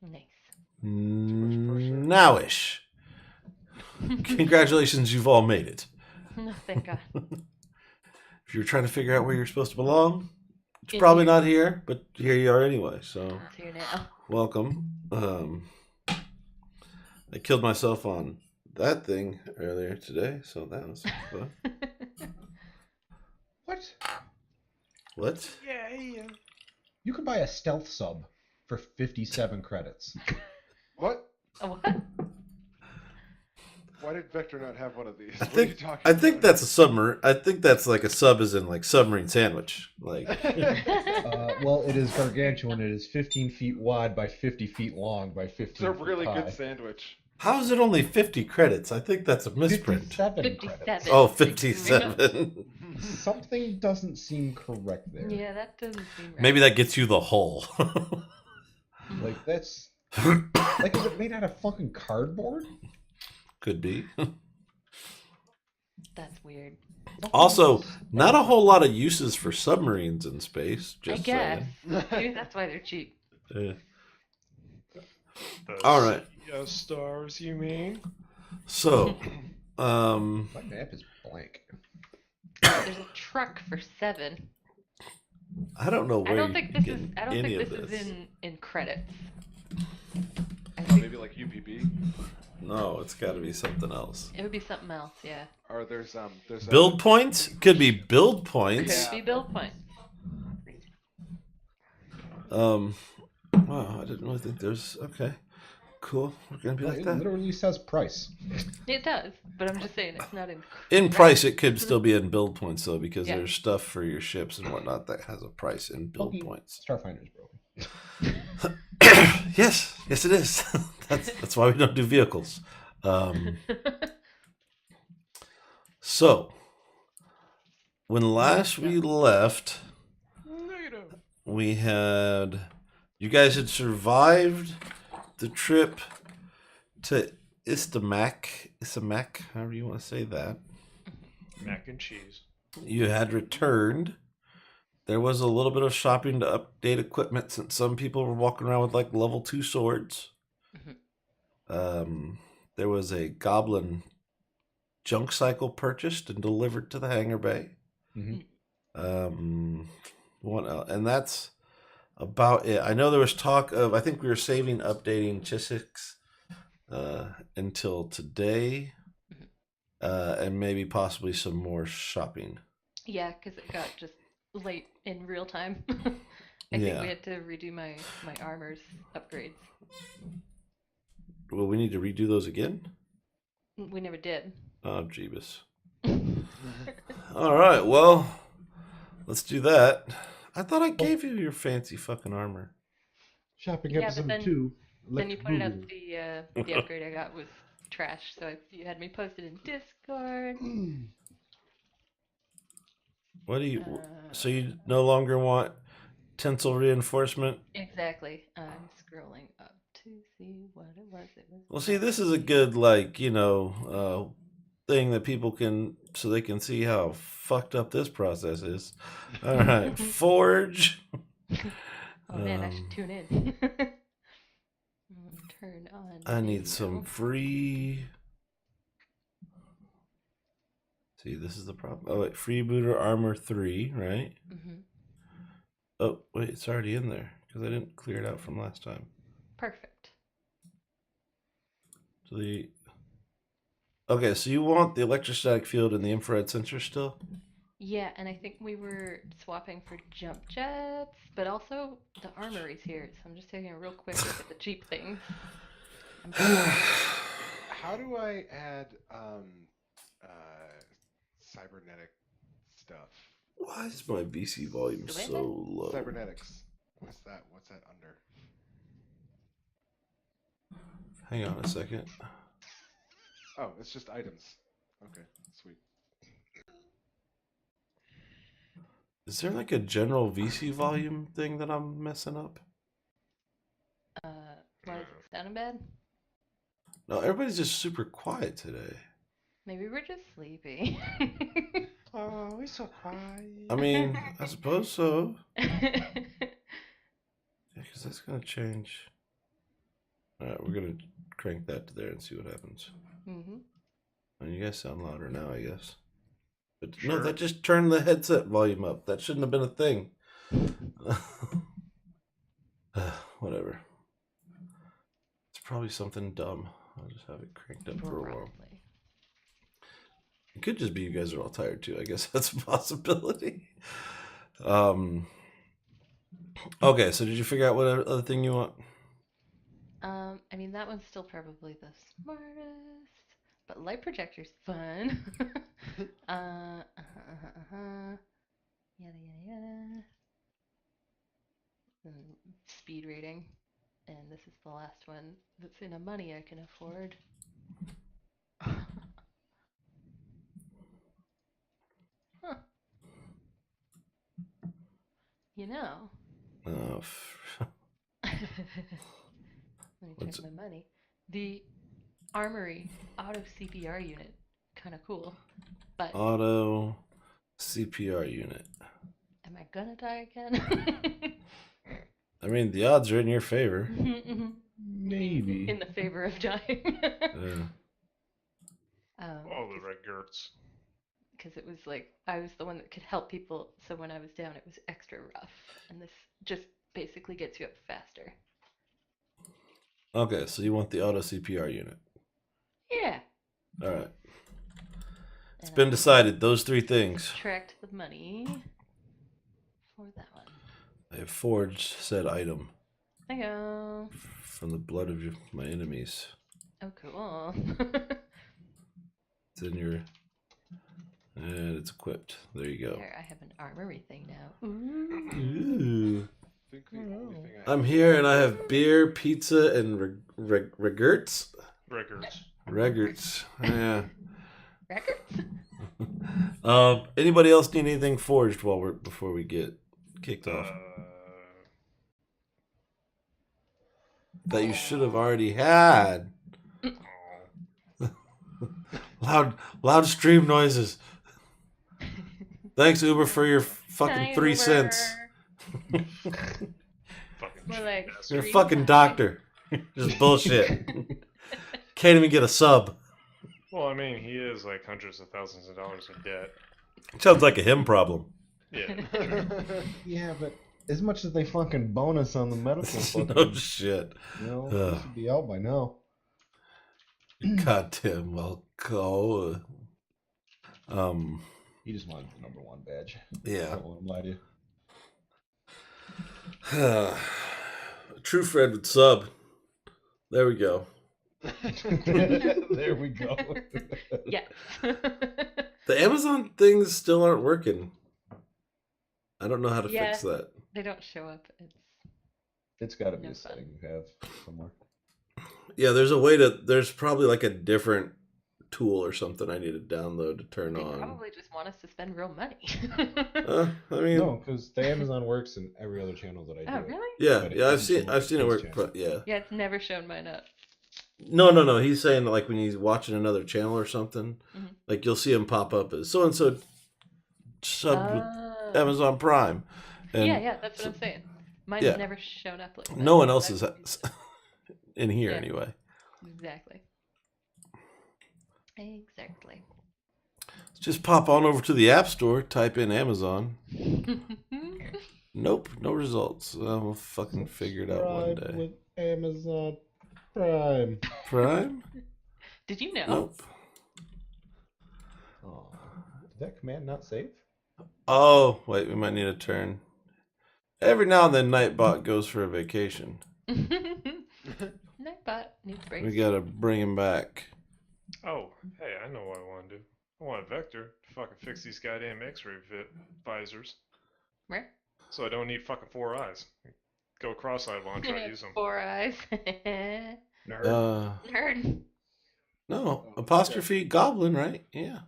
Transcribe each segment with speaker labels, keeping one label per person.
Speaker 1: Nice.
Speaker 2: Nowish. Congratulations, you've all made it.
Speaker 1: No, thank God.
Speaker 2: If you're trying to figure out where you're supposed to belong, it's
Speaker 1: In
Speaker 2: probably
Speaker 1: here.
Speaker 2: not here, but here you are anyway. So
Speaker 1: It's here now.
Speaker 2: welcome. I killed myself on that thing earlier today, so that was fun.
Speaker 3: What?
Speaker 2: What?
Speaker 4: Yeah.
Speaker 3: You could buy a stealth sub for 57 credits.
Speaker 4: What?
Speaker 1: A what?
Speaker 4: Why did Vector not have one of these?
Speaker 2: I
Speaker 4: What are you
Speaker 2: think
Speaker 4: talking
Speaker 2: I think
Speaker 4: about?
Speaker 2: that's a submarine. I think that's like a sub, as in like submarine sandwich. Like
Speaker 3: Well, it is gargantuan. It is 15 feet wide by 50 feet long by 15
Speaker 4: It's a
Speaker 3: feet
Speaker 4: really
Speaker 3: high.
Speaker 4: good sandwich.
Speaker 2: how is it only 50 credits? I think that's a misprint.
Speaker 3: 57 credits.
Speaker 1: 57.
Speaker 2: Oh, 57.
Speaker 3: Something doesn't seem correct there.
Speaker 1: Yeah, that doesn't seem right.
Speaker 2: Maybe that gets you the whole.
Speaker 3: Like, that's... Like, is it made out of fucking cardboard?
Speaker 2: Could be.
Speaker 1: That's weird.
Speaker 2: Also, not a whole lot of uses for submarines in space. Just
Speaker 1: I guess.
Speaker 2: saying.
Speaker 1: Maybe that's why they're cheap.
Speaker 2: Yeah.
Speaker 5: The
Speaker 2: All right.
Speaker 5: Sea stars, you mean?
Speaker 2: So,
Speaker 3: My map is blank.
Speaker 1: There's a truck for 7.
Speaker 2: I don't know where
Speaker 1: I don't think this is.
Speaker 2: get
Speaker 1: I don't
Speaker 2: any
Speaker 1: think
Speaker 2: of
Speaker 1: this is in credits. I
Speaker 4: Oh,
Speaker 1: think
Speaker 4: maybe like UPB.
Speaker 2: No, it's got to be something else.
Speaker 1: it would be something else. Yeah.
Speaker 4: Or there's
Speaker 2: Build points could be build
Speaker 1: Could
Speaker 2: points.
Speaker 1: be build points.
Speaker 2: Wow, I didn't really think there's. Okay, cool. We're gonna be like
Speaker 3: It
Speaker 2: that.
Speaker 3: literally says price.
Speaker 1: It does, but I'm just saying it's not in.
Speaker 2: In price, it could still be in build points though, because
Speaker 1: Yeah.
Speaker 2: there's stuff for your ships and whatnot that has a price in build
Speaker 3: Fucking
Speaker 2: points.
Speaker 3: Starfinder's broken.
Speaker 2: Yes, it is. that's why we don't do vehicles. So, when last we left,
Speaker 5: Negative.
Speaker 2: we had you guys had survived the trip to Istamak, however you want to say that.
Speaker 5: Mac and cheese.
Speaker 2: You had returned. There was a little bit of shopping to update equipment since some people were walking around with like level 2 swords. There was a goblin junk cycle purchased and delivered to the hangar bay.
Speaker 3: Mhm.
Speaker 2: What else? And that's about it. I know there was talk of, I think we were saving updating Chiswick's until today, and maybe possibly some more shopping.
Speaker 1: Yeah, because it got just late in real time. I think
Speaker 2: Yeah.
Speaker 1: we had to redo my armor's upgrades.
Speaker 2: Well, we need to redo those again?
Speaker 1: We never did.
Speaker 2: Oh, Jeebus. All right, well, let's do that. I thought I gave you your fancy fucking armor.
Speaker 3: Shopping
Speaker 1: Yeah, but
Speaker 3: episode
Speaker 1: then-
Speaker 3: 2.
Speaker 1: Then you pointed out
Speaker 3: Electric
Speaker 1: the upgrade I got was trash, so you had me posted in Discord.
Speaker 2: What do you... So you no longer want tensile reinforcement?
Speaker 1: Exactly. I'm scrolling up to see what it was.
Speaker 2: Well, see, this is a good, like, thing that people can... So they can see how fucked up this process is. All right, forge.
Speaker 1: Oh man, I should tune in. Turn on.
Speaker 2: I need
Speaker 1: video.
Speaker 2: some free... See, this is the problem. Oh, wait, freebooter armor 3, right?
Speaker 1: Mhm.
Speaker 2: Oh, wait, it's already in there because I didn't clear it out from last time.
Speaker 1: Perfect.
Speaker 2: So okay, so you want the electrostatic field and the infrared sensor still?
Speaker 1: Yeah, and I think we were swapping for jump jets, but also the armory's here, so I'm just taking a real quick look at the cheap things.
Speaker 4: How do I add cybernetic stuff?
Speaker 2: Why is my BC volume so low?
Speaker 4: Cybernetics. What's that? What's that under?
Speaker 2: Hang on a second.
Speaker 4: Oh, it's just items. Okay, sweet.
Speaker 2: Is there like a general VC volume thing that I'm messing up?
Speaker 1: Why is it sounding bad?
Speaker 2: No, everybody's just super quiet today.
Speaker 1: Maybe we're just sleepy.
Speaker 5: Oh, he's so quiet.
Speaker 2: I mean, I suppose so. Yeah, because that's going to change. All right, we're gonna crank that to there and see what happens.
Speaker 1: Mm-hmm.
Speaker 2: And you guys sound louder now, I guess. But
Speaker 5: Sure.
Speaker 2: no, that just turned the headset volume up. That shouldn't have been a thing. Whatever. It's probably something dumb. I'll just have it cranked up for a while.
Speaker 1: Probably.
Speaker 2: It could just be you guys are all tired too. I guess that's a possibility. Okay, so did you figure out what other thing you want?
Speaker 1: I mean, that one's still probably the smartest, but light projector's fun. Yada yada yada. Speed rating, and this is the last one that's in a money I can afford. Huh. You know. Let me
Speaker 2: What's
Speaker 1: check my money. The armory auto CPR unit, kind of cool. But
Speaker 2: Auto CPR unit.
Speaker 1: am I gonna die again?
Speaker 2: I mean, the odds are in your favor.
Speaker 3: Maybe.
Speaker 1: In the favor of dying.
Speaker 2: Yeah.
Speaker 5: All the red girts.
Speaker 1: Because it was like I was the one that could help people, so when I was down, it was extra rough, and this just basically gets you up faster.
Speaker 2: Okay, so you want the auto CPR unit.
Speaker 1: Yeah.
Speaker 2: All right. It's
Speaker 1: And
Speaker 2: been
Speaker 1: I
Speaker 2: decided. Those three things.
Speaker 1: subtract the money for that one.
Speaker 2: I have forged said item
Speaker 1: There you go.
Speaker 2: from the blood of my enemies.
Speaker 1: Oh, cool.
Speaker 2: It's in your... And it's equipped. There you go.
Speaker 1: There, I have an armory thing now. Ooh.
Speaker 2: Ooh.
Speaker 4: I think the only thing
Speaker 2: I'm here and I have beer, pizza, and regerts.
Speaker 5: Red girts.
Speaker 2: Regerts. Yeah.
Speaker 1: Records?
Speaker 2: Anybody else need anything forged before we get kicked off? That you should have already had. Loud stream noises. Thanks Uber for your fucking
Speaker 1: Hi,
Speaker 2: 3
Speaker 1: Uber.
Speaker 2: cents.
Speaker 5: Fucking
Speaker 1: We're like,
Speaker 5: bastard.
Speaker 2: You're a
Speaker 1: Stream
Speaker 2: fucking
Speaker 1: time.
Speaker 2: doctor. Just bullshit. Can't even get a sub.
Speaker 5: Well, I mean, he is like hundreds of thousands of dollars in debt.
Speaker 2: Sounds like a him problem.
Speaker 5: Yeah.
Speaker 3: Yeah, but as much as they fucking bonus on the medical fucking,
Speaker 2: No shit.
Speaker 3: you know,
Speaker 2: Ugh.
Speaker 3: this should be out by now.
Speaker 2: Goddamn, well, go.
Speaker 3: He just wanted the #1 badge.
Speaker 2: Yeah.
Speaker 3: Don't want him to lie to you.
Speaker 2: True Fred would sub. There we go.
Speaker 3: There we go.
Speaker 1: Yes.
Speaker 2: The Amazon things still aren't working. I don't know how to
Speaker 1: Yeah.
Speaker 2: fix that.
Speaker 1: They don't show up.
Speaker 3: It's got to be
Speaker 1: No
Speaker 3: a
Speaker 1: fun.
Speaker 3: setting you have somewhere.
Speaker 2: Yeah, there's probably like a different tool or something I need to download to turn
Speaker 1: They
Speaker 2: on.
Speaker 1: probably just want us to spend real money.
Speaker 2: I mean,
Speaker 3: No, because the Amazon works in every other channel that I do.
Speaker 1: Oh,
Speaker 3: it.
Speaker 1: really?
Speaker 2: yeah,
Speaker 3: But it
Speaker 2: yeah,
Speaker 3: doesn't
Speaker 2: I've seen it
Speaker 3: show
Speaker 2: work.
Speaker 3: his
Speaker 2: But yeah,
Speaker 1: Yeah, it's never shown mine up.
Speaker 2: no. He's saying that like when he's watching another channel or something,
Speaker 1: Mhm.
Speaker 2: like you'll see him pop up as so and so subbed with
Speaker 1: Oh.
Speaker 2: Amazon Prime. And
Speaker 1: Yeah, that's what I'm saying. Mine's
Speaker 2: yeah.
Speaker 1: never shown up like that.
Speaker 2: no one else
Speaker 1: That-
Speaker 2: is in here
Speaker 1: Yeah.
Speaker 2: anyway.
Speaker 1: Exactly. Exactly.
Speaker 2: Just pop on over to the App Store, type in Amazon. Nope, no results. We'll fucking figure it out one
Speaker 3: Subscribe
Speaker 2: day.
Speaker 3: with Amazon Prime.
Speaker 2: Prime?
Speaker 1: Did you know?
Speaker 2: Nope.
Speaker 3: Oh, did that command not save?
Speaker 2: Oh, wait, we might need a turn. Every now and then, Nightbot goes for a vacation.
Speaker 1: Nightbot needs breaks.
Speaker 2: We gotta bring him back.
Speaker 5: Oh, hey, I know what I want to do. I want a vector to fucking fix these goddamn X-ray visors,
Speaker 1: Where?
Speaker 5: so I don't need fucking 4 eyes. Go cross-eyed while I try to use them.
Speaker 1: 4 eyes.
Speaker 3: Nerd.
Speaker 1: Nerd.
Speaker 2: No, apostrophe goblin, right? Yeah,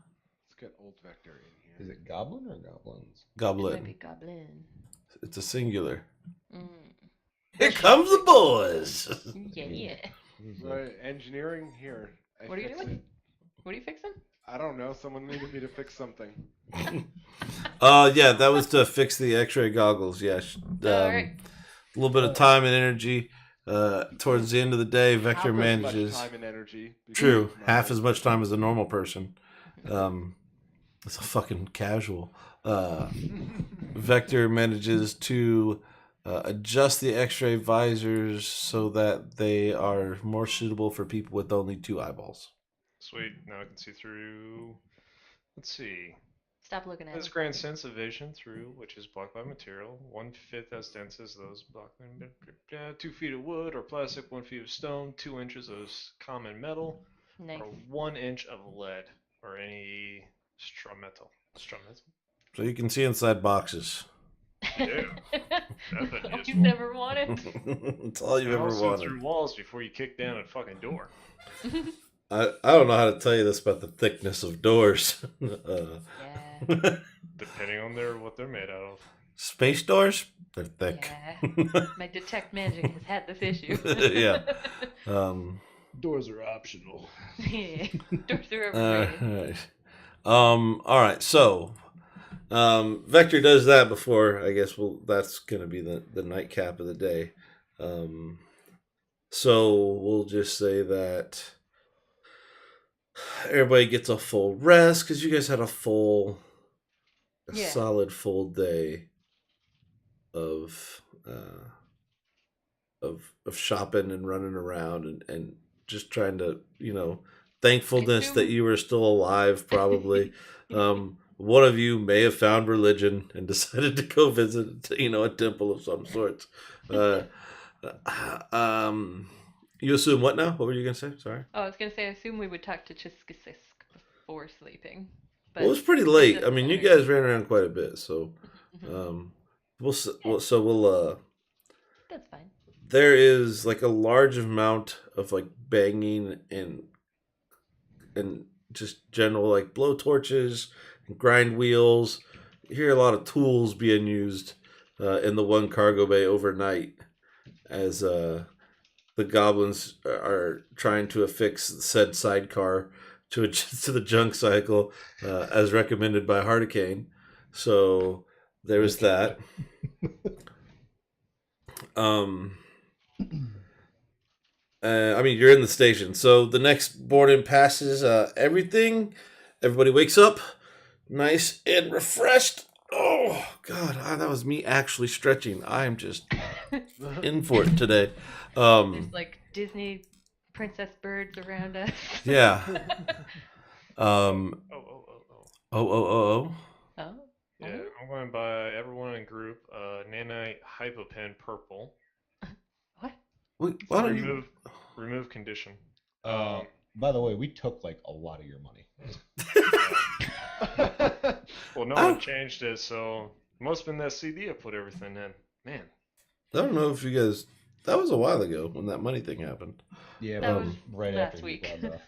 Speaker 4: Let's get old vector in here.
Speaker 3: Is it goblin or goblins?
Speaker 1: It might be
Speaker 2: goblin.
Speaker 1: goblin.
Speaker 2: It's a singular.
Speaker 1: Mm.
Speaker 2: Here comes the boys.
Speaker 1: Yeah.
Speaker 4: Right, engineering here. I
Speaker 1: What are you
Speaker 4: fix
Speaker 1: doing?
Speaker 4: it.
Speaker 1: What are you fixing?
Speaker 4: I don't know. Someone needed me to fix something.
Speaker 2: Yeah, that was to fix the X-ray goggles. Yeah,
Speaker 1: Alright.
Speaker 2: a little bit of time and energy. towards the end of the day, Vector
Speaker 4: Half as much
Speaker 2: manages.
Speaker 4: time and energy. because
Speaker 2: True,
Speaker 4: of
Speaker 2: half
Speaker 4: normal.
Speaker 2: as much time as a normal person. It's a fucking casual. Vector manages to adjust the X-ray visors so that they are more suitable for people with only 2 eyeballs.
Speaker 5: Sweet. Now I can see through. Let's see.
Speaker 1: Stop looking at
Speaker 5: This
Speaker 1: him.
Speaker 5: grants sense of vision through, which is blocked by material. 1/5 as dense as those blocked by 2 feet of wood or plastic, 1 feet of stone, 2 inches of common metal,
Speaker 1: Nice.
Speaker 5: or 1 inch of lead or any straw metal. Straw metal.
Speaker 2: So you can see inside boxes.
Speaker 5: Yeah, that's
Speaker 1: All
Speaker 5: useful.
Speaker 1: you've ever wanted.
Speaker 2: It's all you've
Speaker 5: And
Speaker 2: ever
Speaker 5: also
Speaker 2: wanted.
Speaker 5: through walls before you kick down a fucking door.
Speaker 2: I don't know how to tell you this about the thickness of doors.
Speaker 1: Yeah.
Speaker 5: Depending on what they're made out of.
Speaker 2: Space doors? They're thick.
Speaker 1: Yeah. My detect magic has had this issue.
Speaker 2: Yeah.
Speaker 3: Doors are optional.
Speaker 1: Yeah. Doors are
Speaker 2: All
Speaker 1: overrated.
Speaker 2: right. All right. So, Vector does that before. I guess that's going to be the nightcap of the day. So we'll just say that everybody gets a full rest because you guys had a
Speaker 1: Yeah.
Speaker 2: solid full day of shopping and running around and just trying to, thankfulness that you were still alive, probably. One of you may have found religion and decided to go visit, a temple of some sort. You assume what now? What were you going to say? Sorry.
Speaker 1: Oh, I was gonna say, I assume we would talk to Chiskasisk before sleeping. But
Speaker 2: Well, it was pretty late.
Speaker 1: doesn't
Speaker 2: You
Speaker 1: matter.
Speaker 2: guys ran around quite a bit, so we'll
Speaker 1: That's fine.
Speaker 2: there is like a large amount of like banging and just general like blow torches and grind wheels. You hear a lot of tools being used in the one cargo bay overnight as the goblins are trying to affix said sidecar to the junk cycle as recommended by Hardicane. So there was that. You're in the station. So the next morning passes. Everybody wakes up nice and refreshed. Oh, God. That was me actually stretching. I am just in for it today.
Speaker 1: There's like Disney princess birds around us.
Speaker 2: Yeah.
Speaker 5: Oh.
Speaker 2: Oh.
Speaker 1: Oh.
Speaker 5: Yeah, I'm going to buy everyone in group nanite hypopen purple.
Speaker 1: What?
Speaker 2: Why don't you...
Speaker 5: Remove condition.
Speaker 3: By the way, we took like a lot of your money.
Speaker 5: Well, no one changed it, so it must have been that CD I put everything in. Man.
Speaker 2: I don't know if you guys... That was a while ago when that money thing happened.
Speaker 3: Yeah,
Speaker 1: That was
Speaker 3: right
Speaker 1: last
Speaker 3: after
Speaker 1: week.
Speaker 3: you got off.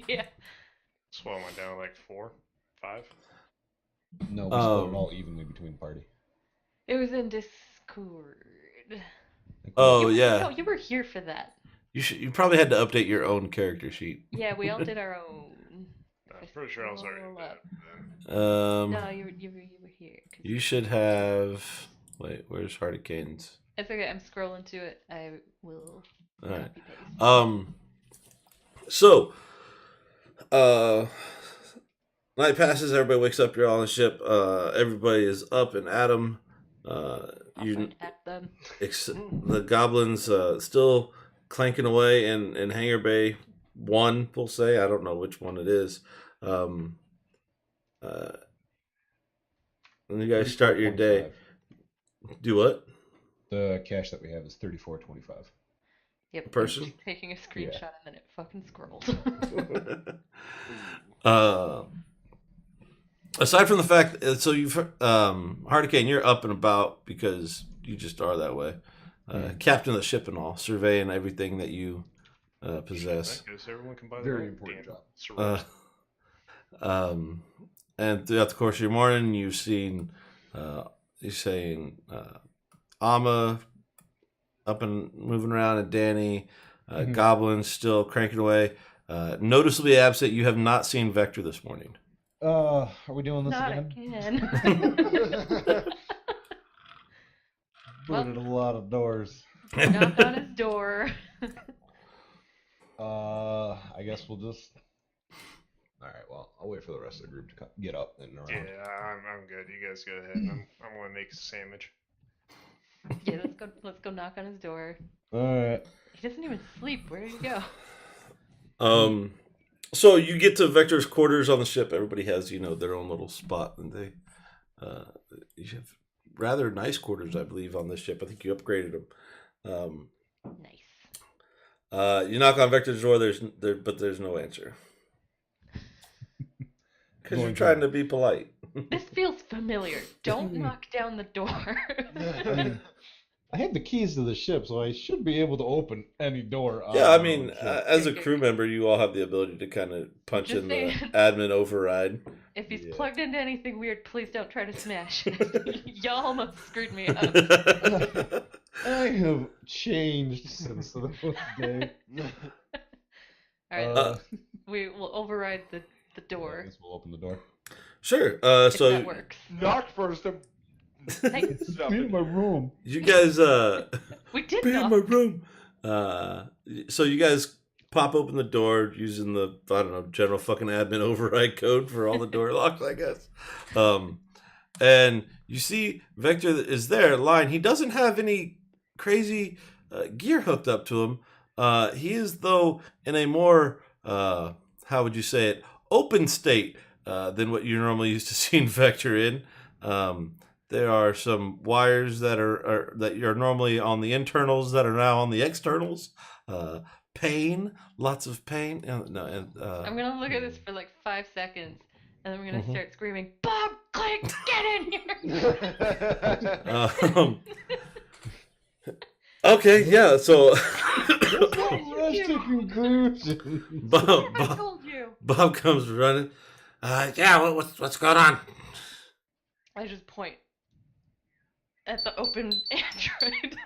Speaker 1: Yeah.
Speaker 5: So I went down like 4, 5.
Speaker 3: No, we split it all evenly between the party.
Speaker 1: It was in Discord.
Speaker 2: Oh,
Speaker 1: No,
Speaker 2: yeah.
Speaker 1: you were here for that.
Speaker 2: You probably had to update your own character sheet.
Speaker 1: Yeah, we all did our own.
Speaker 5: I'm pretty sure I was already dead.
Speaker 1: No, you were here.
Speaker 2: You should have... Wait, where's Hardicane's?
Speaker 1: It's okay. I'm scrolling to it. I will.
Speaker 2: All right.
Speaker 1: Copy paste.
Speaker 2: So, night passes. Everybody wakes up. You're all on the ship. Everybody is up and at 'em.
Speaker 1: At them.
Speaker 2: The goblins still clanking away in Hangar Bay 1, we'll say. I don't know which one it is. And you guys start your day. Do what?
Speaker 3: The cash that we have is 34.25.
Speaker 1: Yep.
Speaker 2: Person?
Speaker 1: I'm taking a screenshot and then it fucking scrolled.
Speaker 2: Aside from the fact, so you've Hardicane, you're up and about because you just are that way. Captain of the ship and all, surveying everything that you possess.
Speaker 5: Everyone can buy
Speaker 3: Very important job.
Speaker 2: And throughout the course of your morning, you've seen Amma up and moving around, and Danny, goblins still cranking away. Noticeably absent, you have not seen Vector this morning.
Speaker 3: Are we doing this
Speaker 1: Not
Speaker 3: again?
Speaker 1: again.
Speaker 3: Booted a lot of doors.
Speaker 1: Knock on his door.
Speaker 3: I guess we'll just. All right. Well, I'll wait for the rest of the group to get up and around.
Speaker 5: Yeah, I'm good. You guys go ahead. I'm gonna make a sandwich.
Speaker 1: Yeah, let's go knock on his door.
Speaker 3: All right.
Speaker 1: He doesn't even sleep. Where did he go?
Speaker 2: So you get to Vector's quarters on the ship. Everybody has, their own little spot, and you have rather nice quarters, I believe, on this ship. I think you upgraded them.
Speaker 1: Nice.
Speaker 2: You knock on Vector's door. But there's no answer because you're trying to be polite.
Speaker 1: This feels familiar. Don't knock down the door.
Speaker 3: I have the keys to the ship, so I should be able to open any door.
Speaker 2: Yeah, I mean, as a crew member, you all have the ability to kind of punch
Speaker 1: Just
Speaker 2: in
Speaker 1: saying.
Speaker 2: the admin override.
Speaker 1: If he's
Speaker 3: Yeah.
Speaker 1: plugged into anything weird, please don't try to smash it. Y'all almost screwed me up.
Speaker 3: I have changed since the first day.
Speaker 1: Alright, we will override the
Speaker 3: I
Speaker 1: door.
Speaker 3: guess we'll open the door.
Speaker 2: Sure.
Speaker 1: If
Speaker 2: So
Speaker 1: that works.
Speaker 4: Knock first.
Speaker 1: Hey,
Speaker 3: It's me in my room.
Speaker 2: you guys,
Speaker 1: we did
Speaker 2: be in
Speaker 1: knock.
Speaker 2: my room. So you guys pop open the door using the general fucking admin override code for all the door locks, I guess. And you see Vector is there lying. He doesn't have any crazy gear hooked up to him. He is though in a more how would you say it, open state than what you're normally used to seeing Vector in. There are some wires that are that you're normally on the internals that are now on the externals. Pain, lots of pain. I'm
Speaker 1: gonna look at this for like 5 seconds, and then we're gonna start screaming, "Bob, Click, get in here!"
Speaker 2: Okay, yeah. So
Speaker 3: Rush to conclusion.
Speaker 1: I told you.
Speaker 2: Bob comes running. Yeah, what's going on?
Speaker 1: I just point at the open Android.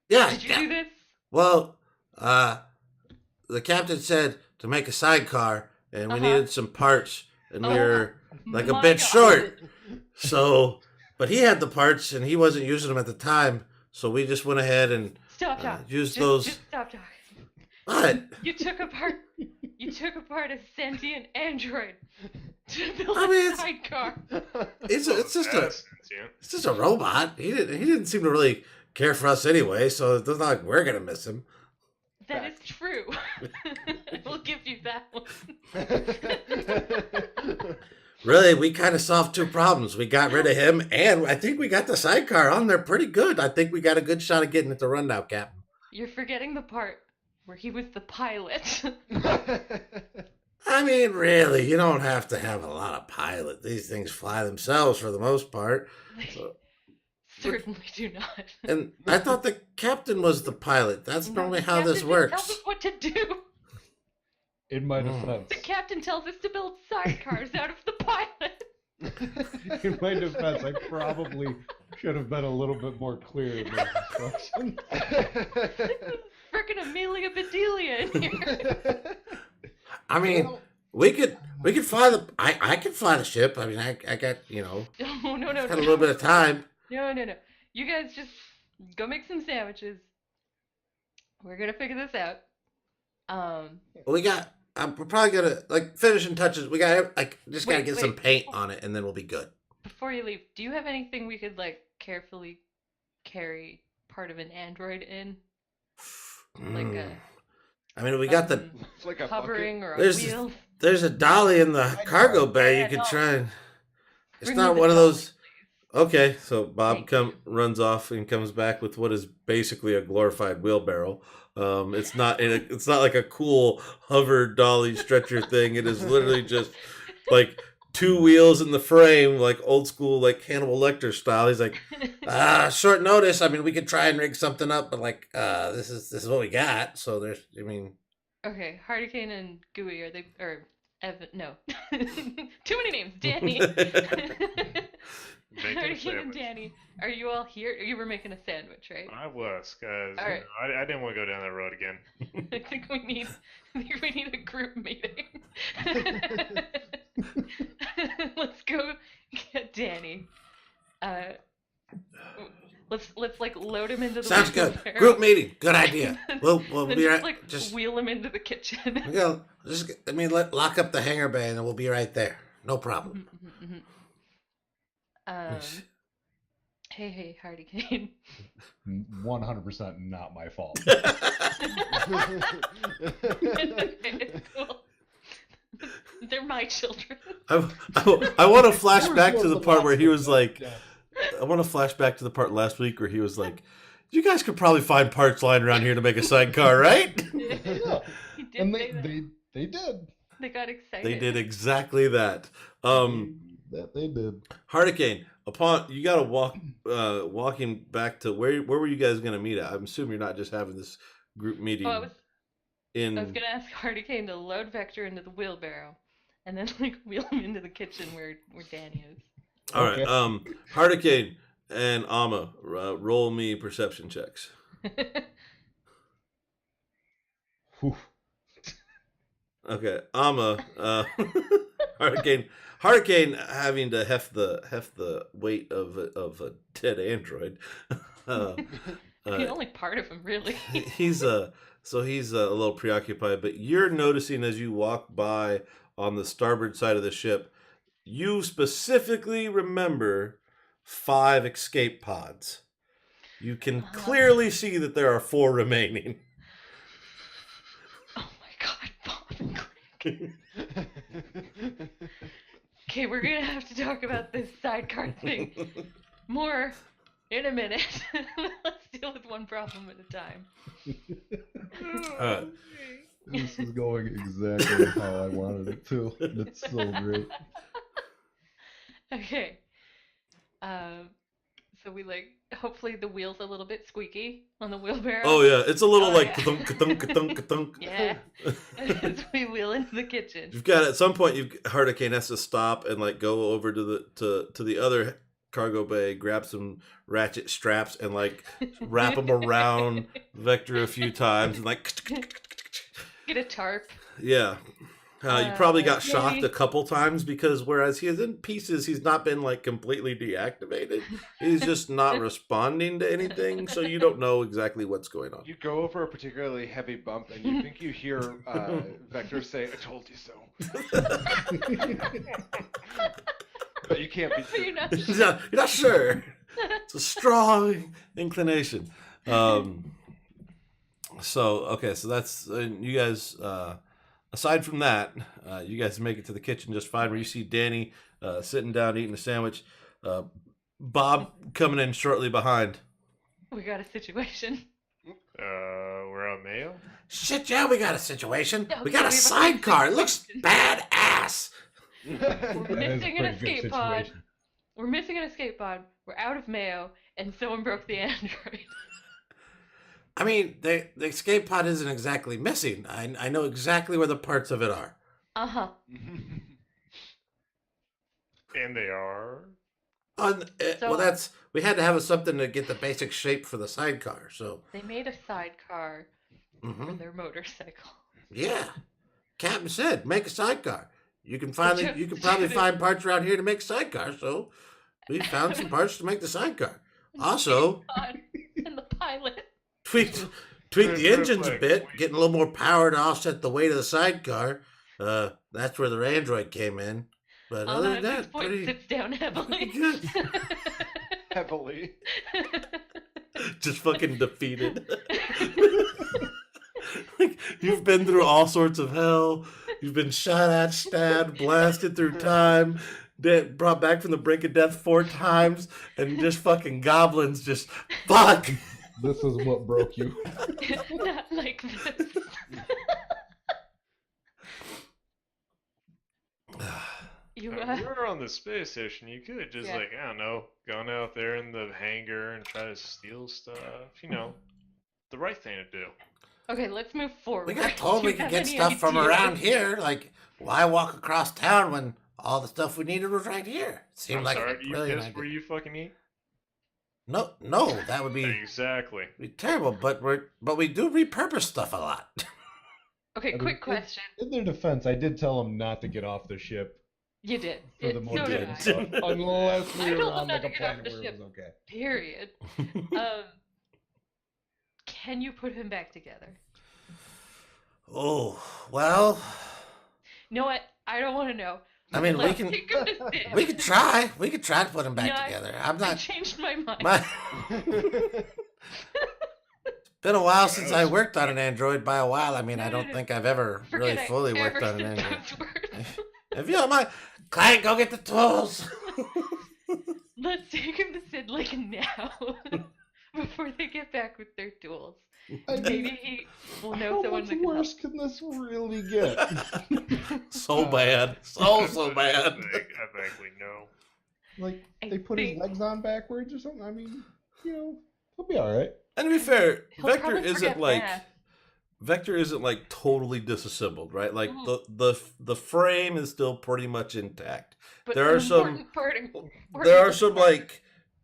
Speaker 2: Yeah,
Speaker 1: Did you do this?
Speaker 2: Well, the captain said to make a sidecar, and we needed some parts, and we were like a
Speaker 1: My
Speaker 2: bit
Speaker 1: God.
Speaker 2: short. So, but he had the parts, and he wasn't using them at the time. So we just went ahead and
Speaker 1: Stop talking.
Speaker 2: use
Speaker 1: Just
Speaker 2: those.
Speaker 1: stop talking.
Speaker 2: What?
Speaker 1: You took apart a sentient android to build
Speaker 2: I mean,
Speaker 1: a
Speaker 2: it's-
Speaker 1: sidecar.
Speaker 2: It's just
Speaker 5: That's
Speaker 2: it's just a robot. He didn't seem to really care for us anyway. So it's not like we're gonna miss him.
Speaker 1: That is true. I will give you that one.
Speaker 2: Really, we kind of solved two problems. We got rid of him, and I think we got the sidecar on there pretty good. I think we got a good shot of getting it to run now, Captain.
Speaker 1: You're forgetting the part where he was the pilot.
Speaker 2: I mean, really, you don't have to have a lot of pilot. These things fly themselves for the most part. So-
Speaker 1: Certainly do not.
Speaker 2: And I thought the captain was the pilot. That's
Speaker 1: No,
Speaker 2: normally
Speaker 1: the
Speaker 2: how this
Speaker 1: captain
Speaker 2: works.
Speaker 1: tells us what to do.
Speaker 3: In my defense,
Speaker 1: The captain tells us to build sidecars out of the pilot.
Speaker 3: in my defense, I probably should have been a little bit more clear in those instructions.
Speaker 1: Frickin' Amelia Bedelia in here.
Speaker 2: I mean, we could fly the. I can fly the ship. I mean, I got
Speaker 1: No, no,
Speaker 2: got a little bit of time.
Speaker 1: No. You guys just go make some sandwiches. We're gonna figure this out.
Speaker 2: We got. We're probably gonna like finishing touches. We got just gotta
Speaker 1: Wait,
Speaker 2: get some
Speaker 1: wait.
Speaker 2: paint on it, and then we'll be good.
Speaker 1: Before you leave, do you have anything we could like carefully carry part of an android in? Like a
Speaker 2: I mean, we got the.
Speaker 4: It's like a
Speaker 1: hovering or a
Speaker 2: There's-
Speaker 1: wheel?
Speaker 2: There's a dolly in the cargo bay.
Speaker 1: Yeah,
Speaker 2: You could
Speaker 1: no.
Speaker 2: try and. It's
Speaker 1: Bring me
Speaker 2: not
Speaker 1: the
Speaker 2: one of
Speaker 1: dolly,
Speaker 2: those. Okay, so Bob
Speaker 1: Thank
Speaker 2: runs off and comes back with what is basically a glorified wheelbarrow. It's not it's not like a cool hover dolly stretcher thing. It is literally just like two wheels in the frame, like old school, like Hannibal Lecter style. He's like, short notice. I mean, we could try and rig something up, but like, this is what we got. So there's, I mean,
Speaker 1: Okay, Hardicane and Gooey, are they or Evan? No, too many names. Danny.
Speaker 5: Making a
Speaker 1: Hurricane and
Speaker 5: sandwich.
Speaker 1: Danny, are you all here? You were making a sandwich, right?
Speaker 5: I was, cause
Speaker 1: All right.
Speaker 5: I didn't want to go down that road again.
Speaker 1: I think we need a group meeting. Let's go get Danny. Let's like load him into the
Speaker 2: Sounds good.
Speaker 1: wheelbarrow.
Speaker 2: Group meeting. Good idea.
Speaker 1: And
Speaker 2: We'll
Speaker 1: then
Speaker 2: be
Speaker 1: just
Speaker 2: right.
Speaker 1: like
Speaker 2: Just
Speaker 1: wheel him into the kitchen.
Speaker 2: we go. Just let me lock up the hangar bay, and we'll be right there. No problem.
Speaker 1: Hey, Hardy Kane.
Speaker 3: 100% not my fault.
Speaker 1: It's cool. They're my children.
Speaker 2: I want to flash
Speaker 3: We're
Speaker 2: back to
Speaker 3: supposed
Speaker 2: the
Speaker 3: to
Speaker 2: part
Speaker 3: watch
Speaker 2: where he
Speaker 3: them,
Speaker 2: was
Speaker 3: but,
Speaker 2: like,
Speaker 3: yeah.
Speaker 2: I want to flash back to the part last week where he was like, you guys could probably find parts lying around here to make a sidecar, right?
Speaker 3: Yeah.
Speaker 1: He did
Speaker 3: And
Speaker 1: say that.
Speaker 3: they did.
Speaker 1: They got excited.
Speaker 2: They did exactly that.
Speaker 3: That they did.
Speaker 2: Hurricane, upon you got to walking back to where were you guys going to meet at? I'm assuming you're not just having this group meeting.
Speaker 1: Oh, I was
Speaker 2: in.
Speaker 1: gonna ask Hardy Kane to load Vector into the wheelbarrow, and then like wheel him into the kitchen where Danny is.
Speaker 2: All right.
Speaker 3: Okay.
Speaker 2: Hurricane and Amma, roll me perception checks.
Speaker 3: Whew.
Speaker 2: Okay, Amma, Hurricane, having to heft the weight of a dead android.
Speaker 1: Only part of him, really.
Speaker 2: he's a little preoccupied, but you're noticing as you walk by on the starboard side of the ship, you specifically remember 5 escape pods. You can clearly see that there are 4 remaining.
Speaker 1: Oh my god, Bob and Craig. Okay, we're gonna have to talk about this sidecar thing more in a minute. Let's deal with one problem at a time.
Speaker 3: This is going exactly how I wanted it to. It's so great.
Speaker 1: Okay. So we hopefully the wheel's a little bit squeaky on the wheelbarrow.
Speaker 2: Oh yeah, it's a little
Speaker 1: Oh,
Speaker 2: like
Speaker 1: yeah.
Speaker 2: ka-thunk, ka-thunk, ka-thunk, ka-thunk.
Speaker 1: Yeah. As we wheel into the kitchen.
Speaker 2: You've got at some point Hurricane has to stop and like go over to the other cargo bay, grab some ratchet straps and like wrap them around Vector a few times and like
Speaker 1: Get a tarp.
Speaker 2: yeah. You probably got shocked
Speaker 1: maybe.
Speaker 2: a couple times because whereas he is in pieces, he's not been like completely deactivated. He's just not responding to anything, so you don't know exactly what's going on.
Speaker 4: You go over a particularly heavy bump and you think you hear Vector say, "I told you so." But you can't be
Speaker 1: But you're not
Speaker 2: You're not sure. It's a strong inclination. So that's you guys. Aside from that, you guys make it to the kitchen just fine. Where you see Danny sitting down eating a sandwich, Bob coming in shortly behind.
Speaker 1: We got a situation.
Speaker 5: We're on Mayo.
Speaker 2: Shit, yeah, we got a situation.
Speaker 1: Okay,
Speaker 2: We got a
Speaker 1: we have a
Speaker 2: sidecar. It looks
Speaker 1: situation.
Speaker 2: badass.
Speaker 1: We're
Speaker 3: That is a
Speaker 1: missing an
Speaker 3: pretty good
Speaker 1: escape pod.
Speaker 3: situation.
Speaker 1: We're missing an escape pod. We're out of Mayo, and someone broke the android.
Speaker 2: I mean, the escape pod isn't exactly missing. I know exactly where the parts of it are.
Speaker 1: Uh-huh.
Speaker 5: And they are.
Speaker 1: So-
Speaker 2: We had to have something to get the basic shape for the sidecar. So
Speaker 1: They made a sidecar for
Speaker 2: mhm.
Speaker 1: their motorcycle.
Speaker 2: Yeah, Captain said make a sidecar. You can
Speaker 1: Just
Speaker 2: probably
Speaker 1: shoot it.
Speaker 2: find parts around here to make a sidecar. So we found some parts to make the sidecar. Also,
Speaker 1: Pod and the pilot.
Speaker 2: tweaked the engines a bit, getting a little more power to offset the weight of the sidecar. That's where the android came in. But other
Speaker 1: At
Speaker 2: than
Speaker 1: this
Speaker 2: that,
Speaker 1: point,
Speaker 2: pretty
Speaker 1: sits down heavily.
Speaker 2: good.
Speaker 4: heavily.
Speaker 2: Just fucking defeated. Like, you've been through all sorts of hell. You've been shot at, stabbed, blasted through time, brought back from the brink of death 4 times, and just fucking goblins just fuck.
Speaker 3: This is what broke you.
Speaker 1: Not like this. You
Speaker 5: We were on the space station. You could just
Speaker 1: Yeah.
Speaker 5: like, I don't know, gone out there in the hangar and try to steal stuff. You know, the right thing to do.
Speaker 1: okay, let's move forward.
Speaker 2: We got told
Speaker 1: Do
Speaker 2: we
Speaker 1: you
Speaker 2: could
Speaker 1: have
Speaker 2: get
Speaker 1: any
Speaker 2: stuff from
Speaker 1: ideas?
Speaker 2: around here. Like, why walk across town when all the stuff we needed was right here? Seemed
Speaker 5: I'm
Speaker 2: like
Speaker 5: sorry,
Speaker 2: a
Speaker 5: do you
Speaker 2: brilliant
Speaker 5: piss
Speaker 2: idea.
Speaker 5: where you fucking eat?
Speaker 2: No, that would be
Speaker 5: Exactly.
Speaker 2: terrible. But we do repurpose stuff a lot.
Speaker 1: Okay,
Speaker 3: I mean,
Speaker 1: quick question.
Speaker 3: In their defense, I did tell them not to get off the ship
Speaker 1: You did.
Speaker 3: For the
Speaker 1: So
Speaker 3: more
Speaker 1: did
Speaker 2: did.
Speaker 1: I.
Speaker 3: stuff, unless we
Speaker 1: I
Speaker 3: were
Speaker 1: told
Speaker 3: on
Speaker 1: them
Speaker 3: like
Speaker 1: not
Speaker 3: a
Speaker 1: to get off
Speaker 3: planet
Speaker 1: the
Speaker 3: where it
Speaker 1: ship.
Speaker 3: was okay.
Speaker 1: Period. Can you put him back together?
Speaker 2: Oh, well,
Speaker 1: You know what? I don't want to know.
Speaker 2: I mean, we
Speaker 1: Let's
Speaker 2: can
Speaker 1: take him to Sam.
Speaker 2: we could try. We could try to put them back
Speaker 1: No,
Speaker 2: together. I'm
Speaker 1: I
Speaker 2: not
Speaker 1: changed my mind.
Speaker 2: my been a while since I worked on an android by a while. I mean, I don't think I've ever really
Speaker 1: Forget I
Speaker 2: fully
Speaker 1: ever
Speaker 2: worked on an
Speaker 1: said
Speaker 2: android.
Speaker 1: those words.
Speaker 2: If you don't mind, Clank, go get the tools.
Speaker 1: Let's take him to Sid Lake now. Before they get back with their tools.
Speaker 3: I mean,
Speaker 1: Maybe he will know
Speaker 3: how
Speaker 1: someone
Speaker 3: much
Speaker 1: that can help.
Speaker 3: worse can this really get?
Speaker 2: So bad. So
Speaker 5: I
Speaker 2: bad.
Speaker 5: think we know.
Speaker 3: Like,
Speaker 1: I
Speaker 3: they put his
Speaker 1: think-
Speaker 3: legs on backwards or something? I mean, you know, he'll be alright.
Speaker 2: And to be fair,
Speaker 1: He'll
Speaker 2: Vector
Speaker 1: probably
Speaker 2: isn't
Speaker 1: forget
Speaker 2: like
Speaker 1: math.
Speaker 2: Vector isn't like totally disassembled, right? Like
Speaker 1: Mhm.
Speaker 2: the frame is still pretty much intact.
Speaker 1: But
Speaker 2: there
Speaker 1: an
Speaker 2: are some-
Speaker 1: important part-
Speaker 2: There are
Speaker 1: important
Speaker 2: some
Speaker 1: part-
Speaker 2: like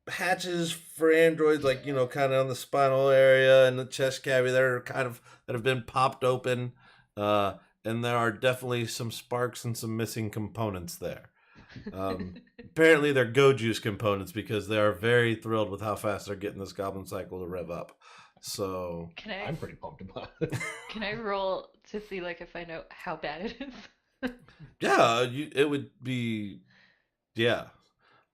Speaker 2: hatches for androids, like kind of on the spinal area and the chest cavity that are that have been popped open, and there are definitely some sparks and some missing components there. Apparently, they're Go Juice components because they are very thrilled with how fast they're getting this Goblin Cycle to rev up. So
Speaker 3: I'm pretty pumped about it.
Speaker 1: Can I roll to see like if I know how bad it is?
Speaker 2: yeah, it would be, yeah.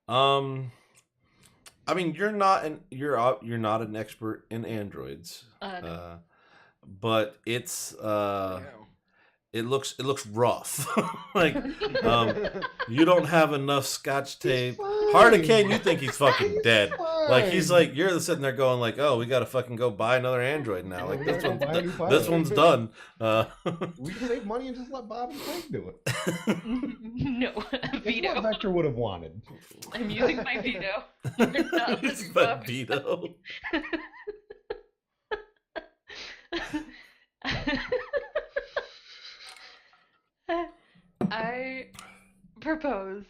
Speaker 2: I mean, you're not an expert in androids,
Speaker 1: No.
Speaker 2: but it's
Speaker 4: Yeah.
Speaker 2: it looks rough. Like you don't have enough Scotch tape. Hardicane, you think he's fucking dead. Like he's like you're sitting there going like, oh, we gotta fucking go buy another android now. Like
Speaker 3: We gotta go buy a new
Speaker 2: this
Speaker 3: pilot.
Speaker 2: one's done.
Speaker 3: We can save money and just let Bob and Craig do it.
Speaker 1: No,
Speaker 3: That's what
Speaker 1: veto.
Speaker 3: Vector would have wanted.
Speaker 1: I'm using my veto. You're not
Speaker 2: It's
Speaker 1: letting
Speaker 2: but
Speaker 1: Bob-
Speaker 2: veto.
Speaker 1: I propose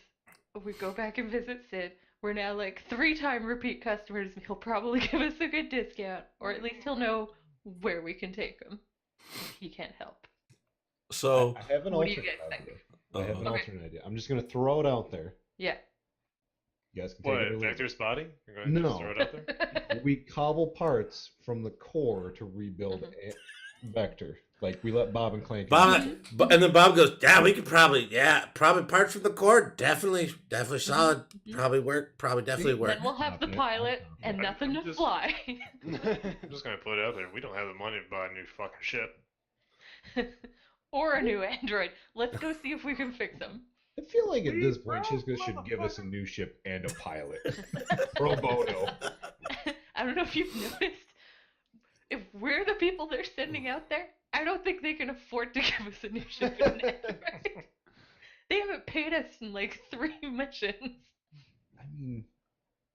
Speaker 1: we go back and visit Sid. We're now like 3-time repeat customers. He'll probably give us a good discount, or at least he'll know where we can take him. He can't help.
Speaker 2: So
Speaker 3: I have an
Speaker 1: What do you
Speaker 3: alternate
Speaker 1: guys think?
Speaker 3: idea. I have an
Speaker 1: Okay.
Speaker 3: alternate idea. I'm just gonna throw it out there.
Speaker 1: Yeah.
Speaker 3: You guys can take
Speaker 5: What,
Speaker 3: it or leave it.
Speaker 5: Vector's body? You're going to
Speaker 3: No.
Speaker 5: just throw it out there?
Speaker 3: We cobble parts from the core to rebuild Vector. Like we let Bob and Clank.
Speaker 2: and then Bob goes, yeah, we could probably parts from the core, definitely solid, probably definitely work.
Speaker 1: Then we'll have the
Speaker 3: Confident,
Speaker 1: pilot
Speaker 3: I'm
Speaker 1: and nothing
Speaker 5: I'm
Speaker 1: to
Speaker 5: just-
Speaker 1: fly.
Speaker 5: I'm just going to put it out there. We don't have the money to buy a new fucking ship.
Speaker 1: Or a new android. Let's go see if we can fix him.
Speaker 3: I feel like at this point, Chisco should give us a new ship and a pilot. Pro bono.
Speaker 1: I don't know if you've noticed. If we're the people they're sending out there, I don't think they can afford to give us a new ship and an android. They haven't paid us in like 3 missions.
Speaker 3: I mean,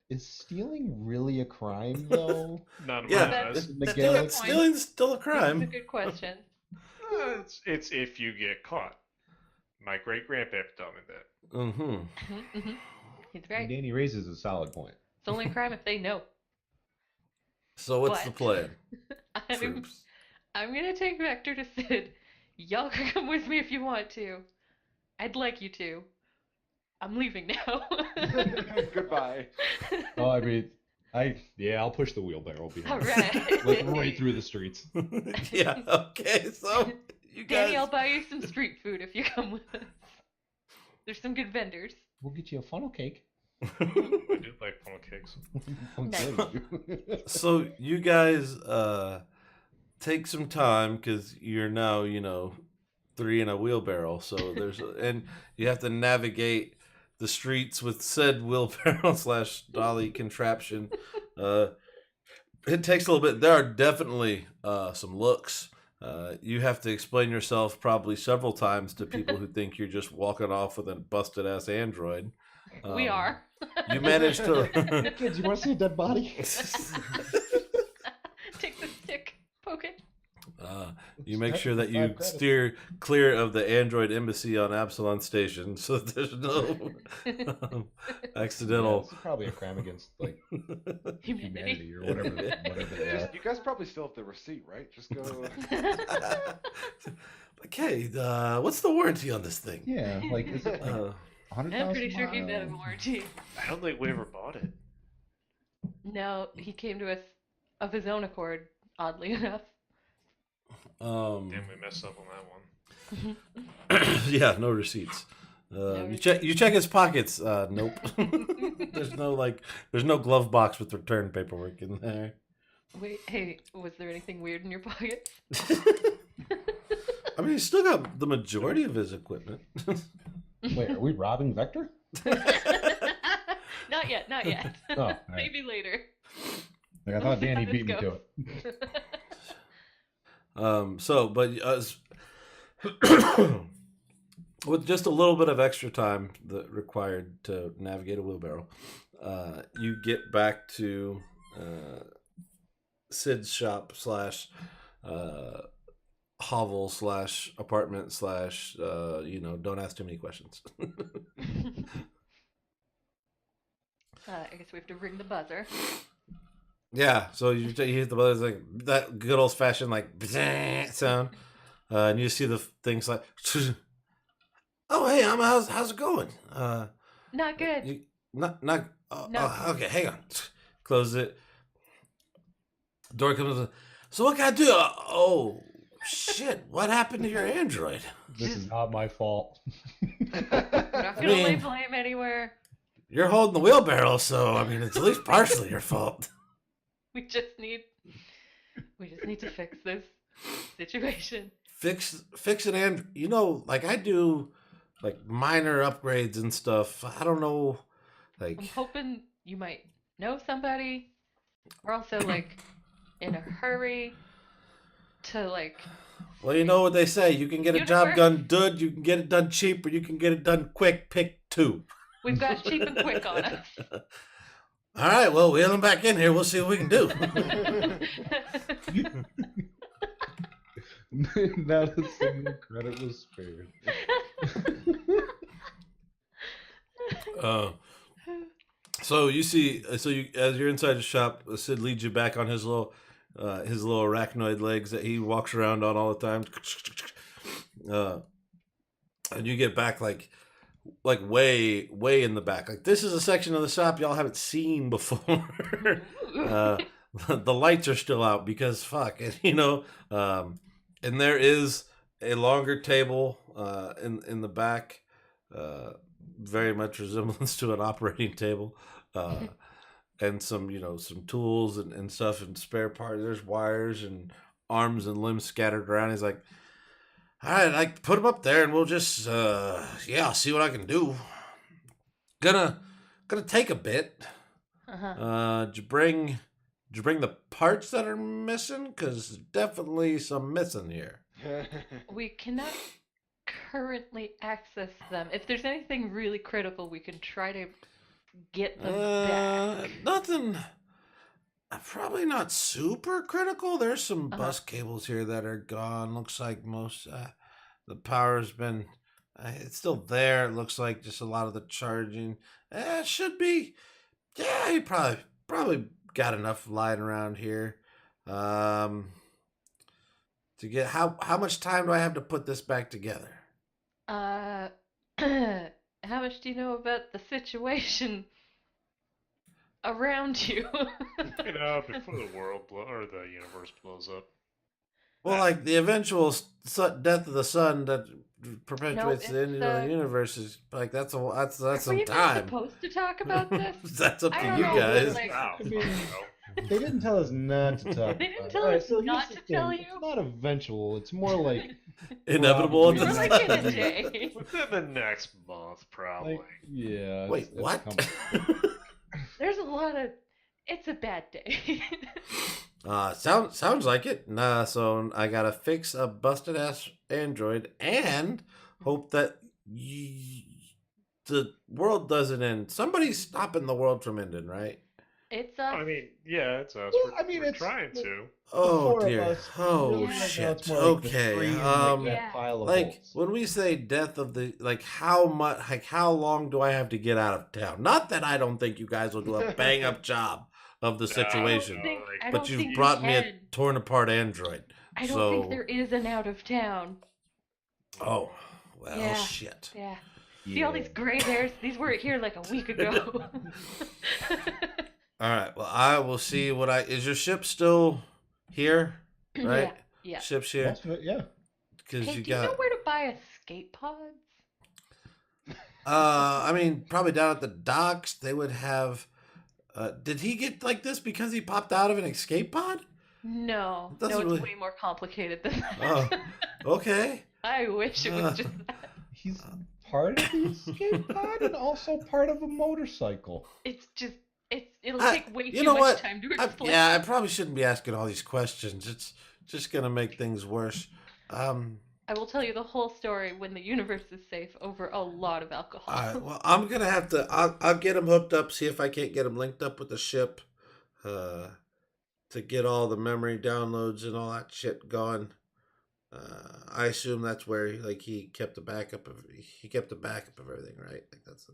Speaker 3: is stealing really a crime though?
Speaker 5: Not in
Speaker 2: Yeah,
Speaker 5: my
Speaker 1: That's-
Speaker 5: eyes.
Speaker 3: In the
Speaker 1: that's
Speaker 3: galaxy?
Speaker 1: a good point.
Speaker 2: Stealing's still a
Speaker 1: That's a
Speaker 2: crime.
Speaker 1: good question.
Speaker 5: It's if you get caught. My great grandpappy taught me that.
Speaker 2: Mm-hmm.
Speaker 1: Hmm. He's right.
Speaker 3: Danny raises a solid point.
Speaker 1: It's only a crime if they know.
Speaker 2: So what's the
Speaker 1: But-
Speaker 2: plan,
Speaker 1: I'm,
Speaker 2: troops?
Speaker 1: I'm gonna take Vector to Sid. Y'all can come with me if you want to. I'd like you to. I'm leaving now.
Speaker 4: Goodbye.
Speaker 3: Oh, I mean, I'll push the wheelbarrow behind.
Speaker 1: All right.
Speaker 3: Like right through the streets.
Speaker 2: Yeah. Okay. So you guys.
Speaker 1: Danny, I'll buy you some street food if you come with us. There's some good vendors.
Speaker 3: We'll get you a funnel cake.
Speaker 5: I do like funnel cakes.
Speaker 1: Nice.
Speaker 2: So you guys take some time because you're now 3 in a wheelbarrow. So and you have to navigate the streets with said wheelbarrow / dolly contraption. It takes a little bit. There are definitely some looks. You have to explain yourself probably several times to people who think you're just walking off with a busted ass android.
Speaker 1: We are.
Speaker 2: You managed to.
Speaker 3: Kids, you want to see a dead body?
Speaker 1: Take the stick, poke it.
Speaker 2: You make sure that you
Speaker 3: 5 credits.
Speaker 2: steer clear of the android embassy on Absalon Station, so that there's no
Speaker 3: Yeah,
Speaker 2: accidental.
Speaker 3: this is probably a crime against like
Speaker 1: Humanity.
Speaker 3: humanity or whatever they are.
Speaker 4: You guys probably still have the receipt, right? Just go.
Speaker 2: Okay, what's the warranty on this thing?
Speaker 3: Yeah, like is it like 100,000
Speaker 1: I'm pretty sure he's out of
Speaker 3: miles.
Speaker 1: warranty.
Speaker 5: I don't think we ever bought it.
Speaker 1: No, he came to us of his own accord, oddly enough.
Speaker 2: Um,
Speaker 5: Damn, we messed up on that one.
Speaker 2: yeah, no receipts.
Speaker 1: No
Speaker 2: You check his pockets. Nope. there's no glove box with return paperwork in there.
Speaker 1: Wait, hey, was there anything weird in your pockets?
Speaker 2: I mean, he's still got the majority of his equipment.
Speaker 3: Wait, are we robbing Vector?
Speaker 1: Not yet, not yet.
Speaker 3: Oh, all right.
Speaker 1: Maybe later.
Speaker 3: Like, I thought
Speaker 1: We'll see
Speaker 3: Danny
Speaker 1: how
Speaker 3: beat me
Speaker 1: this
Speaker 3: to
Speaker 1: goes.
Speaker 3: it.
Speaker 2: With just a little bit of extra time that required to navigate a wheelbarrow, you get back to Sid's shop / hovel / apartment / don't ask too many questions.
Speaker 1: I guess we have to ring the buzzer.
Speaker 2: Yeah, so you hit the buttons like that good old fashioned like sound, and you see the things like, oh hey, how's it going?
Speaker 1: Not good.
Speaker 2: You,
Speaker 1: No.
Speaker 2: okay, hang on. Close it. Door comes in. So what can I do? Oh shit! What happened to your Android?
Speaker 3: This is not my fault.
Speaker 1: We're not gonna lay blame anywhere.
Speaker 2: You're holding the wheelbarrow, so I mean it's at least partially your fault.
Speaker 1: We just need to fix this situation.
Speaker 2: Fix it, and like I do, like minor upgrades and stuff. I don't know, like
Speaker 1: I'm hoping you might know somebody. We're also like in a hurry to like.
Speaker 2: well, you know what they say: you can get a job
Speaker 1: Universe.
Speaker 2: done good, you can get it done cheap, or you can get it done quick. Pick two.
Speaker 1: We've got cheap and quick on us.
Speaker 2: All right, well, wheel them back in here. We'll see what we can do.
Speaker 3: Not a single credit was spared.
Speaker 2: So you see, as you're inside the shop, Sid leads you back on his little arachnoid legs that he walks around on all the time. And you get back like way in the back. Like this is a section of the shop y'all haven't seen before. The lights are still out because fuck, and there is a longer table in the back, very much resemblance to an operating table, and some tools and stuff and spare parts. There's wires and arms and limbs scattered around. He's like, all right, I put them up there and we'll just I'll see what I can do. Gonna take a bit. Did you bring the parts that are missing? Because definitely some missing here.
Speaker 1: We cannot currently access them. If there's anything really critical, we can try to get them back.
Speaker 2: Nothing. Probably not super critical. There's some bus cables here that are gone. Looks like most the power's been. It's still there. It looks like just a lot of the charging. It should be. Yeah, you probably got enough lying around here. To get how much time do I have to put this back together?
Speaker 1: How much do you know about the situation around you?
Speaker 5: Before the world or the universe blows up.
Speaker 2: Well, like the eventual death of the sun that perpetuates the end of the universe is like that's
Speaker 1: Are
Speaker 2: some
Speaker 1: we even
Speaker 2: time.
Speaker 1: supposed to talk about this?
Speaker 2: That's up
Speaker 1: I
Speaker 2: to
Speaker 1: don't
Speaker 2: you
Speaker 1: know,
Speaker 2: guys.
Speaker 1: like-
Speaker 5: Wow.
Speaker 3: I mean, they didn't tell us not to talk.
Speaker 1: They didn't
Speaker 3: about
Speaker 1: tell
Speaker 3: it. Alright,
Speaker 1: us
Speaker 3: so
Speaker 1: not
Speaker 3: here's
Speaker 1: to
Speaker 3: the
Speaker 1: tell
Speaker 3: thing.
Speaker 1: you?
Speaker 3: It's not eventual. It's more like
Speaker 2: Inevitable.
Speaker 3: Probably.
Speaker 1: We're like in a day.
Speaker 5: Within the next month, probably.
Speaker 3: yeah.
Speaker 2: Wait,
Speaker 3: it's
Speaker 2: what?
Speaker 3: coming.
Speaker 1: There's a lot of. It's a bad day.
Speaker 2: Sounds like it. Nah, so I gotta fix a busted ass Android and hope that the world doesn't end. Somebody's stopping the world from ending, right?
Speaker 1: It's
Speaker 5: I mean, yeah, it's us.
Speaker 3: Well,
Speaker 5: we're,
Speaker 3: I mean,
Speaker 5: we're
Speaker 3: it's-
Speaker 5: trying to.
Speaker 2: Oh
Speaker 3: four of
Speaker 2: dear.
Speaker 3: us,
Speaker 2: Oh
Speaker 3: really, right now
Speaker 2: shit.
Speaker 3: it's more like the
Speaker 2: Okay.
Speaker 3: three and,
Speaker 2: Um,
Speaker 3: that
Speaker 1: Yeah.
Speaker 3: pile of
Speaker 2: like
Speaker 3: bolts.
Speaker 2: when we say death of the how long do I have to get out of town? Not that I don't think you guys will do a bang up job of the
Speaker 5: No,
Speaker 2: situation,
Speaker 5: no.
Speaker 1: I
Speaker 2: but
Speaker 1: don't
Speaker 2: you've
Speaker 1: think
Speaker 2: brought
Speaker 1: we
Speaker 2: me a
Speaker 1: can.
Speaker 2: torn apart Android.
Speaker 1: I don't
Speaker 2: so
Speaker 1: think there is an out of town.
Speaker 2: oh well
Speaker 1: Yeah.
Speaker 2: shit.
Speaker 1: Yeah. See all these gray hairs? These weren't here like a week ago.
Speaker 2: All right. Well, I will see what I. Is your ship still here? Right.
Speaker 1: Yeah.
Speaker 2: Ship's here
Speaker 3: Most of it, yeah.
Speaker 2: because
Speaker 1: Hey,
Speaker 2: you
Speaker 1: do you know
Speaker 2: got.
Speaker 1: where to buy escape pods?
Speaker 2: I mean, probably down at the docks they would have. Did he get like this because he popped out of an escape pod?
Speaker 1: No,
Speaker 2: It doesn't
Speaker 1: it's
Speaker 2: really-
Speaker 1: way more complicated than that.
Speaker 2: Oh, okay.
Speaker 1: I wish it was just that.
Speaker 3: He's part of the escape pod and also part of a motorcycle.
Speaker 1: It'll
Speaker 2: I-
Speaker 1: take way
Speaker 2: you
Speaker 1: too
Speaker 2: know
Speaker 1: much
Speaker 2: what?
Speaker 1: time to
Speaker 2: I,
Speaker 1: explain.
Speaker 2: yeah, I probably shouldn't be asking all these questions. It's just gonna make things worse.
Speaker 1: I will tell you the whole story when the universe is safe over a lot of alcohol.
Speaker 2: All right. Well, I'm gonna have to. I'll get him hooked up. See if I can't get him linked up with the ship, to get all the memory downloads and all that shit going. I assume that's where he kept the backup of everything, right? Like that's.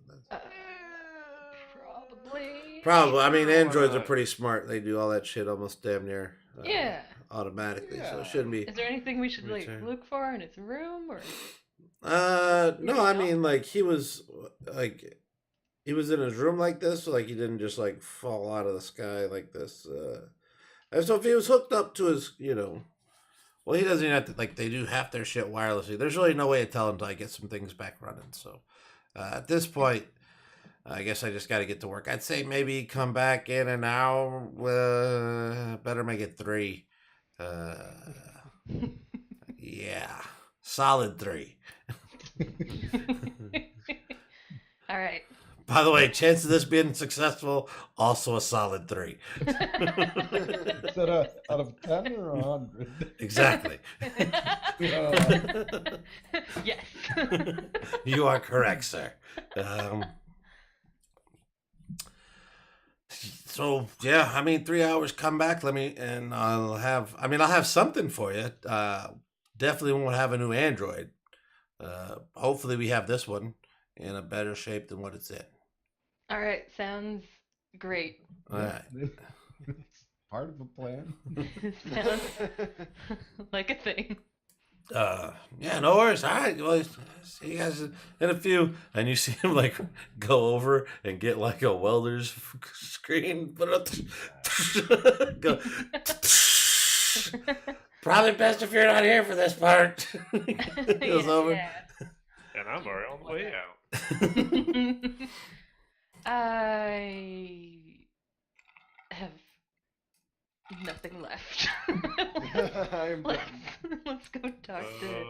Speaker 1: Probably.
Speaker 2: Probably. I mean,
Speaker 5: Sure, why
Speaker 2: androids are
Speaker 5: not?
Speaker 2: pretty smart. They do all that shit almost damn near.
Speaker 1: Yeah.
Speaker 2: Automatically, so
Speaker 4: Yeah.
Speaker 2: it shouldn't be.
Speaker 1: Is there anything we should
Speaker 2: Return.
Speaker 1: look for in its room or?
Speaker 2: No, I mean, he was in his room like this, so he didn't just fall out of the sky like this. And so if he was hooked up to his, well, he doesn't even have to. They do half their shit wirelessly. There's really no way to tell until I get some things back running. So at this point, I guess I just got to get to work. I'd say maybe come back in an hour. Better make it 3. Yeah, solid 3.
Speaker 1: All right.
Speaker 2: By the way, chance of this being successful, also a solid 3.
Speaker 3: Is that out of 10 or 100?
Speaker 2: Exactly.
Speaker 1: Yes.
Speaker 2: You are correct, sir. So yeah, I mean, 3 hours. Come back. I'll have something for you. Definitely won't have a new Android. Hopefully we have this one in a better shape than what it's in.
Speaker 1: All right. Sounds great.
Speaker 2: All right.
Speaker 3: It's part of a plan.
Speaker 1: Sounds like a thing.
Speaker 2: Yeah, no worries. All right. Well, see you guys in a few. And you see him go over and get a welder's screen, put it up, go. Probably best if you're not here for this part. Goes over.
Speaker 1: Yeah.
Speaker 5: And I'm already on the way out.
Speaker 1: I have nothing left.
Speaker 4: I'm
Speaker 1: Let's go talk to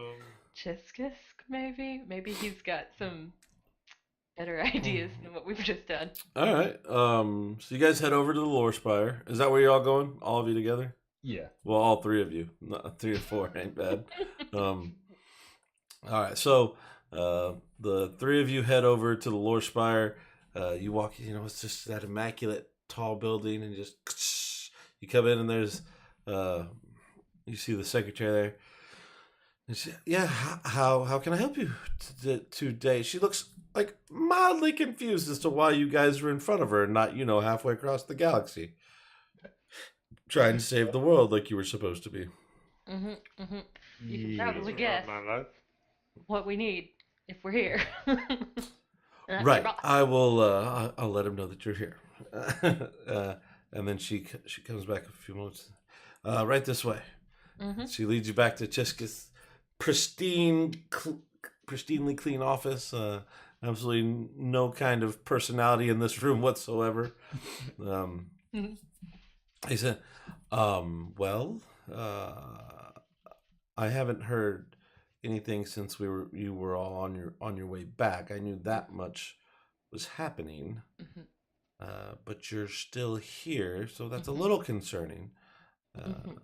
Speaker 1: Chiskisk, maybe. Maybe he's got some better ideas than what we've just done.
Speaker 2: All right. So you guys head over to the Lore Spire. Is that where you're all going? All of you together?
Speaker 3: Yeah.
Speaker 2: Well, all 3 of you. Not 3 or 4 ain't bad. All right. So the 3 of you head over to the Lore Spire. You walk. It's just that immaculate tall building, and just you come in, and there's you see the secretary there. And she, yeah. How can I help you today? She looks mildly confused as to why you guys were in front of her and not halfway across the galaxy, trying to save the world like you were supposed to be.
Speaker 1: You can
Speaker 3: Yeah.
Speaker 1: probably guess
Speaker 5: My life.
Speaker 1: what we need if we're here. That's
Speaker 2: Right.
Speaker 1: your boss.
Speaker 2: I will. I'll let him know that you're here. And then she comes back a few moments. Right this way.
Speaker 1: Mhm.
Speaker 2: She leads you back to Chiska's pristinely clean office. Absolutely no kind of personality in this room whatsoever.
Speaker 1: Mhm.
Speaker 2: He said, well, I haven't heard anything since you were all on your way back. I knew that much was happening,
Speaker 1: Mhm.
Speaker 2: but you're still here, so that's a
Speaker 1: Mhm.
Speaker 2: little concerning.
Speaker 1: Mhm.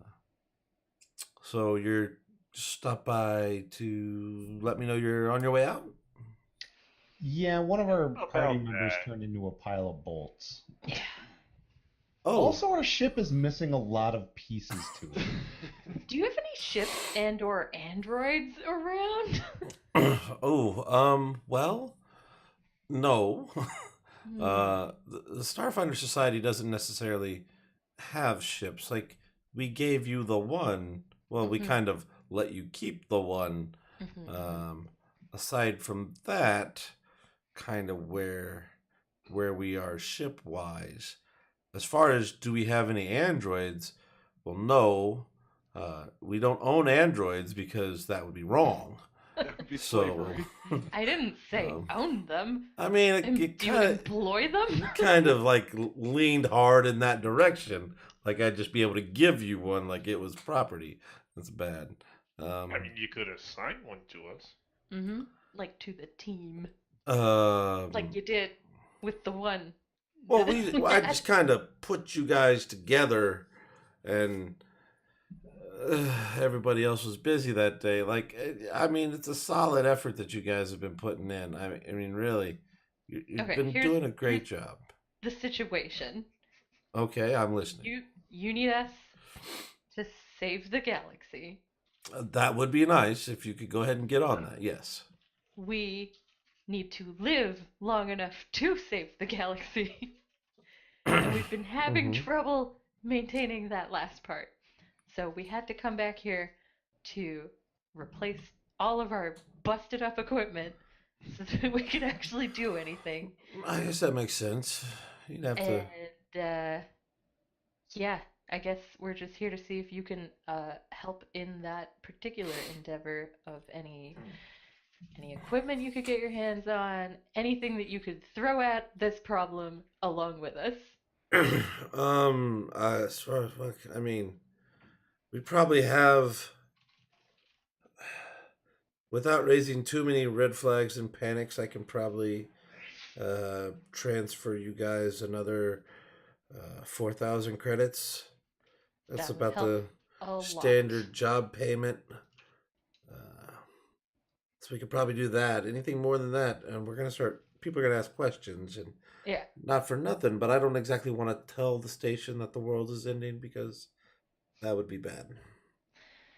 Speaker 2: So you're stopped by to let me know you're on your way out?
Speaker 3: Yeah, one of our
Speaker 5: About
Speaker 3: party members
Speaker 5: that.
Speaker 3: turned into a pile of bolts.
Speaker 1: Yeah.
Speaker 2: Oh,
Speaker 3: Also, our ship is missing a lot of pieces to it.
Speaker 1: Do you have any ships and/or androids around?
Speaker 2: well, no.
Speaker 1: Hmm.
Speaker 2: The Starfinder Society doesn't necessarily have ships. We gave you the one. Well, we
Speaker 1: Mhm.
Speaker 2: kind of let you keep the one.
Speaker 1: Mhm.
Speaker 2: Aside from that, kind of where we are ship wise. As far as do we have any androids? Well, no. We don't own androids because that would be wrong.
Speaker 4: That would be
Speaker 2: So,
Speaker 4: slavery.
Speaker 1: I didn't say
Speaker 2: Um,
Speaker 1: own them.
Speaker 2: I mean, it
Speaker 1: Do you employ them?
Speaker 2: kind of like leaned hard in that direction. Like I'd just be able to give you one like it was property. That's bad.
Speaker 5: I mean, you could assign one to us.
Speaker 1: Mm-hmm. Like to the team.
Speaker 2: Um,
Speaker 1: Like you did with the one.
Speaker 2: well,
Speaker 1: that-
Speaker 2: I just kind of put you guys together, and everybody else was busy that day. Like, I mean, it's a solid effort that you guys have been putting in. I mean, really, you've
Speaker 1: Okay,
Speaker 2: been
Speaker 1: here's-
Speaker 2: doing a great job.
Speaker 1: the situation.
Speaker 2: Okay, I'm listening.
Speaker 1: You need us to save the galaxy.
Speaker 2: That would be nice if you could go ahead and get on that. Yes.
Speaker 1: We need to live long enough to save the galaxy. And we've been having
Speaker 2: Mhm.
Speaker 1: trouble maintaining that last part. So we had to come back here to replace all of our busted up equipment so that we could actually do anything.
Speaker 2: I guess that makes sense. You'd have to.
Speaker 1: And yeah, I guess we're just here to see if you can help in that particular endeavor of any equipment you could get your hands on, anything that you could throw at this problem along with us.
Speaker 2: As far as I mean, we probably have, without raising too many red flags and panics, I can probably transfer you guys another 4,000 credits. That's
Speaker 1: That would
Speaker 2: about
Speaker 1: help
Speaker 2: the
Speaker 1: A lot.
Speaker 2: standard job payment. So we could probably do that. Anything more than that, and we're gonna start. People are gonna ask questions, and
Speaker 1: Yeah.
Speaker 2: not for nothing, but I don't exactly want to tell the station that the world is ending because that would be bad.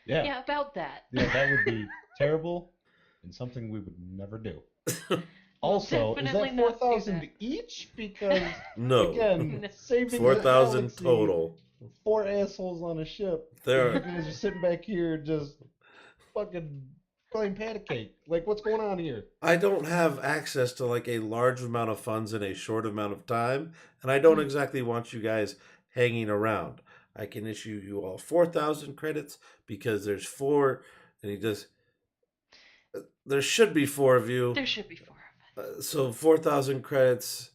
Speaker 3: Yeah.
Speaker 1: Yeah, about that.
Speaker 3: Yeah, that would be terrible and something we would never do. Also, is
Speaker 1: definitely
Speaker 3: that
Speaker 1: not do
Speaker 3: 4,000
Speaker 1: that.
Speaker 3: each? Because
Speaker 2: No,
Speaker 3: again, saving
Speaker 2: 4,000
Speaker 3: the galaxy,
Speaker 2: total.
Speaker 3: 4 assholes on a ship.
Speaker 2: There
Speaker 3: You
Speaker 2: are,
Speaker 3: guys are sitting back here just fucking playing patty cake. Like, what's going on here?
Speaker 2: I don't have access to like a large amount of funds in a short amount of time, and I don't exactly want you guys hanging around. I can issue you all 4,000 credits because there's 4, and he just there should be 4 of you.
Speaker 1: There should be 4 of us.
Speaker 2: So 4,000 credits,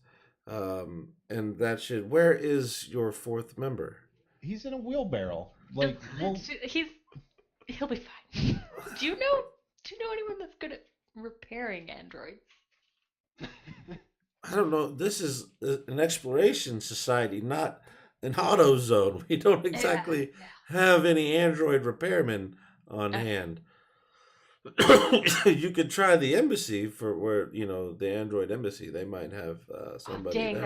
Speaker 2: and that should. Where is your 4th member?
Speaker 3: He's in a wheelbarrow. Like, well,
Speaker 1: He'll be fine. Do you know anyone that's good at repairing androids?
Speaker 2: I don't know. This is an exploration society, not an auto zone. We don't exactly have any android repairmen on hand. You could try the embassy for where the android embassy. They might have somebody
Speaker 1: Dang,
Speaker 2: there.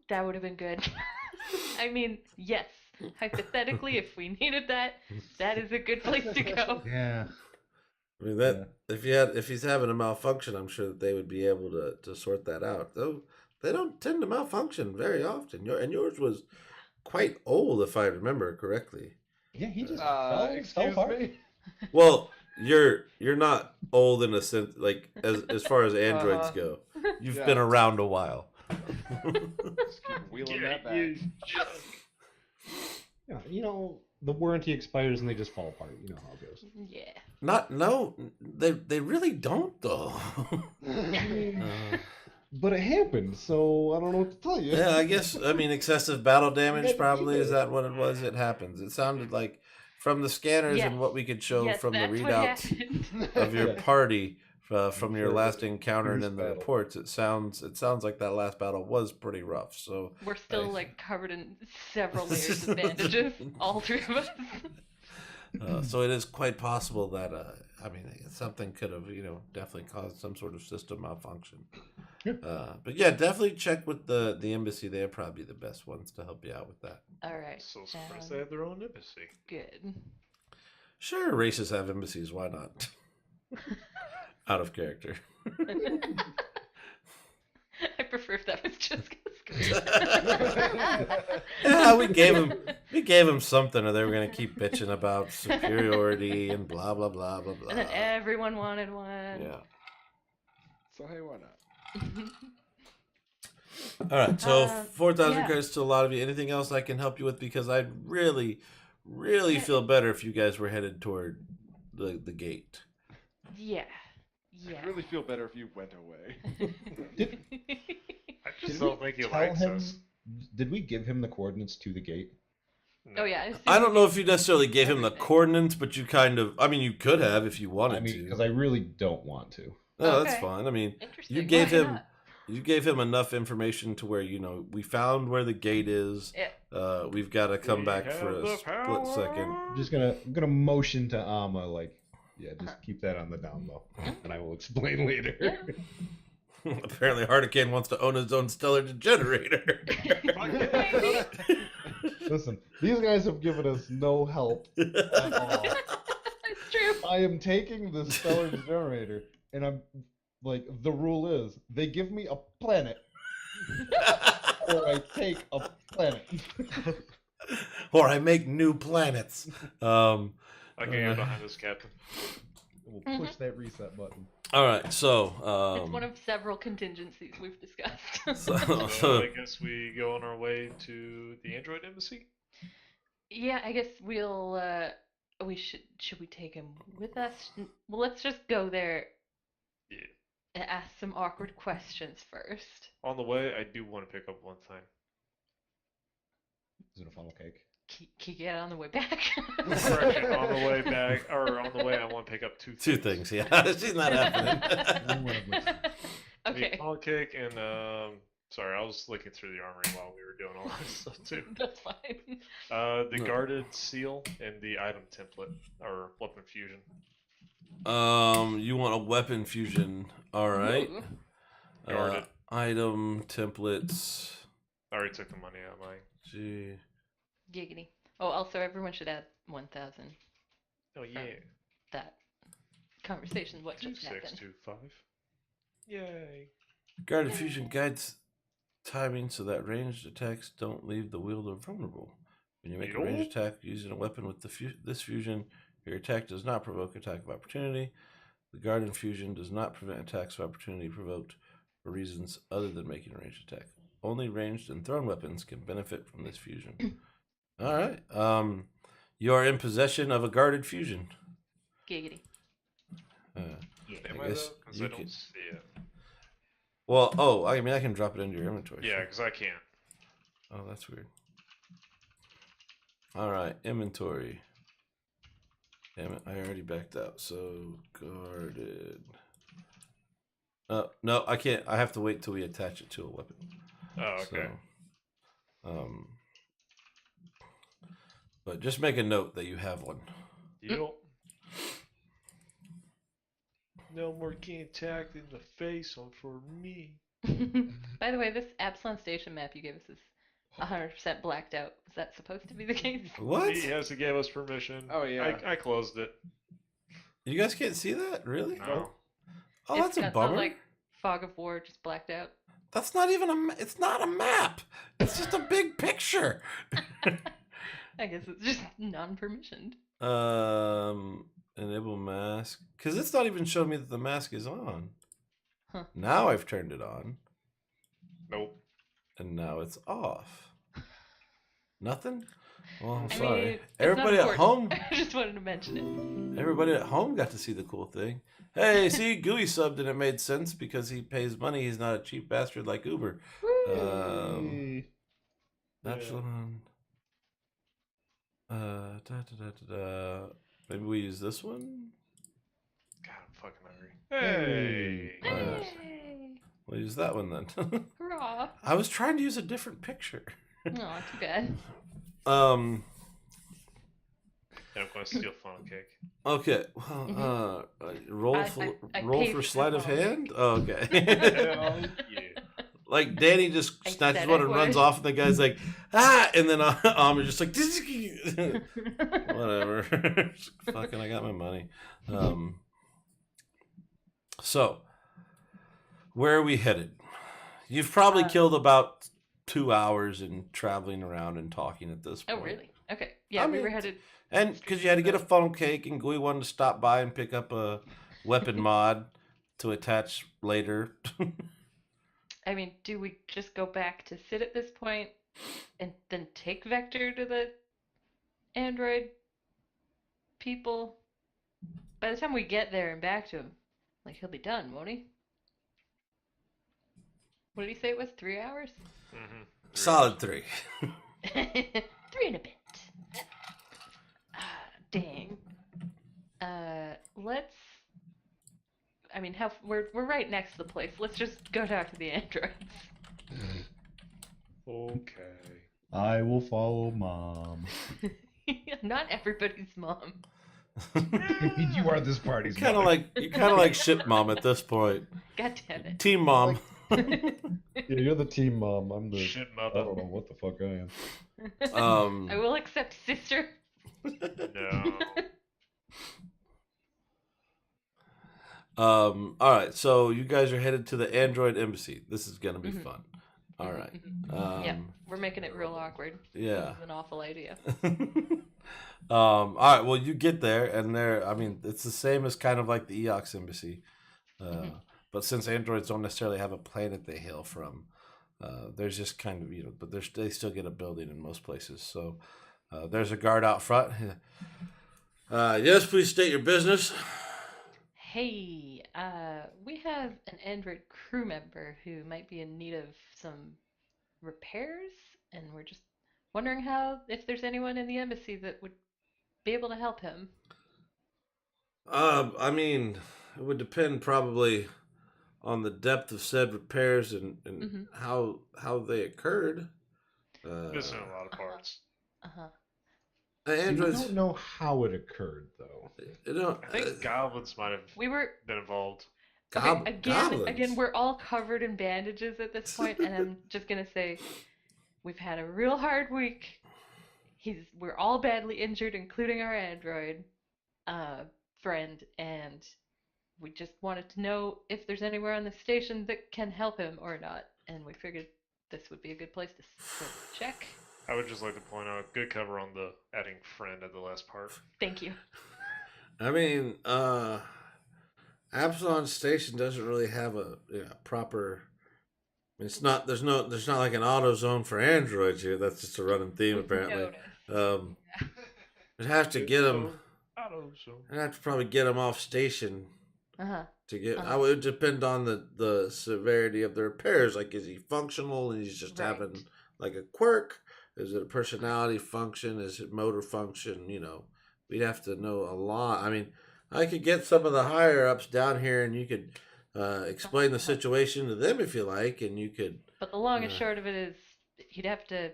Speaker 1: that would have been good. I mean, yes. Hypothetically, if we needed that is a good place to go.
Speaker 3: yeah.
Speaker 2: I mean that if he's having a malfunction, I'm sure that they would be able to sort that out. Though they don't tend to malfunction very often. Yours was quite old, if I remember correctly.
Speaker 3: Yeah, he just fell
Speaker 4: Excuse
Speaker 3: apart.
Speaker 4: me?
Speaker 2: Well, you're not old in a sense, like as far as androids
Speaker 4: Uh-huh.
Speaker 2: go. You've
Speaker 4: Yeah.
Speaker 2: been around a while.
Speaker 4: Just keep wheeling that back.
Speaker 3: Yeah, the warranty expires and they just fall apart. You know how it goes.
Speaker 1: Yeah.
Speaker 2: They really don't though.
Speaker 3: But it happened, so I don't know what to tell you.
Speaker 2: Yeah, I guess excessive battle damage
Speaker 3: Maybe
Speaker 2: probably
Speaker 3: you
Speaker 2: is that what it was. It happens. It sounded like from the scanners
Speaker 1: Yes.
Speaker 2: and what we could show
Speaker 1: Yes,
Speaker 2: from the
Speaker 1: that's what
Speaker 2: readouts
Speaker 1: happened.
Speaker 2: of your
Speaker 3: Yeah.
Speaker 2: party from your
Speaker 3: Sure.
Speaker 2: last encounter and
Speaker 3: Bruce
Speaker 2: in the
Speaker 3: battle.
Speaker 2: reports. It sounds like that last battle was pretty rough. So
Speaker 1: We're still
Speaker 2: I-
Speaker 1: covered in several layers of bandages, all 3 of us.
Speaker 2: so it is quite possible that something could have definitely caused some sort of system malfunction. But yeah, definitely check with the embassy. They're probably the best ones to help you out with that.
Speaker 1: All right.
Speaker 5: So surprised they have their own embassy.
Speaker 1: Good.
Speaker 2: Sure, races have embassies. Why not? Out of character.
Speaker 1: I prefer if that was just
Speaker 2: Yeah, we gave them something, or they were gonna keep bitching about superiority and blah blah blah blah blah.
Speaker 1: And then everyone wanted one.
Speaker 2: Yeah.
Speaker 4: So hey, why not?
Speaker 2: All right, so 4,000
Speaker 1: Yeah.
Speaker 2: credits to a lot of you. Anything else I can help you with? Because I'd really, really feel better if you guys were headed toward the gate.
Speaker 1: Yeah.
Speaker 4: I'd really feel better if you went away.
Speaker 3: Did,
Speaker 5: I
Speaker 3: did
Speaker 5: just
Speaker 3: we
Speaker 5: don't think he
Speaker 3: tell
Speaker 5: likes
Speaker 3: him?
Speaker 5: us.
Speaker 3: Did we give him the coordinates to the gate?
Speaker 5: No.
Speaker 1: Oh yeah. I assume
Speaker 2: I don't
Speaker 1: you
Speaker 2: know
Speaker 1: gave
Speaker 2: if you necessarily gave him the
Speaker 1: everything.
Speaker 2: coordinates, but you kind of. I mean, you could have if you wanted
Speaker 3: I mean, because
Speaker 2: to.
Speaker 3: I really don't want to.
Speaker 2: No, that's
Speaker 1: Okay.
Speaker 2: fine. I mean,
Speaker 1: Interesting.
Speaker 2: you gave
Speaker 1: Why
Speaker 2: him.
Speaker 1: not?
Speaker 2: You gave him enough information to where we found where the gate is.
Speaker 1: Yeah.
Speaker 2: We've got to come
Speaker 5: We
Speaker 2: back for
Speaker 5: have
Speaker 2: a
Speaker 5: the
Speaker 2: split second.
Speaker 5: power.
Speaker 3: I'm gonna motion to Amma like, yeah, just keep that on the down low, and I will explain later.
Speaker 1: Yeah.
Speaker 2: Apparently, Hardicane wants to own his own stellar generator.
Speaker 1: Maybe.
Speaker 3: Listen, these guys have given us no help at all.
Speaker 1: It's true.
Speaker 3: I am taking the stellar generator, and I'm like, the rule is they give me a planet, or I take a planet.
Speaker 2: Or I make new planets.
Speaker 5: I can get behind this, Captain.
Speaker 3: We'll push that reset button.
Speaker 2: All right, so
Speaker 1: It's one of several contingencies we've discussed.
Speaker 5: So I guess we go on our way to the android embassy.
Speaker 1: Yeah, I guess we'll. We should we take him with us? Well, let's just go there.
Speaker 5: Yeah.
Speaker 1: And ask some awkward questions first.
Speaker 5: On the way, I do want to pick up one thing.
Speaker 3: Is it a funnel cake?
Speaker 1: Can you get it on the way back?
Speaker 5: Correction, on the way back, or on the way, I want to pick up two
Speaker 2: two
Speaker 5: things.
Speaker 2: things. Yeah, she's not happening.
Speaker 5: The
Speaker 1: Okay,
Speaker 5: funnel cake and sorry, I was looking through the armory while we were doing all this stuff too.
Speaker 1: that's fine.
Speaker 5: The guarded seal and the item template or weapon fusion.
Speaker 2: You want a weapon fusion? All right.
Speaker 1: Ooh.
Speaker 5: Guarded.
Speaker 2: Item templates.
Speaker 5: I already took the money out of mine.
Speaker 2: Gee.
Speaker 1: Giggity. Oh, also everyone should add 1,000.
Speaker 5: Oh yeah.
Speaker 1: That conversation. What just happened?
Speaker 5: 2625. Yay.
Speaker 2: Guarded fusion guides timing so that ranged attacks don't leave the wielder vulnerable. When you make a ranged attack using a weapon with this fusion, your attack does not provoke attack of opportunity. The guarded fusion does not prevent attacks of opportunity provoked for reasons other than making a ranged attack. Only ranged and thrown weapons can benefit from this fusion. All right. You are in possession of a guarded fusion.
Speaker 1: Giggity.
Speaker 5: Am
Speaker 2: I
Speaker 5: I
Speaker 2: guess
Speaker 5: though? Because
Speaker 2: you
Speaker 5: I don't
Speaker 2: can-
Speaker 5: see it.
Speaker 2: Well, I mean, I can drop it into your inventory.
Speaker 5: Yeah,
Speaker 2: sure.
Speaker 5: because I can't.
Speaker 2: Oh, that's weird. All right, inventory. Damn it, I already backed out. So guarded. No, I can't. I have to wait till we attach it to a weapon.
Speaker 5: Oh, okay.
Speaker 2: So, but just make a note that you have one.
Speaker 5: Yup. No more getting attacked in the face on for me.
Speaker 1: By the way, this Absalon Station map you gave us is 100% blacked out. Is that supposed to be the case?
Speaker 2: What?
Speaker 5: He has to give us permission.
Speaker 4: Oh, yeah.
Speaker 5: I closed it.
Speaker 2: You guys can't see that, really?
Speaker 5: No.
Speaker 2: Oh,
Speaker 1: It's
Speaker 2: that's a
Speaker 1: got
Speaker 2: bummer.
Speaker 1: some, like fog of war just blacked out.
Speaker 2: That's not even a. It's not a map. It's just a big picture.
Speaker 1: I guess it's just non-permissioned.
Speaker 2: Enable mask, because it's not even showing me that the mask is on.
Speaker 1: Huh.
Speaker 2: Now I've turned it on,
Speaker 5: Nope.
Speaker 2: and now it's off. Nothing. Well, I'm
Speaker 1: I
Speaker 2: sorry.
Speaker 1: mean, it's
Speaker 2: Everybody
Speaker 1: not
Speaker 2: at home.
Speaker 1: important. I just wanted to mention it.
Speaker 2: Everybody at home got to see the cool thing. Hey, see, Gooey subbed and it made sense because he pays money. He's not a cheap bastard like Uber.
Speaker 3: Hey.
Speaker 2: Epsilon. Maybe we use this one.
Speaker 5: God, I'm fucking hungry. Hey.
Speaker 1: Hey!
Speaker 2: We'll use that one then.
Speaker 1: Hurrah!
Speaker 2: I was trying to use a different picture.
Speaker 1: Oh, too bad.
Speaker 5: Yeah, I'm going to steal funnel cake.
Speaker 2: Okay. Well, roll
Speaker 1: I
Speaker 2: roll
Speaker 1: paid
Speaker 2: for
Speaker 1: for
Speaker 2: sleight
Speaker 1: the
Speaker 2: of
Speaker 1: funnel
Speaker 2: hand. Oh, okay.
Speaker 5: Hell yeah.
Speaker 2: Like Danny just
Speaker 1: I
Speaker 2: snatches
Speaker 1: said
Speaker 2: one
Speaker 1: I
Speaker 2: and runs
Speaker 1: would.
Speaker 2: off, and the guy's like, ah, and then is just like, whatever. Fucking, I got my money. So, where are we headed? You've probably killed about 2 hours in traveling around and talking at this point.
Speaker 1: Oh, really? Okay. Yeah,
Speaker 2: I
Speaker 1: we
Speaker 2: mean,
Speaker 1: were headed.
Speaker 2: And because you had to get a funnel cake, and Gooey wanted to stop by and pick up a weapon mod to attach later.
Speaker 1: I mean, do we just go back to Sid at this point and then take Vector to the android people? By the time we get there and back to him, like he'll be done, won't he? What did he say it was? 3 hours?
Speaker 5: Mm-hmm.
Speaker 2: Solid 3.
Speaker 1: 3 and a bit. Ah, dang. Let's. I mean, how we're right next to the place. Let's just go talk to the androids.
Speaker 5: Okay.
Speaker 3: I will follow mom.
Speaker 1: Not everybody's mom.
Speaker 3: You are this party's mother.
Speaker 2: You're kind of like ship mom at this point.
Speaker 1: God damn it.
Speaker 2: Team mom.
Speaker 3: Yeah, you're the team mom. I'm the.
Speaker 5: Shit,
Speaker 3: I
Speaker 5: mother.
Speaker 3: don't know what the fuck I am.
Speaker 1: I will accept sister.
Speaker 5: No.
Speaker 2: All right, so you guys are headed to the android embassy. This is gonna be fun. All right.
Speaker 1: Yep, we're making it real awkward.
Speaker 2: Yeah.
Speaker 1: This is an awful idea.
Speaker 2: All right. Well, you get there, and there. I mean, it's the same as kind of like the Eox embassy, but since androids don't necessarily have a planet they hail from, there's just kind of but they still get a building in most places. So there's a guard out front. Yes, please state your business.
Speaker 1: Hey, we have an android crew member who might be in need of some repairs, and we're just wondering if there's anyone in the embassy that would be able to help him.
Speaker 2: I mean, it would depend probably on the depth of said repairs and how they occurred.
Speaker 5: Missing a lot of parts.
Speaker 1: Uh-huh.
Speaker 3: We
Speaker 2: Androids,
Speaker 3: don't know how it occurred, though.
Speaker 5: I think goblins might have
Speaker 1: We were
Speaker 5: been involved.
Speaker 1: okay, again,
Speaker 2: goblins.
Speaker 1: we're all covered in bandages at this point, and I'm just gonna say we've had a real hard week. We're all badly injured, including our android friend, and we just wanted to know if there's anywhere on the station that can help him or not, and we figured this would be a good place to check.
Speaker 5: I would just like to point out good cover on the adding friend at the last part.
Speaker 1: Thank you.
Speaker 2: I mean, Absalon Station doesn't really have a proper. It's not. There's not like an auto zone for androids here. That's just a running theme apparently. We'd have to get them. I'd have to probably get them off station to get. I would depend on the severity of the repairs. Like, is he functional and he's just having like a quirk? Is it a personality function? Is it motor function? We'd have to know a lot. I mean, I could get some of the higher ups down here, and you could explain the situation to them if you like, and you could.
Speaker 1: But the long and short of it is, he'd have to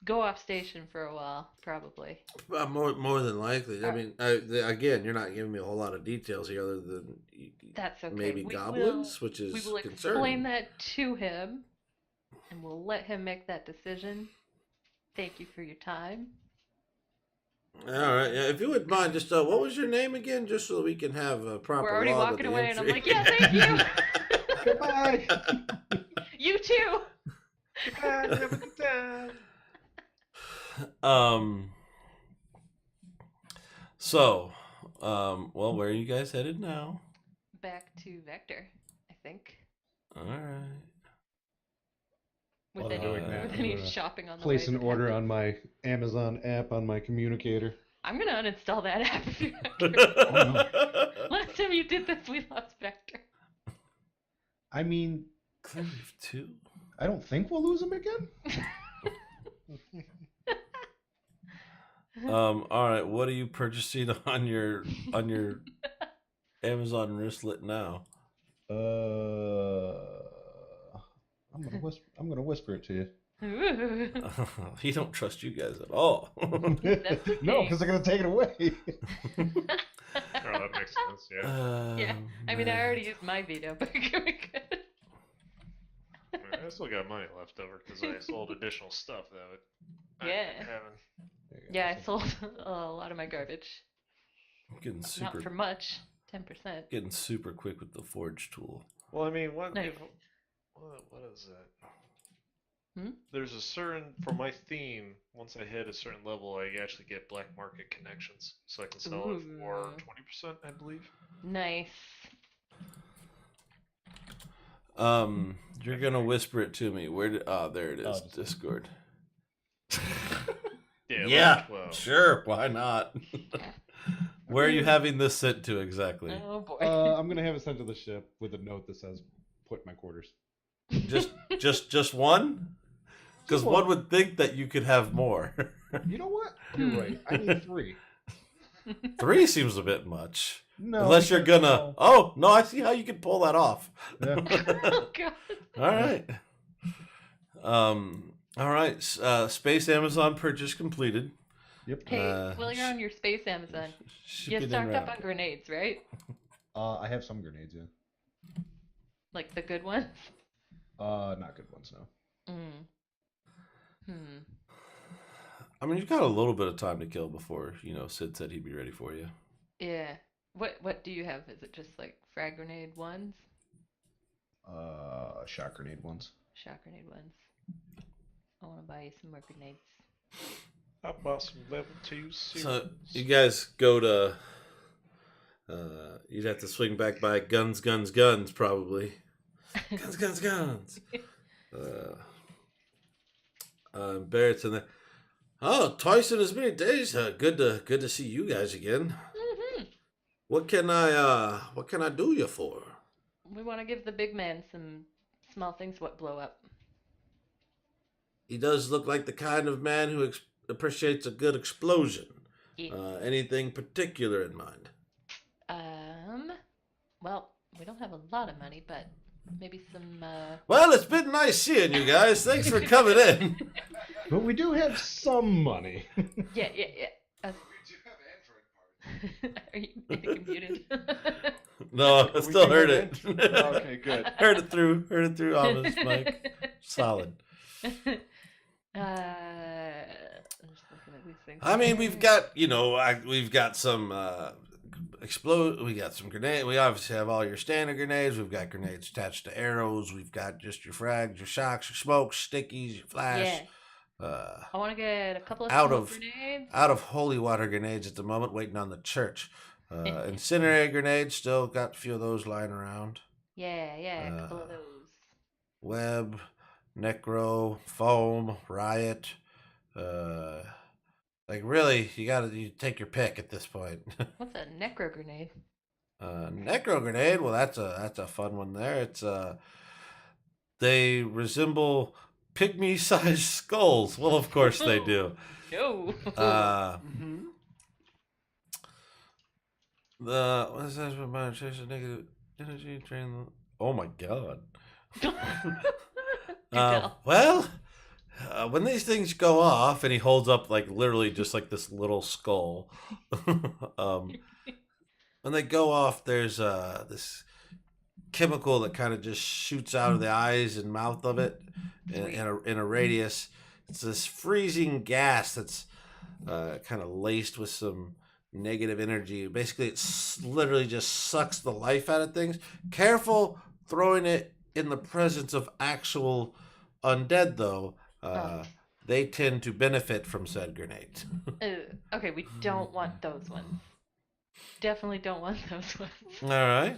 Speaker 1: go off station for a while, probably.
Speaker 2: More than likely. I mean, again, you're not giving me a whole lot of details here, other than
Speaker 1: that's okay.
Speaker 2: Maybe goblins, which is
Speaker 1: we will
Speaker 2: concerning.
Speaker 1: Explain that to him, and we'll let him make that decision. Thank you for your time.
Speaker 2: All right. Yeah, if you wouldn't mind, just what was your name again, just so that we can have a proper.
Speaker 1: We're already
Speaker 2: log
Speaker 1: walking
Speaker 2: of the
Speaker 1: away,
Speaker 2: entry.
Speaker 1: and I'm like, yeah, thank you.
Speaker 3: Goodbye.
Speaker 1: You too.
Speaker 5: Have a good time.
Speaker 2: Well, where are you guys headed now?
Speaker 1: Back to Vector, I think.
Speaker 2: All right.
Speaker 1: With
Speaker 3: While I'm doing that,
Speaker 1: with
Speaker 3: I'm
Speaker 1: any
Speaker 3: gonna
Speaker 1: shopping on the
Speaker 3: Place
Speaker 1: way
Speaker 3: an
Speaker 1: that
Speaker 3: order
Speaker 1: happens.
Speaker 3: on my Amazon app on my communicator.
Speaker 1: I'm gonna uninstall that app if you're Last time you did this, we lost Vector.
Speaker 3: I mean,
Speaker 2: Cleave 2?
Speaker 3: I don't think we'll lose him again.
Speaker 2: All right. What are you purchasing on your Amazon wristlet now?
Speaker 3: I'm gonna whisper it to you.
Speaker 1: Ooh.
Speaker 2: He don't trust you guys at all.
Speaker 1: That's okay.
Speaker 3: No, because they're gonna take it away.
Speaker 5: Oh, that makes sense. Yeah.
Speaker 1: Yeah. I mean, I already used my veto, but it could be good.
Speaker 5: I still got money left over because I sold additional stuff that I
Speaker 1: Yeah.
Speaker 5: didn't have.
Speaker 1: Yeah, I sold a lot of my garbage.
Speaker 2: I'm getting super
Speaker 1: Not for much. 10%.
Speaker 2: getting super quick with the forge tool.
Speaker 5: Well, I mean, what
Speaker 1: Nice.
Speaker 5: what is that?
Speaker 1: Hmm?
Speaker 5: There's a certain for my theme. Once I hit a certain level, I actually get black market connections, so I can sell it for
Speaker 1: Ooh.
Speaker 5: 20%, I believe.
Speaker 1: Nice.
Speaker 2: You're gonna whisper it to me. Where? There it is.
Speaker 3: Oh, just-
Speaker 2: Discord.
Speaker 5: Yeah.
Speaker 2: Yeah,
Speaker 5: Level 12.
Speaker 2: sure. Why not? Where are you having this sent to exactly?
Speaker 1: Oh boy.
Speaker 3: I'm gonna have it sent to the ship with a note that says, "Put in my quarters."
Speaker 2: Just one? Because
Speaker 3: Just
Speaker 2: one
Speaker 3: one.
Speaker 2: would think that you could have more.
Speaker 3: You know what? You're right. I need 3.
Speaker 2: 3 seems a bit much.
Speaker 3: No,
Speaker 2: Unless you're
Speaker 3: because,
Speaker 2: gonna. Oh no, I see how you can pull that off.
Speaker 3: Yeah.
Speaker 1: Oh god.
Speaker 2: All right. All right. Space Amazon purchase completed.
Speaker 3: Yep.
Speaker 1: Hey, while you're on your space Amazon, you
Speaker 2: Shipping
Speaker 1: stocked
Speaker 2: en
Speaker 1: up
Speaker 2: route.
Speaker 1: on grenades, right?
Speaker 3: I have some grenades. Yeah.
Speaker 1: Like the good ones?
Speaker 3: Not good ones. No.
Speaker 1: Hmm.
Speaker 2: I mean, you've got a little bit of time to kill before Sid said he'd be ready for you.
Speaker 1: Yeah. What do you have? Is it just like frag grenade ones?
Speaker 3: Shot grenade ones.
Speaker 1: Shot grenade ones. I want to buy you some more grenades.
Speaker 5: I bought some level 2
Speaker 2: So you guys go to. You'd have to swing back by guns, probably. Guns. Barrett's in there. Oh, twice in as many days. Good to see you guys again.
Speaker 1: Mm-hmm.
Speaker 2: What can I do you for?
Speaker 1: We want to give the big man some small things what blow up.
Speaker 2: He does look like the kind of man who appreciates a good explosion.
Speaker 1: Yeah.
Speaker 2: Anything particular in mind?
Speaker 1: Well, we don't have a lot of money, but maybe some,
Speaker 2: Well, it's been nice seeing you guys. Thanks for coming in.
Speaker 3: But we do have some money.
Speaker 1: yeah. Are you muted?
Speaker 2: No, I
Speaker 4: We
Speaker 2: still
Speaker 4: do
Speaker 2: heard
Speaker 4: have
Speaker 2: it.
Speaker 4: Okay, good.
Speaker 2: heard it through Thomas, Mike. Solid.
Speaker 1: I'm just looking at these things.
Speaker 2: I mean, we've got we've got some we got some grenades. We obviously have all your standard grenades. We've got grenades attached to arrows. We've got just your frags, your shocks, your smokes, stickies, your flash.
Speaker 1: Yeah. I want to get a couple of
Speaker 2: out
Speaker 1: smoke
Speaker 2: of-
Speaker 1: grenades.
Speaker 2: Out of holy water grenades at the moment, waiting on the church. Incendiary grenades, still got a few of those lying around.
Speaker 1: Yeah, a couple of those.
Speaker 2: Web, Necro, Foam, Riot. Like really, you take your pick at this point.
Speaker 1: What's a necro grenade?
Speaker 2: Necro grenade. Well, that's a fun one there. It's they resemble pygmy-sized skulls. Well, of course they do.
Speaker 1: No.
Speaker 4: Mm-hmm.
Speaker 2: What is that about negative energy drain? Oh my god.
Speaker 1: Do tell.
Speaker 2: Well, when these things go off, and he holds up like literally just like this little skull. When they go off, there's this chemical that kind of just shoots out of the eyes and mouth of it in a radius. It's this freezing gas that's kind of laced with some negative energy. Basically, it literally just sucks the life out of things. Careful throwing it in the presence of actual undead, though. They tend to benefit from said grenades.
Speaker 1: Okay, we don't want those ones. Definitely don't want those ones.
Speaker 2: All right.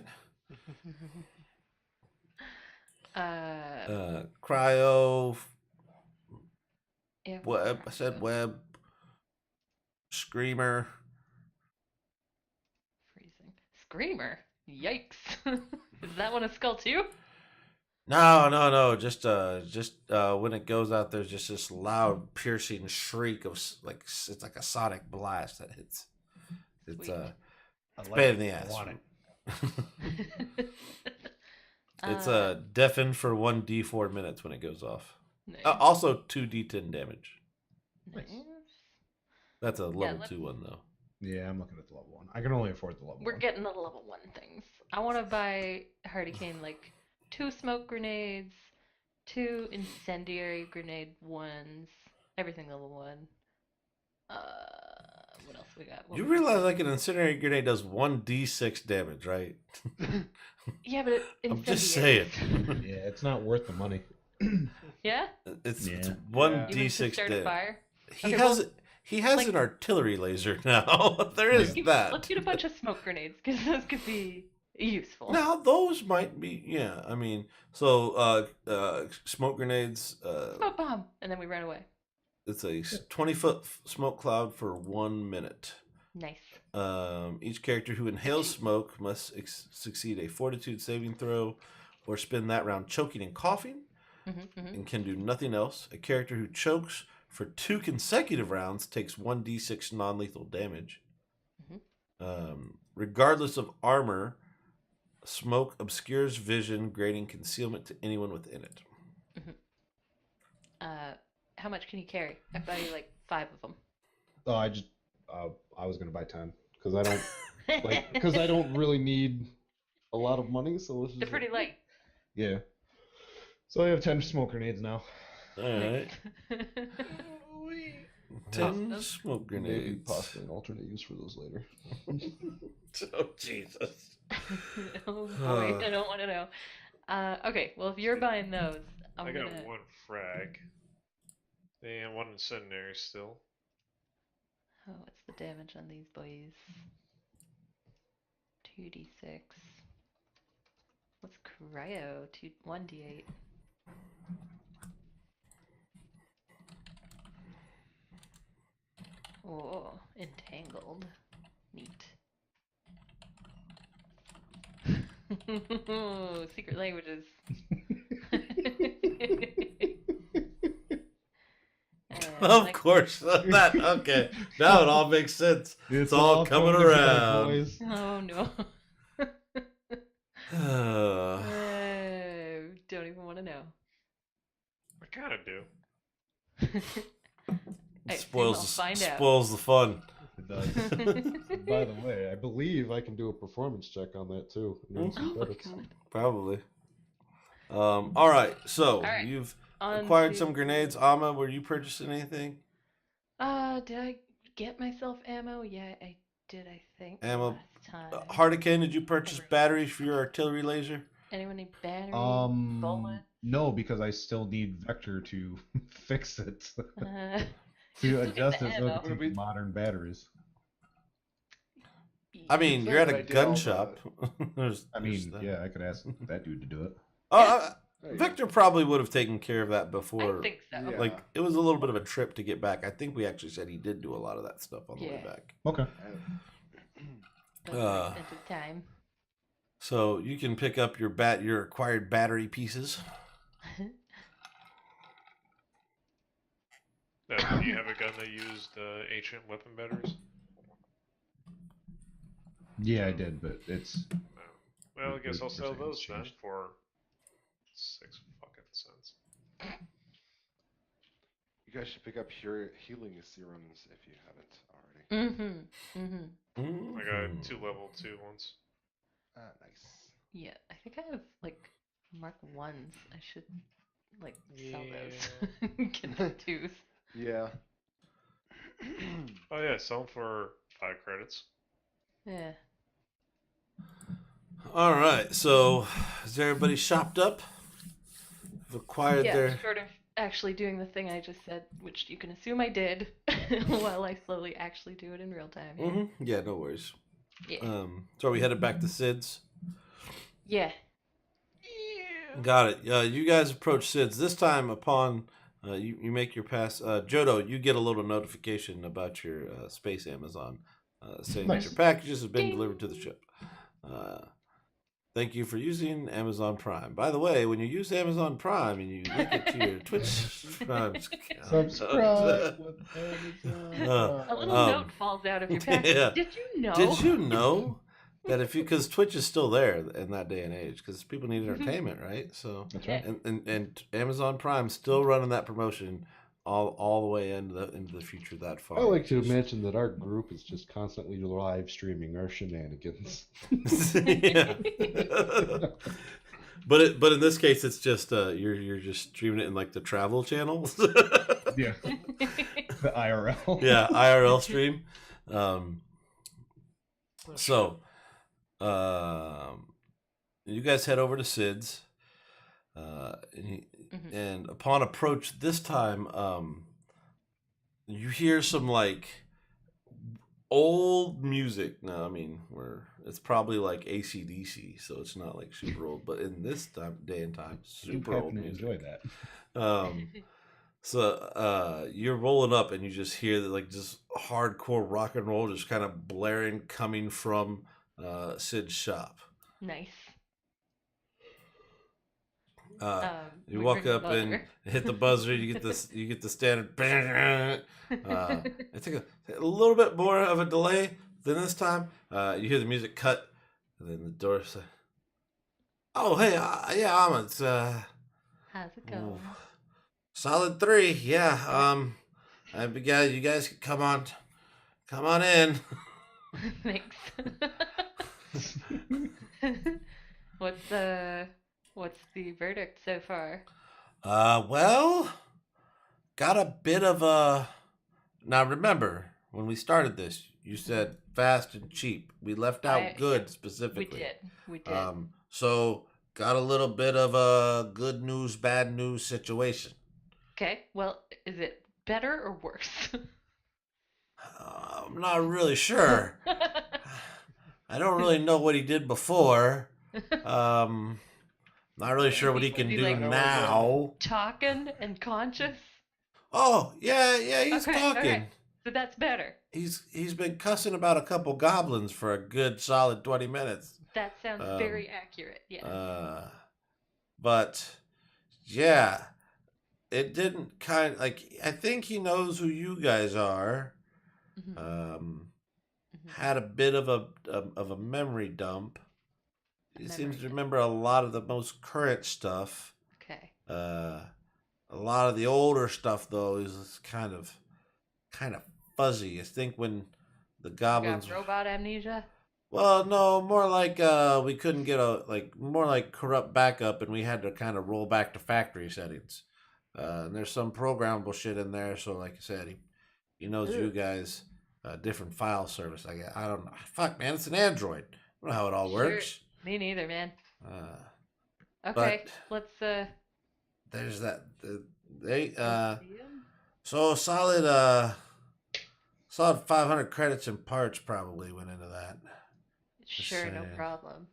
Speaker 2: Cryo.
Speaker 1: Yeah,
Speaker 2: Web. I said web. Screamer.
Speaker 1: freezing. Screamer. Yikes. Is that one a skull too?
Speaker 2: No. Just when it goes out, there's just this loud, piercing shriek of it's like a sonic blast that hits. It's
Speaker 1: Sweet.
Speaker 2: it's bad in the ass.
Speaker 3: I want it.
Speaker 2: It's deafened for 1d4 minutes when it goes off.
Speaker 1: Nice.
Speaker 2: Also 2d10 damage.
Speaker 1: Nice.
Speaker 2: That's a level
Speaker 1: let's-
Speaker 2: 2 one though.
Speaker 3: Yeah, I'm looking at the level 1. I can only afford the level
Speaker 1: We're
Speaker 3: 1.
Speaker 1: getting the level 1 things. I want to buy Hurricane like 2 smoke grenades, 2 incendiary grenade ones, everything level 1. What else we got? What
Speaker 2: You
Speaker 1: was-
Speaker 2: realize like an incendiary grenade does 1d6 damage, right?
Speaker 1: Yeah, but
Speaker 2: I'm just
Speaker 1: incendiaries.
Speaker 2: saying.
Speaker 3: Yeah, it's not worth the money.
Speaker 1: Yeah?
Speaker 2: It's
Speaker 3: Yeah.
Speaker 1: Even to
Speaker 2: 1d6
Speaker 1: start a
Speaker 2: damage.
Speaker 1: fire?
Speaker 2: He
Speaker 1: Okay,
Speaker 2: has
Speaker 1: well,
Speaker 2: he has
Speaker 1: like-
Speaker 2: an artillery laser now. There is
Speaker 1: Let's
Speaker 2: that.
Speaker 1: get a bunch of smoke grenades, because those could be useful.
Speaker 2: Now those might be, yeah. I mean, so smoke grenades.
Speaker 1: Smoke bomb, and then we ran away.
Speaker 2: It's a 20-foot smoke cloud for 1 minute.
Speaker 1: Nice.
Speaker 2: Each character who inhales smoke must succeed a fortitude saving throw, or spend that round choking and coughing, and can do nothing else. A character who chokes for 2 consecutive rounds takes 1d6 non-lethal damage. Regardless of armor, smoke obscures vision, granting concealment to anyone within it.
Speaker 1: How much can you carry? I buy you like 5 of them.
Speaker 3: Oh, I was gonna buy 10 because I don't really need a lot of money, so let's just.
Speaker 1: They're pretty light.
Speaker 3: Yeah. So I have 10 smoke grenades now.
Speaker 2: All right.
Speaker 1: Nice.
Speaker 2: 10 smoke
Speaker 3: Maybe
Speaker 2: grenades.
Speaker 3: possibly an alternate use for those later.
Speaker 2: Oh, Jesus.
Speaker 1: Oh boy, I don't want to know. Okay, well if you're buying those,
Speaker 5: I
Speaker 1: I'm
Speaker 5: got
Speaker 1: gonna.
Speaker 5: 1 frag. And 1 incendiary still.
Speaker 1: Oh, what's the damage on these boys? 2d6. What's cryo? 1d8. Oh, entangled. Neat. Secret languages.
Speaker 2: Of course. That okay. Now it all makes sense. It's all coming around.
Speaker 3: Boys.
Speaker 1: Oh no. Don't even want to know.
Speaker 5: I kinda do.
Speaker 1: I assume I'll find out.
Speaker 2: Spoils the fun.
Speaker 3: It does. By the way, I believe I can do a performance check on that too. and earn some
Speaker 1: Oh my
Speaker 3: credits.
Speaker 1: god.
Speaker 2: Probably. All right. So
Speaker 1: right.
Speaker 2: you've
Speaker 1: On
Speaker 2: acquired
Speaker 1: to-
Speaker 2: some grenades. Amma, were you purchasing anything?
Speaker 1: Did I get myself ammo? Yeah, I did, I think.
Speaker 2: Ammo.
Speaker 1: Last time.
Speaker 2: Hardican, did you purchase batteries for your artillery laser?
Speaker 1: Anyone need batteries? Bullets?
Speaker 3: No, because I still need Vector to fix it.
Speaker 1: Uh,
Speaker 3: To adjust
Speaker 1: the
Speaker 3: it so
Speaker 1: ammo.
Speaker 3: it can take modern batteries.
Speaker 2: I mean,
Speaker 4: It's
Speaker 2: you're at
Speaker 4: not
Speaker 2: a
Speaker 4: a good
Speaker 2: gun
Speaker 4: idea,
Speaker 2: shop. There's
Speaker 3: I
Speaker 2: there's
Speaker 3: mean,
Speaker 2: that.
Speaker 3: yeah, I could ask that dude to do it.
Speaker 2: Oh,
Speaker 4: There you
Speaker 2: Victor probably would have taken care of that
Speaker 1: I
Speaker 2: before.
Speaker 1: think so.
Speaker 4: Yeah.
Speaker 2: Like, it was a little bit of a trip to get back. I think we actually said he did do a lot of that stuff on the way
Speaker 1: Yeah.
Speaker 2: back.
Speaker 3: Okay.
Speaker 1: That's an expensive time.
Speaker 2: So you can pick up your acquired battery pieces.
Speaker 5: Now, do you have a gun that used ancient weapon batteries?
Speaker 3: Yeah, I did, but it's
Speaker 5: No. Well, I guess I'll sell
Speaker 3: Percent
Speaker 5: those then
Speaker 3: changed.
Speaker 5: for 6 fucking cents.
Speaker 4: You guys should pick up healing serums if you haven't already.
Speaker 1: Mm-hmm.
Speaker 5: I got 2 level 2 ones.
Speaker 4: Ah, nice.
Speaker 1: Yeah, I think I have like Mark 1s. I should like sell those. Get the 2s.
Speaker 4: Yeah.
Speaker 5: Oh yeah, sell them for 5 credits.
Speaker 1: Yeah.
Speaker 2: All right. So is everybody shopped up? Have acquired
Speaker 1: Yeah,
Speaker 2: their.
Speaker 1: short of actually doing the thing I just said, which you can assume I did, while I slowly actually do it in real time. Yeah.
Speaker 2: Mm-hmm. Yeah, no worries.
Speaker 1: Yeah.
Speaker 2: So are we headed back to Sid's?
Speaker 1: Yeah.
Speaker 2: Got it. You guys approach Sid's. This time, upon you make your pass, Jodo, you get a little notification about your space Amazon saying that
Speaker 3: Nice.
Speaker 2: your packages have been
Speaker 1: Ding.
Speaker 2: delivered to the ship. Thank you for using Amazon Prime. By the way, when you use Amazon Prime and you link it to your Twitch Prime
Speaker 3: subscribe with Amazon.
Speaker 1: A little
Speaker 2: Um,
Speaker 1: note falls out of your package.
Speaker 2: yeah.
Speaker 1: Did you know?
Speaker 2: Did you know that because Twitch is still there in that day and age, because people need entertainment, right? So,
Speaker 3: That's right.
Speaker 2: and Amazon Prime's still running that promotion all the way into the future that far.
Speaker 3: I like to imagine that our group is just constantly live streaming our shenanigans.
Speaker 2: Yeah. But in this case, it's just you're just streaming it in like the travel channels.
Speaker 3: Yeah. The IRL.
Speaker 2: Yeah, IRL stream. So, you guys head over to Sid's, and upon approach this time, you hear some like old music. No, I mean it's probably like AC/DC, so it's not like super old. But in this day and time,
Speaker 3: You
Speaker 2: super
Speaker 3: happen
Speaker 2: old
Speaker 3: to
Speaker 2: music.
Speaker 3: enjoy that.
Speaker 2: So you're rolling up and you just hear that like just hardcore rock and roll just kind of blaring coming from Sid's shop.
Speaker 1: Nice.
Speaker 2: You
Speaker 1: We
Speaker 2: walk
Speaker 1: ring the
Speaker 2: up and
Speaker 1: buzzer.
Speaker 2: hit the buzzer. You get this. You get the standard. It took a little bit more of a delay than this time. You hear the music cut, and then the door says, "Oh hey, yeah, I'm it's
Speaker 1: How's it going?
Speaker 2: solid 3. Yeah, you guys can come on in."
Speaker 1: Thanks. What's what's the verdict so far?
Speaker 2: Well, got a bit of a. Now remember, when we started this, you said fast and cheap. We left out good
Speaker 1: We
Speaker 2: specifically.
Speaker 1: did. We did.
Speaker 2: So got a little bit of a good news, bad news situation.
Speaker 1: Okay. Well, is it better or worse?
Speaker 2: I'm not really sure. I don't really know what he did before. Not really sure what he can
Speaker 1: Is he,
Speaker 2: do
Speaker 1: like,
Speaker 2: now.
Speaker 1: Talking and conscious?
Speaker 2: Oh, yeah, he's
Speaker 1: Okay,
Speaker 2: talking.
Speaker 1: okay. So that's better.
Speaker 2: He's been cussing about a couple goblins for a good solid 20 minutes.
Speaker 1: That sounds very accurate. Yeah.
Speaker 2: But yeah, it didn't I think he knows who you guys are. Had a bit of a memory dump. He seems to remember a lot of the most current stuff.
Speaker 1: Okay.
Speaker 2: A lot of the older stuff though is kind of fuzzy. I think when the goblins
Speaker 1: Got robot amnesia?
Speaker 2: Well, no, more like we couldn't get more like corrupt backup, and we had to kind of roll back to factory settings. And there's some programmable shit in there, so like I said, he knows you guys, different file service. I don't know. Fuck, man, it's an Android. I don't know how it all works.
Speaker 1: Me neither, man.
Speaker 2: Okay,
Speaker 1: let's
Speaker 2: there's that.
Speaker 1: see him.
Speaker 2: So solid 500 credits and parts probably went into that.
Speaker 1: Sure, no problem.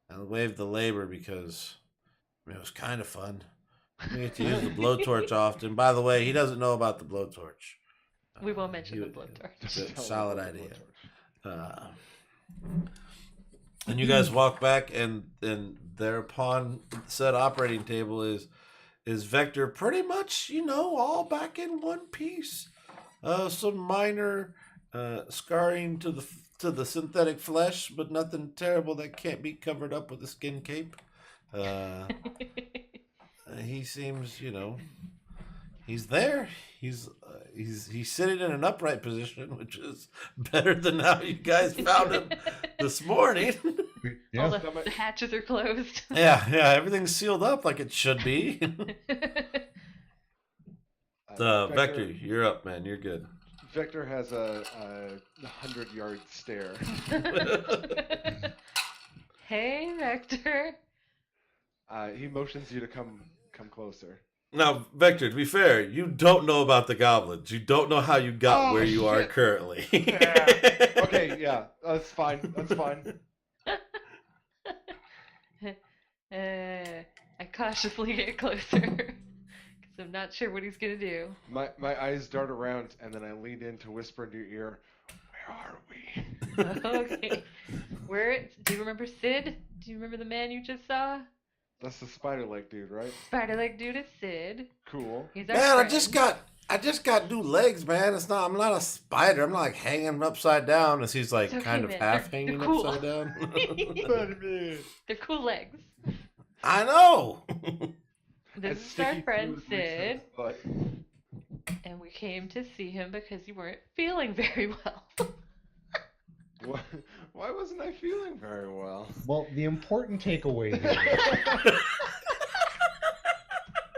Speaker 2: And waive the labor because it was kind of fun. We get to use the blowtorch often. By the way, he doesn't know about the blowtorch.
Speaker 1: We won't mention the blowtorch.
Speaker 2: Solid idea. And you guys walk back, and thereupon said operating table is Vector pretty much, all back in one piece. Some minor scarring to the synthetic flesh, but nothing terrible that can't be covered up with a skin cape. He seems, he's there. He's sitting in an upright position, which is better than how you guys found him this morning.
Speaker 3: Yeah.
Speaker 1: All the hatches are closed.
Speaker 2: Yeah, everything's sealed up like it should be. Vector, you're up, man. You're good.
Speaker 4: Victor has a 100-yard stare.
Speaker 1: Hey, Vector.
Speaker 4: He motions you to come closer.
Speaker 2: Now, Vector, to be fair, you don't know about the goblins. You don't know how you got where you are
Speaker 4: shit.
Speaker 2: currently.
Speaker 4: Okay, yeah, that's fine. That's fine.
Speaker 1: I cautiously get closer because I'm not sure what he's gonna do.
Speaker 4: My eyes dart around, and then I lean in to whisper into your ear, "Where are we?"
Speaker 1: Okay. Do you remember Sid? Do you remember the man you just saw?
Speaker 4: That's the spider leg dude, right?
Speaker 1: Spider leg dude is Sid.
Speaker 4: Cool.
Speaker 1: He's our
Speaker 2: Man,
Speaker 1: friend.
Speaker 2: I just got new legs, man. I'm not a spider. I'm not like hanging upside down as he's like
Speaker 1: It's okay,
Speaker 2: kind of
Speaker 1: man.
Speaker 2: half
Speaker 1: They're
Speaker 2: hanging
Speaker 1: cool.
Speaker 2: upside down.
Speaker 1: They're cool legs.
Speaker 2: I know.
Speaker 1: This
Speaker 4: As
Speaker 1: is our
Speaker 4: Sticky
Speaker 1: friend
Speaker 4: Fluid reaches
Speaker 1: Sid,
Speaker 4: his butt.
Speaker 1: and we came to see him because you weren't feeling very well.
Speaker 4: Why wasn't I feeling very well?
Speaker 3: Well, the important takeaway here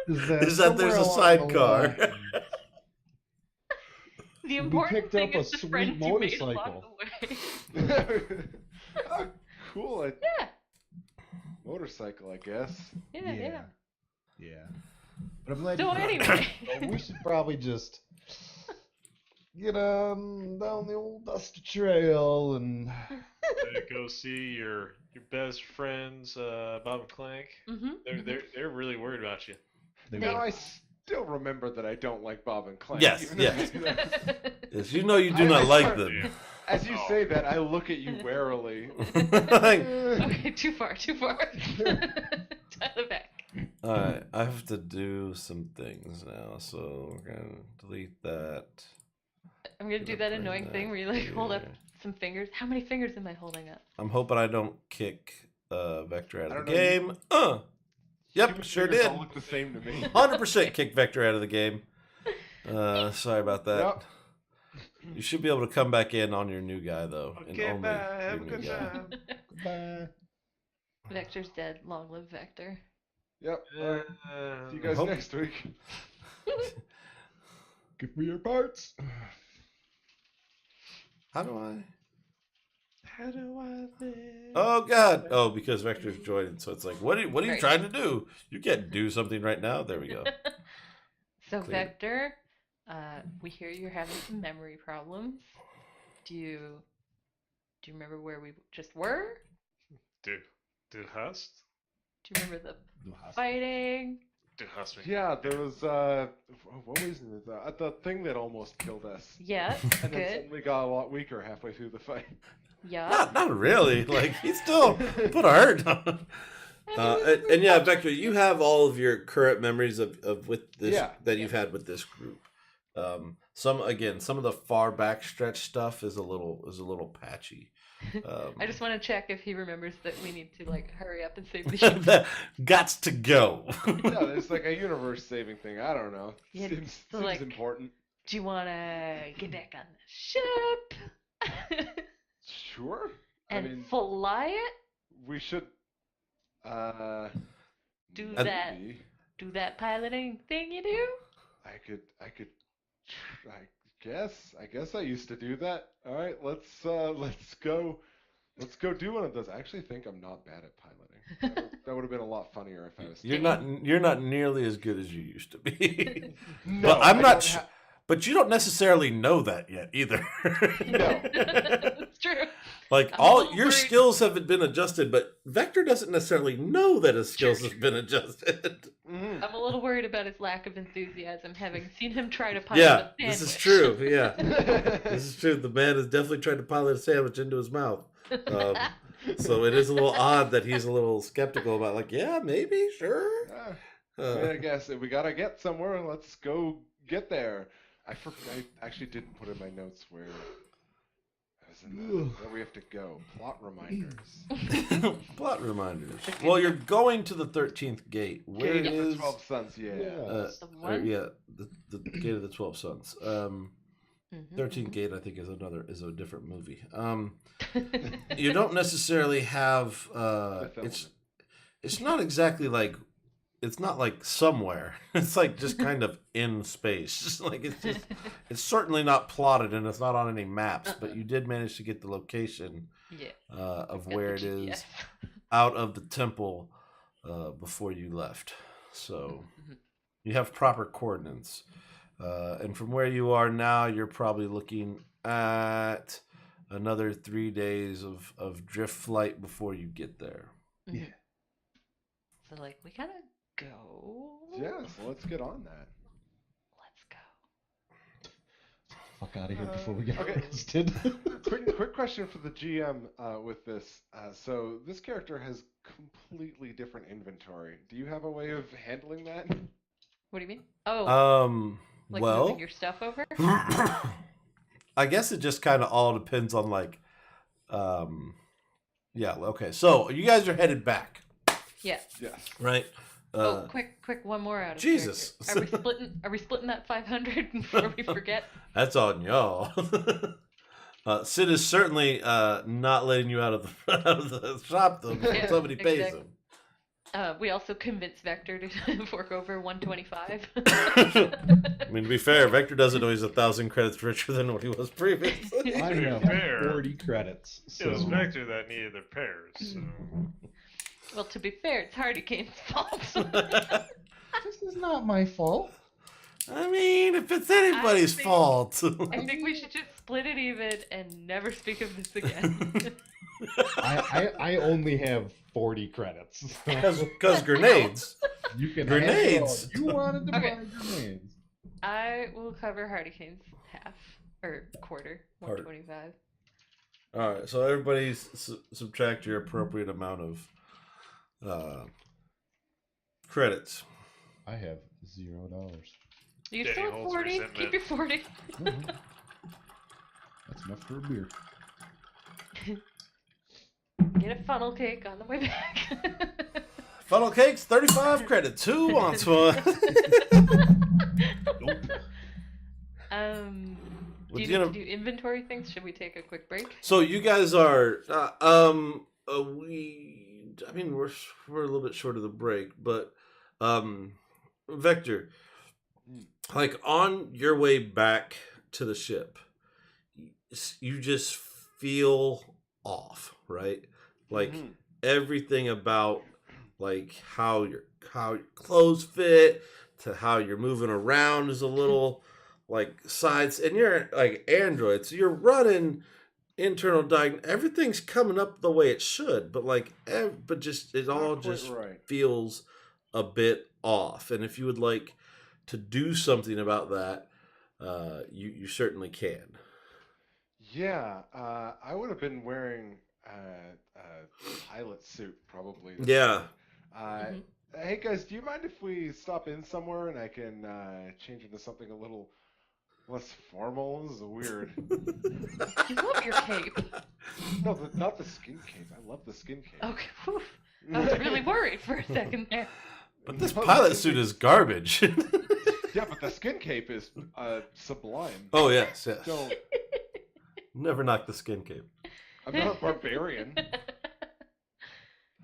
Speaker 3: is that
Speaker 2: there's
Speaker 3: somewhere
Speaker 2: a
Speaker 3: along
Speaker 2: sidecar.
Speaker 3: the line,
Speaker 1: The important
Speaker 3: picked
Speaker 1: thing
Speaker 3: up a
Speaker 1: is the
Speaker 3: sweet
Speaker 1: friends you made along
Speaker 3: motorcycle.
Speaker 1: the way.
Speaker 4: Oh, cool.
Speaker 1: Yeah.
Speaker 4: Motorcycle, I guess.
Speaker 1: Yeah.
Speaker 3: Yeah. But I'm glad
Speaker 1: So
Speaker 3: you
Speaker 1: anyway.
Speaker 3: Well, we should probably just get down the old dusty trail and
Speaker 5: Go see your best friends, Bob and Clank.
Speaker 1: Mm-hmm.
Speaker 5: They're really worried about you.
Speaker 4: Now I still remember that I don't like Bob and Clank.
Speaker 2: Yes,
Speaker 4: even though
Speaker 2: yes.
Speaker 4: I do that.
Speaker 2: Yes, you know you do not
Speaker 4: I
Speaker 2: like
Speaker 4: start-
Speaker 2: them.
Speaker 4: As you say that, I look at you warily.
Speaker 2: Like,
Speaker 1: Okay, too far. Dial it back.
Speaker 2: alright, I have to do some things now, so we're gonna delete that.
Speaker 1: I'm gonna do
Speaker 2: Gonna
Speaker 1: that
Speaker 2: bring
Speaker 1: annoying
Speaker 2: that
Speaker 1: thing where you like hold up
Speaker 2: here.
Speaker 1: some fingers. How many fingers am I holding up?
Speaker 2: I'm hoping I don't kick Vector out
Speaker 4: I
Speaker 2: of the
Speaker 4: don't know,
Speaker 2: game. Yep,
Speaker 4: Human
Speaker 2: sure
Speaker 4: fingers
Speaker 2: did.
Speaker 4: all look the same to me.
Speaker 2: 100% kick Vector out of the game. Sorry about that.
Speaker 4: Yep.
Speaker 2: You should be able to come back in on your new guy, though. and
Speaker 4: Okay,
Speaker 2: only
Speaker 4: bye.
Speaker 2: your
Speaker 4: Have a
Speaker 2: new
Speaker 4: good
Speaker 2: guy.
Speaker 4: time.
Speaker 3: Goodbye.
Speaker 1: Vector's dead. Long live Vector.
Speaker 4: Yep. All right. See you guys
Speaker 2: hope-
Speaker 4: next week.
Speaker 3: Give me your parts.
Speaker 2: How do I?
Speaker 4: How do I live?
Speaker 2: Oh God! Oh, because Vector's joining, so it's like, what are you
Speaker 1: Right.
Speaker 2: trying to do? You can't do something right now. There we go.
Speaker 1: So
Speaker 2: Clear.
Speaker 1: Vector, we hear you're having some memory problems. Do you remember where we just were?
Speaker 5: Du hast?
Speaker 1: Do you remember the fighting?
Speaker 5: Du hast mich.
Speaker 4: Yeah, there was what was it? The thing that almost killed us,
Speaker 1: Yeah,
Speaker 4: and then
Speaker 1: good.
Speaker 4: suddenly got a lot weaker halfway through the fight.
Speaker 1: Yeah.
Speaker 2: Not really. Like he still put a hurt on. And yeah, Vector, you have all of your current memories of with this
Speaker 4: Yeah.
Speaker 2: that you've had with this group. Some of the far back stretch stuff is a little patchy.
Speaker 1: I just want to check if he remembers that we need to like hurry up and save the ship.
Speaker 2: that gots to go.
Speaker 4: Yeah, there's like a universe-saving thing. I don't know.
Speaker 1: Yeah,
Speaker 4: Seems
Speaker 1: so, like-
Speaker 4: important.
Speaker 1: Do you want to get back on the ship
Speaker 4: Sure.
Speaker 1: and
Speaker 4: I mean,
Speaker 1: fly it?
Speaker 4: we should.
Speaker 1: Do
Speaker 2: Uh,
Speaker 1: that.
Speaker 4: maybe.
Speaker 1: Do that piloting thing you do?
Speaker 4: I could. I guess I used to do that. All right, let's go. Let's go do one of those. I actually think I'm not bad at piloting. That would have been a lot funnier if I was.
Speaker 2: You're not nearly as good as you used to be.
Speaker 4: No,
Speaker 2: but I'm
Speaker 4: I
Speaker 2: not.
Speaker 4: don't
Speaker 2: Sh-
Speaker 4: ha-
Speaker 2: but you don't necessarily know that yet either.
Speaker 4: No.
Speaker 1: That's true.
Speaker 2: Like
Speaker 1: I'm a
Speaker 2: all
Speaker 1: little
Speaker 2: your
Speaker 1: worried.
Speaker 2: skills have been adjusted, but Vector doesn't necessarily know that his skills
Speaker 1: Sure.
Speaker 2: have been adjusted.
Speaker 4: Mhm.
Speaker 1: I'm a little worried about his lack of enthusiasm, having seen him try to pilot
Speaker 2: Yeah,
Speaker 1: a sandwich.
Speaker 2: this is true. Yeah, this is true. The man has definitely tried to pilot a sandwich into his mouth. So it is a little odd that he's a little skeptical about, like, yeah, maybe, sure.
Speaker 4: I mean, I guess if we gotta get somewhere, let's go get there. I actually didn't put in my notes where. Where we have to go. Plot reminders.
Speaker 2: Plot reminders. Well, you're going to the 13th gate. Where
Speaker 4: Gate of the
Speaker 2: is?
Speaker 4: 12 Suns, yeah.
Speaker 1: The
Speaker 2: Or,
Speaker 1: one?
Speaker 2: yeah, the gate of the 12 Suns.
Speaker 1: Mhm.
Speaker 2: 13th gate, I think, is a different movie. You don't necessarily have.
Speaker 4: Fifth
Speaker 2: It's not exactly like. It's not like somewhere. It's like just kind of in space. Like it's certainly not plotted and it's not on any maps. But you did manage to get the location
Speaker 1: Yeah.
Speaker 2: of
Speaker 1: got
Speaker 2: where
Speaker 1: the
Speaker 2: it is
Speaker 1: GPS.
Speaker 2: out of the temple before you left. So
Speaker 1: Mhm.
Speaker 2: you have proper coordinates. And from where you are now, you're probably looking at another 3 days of drift flight before you get there.
Speaker 1: Mhm. So like we gotta go.
Speaker 4: Yeah, so let's get on that.
Speaker 1: Let's go.
Speaker 3: Fuck out of here before we get
Speaker 4: Okay.
Speaker 3: arrested.
Speaker 4: Quick question for the GM with this. So this character has completely different inventory. Do you have a way of handling that?
Speaker 1: What do you mean? Oh, like
Speaker 2: Well,
Speaker 1: moving your stuff over?
Speaker 2: I guess it just kind of all depends on like, yeah. Okay, so you guys are headed back,
Speaker 1: Yeah.
Speaker 4: Yes.
Speaker 2: right?
Speaker 1: Oh, quick, one more out of
Speaker 2: Jesus.
Speaker 1: character. Are we splitting that 500 before we forget?
Speaker 2: That's on y'all. Sid is certainly not letting you out of the shop though before
Speaker 1: Yeah,
Speaker 2: somebody pays
Speaker 1: exactly.
Speaker 2: him.
Speaker 1: We also convinced Vector to fork over 125.
Speaker 2: I mean, to be fair, Vector doesn't know he's 1,000 credits richer than what he was previously.
Speaker 3: I
Speaker 5: To be
Speaker 3: have
Speaker 5: fair,
Speaker 3: 40 credits.
Speaker 5: It was
Speaker 3: So
Speaker 5: Vector that needed their pairs. So.
Speaker 1: Well, to be fair, it's Hardy Kane's fault.
Speaker 3: this is not my fault.
Speaker 2: I mean, if it's anybody's
Speaker 1: think-
Speaker 2: fault.
Speaker 1: I think we should just split it even and never speak of this again.
Speaker 3: I only have 40 credits.
Speaker 2: Because grenades.
Speaker 3: You can
Speaker 2: Grenades.
Speaker 3: Have it all. You wanted to
Speaker 1: Okay.
Speaker 3: buy grenades.
Speaker 1: I will cover Hardy Cane's half or quarter,
Speaker 2: Quarter.
Speaker 1: 125.
Speaker 2: All right, so everybody subtract your appropriate amount of credits.
Speaker 3: I have $0.
Speaker 1: You
Speaker 5: Danny
Speaker 1: still have
Speaker 5: holds
Speaker 1: 40.
Speaker 5: resentment.
Speaker 1: Keep your 40.
Speaker 3: That's enough for a beer.
Speaker 1: Get a funnel cake on the way back.
Speaker 2: Funnel cakes, 35 credits. Who wants one?
Speaker 3: Nope.
Speaker 1: Do you need to do inventory things? Should we take a quick break?
Speaker 2: So you guys are, I mean, we're a little bit short of the break, but, Vector, like on your way back to the ship, you just feel off, right? Like everything about like how your clothes fit to how you're moving around is a little like sides, and you're like Android, so you're running internal everything's coming up the way it should, but like but just it all
Speaker 4: Not quite
Speaker 2: just
Speaker 4: right.
Speaker 2: feels a bit off. And if you would like to do something about that, you certainly can.
Speaker 4: Yeah, I would have been wearing a pilot suit probably.
Speaker 2: Yeah.
Speaker 4: Hey guys, do you mind if we stop in somewhere and I can change into something a little less formal? This is weird.
Speaker 1: You love your cape.
Speaker 4: No, not the skin cape. I love the skin cape.
Speaker 1: Okay, whew. I was really worried for a second there.
Speaker 2: But this pilot suit is garbage.
Speaker 4: Yeah, but the skin cape is sublime.
Speaker 2: Oh yes.
Speaker 4: Don't.
Speaker 2: Never knock the skin cape.
Speaker 4: I'm not a barbarian.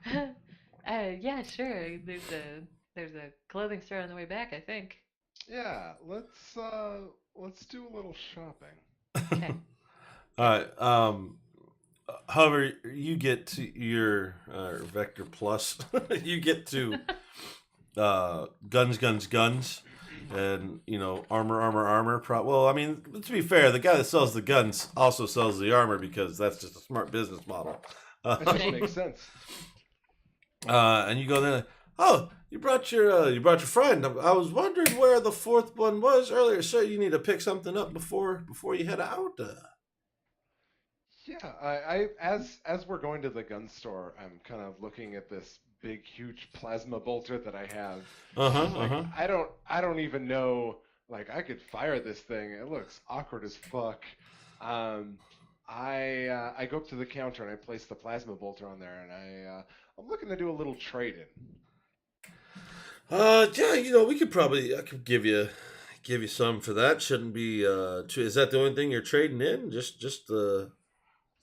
Speaker 1: Yeah, sure. There's a clothing store on the way back, I think.
Speaker 4: Yeah, let's do a little shopping.
Speaker 1: Okay.
Speaker 2: All right. However, you get to your Vector Plus. You get to guns, and armor. Well, I mean, to be fair, the guy that sells the guns also sells the armor because that's just a smart business model.
Speaker 4: That just makes sense.
Speaker 2: And you go there. Oh, you brought your friend. I was wondering where the fourth one was earlier, sir. You need to pick something up before you head out.
Speaker 4: Yeah, I as we're going to the gun store, I'm kind of looking at this big, huge plasma bolter that I have. Like, I don't even know. Like, I could fire this thing. It looks awkward as fuck. I go up to the counter and I place the plasma bolter on there, and I'm looking to do a little trade in.
Speaker 2: Yeah, we I could give you some for that. Shouldn't be is that the only thing you're trading in? Just the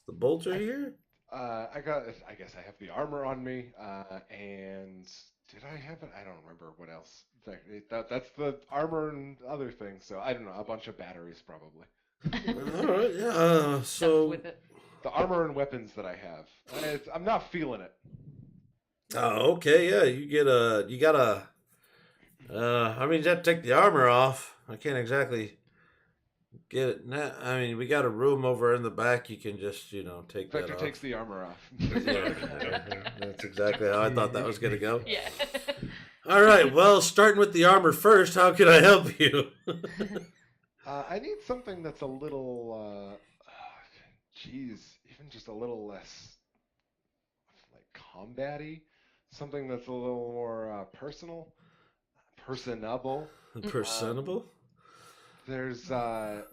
Speaker 2: bolter here?
Speaker 4: I guess I have the armor on me, and did I have it? I don't remember what else. That's the armor and other things. So I don't know, a bunch of batteries probably.
Speaker 2: All right, yeah. So
Speaker 1: With it.
Speaker 4: The armor and weapons that I have, I'm not feeling it.
Speaker 2: oh, okay, yeah. You gotta. I mean, you have to take the armor off. I can't exactly get it now. I mean, we got a room over in the back. You can just take that
Speaker 4: Vector
Speaker 2: off.
Speaker 4: takes the armor off.
Speaker 2: Yeah, that's exactly how I thought that was gonna go.
Speaker 1: Yeah.
Speaker 2: All right. Well, starting with the armor first. How can I help you?
Speaker 4: I need something that's a little, even just a little less like combat-y. Something that's a little more personable.
Speaker 2: Personable.
Speaker 4: There's, I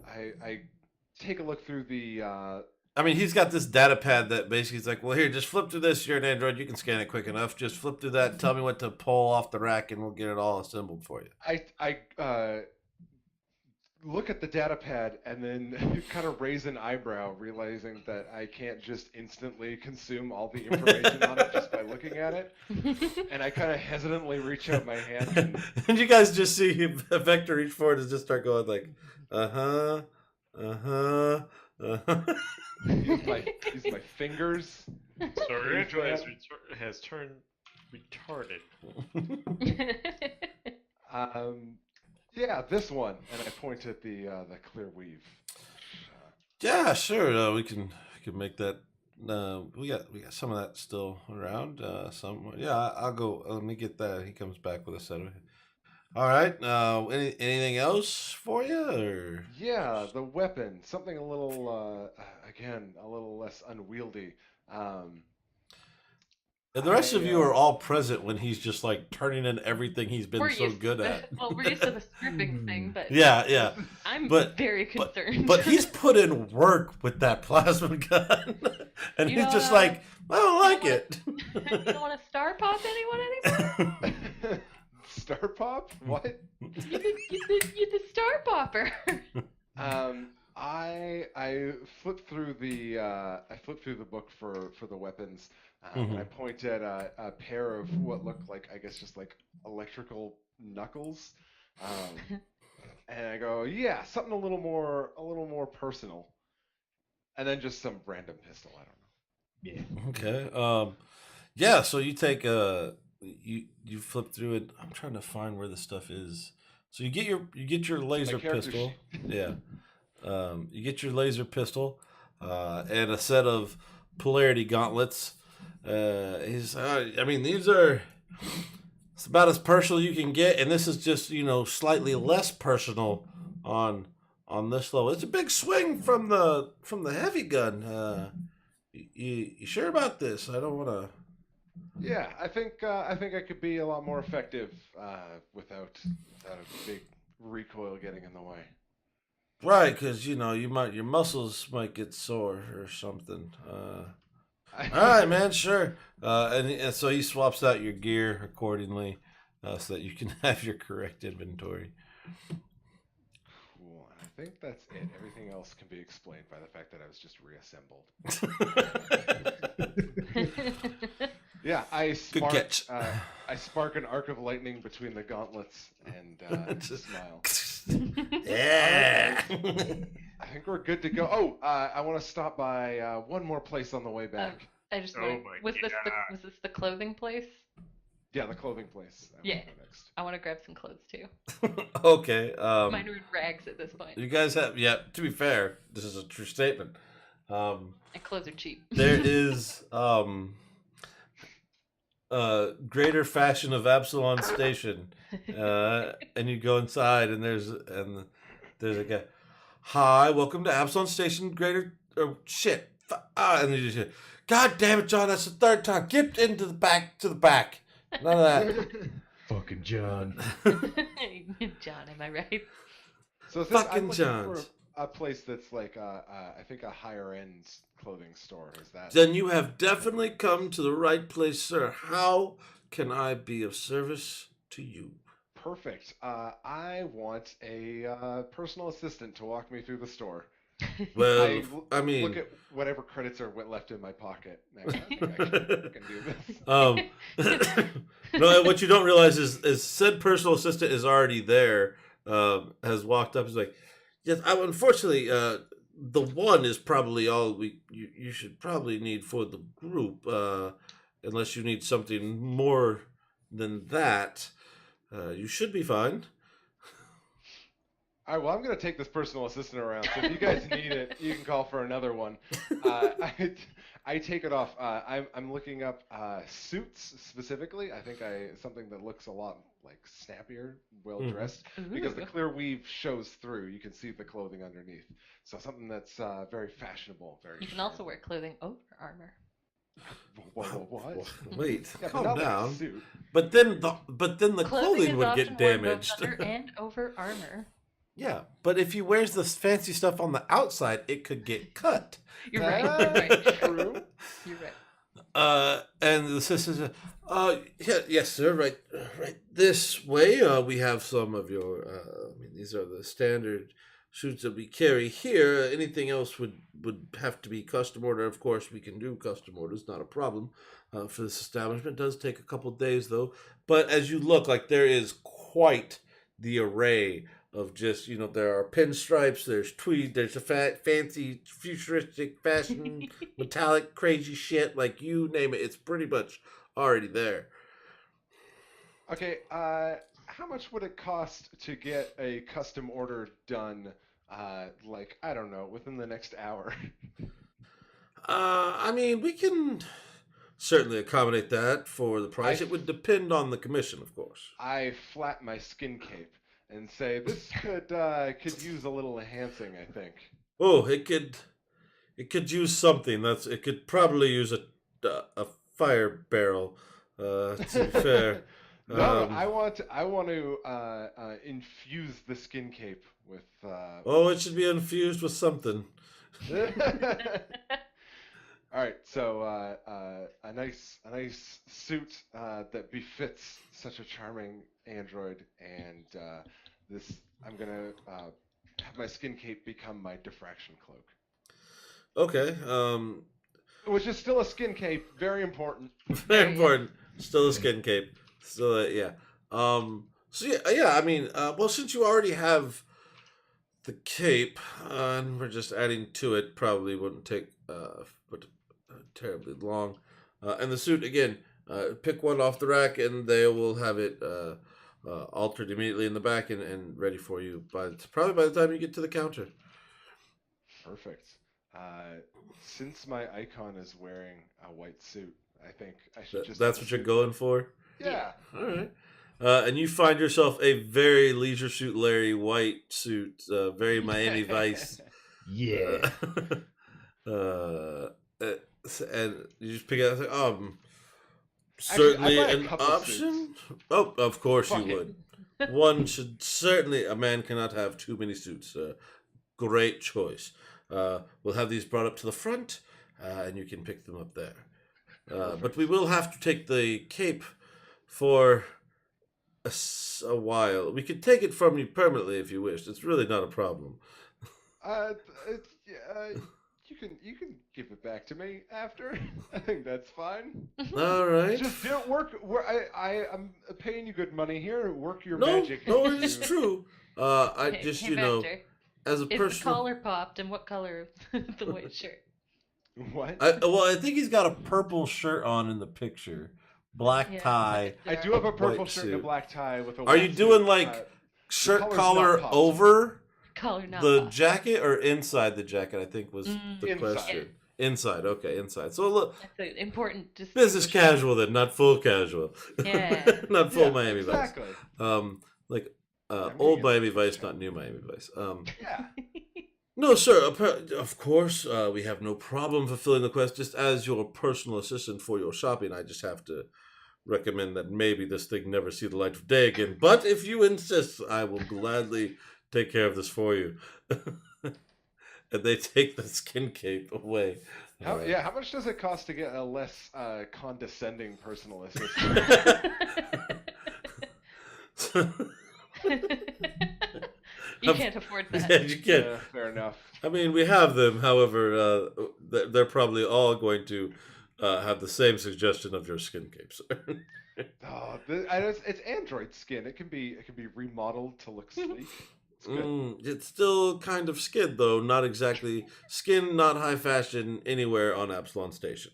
Speaker 4: take a look through the,
Speaker 2: I mean, he's got this data pad that basically is like, well, here, just flip through this. You're an Android. You can scan it quick enough. Just flip through that and tell me what to pull off the rack, and we'll get it all assembled for you.
Speaker 4: I look at the data pad and then kind of raise an eyebrow, realizing that I can't just instantly consume all the information on it just by looking at it. And I kind of hesitantly reach out my hand.
Speaker 2: And you guys just see Vector reach forward and just start going like,
Speaker 4: Use my fingers.
Speaker 5: So our Android has turned retarded.
Speaker 4: Yeah, this one. And I point at the clear weave.
Speaker 2: Yeah, sure. We can make that. We got some of that still around. Some. Yeah, I'll go. Let me get that. He comes back with a set of it. All right. Anything else for you? Or
Speaker 4: Yeah, the weapon, something a little, again, a little less unwieldy. Um,
Speaker 2: and the rest of
Speaker 4: I
Speaker 2: you are all present when he's just like turning in everything he's been
Speaker 1: We're
Speaker 2: so
Speaker 1: used to
Speaker 2: good
Speaker 1: the
Speaker 2: at.
Speaker 1: well, we're used to the stripping thing, but
Speaker 2: Yeah, yeah.
Speaker 1: I'm
Speaker 2: But
Speaker 1: very
Speaker 2: but
Speaker 1: concerned.
Speaker 2: but he's put in work with that plasma gun, and
Speaker 1: You
Speaker 2: he's
Speaker 1: don't
Speaker 2: just like, I don't like it.
Speaker 1: you don't want to star pop anyone anymore?
Speaker 4: Star Pop? What?
Speaker 1: You're the star popper.
Speaker 4: I flipped through the book for the weapons, and I
Speaker 2: Mhm.
Speaker 4: point at a pair of what look like, I guess, just like electrical knuckles, and I go, yeah, something a little more personal, and then just some random pistol. I don't
Speaker 3: Yeah.
Speaker 2: Okay. Yeah. So you take you flip through it. I'm trying to find where the stuff is. So you get your
Speaker 4: know. My
Speaker 2: laser
Speaker 4: character
Speaker 2: pistol.
Speaker 4: sheet.
Speaker 2: Yeah. You get your laser pistol, and a set of polarity gauntlets. I mean, these are. It's about as personal you can get, and this is just slightly less personal on on this level. It's a big swing from the heavy gun. You sure about this? I don't want to.
Speaker 4: Yeah, I think I could be a lot more effective without a big recoil getting in the way.
Speaker 2: Right, because your muscles might get sore or something. All right, man, sure. And so he swaps out your gear accordingly, so that you can have your correct inventory.
Speaker 4: Cool, and I think that's it. Everything else can be explained by the fact that I was just reassembled. Yeah,
Speaker 2: Good catch.
Speaker 4: I spark an arc of lightning between the gauntlets and smile.
Speaker 2: Yeah.
Speaker 4: I think we're good to go. Oh, I want to stop by one more place on the way back.
Speaker 1: I just
Speaker 5: Oh
Speaker 1: want.
Speaker 5: my
Speaker 1: Was this the clothing place?
Speaker 4: Yeah, the clothing place. I
Speaker 1: Yeah.
Speaker 4: want to go next.
Speaker 1: I want to grab some clothes too.
Speaker 2: Okay.
Speaker 1: Mine are in rags at this point.
Speaker 2: You guys have. Yeah. To be fair, this is a true statement.
Speaker 1: And clothes are cheap.
Speaker 2: There is greater fashion of Absalon Station, and you go inside, and there's a guy. Hi, welcome to Absalon Station, Greater. Oh shit! And you just, God damn it, John! That's the third time. Get into the back. To the back. None of that.
Speaker 3: Fucking John.
Speaker 1: John, am I right?
Speaker 4: So since I'm
Speaker 2: Fucking
Speaker 4: looking for
Speaker 2: Johns.
Speaker 4: a place that's like I think a higher end clothing store. Is that
Speaker 2: Then you have definitely come to the right place, sir. How can I be of service to you?
Speaker 4: perfect? I want a personal assistant to walk me through the store.
Speaker 2: Well, I
Speaker 4: Look
Speaker 2: mean,
Speaker 4: at whatever credits are left in my pocket. I think I can do this.
Speaker 2: no. What you don't realize is said personal assistant is already there. Has walked up. Is like, yes. Unfortunately, the one is probably all you should probably need for the group. Unless you need something more than that, you should be fine.
Speaker 4: All right, well, I'm going to take this personal assistant around. So if you guys need it, you can call for another one. I take it off. I'm looking up suits specifically. I think something that looks a lot like snappier, well dressed, because the
Speaker 1: Ooh.
Speaker 4: clear weave shows through. You can see the clothing underneath. So something that's very fashionable, very.
Speaker 1: You can also
Speaker 4: sharp.
Speaker 1: wear clothing over armor.
Speaker 4: Whoa, what?
Speaker 2: Wait,
Speaker 4: Yeah, but
Speaker 2: calm
Speaker 4: not like a
Speaker 2: down.
Speaker 4: suit.
Speaker 2: But then the
Speaker 1: Clothing
Speaker 2: clothing
Speaker 1: is
Speaker 2: would
Speaker 1: often
Speaker 2: get
Speaker 1: worn both
Speaker 2: damaged.
Speaker 1: under and over armor.
Speaker 2: Yeah, but if he wears the fancy stuff on the outside, it could get cut.
Speaker 1: You're right. You're right.
Speaker 4: True.
Speaker 1: You're right.
Speaker 2: And the sisters, yeah, yes, sir, right this way. We have some of your. I mean, these are the standard suits that we carry here. Anything else would have to be custom order. Of course, we can do custom orders, not a problem. For this establishment, it does take a couple days though. But as you look, like there is quite the array of just there are pinstripes, there's tweed, there's a fancy futuristic fashion metallic crazy shit, like you name it, it's pretty much already there.
Speaker 4: Okay. how much would it cost to get a custom order done? Like I don't know, within the next hour.
Speaker 2: I mean, we can certainly accommodate that for the
Speaker 4: I
Speaker 2: price. It would depend on the commission, of course.
Speaker 4: I flap my skin cape and say this could use a little enhancing. I think.
Speaker 2: Oh, it could use something. It could probably use a fire barrel. To be fair,
Speaker 4: No,
Speaker 2: um,
Speaker 4: I want to infuse the skin cape with.
Speaker 2: oh, it should be infused with something.
Speaker 4: All right, so a nice suit that befits such a charming android, and this I'm gonna have my skin cape become my diffraction cloak,
Speaker 2: Okay,
Speaker 4: which is still a skin cape, very important.
Speaker 2: very
Speaker 1: Yeah.
Speaker 2: important. Still a skin cape. Still, yeah. So yeah. I mean, well, since you already have the cape, and we're just adding to it, probably wouldn't take but terribly long. And the suit again, pick one off the rack, and they will have it altered immediately in the back and ready for you probably by the time you get to the counter.
Speaker 4: Perfect. Since my icon is wearing a white suit, I think I should just.
Speaker 2: That's
Speaker 4: have
Speaker 2: what
Speaker 4: a
Speaker 2: you're
Speaker 4: suit.
Speaker 2: going for.
Speaker 4: Yeah.
Speaker 2: All right. And you find yourself a very Leisure Suit Larry white suit, very Miami Vice.
Speaker 3: Yeah.
Speaker 2: Uh, and you just pick it up.
Speaker 4: Actually, I
Speaker 2: Certainly
Speaker 4: buy a
Speaker 2: an
Speaker 4: couple
Speaker 2: option. Oh, of course
Speaker 4: Fuck
Speaker 2: you
Speaker 4: it.
Speaker 2: would. One should certainly. A man cannot have too many suits. Great choice. We'll have these brought up to the front, and you can pick them up there. But we will have to take the cape for a while. We could take it from you permanently if you wish. It's really not a problem.
Speaker 4: Yeah, you can give it back to me after. I think that's fine.
Speaker 2: All right.
Speaker 4: Just do it. I'm paying you good money here. Work your
Speaker 2: No,
Speaker 4: magic.
Speaker 2: no, it is
Speaker 4: into-
Speaker 2: true. I
Speaker 1: Hey,
Speaker 2: just,
Speaker 1: hey,
Speaker 2: you know,
Speaker 1: Master,
Speaker 2: as a
Speaker 1: is the
Speaker 2: personal.
Speaker 1: collar popped, and what color of the white shirt?
Speaker 4: What?
Speaker 2: I think he's got a purple shirt on in the picture, black
Speaker 1: Yeah,
Speaker 2: tie,
Speaker 4: I do have a purple
Speaker 2: White
Speaker 4: shirt and a
Speaker 2: suit.
Speaker 4: black tie with a.
Speaker 2: Are you
Speaker 4: white
Speaker 2: doing
Speaker 4: suit.
Speaker 2: like shirt
Speaker 4: collar's
Speaker 2: collar
Speaker 4: not popped.
Speaker 2: over
Speaker 1: Collar not
Speaker 2: the
Speaker 1: popped.
Speaker 2: jacket or inside the jacket? I think was the
Speaker 4: Inside.
Speaker 2: question. Inside, okay, inside. So look,
Speaker 1: That's an important
Speaker 2: business
Speaker 1: distinguishing-
Speaker 2: casual then, not full casual.
Speaker 1: Yeah.
Speaker 2: Not full
Speaker 4: Yeah,
Speaker 2: Miami
Speaker 4: exactly.
Speaker 2: Vice. Like
Speaker 4: I'm gonna
Speaker 2: old
Speaker 4: get
Speaker 2: Miami
Speaker 4: this
Speaker 2: Vice,
Speaker 4: check.
Speaker 2: not new Miami Vice.
Speaker 4: Yeah.
Speaker 2: No, sir. Of course, we have no problem fulfilling the quest. Just as your personal assistant for your shopping, I just have to recommend that maybe this thing never see the light of day again. But if you insist, I will gladly take care of this for you. And they take the skin cape away. All right.
Speaker 4: How much does it cost to get a less condescending personal assistant?
Speaker 1: You can't afford that.
Speaker 2: Yeah, you can't.
Speaker 4: Yeah, fair enough.
Speaker 2: I mean, we have them. However, they're probably all going to have the same suggestion of your skin cape, sir.
Speaker 4: Oh, it's android skin. It can be remodeled to look sleek. It's good.
Speaker 2: It's still kind of skid, though. Not exactly skin, not high fashion anywhere on Absalon Station.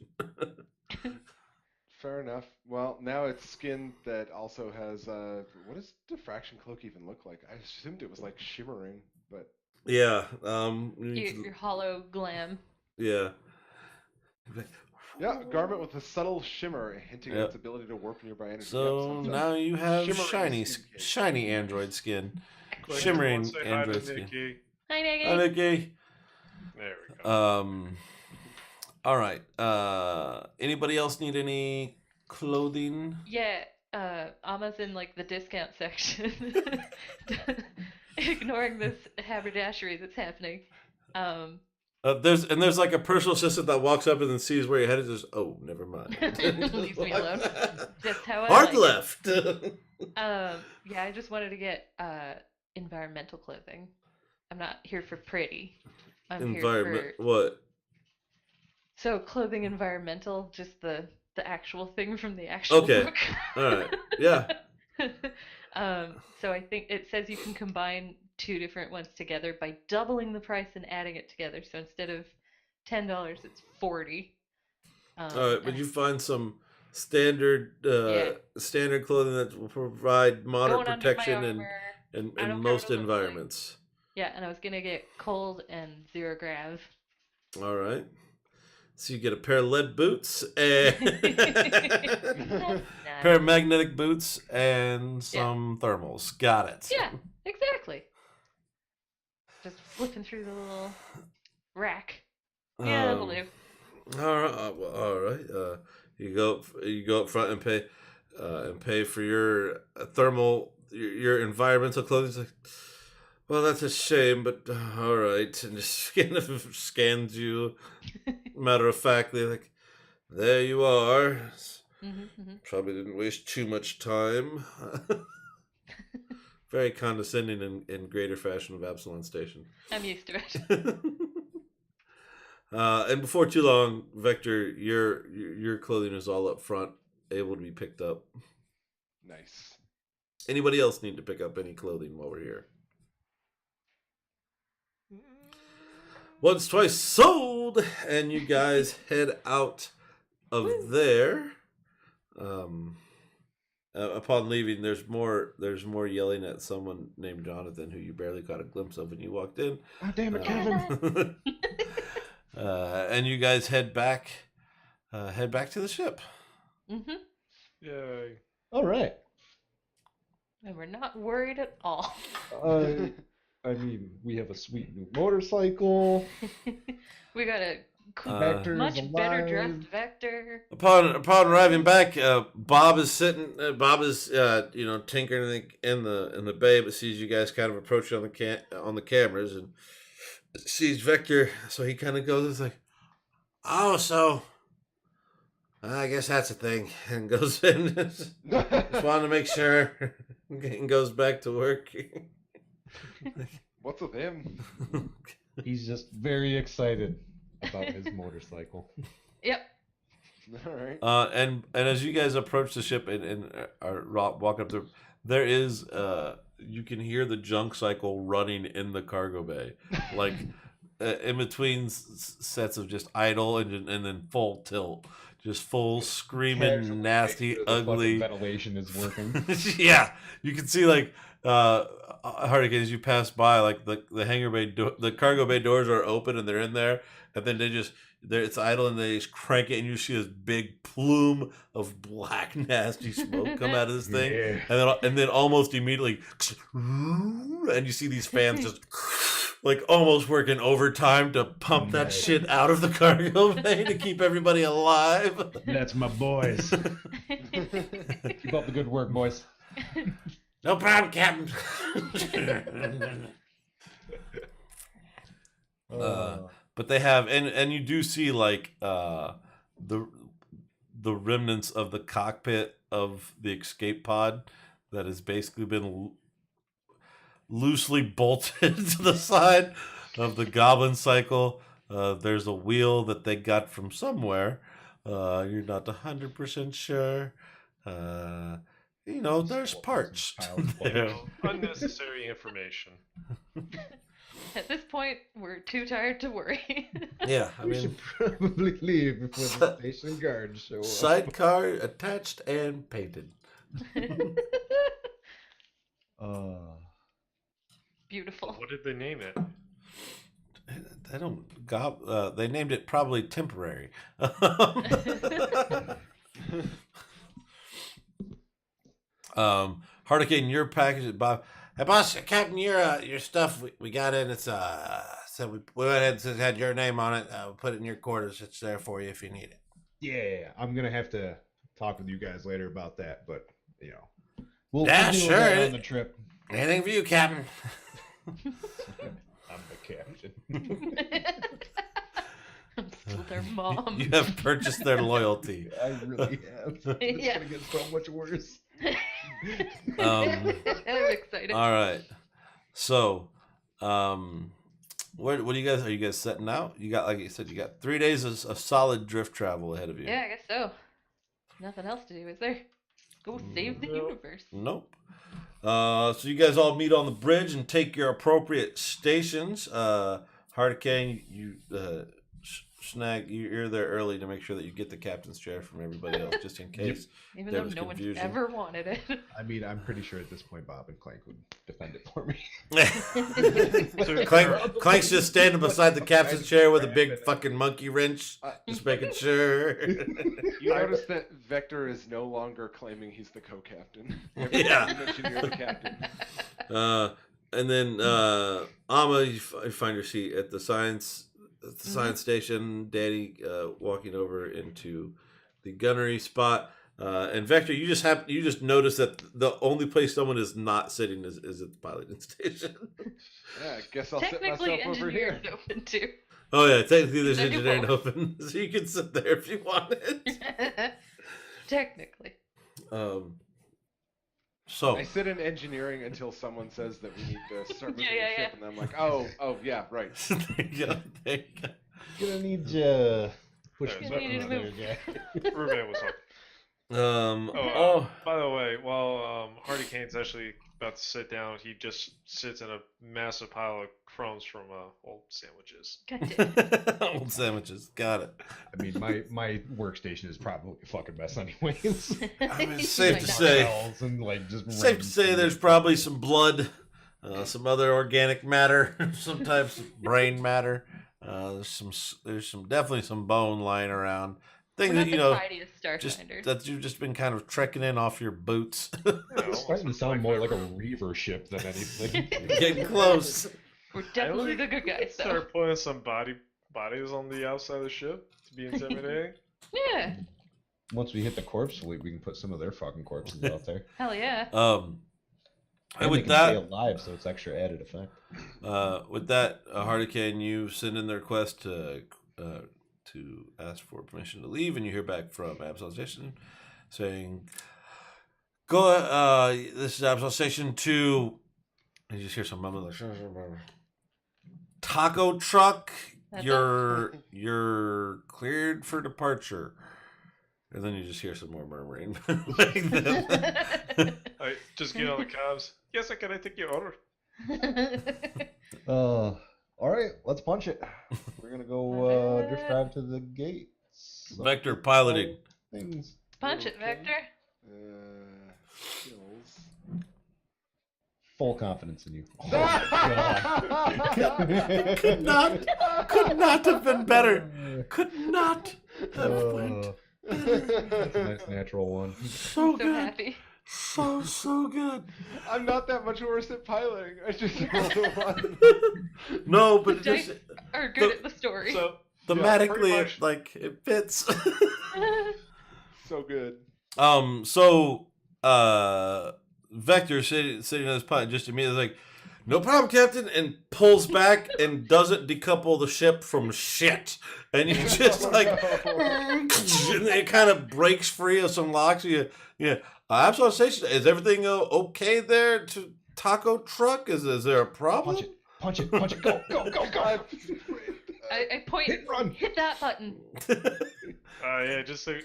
Speaker 4: Fair enough. Well, now it's skin that also has what does diffraction cloak even look like? I assumed it was like shimmering, but
Speaker 2: Yeah.
Speaker 1: Your hollow glam.
Speaker 2: Yeah.
Speaker 4: yeah, a garment with a subtle shimmer hinting at
Speaker 2: Yep.
Speaker 4: its ability to warp nearby energy.
Speaker 2: So
Speaker 4: Yep,
Speaker 2: now you have
Speaker 4: shimmering skin cape.
Speaker 2: shiny android skin.
Speaker 5: Click,
Speaker 2: Shimmering
Speaker 5: say hi to
Speaker 2: android skin.
Speaker 5: Nikki.
Speaker 1: Hi, Naggy.
Speaker 2: Okay.
Speaker 5: There we go.
Speaker 2: All right. Anybody else need any clothing?
Speaker 1: Yeah, Alma's in like the discount section, ignoring this haberdashery that's happening.
Speaker 2: There's like a personal assistant that walks up and then sees where you're headed. Just never mind.
Speaker 1: Leaves me alone. Just how I
Speaker 2: Hard
Speaker 1: like it.
Speaker 2: left.
Speaker 1: Yeah, I just wanted to get environmental clothing. I'm not here for pretty. I'm
Speaker 2: Environment.
Speaker 1: here for
Speaker 2: What?
Speaker 1: so clothing environmental, just the actual thing from the actual
Speaker 2: Okay.
Speaker 1: book.
Speaker 2: All right. Yeah.
Speaker 1: So I think it says you can combine two different ones together by doubling the price and adding it together. So instead of $10, it's $40.
Speaker 2: All right. But
Speaker 1: and
Speaker 2: you find some standard
Speaker 1: Yeah.
Speaker 2: standard clothing that will provide moderate
Speaker 1: Going under my
Speaker 2: protection
Speaker 1: armor.
Speaker 2: in
Speaker 1: I don't care what
Speaker 2: most
Speaker 1: it looks like.
Speaker 2: environments.
Speaker 1: Yeah, and I was gonna get cold and 0 grav.
Speaker 2: All right. So you get a pair of lead boots and
Speaker 1: That's
Speaker 2: pair of
Speaker 1: nice.
Speaker 2: magnetic boots and some thermals. Got it.
Speaker 1: Yeah, exactly. Just flipping through the little rack. Yeah, that'll do.
Speaker 2: All right. All right. You go up front and pay for your thermal your environmental clothing. It's like, well, that's a shame, but all right. And just kind of scans you matter of factly, like, there you are. Probably didn't waste too much time. Very condescending in greater fashion of Absalon Station.
Speaker 1: I'm used to it.
Speaker 2: And before too long, Vector, your clothing is all up front, able to be picked up.
Speaker 4: Nice.
Speaker 2: Anybody else need to pick up any clothing while we're here? Once, twice, sold, and you guys head out of there. Upon leaving, there's more yelling at someone named Jonathan, who you barely caught a glimpse of when you walked in.
Speaker 3: Oh, damn it, Kevin.
Speaker 2: And you guys head back to the ship.
Speaker 5: Yay.
Speaker 3: All right.
Speaker 1: And we're not worried at all.
Speaker 3: I mean, we have a sweet new motorcycle.
Speaker 1: We got a cool,
Speaker 3: Vector's
Speaker 1: much better
Speaker 3: alive.
Speaker 1: dressed Vector.
Speaker 2: Upon arriving back, Bob is sitting. Bob is tinkering in the bay, but sees you guys kind of approaching on the cameras and sees Vector. So he kind of goes, it's like, oh, so I guess that's a thing, and goes in. Just wanted to make sure, and goes back to work.
Speaker 4: What's with him?
Speaker 3: He's just very excited about his motorcycle.
Speaker 1: Yep.
Speaker 4: All right.
Speaker 2: And as you guys approach the ship and are walking up there is you can hear the junk cycle running in the cargo bay, like in between sets of just idle and then full tilt, just full screaming,
Speaker 3: Casually
Speaker 2: nasty,
Speaker 3: make sure the
Speaker 2: ugly.
Speaker 3: fucking ventilation is working.
Speaker 2: Yeah, you can see like Hurricane as you pass by, like the hangar bay the cargo bay doors are open and they're in there, and then it's idle and they just crank it and you see this big plume of black nasty smoke come out of this thing.
Speaker 3: Yeah.
Speaker 2: And then almost immediately and you see these fans just like almost working overtime to pump that
Speaker 3: Nice.
Speaker 2: shit out of the cargo bay to keep everybody alive.
Speaker 3: That's my boys. Keep up the good work, boys.
Speaker 2: No problem, Captain. But they have, and you do see like the remnants of the cockpit of the escape pod that has basically been loosely bolted to the side of the goblin cycle. There's a wheel that they got from somewhere. You're not 100% sure. There's parts there.
Speaker 5: Unnecessary information.
Speaker 1: At this point, we're too tired to worry.
Speaker 2: Yeah, I
Speaker 3: We
Speaker 2: mean,
Speaker 3: should probably leave before the station guards show up.
Speaker 2: sidecar attached and painted.
Speaker 1: Beautiful.
Speaker 5: What did they name it?
Speaker 2: They don't they named it probably temporary. Hurricane, your package, Bob. Hey, boss, Captain, your stuff we got in. It's so we went ahead and had your name on it. Put it in your quarters. It's there for you if you need it.
Speaker 3: Yeah, I'm gonna have to talk with you guys later about that, but we'll
Speaker 2: Yeah,
Speaker 3: deal with
Speaker 2: sure.
Speaker 3: that on the trip.
Speaker 2: Anything for you, Captain.
Speaker 3: I'm the captain.
Speaker 1: I'm still their mom.
Speaker 2: You have purchased their loyalty.
Speaker 3: I really have. It's
Speaker 1: Yeah.
Speaker 3: gonna get so much worse.
Speaker 1: I'm excited.
Speaker 2: All right. So, what do you guys? Are you guys setting out? You got, like you said, you got 3 days of solid drift travel ahead of you.
Speaker 1: Yeah, I guess so. Nothing else to do, is there? Go save the universe.
Speaker 2: Nope. So you guys all meet on the bridge and take your appropriate stations. Hurricane, you Snag, you're there early to make sure that you get the captain's chair from everybody else, just in case.
Speaker 1: Even
Speaker 2: there
Speaker 1: though
Speaker 2: was
Speaker 1: no one
Speaker 2: confusion.
Speaker 1: ever wanted it.
Speaker 3: I mean, I'm pretty sure at this point Bob and Clank would defend it for me.
Speaker 2: Clank's just standing beside the captain's chair with a big fucking monkey wrench, just making sure.
Speaker 4: You notice that Vector is no longer claiming he's the co-captain. Every
Speaker 2: Yeah.
Speaker 4: time you mention you're the captain.
Speaker 2: And then Amma, you find your seat at the science station. Danny walking over into the gunnery spot. And Vector, you just notice that the only place someone is not sitting is at the piloting station.
Speaker 4: Yeah, I guess I'll sit
Speaker 1: Technically,
Speaker 4: myself over here.
Speaker 1: engineering's open too.
Speaker 2: Oh yeah, technically there's
Speaker 1: That'd be
Speaker 2: engineering
Speaker 1: both.
Speaker 2: open, so you can sit there if you wanted.
Speaker 1: Technically.
Speaker 2: So
Speaker 4: I sit in engineering until someone says that we need to start moving
Speaker 1: Yeah,
Speaker 4: the ship,
Speaker 1: yeah.
Speaker 4: and I'm like, oh, yeah, right.
Speaker 2: there you go. There you go.
Speaker 3: Gonna need you push
Speaker 5: Yeah,
Speaker 3: buttons
Speaker 1: need to
Speaker 3: there,
Speaker 1: move.
Speaker 3: Jack.
Speaker 5: Ruben was up. By the way, while Hardy Kane's actually about to sit down, he just sits in a massive pile of crumbs from old sandwiches.
Speaker 1: God damn.
Speaker 2: Old sandwiches. Got it.
Speaker 3: I mean, my workstation is probably a fucking mess anyways.
Speaker 2: I mean, it's
Speaker 1: He's
Speaker 2: safe
Speaker 1: like
Speaker 2: to
Speaker 1: that.
Speaker 2: say.
Speaker 3: Smells and like just
Speaker 2: Safe
Speaker 3: random
Speaker 2: to say
Speaker 3: shit.
Speaker 2: there's probably some blood, some other organic matter, some types of brain matter. There's some definitely some bone lying around. Things
Speaker 1: We're
Speaker 2: that
Speaker 1: not the tidiest
Speaker 2: just
Speaker 1: Starfinder.
Speaker 2: that you've just been kind of trekking in off your boots.
Speaker 3: It's starting to sound more like a reaver ship than anything.
Speaker 2: Getting close.
Speaker 1: We're definitely
Speaker 5: I
Speaker 1: the good guys, though.
Speaker 5: Start putting some bodies on the outside of the ship to be intimidating.
Speaker 1: Yeah.
Speaker 3: Once we hit the corpse fleet, we can put some of their fucking corpses out there.
Speaker 1: Hell yeah.
Speaker 2: And
Speaker 3: And
Speaker 2: with
Speaker 3: they can stay
Speaker 2: that,
Speaker 3: alive, so it's extra added effect.
Speaker 2: Hurricane, you send in the request to ask for permission to leave, and you hear back from Absol Station saying, "Go. This is Absol Station to." And you just hear some mumbling like, "Taco truck.
Speaker 1: That's
Speaker 2: You're cleared for departure." And then you just hear some more murmuring. Like that.
Speaker 5: I just get on the comms. Yes, can I take your order?
Speaker 3: All right, let's punch it. We're gonna go drift drive to the gates.
Speaker 2: Vector piloting.
Speaker 3: Things.
Speaker 1: Punch it, Vector.
Speaker 4: Skills.
Speaker 3: Full confidence in you. Oh,
Speaker 2: could not have been better. Could not have went.
Speaker 3: That's a nice natural one.
Speaker 2: So
Speaker 1: So
Speaker 2: good.
Speaker 1: happy.
Speaker 2: So good.
Speaker 4: I'm not that much worse at piloting. I just rolled a one.
Speaker 2: No, but it
Speaker 1: Dice
Speaker 2: just
Speaker 1: are good at the story.
Speaker 5: So
Speaker 2: thematically
Speaker 5: pretty much.
Speaker 2: it fits.
Speaker 4: So good.
Speaker 2: Vector sitting on his pilot just immediately like, "No problem, Captain," and pulls back and doesn't decouple the ship from shit. And you just like, and it kind of breaks free of some locks. Absolute Station, is everything okay there to Taco Truck? Is there a problem?
Speaker 3: Punch it, go.
Speaker 1: I point.
Speaker 3: Run.
Speaker 1: Hit that button.
Speaker 5: yeah, just so.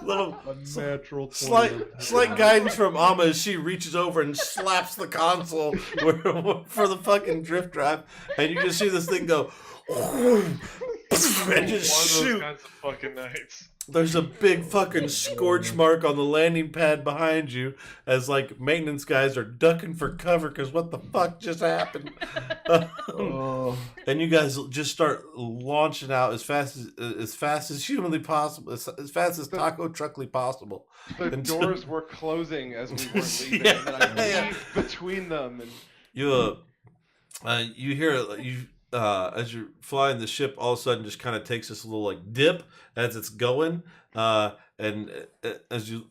Speaker 2: Little
Speaker 3: A natural
Speaker 2: slight guidance from Amma as she reaches over and slaps the console for the fucking drift drive, and you just see this thing go and just
Speaker 5: One of those
Speaker 2: shoot.
Speaker 5: kinds of fucking nights.
Speaker 2: There's a big fucking scorch mark on the landing pad behind you as like maintenance guys are ducking for cover because what the fuck just happened? And you guys just start launching out as fast as humanly possible, as fast as taco truckly possible.
Speaker 4: The
Speaker 2: Until-
Speaker 4: doors were closing as we were leaving,
Speaker 2: Yeah,
Speaker 4: and then I
Speaker 2: yeah.
Speaker 4: weaved between them. And
Speaker 2: You hear as you're flying the ship, all of a sudden just kind of takes this little like dip as it's going, and as you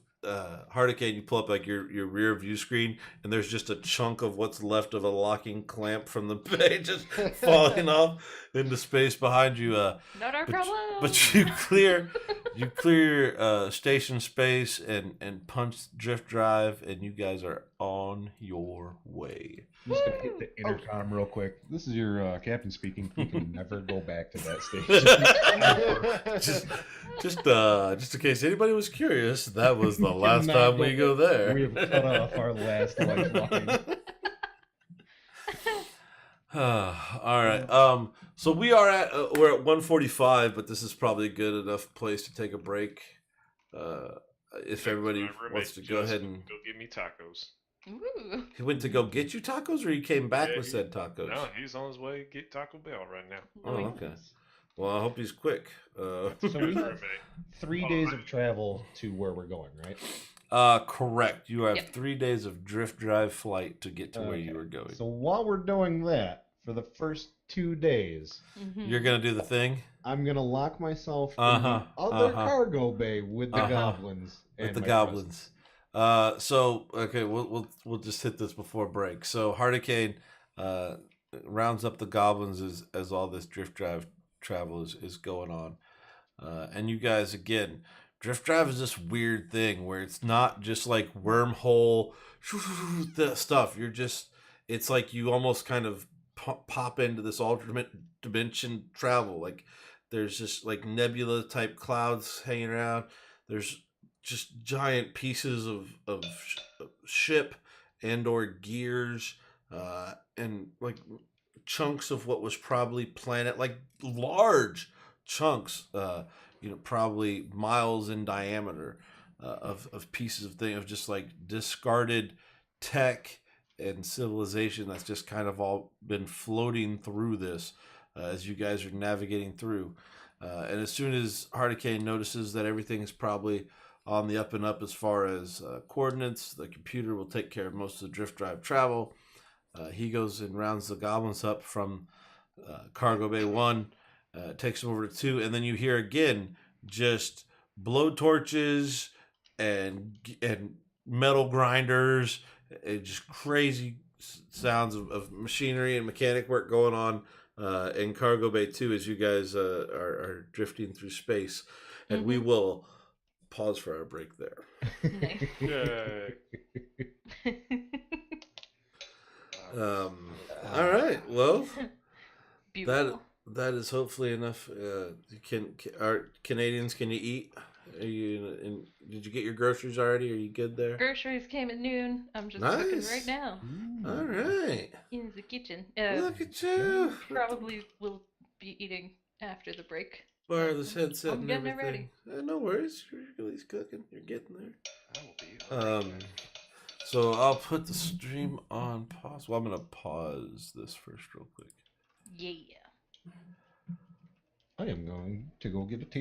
Speaker 2: Hurricane, you pull up like your rear view screen, and there's just a chunk of what's left of a locking clamp from the bay just falling off into space behind you.
Speaker 1: Not our
Speaker 2: But-
Speaker 1: problem.
Speaker 2: But you clear station space and punch drift drive, and you guys are on your way.
Speaker 3: I'm just gonna hit the intercom real quick. This is your captain speaking. You can never go back to that station.
Speaker 2: Just in case anybody was curious, that was the last
Speaker 3: Cannot
Speaker 2: time we
Speaker 3: go
Speaker 2: go there.
Speaker 3: We have cut off our last lifeline.
Speaker 2: All right. So we're at 1:45, but this is probably a good enough place to take a break. Uh, if
Speaker 5: Because
Speaker 2: everybody
Speaker 5: my
Speaker 2: wants
Speaker 5: roommate
Speaker 2: to go
Speaker 5: just
Speaker 2: ahead
Speaker 5: went
Speaker 2: and
Speaker 5: to go get me tacos.
Speaker 1: Ooh.
Speaker 2: he went to go get you tacos, or he came back
Speaker 5: Yeah,
Speaker 2: with said tacos.
Speaker 5: no, he's on his way to get Taco Bell right now.
Speaker 2: Oh,
Speaker 1: Nice.
Speaker 2: okay. Well, I hope he's quick.
Speaker 5: That's
Speaker 3: So
Speaker 5: my
Speaker 3: we have
Speaker 5: roommate.
Speaker 3: 3 days of travel to where we're going, right?
Speaker 2: Correct. You have
Speaker 1: Yep.
Speaker 2: 3 days of drift drive flight to get to where you
Speaker 3: Okay.
Speaker 2: were going.
Speaker 3: So while we're doing that, for the first 2 days,
Speaker 2: You're gonna do the thing.
Speaker 3: I'm gonna lock myself in
Speaker 2: Uh-huh.
Speaker 3: the other
Speaker 2: Uh-huh.
Speaker 3: cargo bay with the
Speaker 2: Uh-huh.
Speaker 3: goblins
Speaker 2: With
Speaker 3: and
Speaker 2: the
Speaker 3: my
Speaker 2: goblins.
Speaker 3: presents.
Speaker 2: So okay, we'll just hit this before break. So Hardicane rounds up the goblins as all this drift drive travel is going on. And you guys again, drift drive is this weird thing where it's not just like wormhole stuff. It's like you almost kind of pop into this alternate dimension travel. Like there's just like nebula type clouds hanging around. There's just giant pieces of ship and or gears and like chunks of what was probably planet, like large chunks, probably miles in diameter, of pieces of thing of just like discarded tech and civilization that's just kind of all been floating through this as you guys are navigating through. And as soon as Hardicane notices that everything is probably on the up and up as far as coordinates, the computer will take care of most of the drift drive travel. He goes and rounds the goblins up from Cargo Bay 1, takes them over to 2, and then you hear again just blow torches and metal grinders and just crazy sounds of machinery and mechanic work going on in Cargo Bay 2 as you guys are drifting through space. And we will pause for our break there.
Speaker 1: Nice.
Speaker 5: Yay.
Speaker 2: All right. Well,
Speaker 1: Beautiful.
Speaker 2: that is hopefully enough. Are Canadians? Can you eat? Are you? Did you get your groceries already? Are you good there?
Speaker 1: Groceries came at noon. I'm just
Speaker 2: Nice.
Speaker 1: cooking right now
Speaker 2: All right.
Speaker 1: in the kitchen.
Speaker 2: Look at you.
Speaker 1: Probably will be eating after the break.
Speaker 2: Borrow this headset
Speaker 1: I'm
Speaker 2: and
Speaker 1: getting it
Speaker 2: everything. No worries. You're at least cooking. You're getting there.
Speaker 4: I will be right back.
Speaker 2: So I'll put the stream on pause. Well, I'm gonna pause this first real quick.
Speaker 1: Yeah.
Speaker 3: I am going to go get a tea.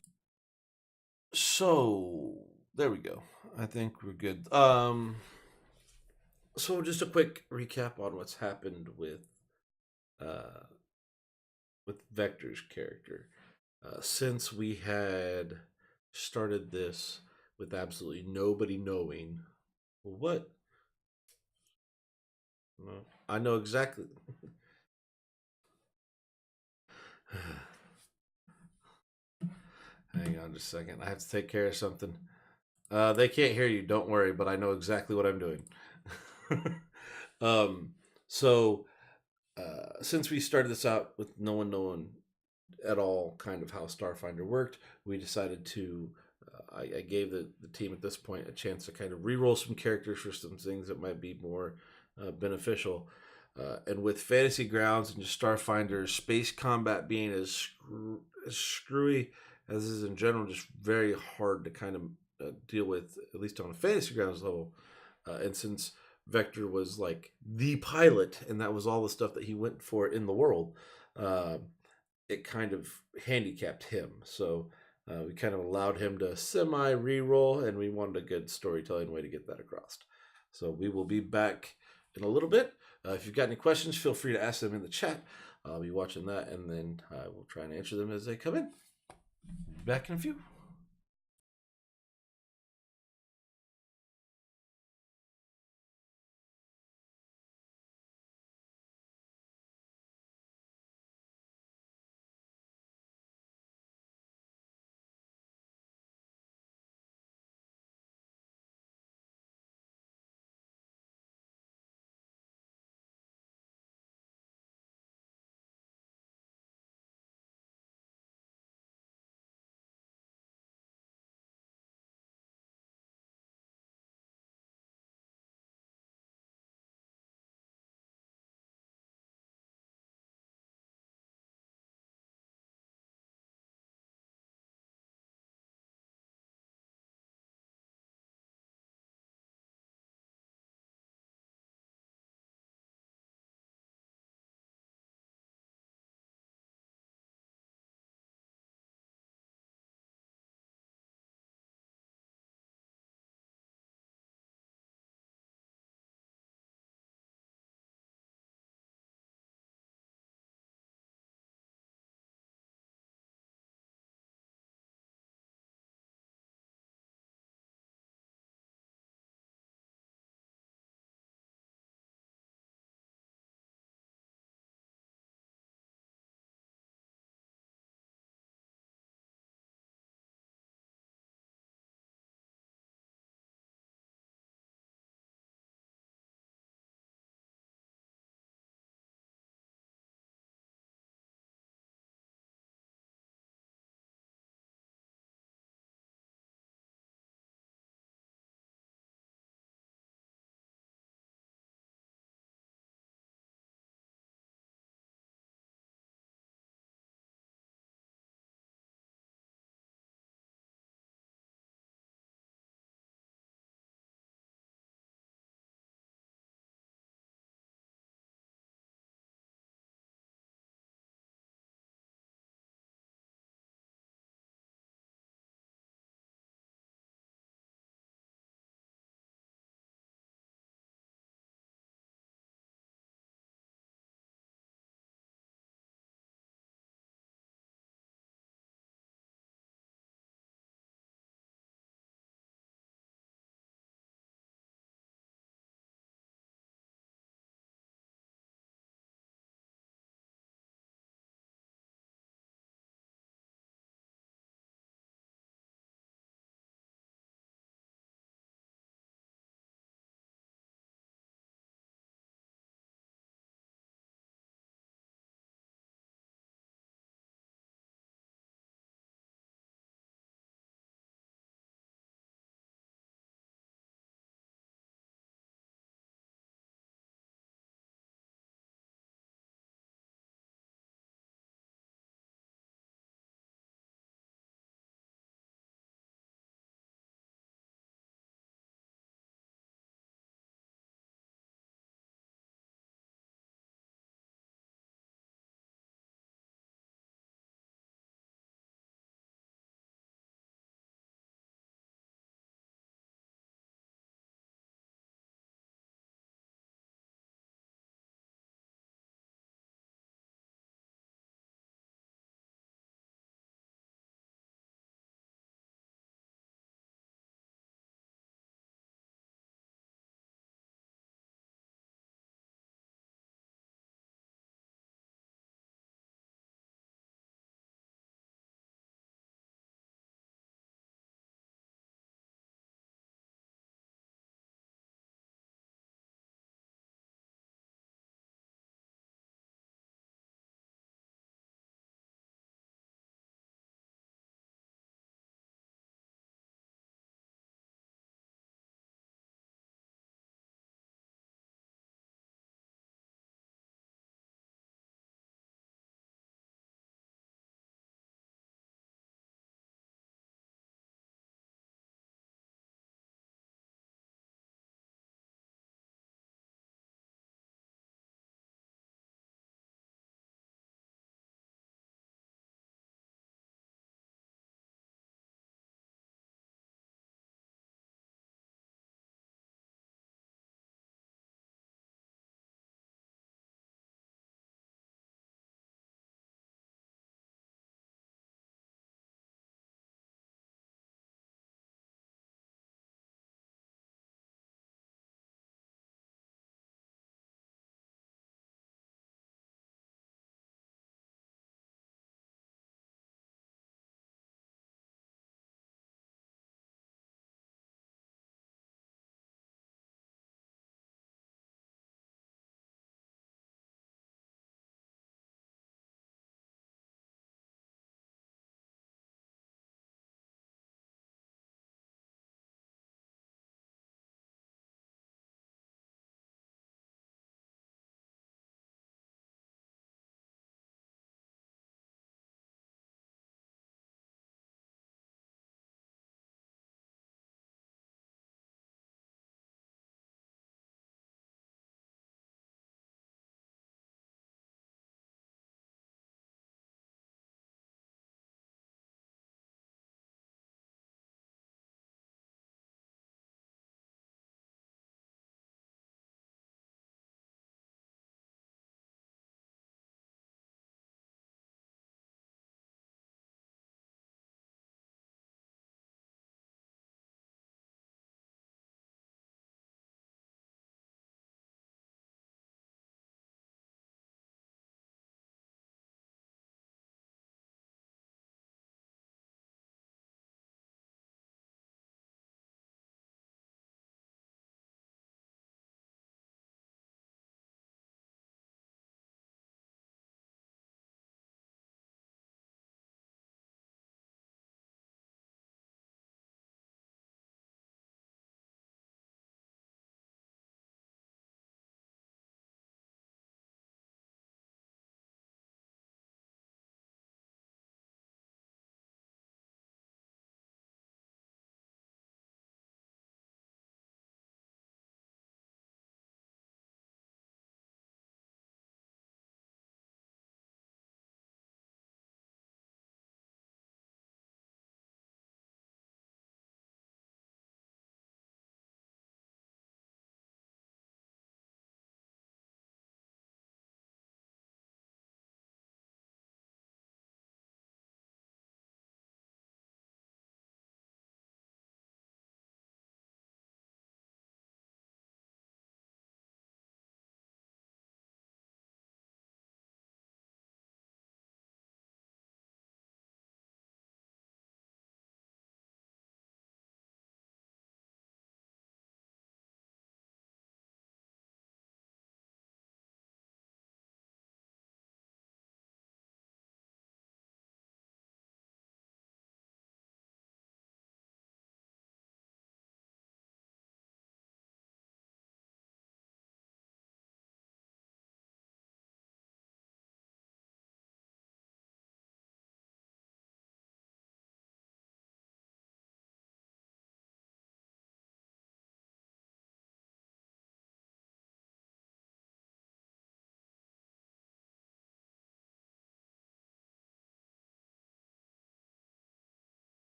Speaker 2: So there we go. I think we're good. So just a quick recap on what's happened uh with Vector's character. Since we had started this with absolutely nobody knowing what, well, I know exactly. Hang on just a second. I have to take care of something. They can't hear you. Don't worry, but I know exactly what I'm doing. um, so since we started this out with no one knowing at all kind of how Starfinder worked, we decided to. I gave the team at this point a chance to kind of re-roll some characters for some things that might be more beneficial. And with Fantasy Grounds and just Starfinder, space combat being as screwy as is in general, just very hard to kind of deal with, at least on a Fantasy Grounds level. And since Vector was like the pilot, and that was all the stuff that he went for in the world, it kind of handicapped him. So we kind of allowed him to semi re-roll, and we wanted a good storytelling way to get that across. So we will be back in a little bit. If you've got any questions, feel free to ask them in the chat. I'll be watching that, and then I will try and answer them as they come in. Back in a few.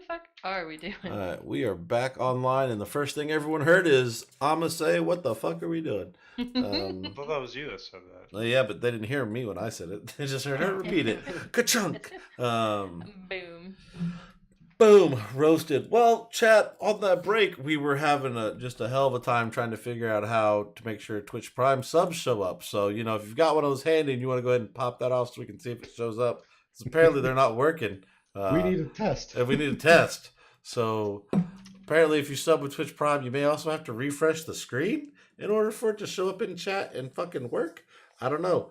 Speaker 1: fuck are we doing?
Speaker 2: All right, we are back online, and the first thing everyone heard is I'ma say, "What the fuck are we doing?"
Speaker 5: I thought that was you that said that.
Speaker 2: Yeah, but they didn't hear me when I said it. They just heard her repeat it. Ka-chunk.
Speaker 1: Boom.
Speaker 2: Boom, roasted. Well, chat, on that break, we were having just a hell of a time trying to figure out how to make sure Twitch Prime subs show up. So, if you've got one of those handy and you want to go ahead and pop that off so we can see if it shows up. Because apparently they're not working.
Speaker 3: We need a test.
Speaker 2: And we need a test. So, apparently if you sub with Twitch Prime, you may also have to refresh the screen in order for it to show up in chat and fucking work. I don't know.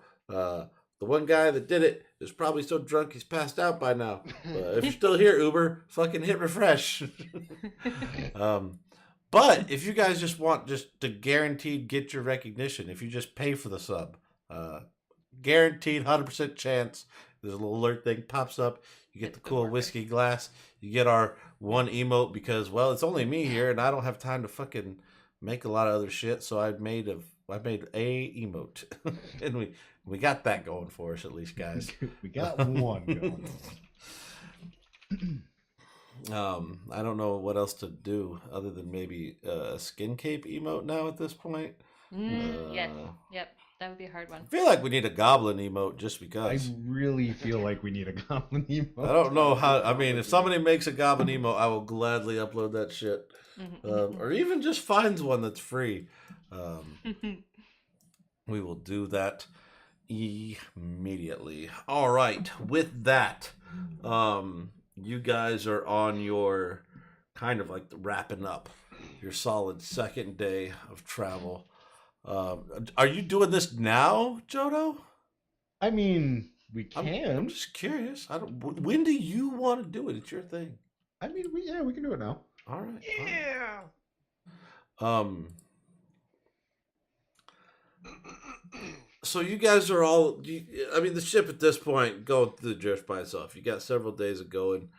Speaker 2: The one guy that did it is probably so drunk he's passed out by now. If you're still here, Uber, fucking hit refresh. But if you guys just want to guaranteed get your recognition, if you just pay for the sub, guaranteed 100% chance. There's a little alert thing pops up. You get the cool whiskey glass. You get our one emote because, well, it's only me here and I don't have time to fucking make a lot of other shit. So I made a emote, and we got that going for us at least, guys.
Speaker 3: We got one going.
Speaker 2: I don't know what else to do other than maybe a skin cape emote now at this point.
Speaker 1: Yes. Yep. That would be a hard one.
Speaker 2: I feel like we need a goblin emote just
Speaker 3: I
Speaker 2: because.
Speaker 3: really feel like we need a goblin emote.
Speaker 2: I don't know how. I mean, if somebody makes a goblin emote, I will gladly upload that shit, or even just finds one that's free. We will do that immediately. All right. With that, you guys are on your kind of like wrapping up your solid second day of travel. Are you doing this now, Jodo?
Speaker 3: I mean, we can.
Speaker 2: I'm just curious. When do you want to do it? It's your thing.
Speaker 3: I mean, we can do it now.
Speaker 2: All right.
Speaker 5: Yeah.
Speaker 2: All right. So you guys are all. I mean, the ship at this point going through the drift by itself. You got several days of going,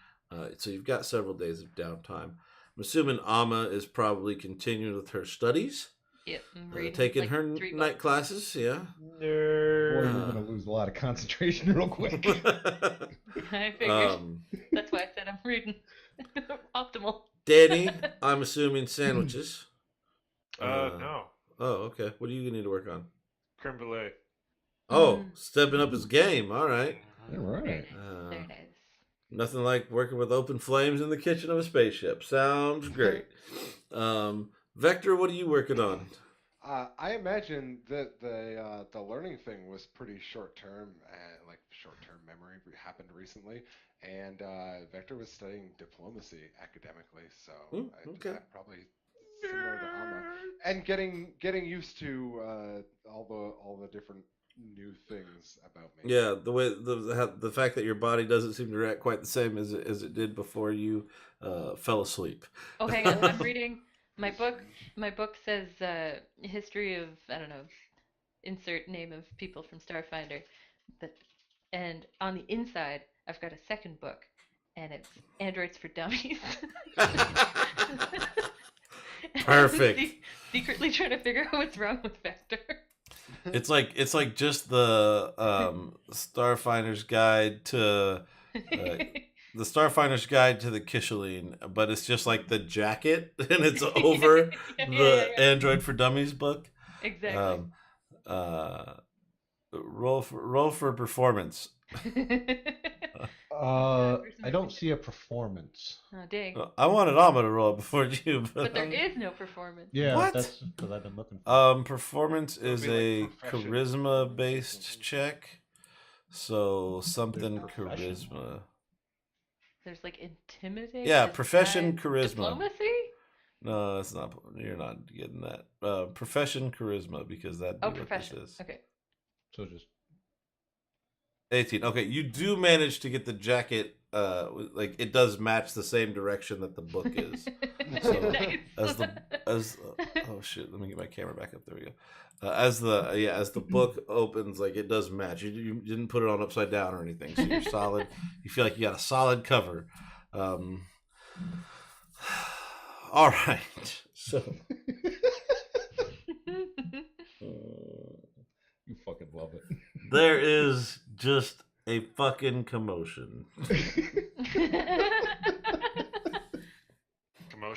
Speaker 2: so you've got several days of downtime. I'm assuming Amma is probably continuing with her studies.
Speaker 1: Yep.
Speaker 2: Taking
Speaker 1: like
Speaker 2: her
Speaker 1: 3
Speaker 2: night
Speaker 1: books.
Speaker 2: classes. Yeah.
Speaker 3: Boy, we're gonna lose a lot of concentration real quick.
Speaker 1: I figured. That's why I said I'm reading. Optimal.
Speaker 2: Danny, I'm assuming sandwiches.
Speaker 5: No.
Speaker 2: Oh, okay. What do you need to work on?
Speaker 5: Creme brulee.
Speaker 2: Oh, stepping up his game. All right.
Speaker 3: All right.
Speaker 1: Very nice.
Speaker 2: Nothing like working with open flames in the kitchen of a spaceship. Sounds great. Vector, what are you working on?
Speaker 4: I imagine that the learning thing was pretty short term, like short term memory happened recently, and Vector was studying diplomacy academically, so
Speaker 2: okay.
Speaker 4: I'm probably similar to Amma, and getting used to all the different new things about me.
Speaker 2: Yeah, the way the fact that your body doesn't seem to react quite the same as it did before you fell asleep.
Speaker 1: Oh, hang on. I'm reading my book. My book says history of, I don't know, insert name of people from Starfinder. And on the inside, I've got a second book, and it's Androids for Dummies.
Speaker 2: Perfect.
Speaker 1: Secretly trying to figure out what's wrong with Vector.
Speaker 2: It's like just the Starfinder's guide to the Starfinder's guide to the Kishaline, but it's just like the jacket and it's over the Android for Dummies book.
Speaker 1: Exactly.
Speaker 2: Roll for performance.
Speaker 3: I don't see a performance.
Speaker 1: Oh, dang.
Speaker 2: I wanted Amma to roll before you,
Speaker 1: But there is no performance.
Speaker 3: Yeah,
Speaker 2: What?
Speaker 3: that's because I've been looking for.
Speaker 2: Performance is
Speaker 4: be
Speaker 2: a
Speaker 4: like profession.
Speaker 2: charisma based check. So something
Speaker 3: Profession.
Speaker 2: charisma.
Speaker 1: There's like intimidate.
Speaker 2: Yeah, profession
Speaker 1: design,
Speaker 2: charisma.
Speaker 1: Diplomacy?
Speaker 2: No, that's not. You're not getting that. Profession charisma because that'd be
Speaker 1: Oh,
Speaker 2: what
Speaker 1: profession.
Speaker 2: this is.
Speaker 1: Okay.
Speaker 3: So just
Speaker 2: 18. Okay, you do manage to get the jacket. Like it does match the same direction that the book is. So
Speaker 1: Nice.
Speaker 2: oh shit, let me get my camera back up. There we go. As the book opens, like it does match. You didn't put it on upside down or anything, so you're solid. You feel like you got a solid cover. All right, so
Speaker 3: you fucking love it.
Speaker 2: there is just a fucking commotion.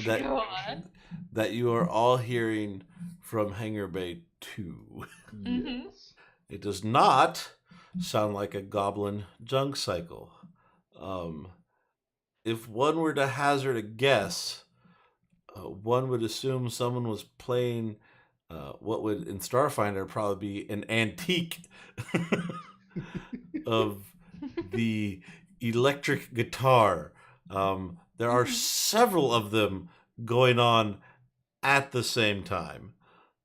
Speaker 2: that
Speaker 1: Go on.
Speaker 2: that you are all hearing from Hangar Bay 2.
Speaker 1: Mhm.
Speaker 3: Yes.
Speaker 2: It does not sound like a goblin junk cycle. If one were to hazard a guess, one would assume someone was playing what would in Starfinder probably be an antique of the electric guitar. There are several of them going on at the same time.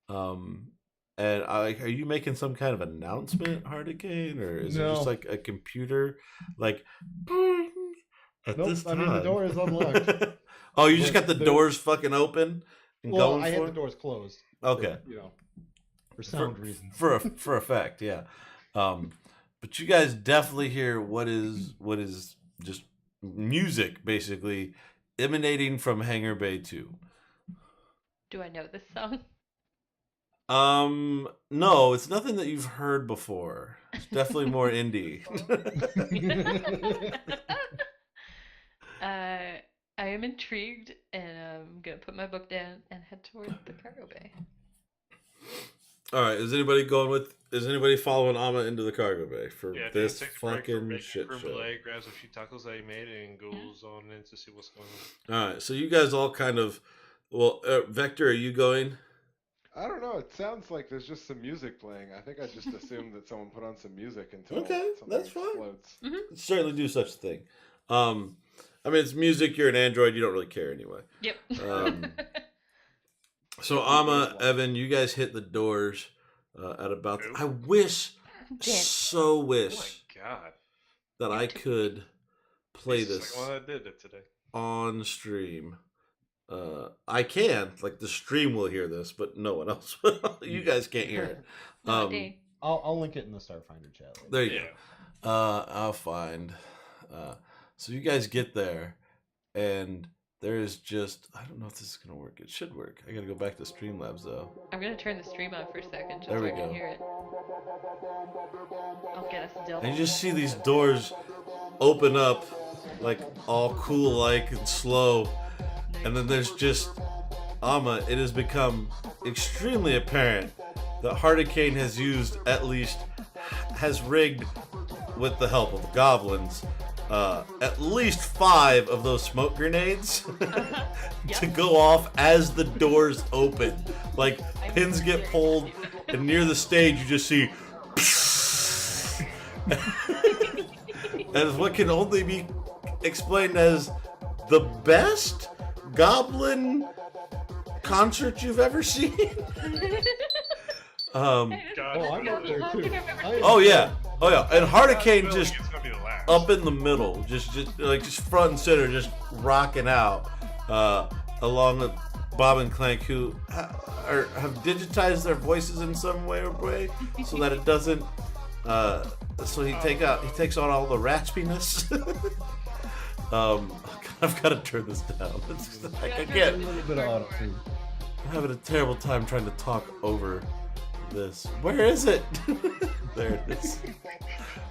Speaker 2: And are you making some kind of announcement, Hurricane, or is it just
Speaker 3: No.
Speaker 2: like a computer, like at
Speaker 3: Nope,
Speaker 2: this
Speaker 3: I
Speaker 2: time?
Speaker 3: mean, the door is unlocked.
Speaker 2: Oh, you just
Speaker 3: But
Speaker 2: got the
Speaker 3: there-
Speaker 2: doors fucking open and
Speaker 3: Well,
Speaker 2: going
Speaker 3: I
Speaker 2: for
Speaker 3: had the
Speaker 2: it?
Speaker 3: doors closed.
Speaker 2: Okay.
Speaker 3: For sound reasons.
Speaker 2: For effect, yeah. But you guys definitely hear what is just music basically emanating from Hangar Bay 2.
Speaker 1: Do I know this song?
Speaker 2: No, it's nothing that you've heard before. It's definitely more indie.
Speaker 1: I am intrigued, and I'm gonna put my book down and head toward the cargo bay.
Speaker 2: All right, is anybody following Amma into the cargo bay for
Speaker 5: Yeah,
Speaker 2: this
Speaker 5: takes a break from
Speaker 2: fucking
Speaker 5: making
Speaker 2: shit
Speaker 5: creme
Speaker 2: show?
Speaker 5: brulee, grabs a few tacos that he made, and goes on in to see what's going on.
Speaker 2: All right, so you guys all kind of, well, Vector, are you going?
Speaker 4: I don't know. It sounds like there's just some music playing. I think I just assumed that someone put on some music until
Speaker 2: Okay,
Speaker 4: something
Speaker 2: that's fine.
Speaker 4: explodes.
Speaker 2: Certainly do such a thing. I mean, it's music. You're an android. You don't really care anyway.
Speaker 1: Yep.
Speaker 2: So Amma, Evan, you guys hit the doors at about. I wish, so
Speaker 5: Oh
Speaker 2: wish
Speaker 5: my god.
Speaker 2: that I could play
Speaker 5: It's
Speaker 2: this
Speaker 5: like, well, I did it today.
Speaker 2: on stream. I can, like the stream will hear this, but no one else will. You guys can't hear it.
Speaker 1: Not Dane.
Speaker 3: I'll link it in the Starfinder chat later.
Speaker 2: There you
Speaker 5: Yeah.
Speaker 2: go. I'll find. So you guys get there, and there is just I don't know if this is gonna work. It should work. I gotta go back to Streamlabs though.
Speaker 1: I'm gonna turn the stream on for a second just
Speaker 2: There
Speaker 1: so
Speaker 2: we
Speaker 1: I can
Speaker 2: go.
Speaker 1: hear it. I'll get us double.
Speaker 2: And you just see these doors open up, like all cool, like and slow, and then there's just Amma. It has become extremely apparent that Hurricane has rigged with the help of the goblins. At least 5 of those smoke grenades to go off as the doors open. Like pins get pulled, and near the stage you just see. And what can only be explained as the best goblin concert you've ever seen.
Speaker 5: God,
Speaker 3: Oh, I'm up there too.
Speaker 2: Oh yeah, and Hurricane
Speaker 5: I feel like
Speaker 2: just
Speaker 5: it's gonna be the last.
Speaker 2: up in the middle, just front and center, just rocking out, along with Bob and Clank, who have digitized their voices in some way or way, so that it doesn't. So he takes on all the raspiness. I've got to turn this down. It's just, I
Speaker 3: A
Speaker 2: can't.
Speaker 3: little bit of auto tune.
Speaker 2: I'm having a terrible time trying to talk over this. Where is it? There it is.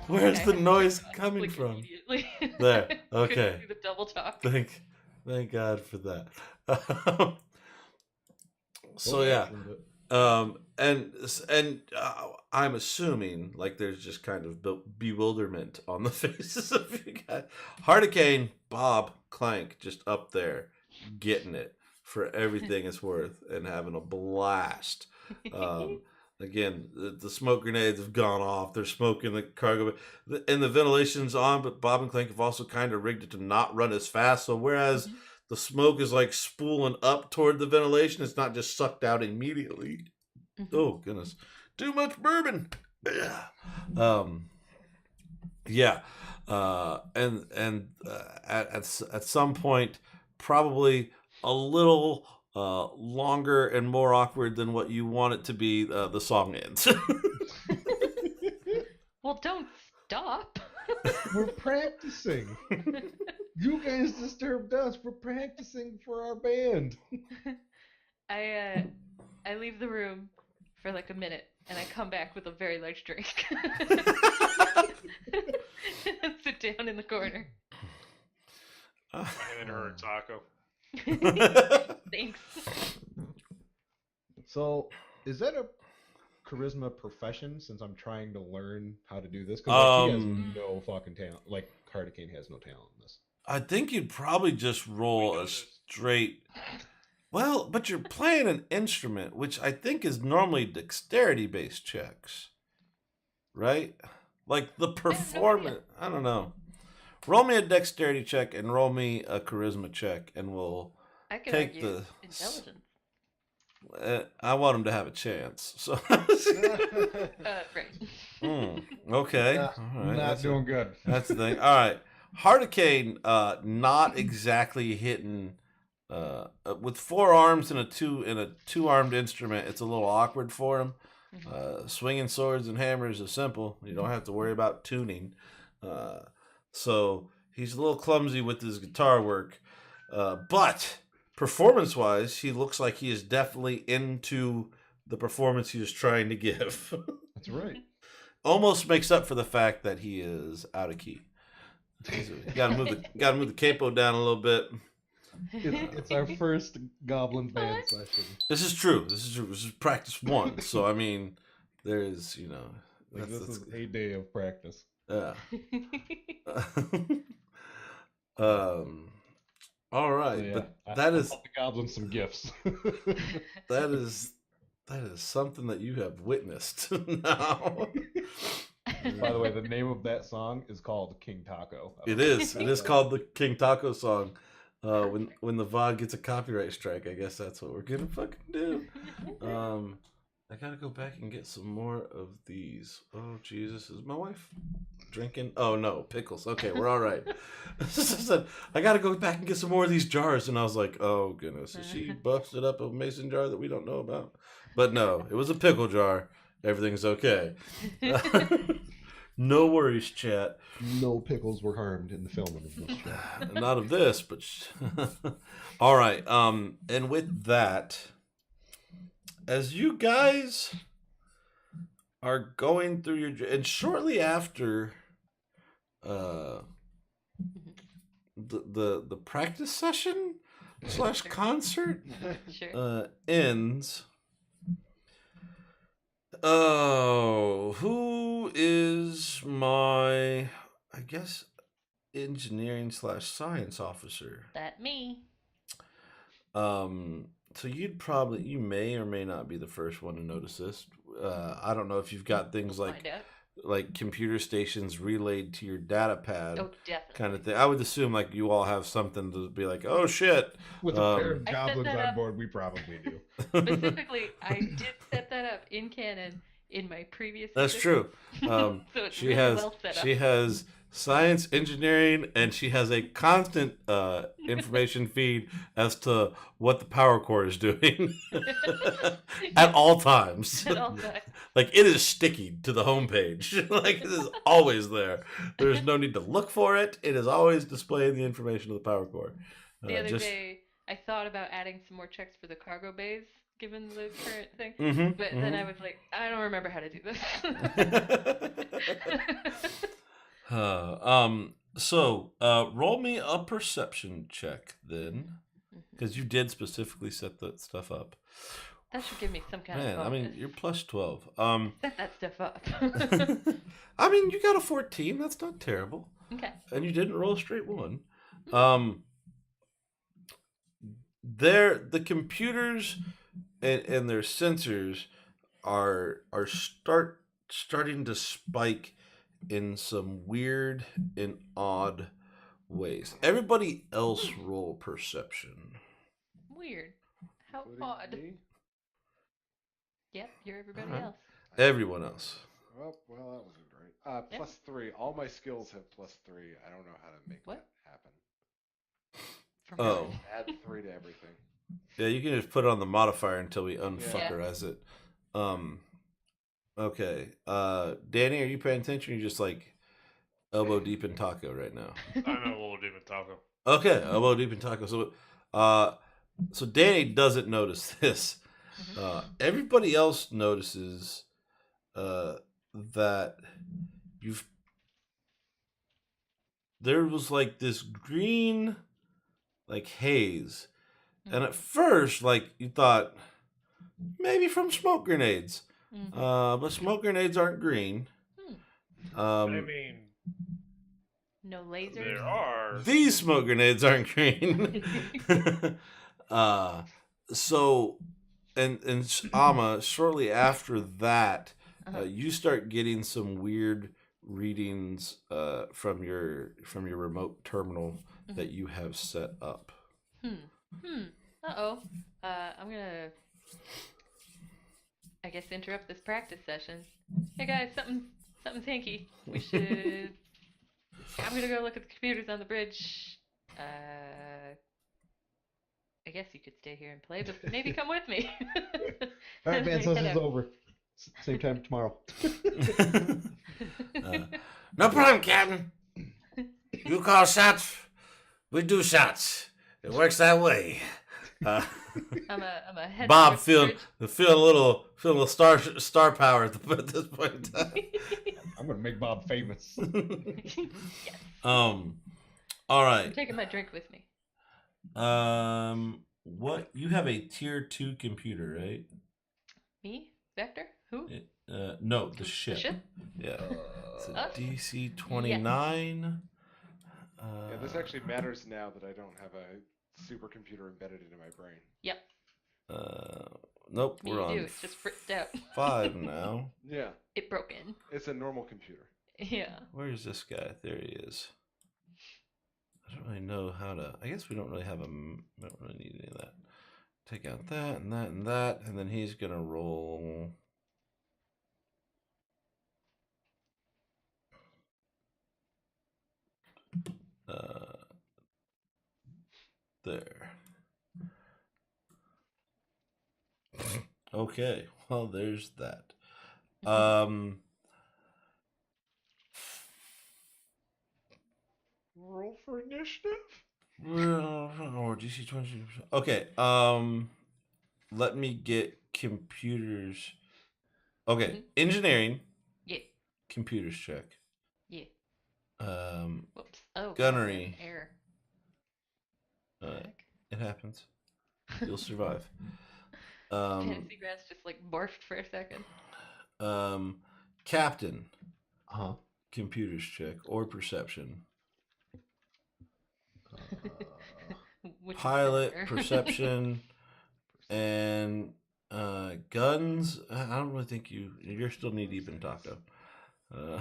Speaker 2: Where's the noise coming
Speaker 1: Like
Speaker 2: from?
Speaker 1: immediately.
Speaker 2: There.
Speaker 1: Couldn't
Speaker 2: Okay.
Speaker 1: see the double talk.
Speaker 2: Thank God for that. So
Speaker 3: Oh,
Speaker 2: yeah,
Speaker 3: that's
Speaker 2: and I'm assuming like there's just kind of bewilderment on the faces of you guys. Hurricane, Bob, Clank, just up there, getting it for everything it's worth and having a blast. Again, the smoke grenades have gone off. They're smoking the cargo, and the ventilation's on. But Bob and Clank have also kind of rigged it to not run as fast. So whereas the smoke is like spooling up toward the ventilation, it's not just sucked out immediately. Oh goodness, too much bourbon. Yeah, and at some point, probably a little longer and more awkward than what you want it to be. The song ends.
Speaker 1: Well, don't stop.
Speaker 3: We're practicing. You guys disturbed us. We're practicing for our band.
Speaker 1: I leave the room for like a minute, and I come back with a very large drink. And sit down in the corner.
Speaker 5: And her taco.
Speaker 3: Is that a charisma profession? Since I'm trying to learn how to do this, because like, he has no fucking talent. Like Cardicane has no talent in this.
Speaker 2: I think you'd probably just roll a straight. Well, but you're playing an instrument, which I think is normally dexterity-based checks, right? Like the performance. I don't know. Roll me a dexterity check and roll me a charisma check, and we'll
Speaker 1: I could
Speaker 2: take
Speaker 1: argue
Speaker 2: the.
Speaker 1: intelligence.
Speaker 2: I want him to have a chance. So.
Speaker 1: Right.
Speaker 2: Okay.
Speaker 3: Not,
Speaker 2: All right.
Speaker 3: not doing good.
Speaker 2: That's the thing. All right. Hardicane, not exactly hitting. With 4 arms and a two-armed instrument, it's a little awkward for him. Swinging swords and hammers is simple. You don't have to worry about tuning. So he's a little clumsy with his guitar work, but performance-wise, he looks like he is definitely into the performance he is trying to give.
Speaker 3: That's right.
Speaker 2: Almost makes up for the fact that he is out of key. Got to move the capo down a little bit.
Speaker 3: It's our first Goblin band session.
Speaker 2: This is true. This is practice 1. So I mean, there is
Speaker 3: Like, this is a day of practice.
Speaker 2: yeah. All right,
Speaker 3: So, yeah,
Speaker 2: but that
Speaker 3: I
Speaker 2: is
Speaker 3: bought the Goblins some gifts.
Speaker 2: that is something that you have witnessed now.
Speaker 3: By the way, the name of that song is called King Taco.
Speaker 2: It is called the King Taco song. When the VOD gets a copyright strike, I guess that's what we're gonna fucking do. I gotta go back and get some more of these. Oh Jesus, is my wife drinking? Oh no, pickles. Okay, we're all right. I gotta go back and get some more of these jars, and I was like, oh goodness, is she busted up a mason jar that we don't know about? But no, it was a pickle jar. Everything's okay. No worries, chat.
Speaker 3: No pickles were harmed in the filming of this show.
Speaker 2: Not of this, but all right. And with that, as you guys are going through your and shortly after, the practice session / concert
Speaker 1: Sure.
Speaker 2: ends. Oh, who is my, I guess, engineering / science officer?
Speaker 1: That me.
Speaker 2: So you may or may not be the first one to notice this. I don't know if you've got things
Speaker 1: We'll
Speaker 2: like
Speaker 1: find out.
Speaker 2: computer stations relayed to your data pad
Speaker 1: Oh, definitely.
Speaker 2: kind of thing. I would assume like you all have something to be like, oh shit.
Speaker 3: With a pair of
Speaker 1: I set
Speaker 3: Goblins
Speaker 1: that
Speaker 3: on
Speaker 1: up.
Speaker 3: board, we probably do.
Speaker 1: Specifically, I did set that up in canon in my previous.
Speaker 2: That's
Speaker 1: edition.
Speaker 2: true.
Speaker 1: So it's
Speaker 2: She
Speaker 1: really
Speaker 2: has
Speaker 1: well set up.
Speaker 2: she has science, engineering, and she has a constant information feed as to what the power core is doing at all times.
Speaker 1: At all times.
Speaker 2: Like it is sticky to the homepage. Like it is always there. There's no need to look for it. It is always displaying the information of the power core.
Speaker 1: The other day, I thought about adding some more checks for the cargo bays, given the current thing. But then I was like, I don't remember how to do this.
Speaker 2: So roll me a perception check then, because you did specifically set that stuff up.
Speaker 1: That should give me some kind
Speaker 2: Man,
Speaker 1: of
Speaker 2: I
Speaker 1: bonus.
Speaker 2: mean, you're plus 12.
Speaker 1: Set that stuff up.
Speaker 2: I mean, you got a 14. That's not terrible.
Speaker 1: Okay.
Speaker 2: And you didn't roll a straight 1. The computers and their sensors are starting to spike in some weird and odd ways. Everybody else roll perception.
Speaker 1: Weird. How
Speaker 4: Including
Speaker 1: odd.
Speaker 4: me?
Speaker 1: Yep, you're everybody
Speaker 2: Alright.
Speaker 1: else.
Speaker 2: Everyone else.
Speaker 4: Well, that wasn't great. Plus 3. All my skills have plus 3. I don't know how to make
Speaker 1: What?
Speaker 4: that happen.
Speaker 1: From
Speaker 2: Oh.
Speaker 4: Add 3 to everything.
Speaker 2: Yeah, you can just put it on the modifier until we unfuckerize it. Okay. Danny, are you paying attention? Or are you just like elbow deep in taco right now?
Speaker 5: I'm a little deep in taco.
Speaker 2: Okay, elbow deep in taco. So Danny doesn't notice this. Everybody else notices that there was like this green like haze. And at first, like you thought maybe from smoke grenades.
Speaker 1: Mhm.
Speaker 2: But smoke grenades aren't green.
Speaker 5: I mean,
Speaker 1: No lasers.
Speaker 5: there are.
Speaker 2: These smoke grenades aren't green. uh, so, and Amma, shortly after that, you start getting some weird readings from your remote terminal that you have set up.
Speaker 1: Uh-oh. I'm gonna, I guess, interrupt this practice session. Hey guys, something's hinky. We should. I'm gonna go look at the computers on the bridge. I guess you could stay here and play, but maybe come with me.
Speaker 3: All right, man.
Speaker 1: Head
Speaker 3: Session's
Speaker 1: out.
Speaker 3: over. Same time tomorrow.
Speaker 2: No problem, Captain. You call shots, we do shots. It works that way.
Speaker 1: I'm a head
Speaker 2: Bob
Speaker 1: towards the
Speaker 2: feeling
Speaker 1: bridge.
Speaker 2: a little star power at this point in time.
Speaker 3: I'm gonna make Bob famous.
Speaker 1: Yes.
Speaker 2: All
Speaker 1: I'm
Speaker 2: right.
Speaker 1: taking my drink with me.
Speaker 2: What you have a tier 2 computer, right?
Speaker 1: Me? Vector? Who?
Speaker 2: No, the ship.
Speaker 1: The ship?
Speaker 2: Yeah. It's a
Speaker 1: Us?
Speaker 2: DC 29.
Speaker 4: Yeah, this actually matters now that I don't have a supercomputer embedded into my brain.
Speaker 1: Yep.
Speaker 2: Nope,
Speaker 1: Me
Speaker 2: we're
Speaker 1: you
Speaker 2: on
Speaker 1: do. It's just fritzed out.
Speaker 2: 5 now.
Speaker 4: Yeah,
Speaker 1: It broken.
Speaker 4: it's a normal computer.
Speaker 1: Yeah.
Speaker 2: Where's this guy? There he is. I don't really know how to. I guess we don't really have a. We don't really need any of that. Take out that and that and that, and then he's gonna roll. There. Okay. Well, there's that.
Speaker 4: Roll for initiative?
Speaker 2: Or DC 20. Okay. Let me get computers. Okay. Engineering.
Speaker 1: Yeah.
Speaker 2: Computers check.
Speaker 1: Yeah. Whoops. Oh.
Speaker 2: Gunnery.
Speaker 1: Error.
Speaker 2: It happens. You'll survive.
Speaker 1: Fantasy grass just like morphed for a second.
Speaker 2: Captain.
Speaker 3: Uh-huh.
Speaker 2: Computers check or perception.
Speaker 1: Which is
Speaker 2: Pilot,
Speaker 1: better?
Speaker 2: perception, and guns. I don't really think you're still knee deep in taco.
Speaker 1: No,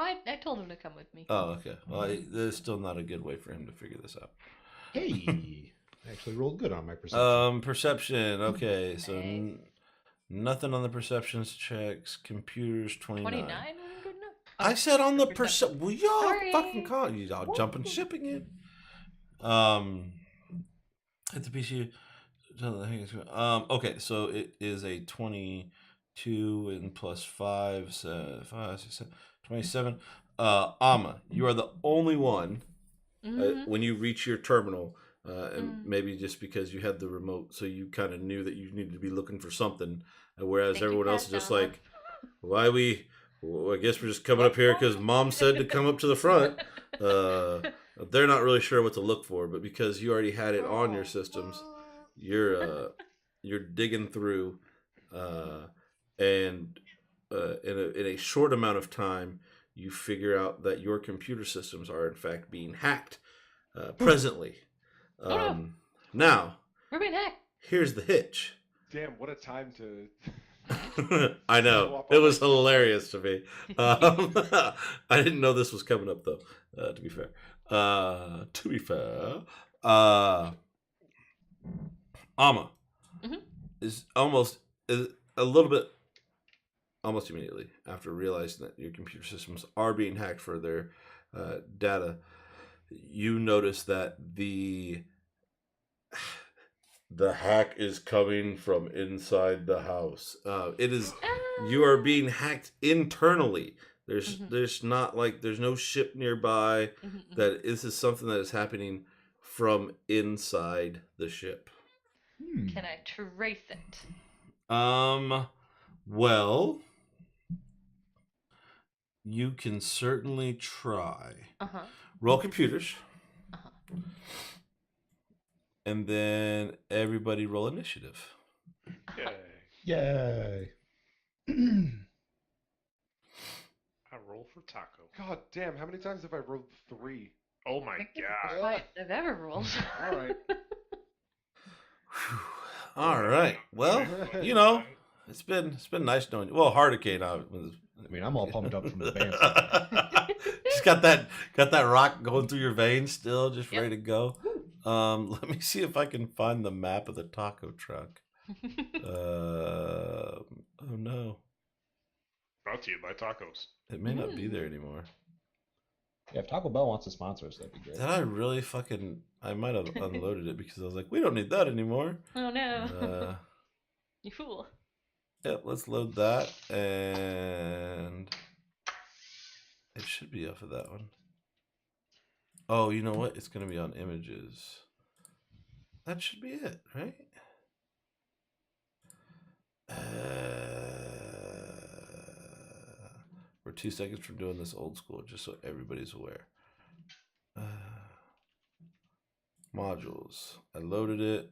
Speaker 1: I told him to come with me.
Speaker 2: Oh, okay. Well, there's still not a good way for him to figure this out.
Speaker 3: Hey, I actually rolled good on my perception.
Speaker 2: Perception. Okay, so
Speaker 1: Nice.
Speaker 2: nothing on the perceptions checks. Computers 29.
Speaker 1: 29 wasn't good enough.
Speaker 2: I said on the
Speaker 1: Perception.
Speaker 2: perception. Well, y'all
Speaker 1: Sorry.
Speaker 2: fucking call you. Y'all jumping shipping it. At the PC. Okay, so it is a 22 and plus 5, so 5, 6, 7, 27. Amma, you are the only one when you reach your terminal, and maybe just because you had the remote, so you kind of knew that you needed to be looking for something, whereas
Speaker 1: Thank you,
Speaker 2: everyone else is
Speaker 1: Pat
Speaker 2: just
Speaker 1: Donna.
Speaker 2: like, why we? Well, I guess we're just coming up here because Mom said to come up to the front. They're not really sure what to look for, but because you already had it on your systems, you're digging through, and in a short amount of time, you figure out that your computer systems are in fact being hacked presently.
Speaker 1: No.
Speaker 2: Now,
Speaker 1: We're being hacked.
Speaker 2: here's the hitch.
Speaker 4: Damn, what a time to.
Speaker 2: I know. It was hilarious to me. I didn't know this was coming up, though, to be fair. Amma is a little bit, almost immediately after realizing that your computer systems are being hacked for their data, you notice that the hack is coming from inside the house. It is you are being hacked internally. There's not like there's no ship nearby. That this is something that is happening from inside the ship.
Speaker 1: Can I trace it?
Speaker 2: Well, you can certainly try. Roll computers. And then everybody roll initiative.
Speaker 5: Yay.
Speaker 3: Yay.
Speaker 5: I roll for taco.
Speaker 4: God damn, how many times have I rolled 3?
Speaker 5: Oh my
Speaker 1: I think it's
Speaker 5: god.
Speaker 1: the highest I've ever rolled.
Speaker 4: All right.
Speaker 2: All right. Well, you know, it's been nice knowing you. Well, Hardicane,
Speaker 3: I mean, I'm all pumped up from the band.
Speaker 2: just got that rock going through your veins still, just
Speaker 1: Yep.
Speaker 2: ready to go. Let me see if I can find the map of the taco truck. Oh no,
Speaker 5: Brought to you by tacos.
Speaker 2: it may not be there anymore.
Speaker 3: Yeah, if Taco Bell wants to sponsor us, that'd be great.
Speaker 2: Did I really fucking? I might have unloaded it because I was like, we don't need that anymore.
Speaker 1: Oh no. You fool.
Speaker 2: Yep, let's load that, and it should be off of that one. Oh, you know what? It's gonna be on images. That should be it, right? We're 2 seconds from doing this old school, just so everybody's aware. Modules. I loaded it.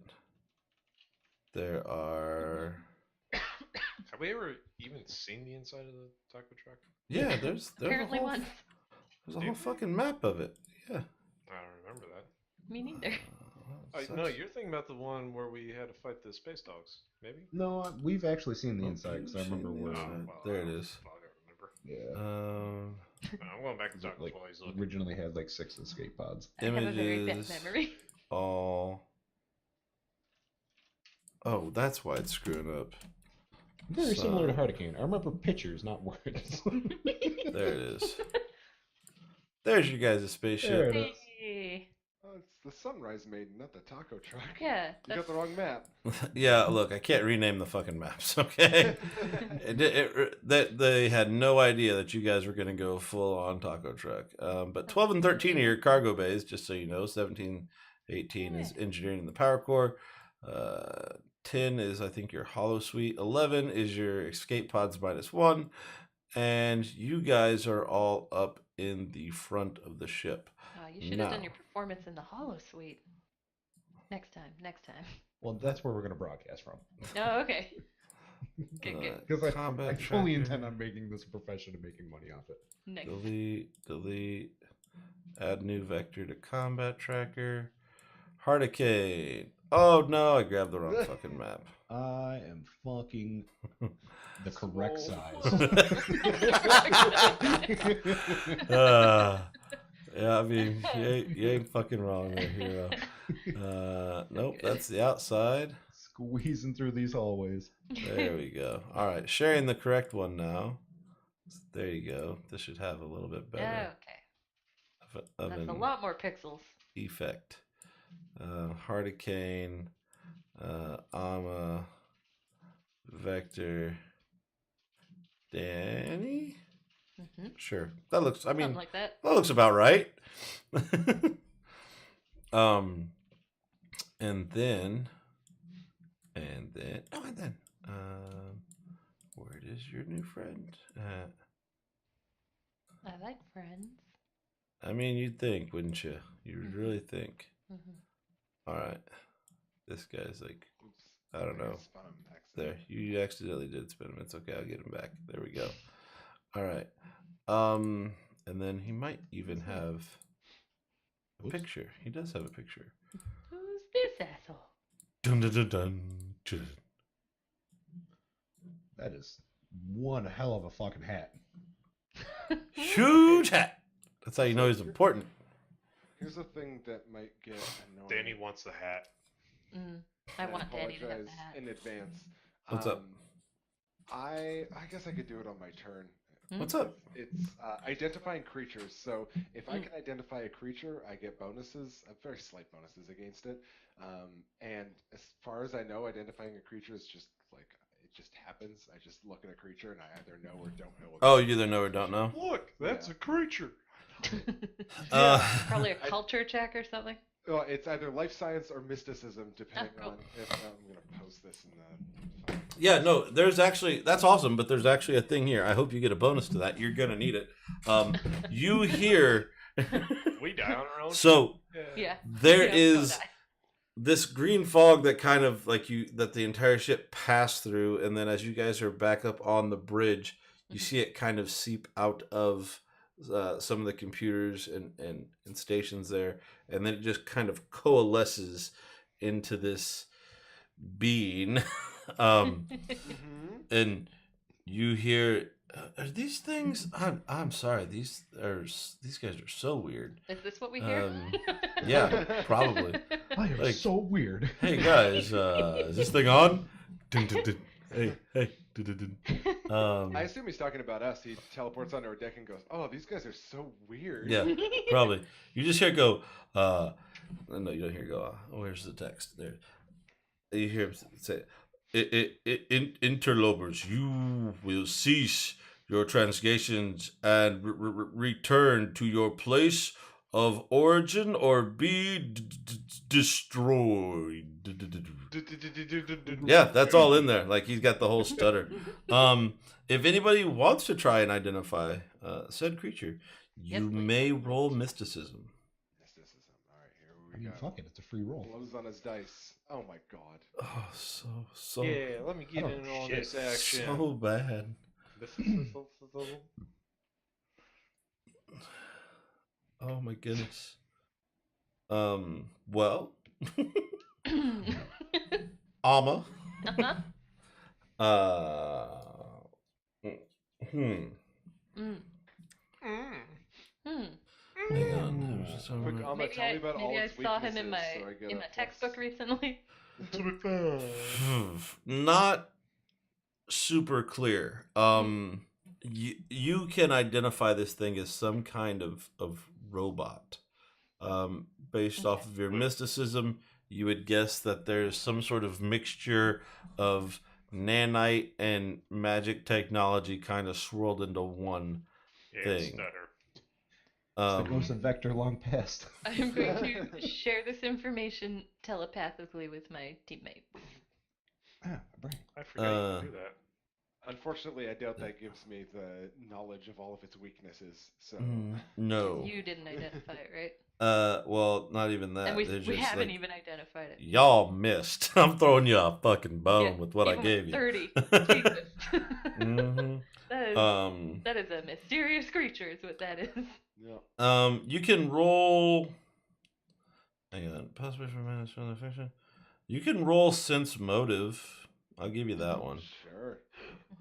Speaker 2: There are.
Speaker 5: Have we ever even seen the inside of the taco truck?
Speaker 2: Yeah, there's
Speaker 1: Apparently
Speaker 2: a whole,
Speaker 1: once.
Speaker 2: there's a whole fucking map of it. Yeah.
Speaker 5: I don't remember that.
Speaker 1: Me neither.
Speaker 5: No, you're thinking about the one where we had to fight the space dogs, maybe?
Speaker 3: No, we've actually seen the
Speaker 2: Oh,
Speaker 3: inside because I
Speaker 2: you've
Speaker 3: remember
Speaker 2: seen the
Speaker 3: where.
Speaker 2: inside. There it is.
Speaker 5: I don't remember.
Speaker 3: Yeah.
Speaker 5: I'm going back to tacos
Speaker 3: Like
Speaker 5: while he's looking.
Speaker 3: originally had like 6 escape pods.
Speaker 1: I have a very bad
Speaker 2: Images.
Speaker 1: memory.
Speaker 2: All. Oh, that's why it's screwing up.
Speaker 3: Very similar to
Speaker 2: So-
Speaker 3: Hurricane. I remember pictures, not words.
Speaker 2: There it is. There's your guys'
Speaker 3: There
Speaker 2: spaceship.
Speaker 3: it is.
Speaker 1: Hey.
Speaker 4: Oh, it's the Sunrise Maiden, not the taco truck.
Speaker 1: Yeah.
Speaker 4: You
Speaker 1: That's...
Speaker 4: got the wrong map.
Speaker 2: Yeah, look, I can't rename the fucking maps, okay? They had no idea that you guys were going to go full on taco truck. But 12 and 13 are your cargo bays, just so you know. 17, 18 is engineering in the power core. 10 is, I think, your hollow suite. 11 is your escape pods -1. And you guys are all up in the front of the ship.
Speaker 1: Oh, you should have done
Speaker 2: Now.
Speaker 1: your performance in the hollow suite. Next time.
Speaker 3: Well, that's where we're going to broadcast from.
Speaker 1: Oh, okay. Good.
Speaker 3: Because I
Speaker 2: Combat
Speaker 3: fully
Speaker 2: tracker.
Speaker 3: intend on making this a profession and making money off it.
Speaker 1: Nice.
Speaker 2: Delete. Add new vector to combat tracker. Hardicane. Oh no, I grabbed the wrong fucking map.
Speaker 3: I am fucking the correct
Speaker 4: Swole.
Speaker 3: size.
Speaker 2: Yeah, I mean, you ain't fucking wrong there, hero. Nope, that's the outside.
Speaker 3: Squeezing through these hallways.
Speaker 2: There we go. All right, sharing the correct one now. There you go. This should have a little bit better
Speaker 1: Okay.
Speaker 2: of
Speaker 1: That's
Speaker 2: an
Speaker 1: a lot more pixels.
Speaker 2: effect. Hardicane, Ama, Vector, Danny.
Speaker 1: Mm-hmm.
Speaker 2: Sure, that looks. I mean,
Speaker 1: Something like that.
Speaker 2: that looks about right. And then, where is your new friend?
Speaker 1: I like friends.
Speaker 2: I mean, you'd think, wouldn't you? You'd
Speaker 1: Mhm.
Speaker 2: really think.
Speaker 1: Mm-hmm.
Speaker 2: All right, this guy's like,
Speaker 4: Oops.
Speaker 2: I don't know.
Speaker 4: Spun him
Speaker 2: There,
Speaker 4: accidentally.
Speaker 2: you accidentally did spin him. It's okay. I'll get him back. There we go. All right. And then he might even have a
Speaker 3: Oops.
Speaker 2: picture. He does have a picture.
Speaker 1: Who's this asshole?
Speaker 2: Dun dun dun dun. dun.
Speaker 3: That is one hell of a fucking hat.
Speaker 2: Huge hat. That's how you know he's important.
Speaker 4: Here's the thing that might get annoying.
Speaker 5: Danny wants the hat.
Speaker 1: I want Danny to have
Speaker 4: apologize
Speaker 1: the hat.
Speaker 4: in advance.
Speaker 2: What's up?
Speaker 4: I guess I could do it on my turn.
Speaker 2: What's up?
Speaker 4: It's identifying creatures. So if I can identify a creature, I get bonuses, very slight bonuses against it. And as far as I know, identifying a creature is just like it just happens. I just look at a creature and I either know or don't know.
Speaker 2: Oh, you either know or don't know.
Speaker 5: Look, that's
Speaker 4: Yeah.
Speaker 5: a creature.
Speaker 1: Probably a culture check or something.
Speaker 4: Well, it's either life science or mysticism, depending
Speaker 1: cool.
Speaker 4: on if I'm going to post this in the.
Speaker 2: Yeah, no, there's actually, that's awesome, but there's actually a thing here. I hope you get a bonus to that. You're going to need it. You hear,
Speaker 5: We die on our own.
Speaker 2: so
Speaker 1: Yeah.
Speaker 2: there
Speaker 1: Yeah,
Speaker 2: is
Speaker 1: so die.
Speaker 2: this green fog that kind of like that the entire ship passed through, and then as you guys are back up on the bridge, you see it kind of seep out of some of the computers and stations there, and then it just kind of coalesces into this being.
Speaker 4: Mm-hmm.
Speaker 2: And you hear, are these things? I'm sorry. These guys are so weird.
Speaker 1: Is this what we hear?
Speaker 2: Yeah, probably.
Speaker 3: I am
Speaker 2: Like,
Speaker 3: so weird.
Speaker 2: hey guys, is this thing on? Dun, dun, dun. Hey. Dun, dun, dun.
Speaker 4: I assume he's talking about us. He teleports onto our deck and goes, "Oh, these guys are so weird."
Speaker 2: Yeah, probably. You just hear it go. No, you don't hear it go. Where's the text? There. You hear him say, "Interlopers, you will cease your transgressions and return to your place of origin, or be destroyed." Yeah, that's all in there. Like he's got the whole stutter. If anybody wants to try and identify said creature,
Speaker 1: Yes,
Speaker 2: you
Speaker 1: please.
Speaker 2: may roll mysticism.
Speaker 4: Mysticism. All right, here
Speaker 3: I
Speaker 4: we
Speaker 3: mean,
Speaker 4: go.
Speaker 3: fuck it, it's a free roll.
Speaker 4: Blows on his dice. Oh my god.
Speaker 2: Oh, so
Speaker 5: Yeah, let me get
Speaker 3: Oh,
Speaker 5: in on
Speaker 3: shit.
Speaker 5: this action.
Speaker 2: so bad. Oh my goodness. Well, Alma.
Speaker 1: Uh-huh.
Speaker 2: Hmm.
Speaker 1: Mm.
Speaker 5: Mm.
Speaker 1: Hmm.
Speaker 2: Hang on. There's just a
Speaker 4: Quick,
Speaker 2: moment.
Speaker 4: Alma,
Speaker 1: Maybe
Speaker 4: tell me about all
Speaker 1: maybe I
Speaker 4: its
Speaker 1: saw him
Speaker 4: weaknesses
Speaker 1: in my
Speaker 4: so I get
Speaker 1: in
Speaker 4: a
Speaker 1: my
Speaker 4: plus.
Speaker 1: textbook recently.
Speaker 2: Not super clear. You can identify this thing as some kind of robot. Based off
Speaker 1: Okay.
Speaker 2: of your mysticism, you would guess that there's some sort of mixture of nanite and magic technology kind of swirled into one
Speaker 5: Yeah,
Speaker 2: thing.
Speaker 5: stutter.
Speaker 3: It's the ghost
Speaker 2: Um,
Speaker 3: of Vector long past.
Speaker 1: I'm going to share this information telepathically with my teammates.
Speaker 3: Ah, my brain.
Speaker 5: I forgot you can do that.
Speaker 4: Unfortunately, I doubt that gives me the knowledge of all of its weaknesses. So
Speaker 2: no.
Speaker 1: You didn't identify it, right?
Speaker 2: Well, not even that.
Speaker 1: And we
Speaker 2: They're
Speaker 1: we
Speaker 2: just
Speaker 1: haven't
Speaker 2: like,
Speaker 1: even identified it.
Speaker 2: y'all missed. I'm throwing you a fucking bone
Speaker 1: Yeah,
Speaker 2: with what I
Speaker 1: even
Speaker 2: gave
Speaker 1: with
Speaker 2: you.
Speaker 1: 30. Jesus.
Speaker 2: hmm
Speaker 1: That is a mysterious creature, is what that is.
Speaker 4: yeah.
Speaker 2: You can roll. Hang on. Possibly for minutes from the fiction. You can roll sense motive. I'll give you that one.
Speaker 4: Sure.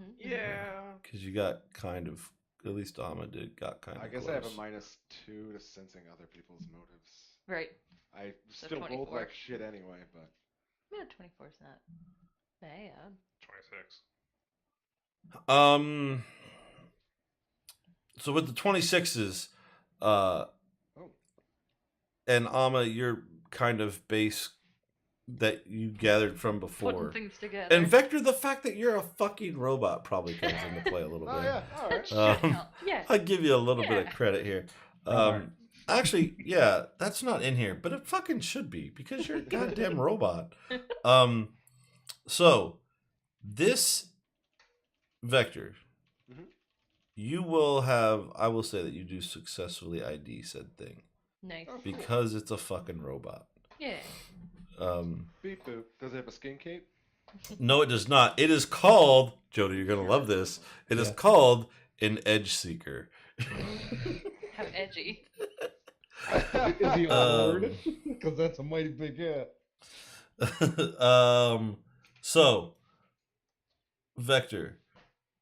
Speaker 1: Mhm.
Speaker 5: Yeah.
Speaker 2: Because you got kind of, at least Alma did, got kind of
Speaker 4: I guess
Speaker 2: close.
Speaker 4: I have a -2 to sensing other people's motives.
Speaker 1: Right.
Speaker 4: I
Speaker 1: So
Speaker 4: still rolled
Speaker 1: 24.
Speaker 4: like shit anyway, but
Speaker 1: Yeah, 24 is not bad.
Speaker 5: 26.
Speaker 2: So with the 26s,
Speaker 4: oh,
Speaker 2: and Alma, your kind of base that you gathered from
Speaker 1: Putting
Speaker 2: before.
Speaker 1: things together.
Speaker 2: And Vector, the fact that you're a fucking robot probably comes into play a little
Speaker 4: oh
Speaker 2: bit.
Speaker 4: yeah, all
Speaker 1: That
Speaker 4: right.
Speaker 1: should help. Yeah.
Speaker 2: I'll give you a little bit
Speaker 1: Yeah.
Speaker 2: of credit here.
Speaker 3: Alright.
Speaker 2: Actually, yeah, that's not in here, but it fucking should be because you're a goddamn robot. So this Vector,
Speaker 4: Mhm.
Speaker 2: you will have. I will say that you do successfully ID said thing
Speaker 1: Nice.
Speaker 4: Oh, cool.
Speaker 2: because it's a fucking robot.
Speaker 1: Yeah.
Speaker 4: Beep boop. Does it have a skin cape?
Speaker 2: No, it does not. It is called, Jody, you're going to love this. It is
Speaker 3: Yeah.
Speaker 2: called an edge seeker.
Speaker 1: How edgy.
Speaker 3: Is he a
Speaker 2: Um,
Speaker 3: lord? Because that's a mighty big hat.
Speaker 2: So, Vector,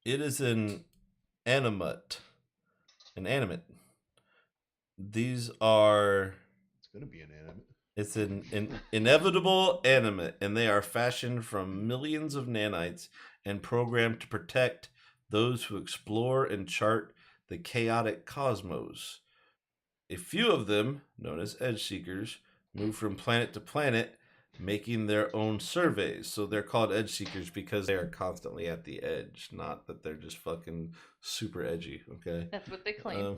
Speaker 2: it is an animate. An animate. These are.
Speaker 3: It's gonna be an animate.
Speaker 2: It's an inevitable animate, and they are fashioned from millions of nanites and programmed to protect those who explore and chart the chaotic cosmos. A few of them, known as edge seekers, move from planet to planet, making their own surveys. So they're called edge seekers because they are constantly at the edge, not that they're just fucking super edgy. Okay.
Speaker 1: That's what they claim.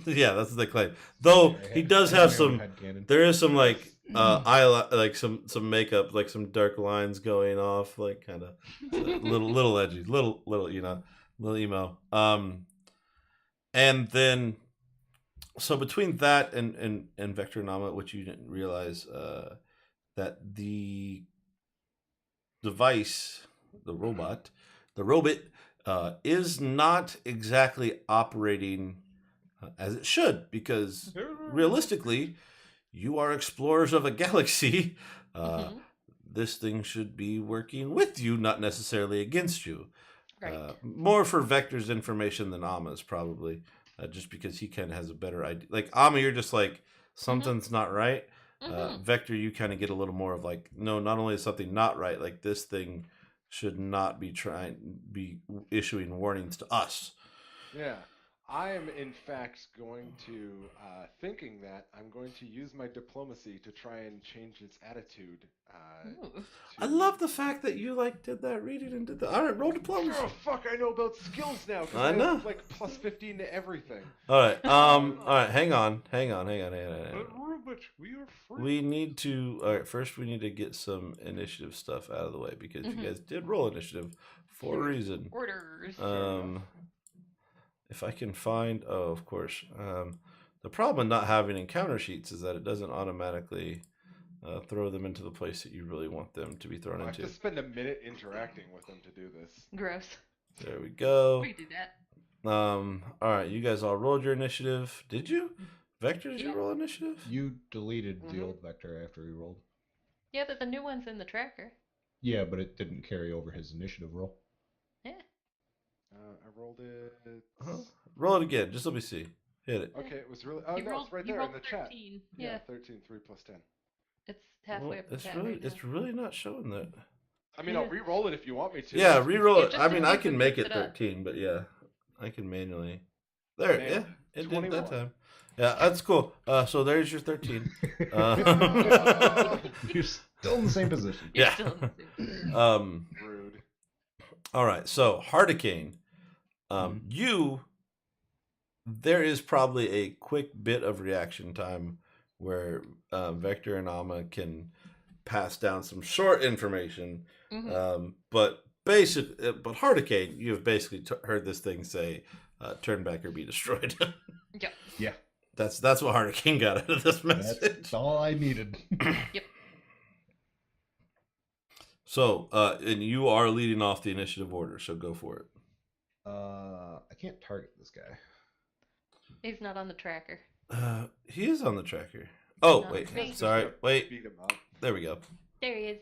Speaker 2: Yeah, that's what they claim. Though he does have some. There is some like like some makeup, like some dark lines going off, like kind of little edgy, little little emo. And then so between that and Vector Nama, which you didn't realize, that the device, the robot, is not exactly operating as it should, because realistically, you are explorers of a galaxy.
Speaker 1: Mhm.
Speaker 2: This thing should be working with you, not necessarily against you.
Speaker 1: Right.
Speaker 2: More for Vector's information than Ama's, probably, just because he kind of has a better idea. Like Ama, you're just like something's not right.
Speaker 1: Mhm.
Speaker 2: Vector, you kind of get a little more of like, no, not only is something not right, like this thing should not be issuing warnings to us.
Speaker 4: Yeah. I am, in fact, going to, thinking that I'm going to use my diplomacy to try and change its attitude.
Speaker 1: Ooh.
Speaker 2: I love the fact that you like did that reading and did that. All right, roll diplomacy.
Speaker 4: Oh, fuck, I know about skills now, because
Speaker 2: I
Speaker 4: I
Speaker 2: know.
Speaker 4: have, like, plus 15 to everything.
Speaker 2: All right.
Speaker 1: All
Speaker 2: All right. Hang on.
Speaker 5: But Rubik, we are free.
Speaker 2: We need to. All right. First, we need to get some initiative stuff out of the way, because you guys did roll initiative for a reason.
Speaker 1: Orders.
Speaker 2: If I can find. Oh, of course. The problem with not having encounter sheets is that it doesn't automatically throw them into the place that you really want them to be thrown
Speaker 4: I have
Speaker 2: into.
Speaker 4: to spend a minute interacting with them to do this.
Speaker 1: Gross.
Speaker 2: There we go.
Speaker 1: We can do that.
Speaker 2: All right. You guys all rolled your initiative. Did you? Vector, did you
Speaker 1: Yeah.
Speaker 2: roll initiative?
Speaker 3: You deleted the
Speaker 4: Mhm.
Speaker 3: old Vector after he rolled.
Speaker 1: Yeah, but the new one's in the tracker.
Speaker 3: Yeah, but it didn't carry over his initiative roll.
Speaker 1: Yeah.
Speaker 4: I rolled it.
Speaker 2: Roll it again. Just let me see. Hit it.
Speaker 4: Okay, it was really. Oh,
Speaker 1: You
Speaker 4: no,
Speaker 1: rolled,
Speaker 4: it's right
Speaker 1: you
Speaker 4: there in
Speaker 1: rolled
Speaker 4: the chat.
Speaker 1: 13.
Speaker 4: Yeah,
Speaker 1: Yeah.
Speaker 4: 13, 3 plus 10.
Speaker 1: It's halfway
Speaker 2: Well,
Speaker 1: up the
Speaker 2: it's
Speaker 1: tab
Speaker 2: really,
Speaker 1: right now.
Speaker 2: it's really not showing that.
Speaker 4: I mean, I'll
Speaker 1: Yeah.
Speaker 4: re-roll it if you want me to.
Speaker 2: Yeah, re-roll it.
Speaker 1: just
Speaker 2: I
Speaker 1: in
Speaker 2: mean, I
Speaker 1: case
Speaker 2: can
Speaker 1: it
Speaker 2: make
Speaker 1: messed
Speaker 2: it
Speaker 1: it up.
Speaker 2: 13, but yeah, I can manually. There,
Speaker 4: Nailed
Speaker 2: yeah,
Speaker 4: it.
Speaker 2: it did
Speaker 4: 21.
Speaker 2: that time. Yeah, that's cool. So there's your 13.
Speaker 3: You're still in the same position.
Speaker 1: You're
Speaker 2: Yeah.
Speaker 1: still in the same.
Speaker 4: Rude.
Speaker 2: All right. So Hardicane, there is probably a quick bit of reaction time where Vector and Alma can pass down some short information. But Hardicane, you have basically heard this thing say, "Turn back or be destroyed."
Speaker 1: Yeah.
Speaker 3: Yeah,
Speaker 2: That's what Hardicane got out of this message.
Speaker 3: that's all I needed.
Speaker 1: Yep.
Speaker 2: So, and you are leading off the initiative order, so go for it.
Speaker 3: I can't target this guy.
Speaker 1: He's not on the tracker.
Speaker 2: He is on the tracker. Oh,
Speaker 1: No,
Speaker 2: wait.
Speaker 1: wait.
Speaker 2: Sorry. Wait.
Speaker 4: Beat him up.
Speaker 2: There we go.
Speaker 1: There he is.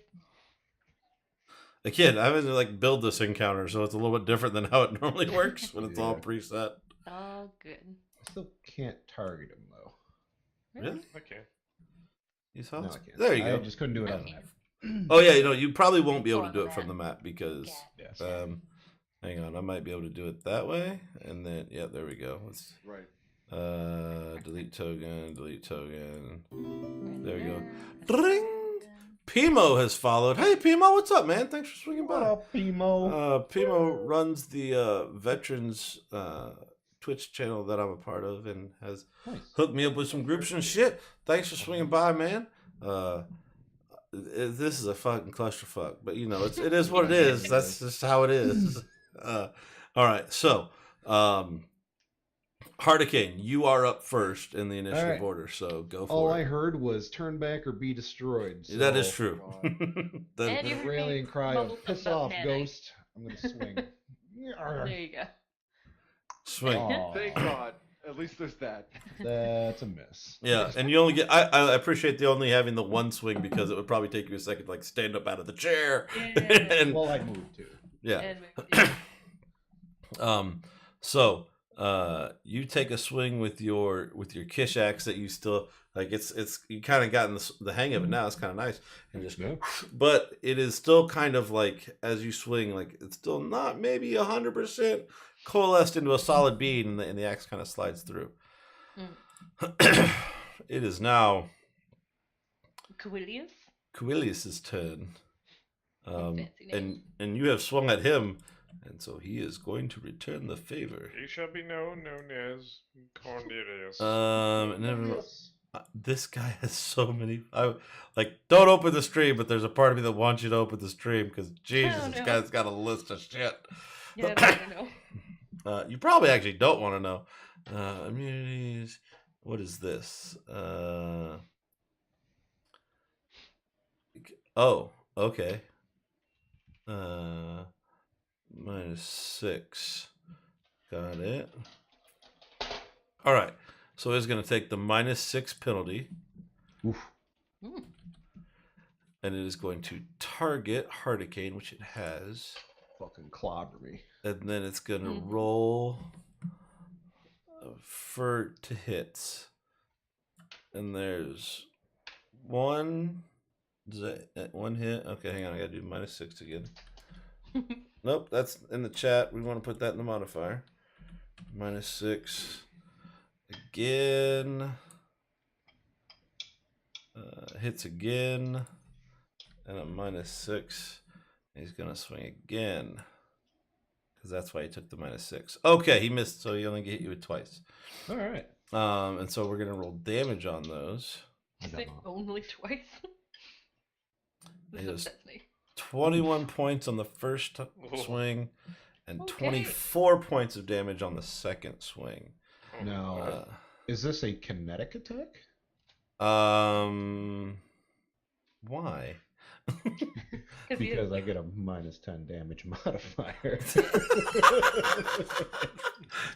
Speaker 2: Again, I haven't like build this encounter, so it's a little bit different than how it normally works when it's all
Speaker 3: Yeah.
Speaker 2: preset.
Speaker 1: All good.
Speaker 3: I still can't target him though.
Speaker 2: Really?
Speaker 5: Okay.
Speaker 2: You saw
Speaker 3: No,
Speaker 2: this?
Speaker 3: I can't.
Speaker 2: There you
Speaker 3: I
Speaker 2: go.
Speaker 3: just couldn't do it on
Speaker 1: Okay.
Speaker 3: the map.
Speaker 2: Oh yeah, you probably won't be able to
Speaker 1: On
Speaker 2: do
Speaker 1: the
Speaker 2: it from
Speaker 1: map.
Speaker 2: the map because
Speaker 1: Yeah.
Speaker 2: hang on, I might be able to do it that way, and then yeah, there we go. Let's
Speaker 4: Right.
Speaker 2: delete token. There we go.
Speaker 1: Right
Speaker 2: Dring! Pimo has followed. Hey Pimo, what's up, man? Thanks for swinging
Speaker 3: What
Speaker 2: by.
Speaker 3: up, Pimo?
Speaker 2: Pimo runs the veterans Twitch channel that I'm a part of and has
Speaker 3: Nice.
Speaker 2: hooked me up with some groups and shit. Thanks for swinging by, man. This is a fucking clusterfuck, but you know it is what it is. That's just how it is. All right, so Hardicane, you are up first in the initiative
Speaker 3: right.
Speaker 2: order, so go for
Speaker 3: All
Speaker 2: it.
Speaker 3: I heard was turn back or be destroyed. So
Speaker 2: That is true. That-
Speaker 1: And you
Speaker 3: The
Speaker 1: heard me
Speaker 3: rallying cry
Speaker 1: mumble
Speaker 3: of "Piss
Speaker 1: something about
Speaker 3: off,
Speaker 1: nanite."
Speaker 3: ghost!" I'm gonna swing.
Speaker 1: There you go.
Speaker 2: swing.
Speaker 3: Aw,
Speaker 4: Thank God. At least there's that.
Speaker 3: that's a miss.
Speaker 2: Yeah, and you only get. I appreciate the only having the one swing because it would probably take you a second to like stand up out of the chair.
Speaker 1: Yeah.
Speaker 2: and
Speaker 3: Well, I moved too.
Speaker 2: yeah.
Speaker 1: And maybe-
Speaker 2: So you take a swing with your kish axe that you still like. It's you kind of gotten the hang of it now. It's kind of nice and just.
Speaker 3: Yeah.
Speaker 2: But it is still kind of like as you swing, like it's still not maybe 100% coalesced into a solid bead, and the axe kind of slides through. It is now
Speaker 1: Quilius?
Speaker 2: Quilius's turn.
Speaker 1: Fancy name.
Speaker 2: And you have swung at him, and so he is going to return the favor.
Speaker 5: He shall be known as Cornelius.
Speaker 2: And then, this guy has so many. Don't open the stream, but there's a part of me that wants you to open the stream because Jesus,
Speaker 1: Oh,
Speaker 2: this
Speaker 1: no.
Speaker 2: guy's got a list of shit.
Speaker 1: Yeah, I don't know.
Speaker 2: You probably actually don't want to know. Immunities. What is this? Oh, okay. -6. Got it. All right. So it's going to take the -6 penalty,
Speaker 3: Oof.
Speaker 1: Mm.
Speaker 2: and it is going to target Hurricane, which it has,
Speaker 3: Fucking clobber me.
Speaker 2: and then it's going to
Speaker 1: Mhm.
Speaker 2: roll for to hits. And there's one. Is that one hit? Okay, hang on. I got to do -6 again. Nope, that's in the chat. We want to put that in the modifier. -6 again. Hits again. And a -6. He's going to swing again. Because that's why he took the -6. Okay, he missed, so he only hit you with twice.
Speaker 3: All right.
Speaker 2: And so we're going to roll damage on those.
Speaker 1: Did you say only twice? This
Speaker 2: It is
Speaker 1: upsets me.
Speaker 2: 21 points on the first
Speaker 5: Whoa.
Speaker 2: swing and
Speaker 1: Okay.
Speaker 2: 24 points of damage on the second swing.
Speaker 5: Oh,
Speaker 3: Now, is this a kinetic attack?
Speaker 2: Why?
Speaker 3: Because I get a -10 damage modifier.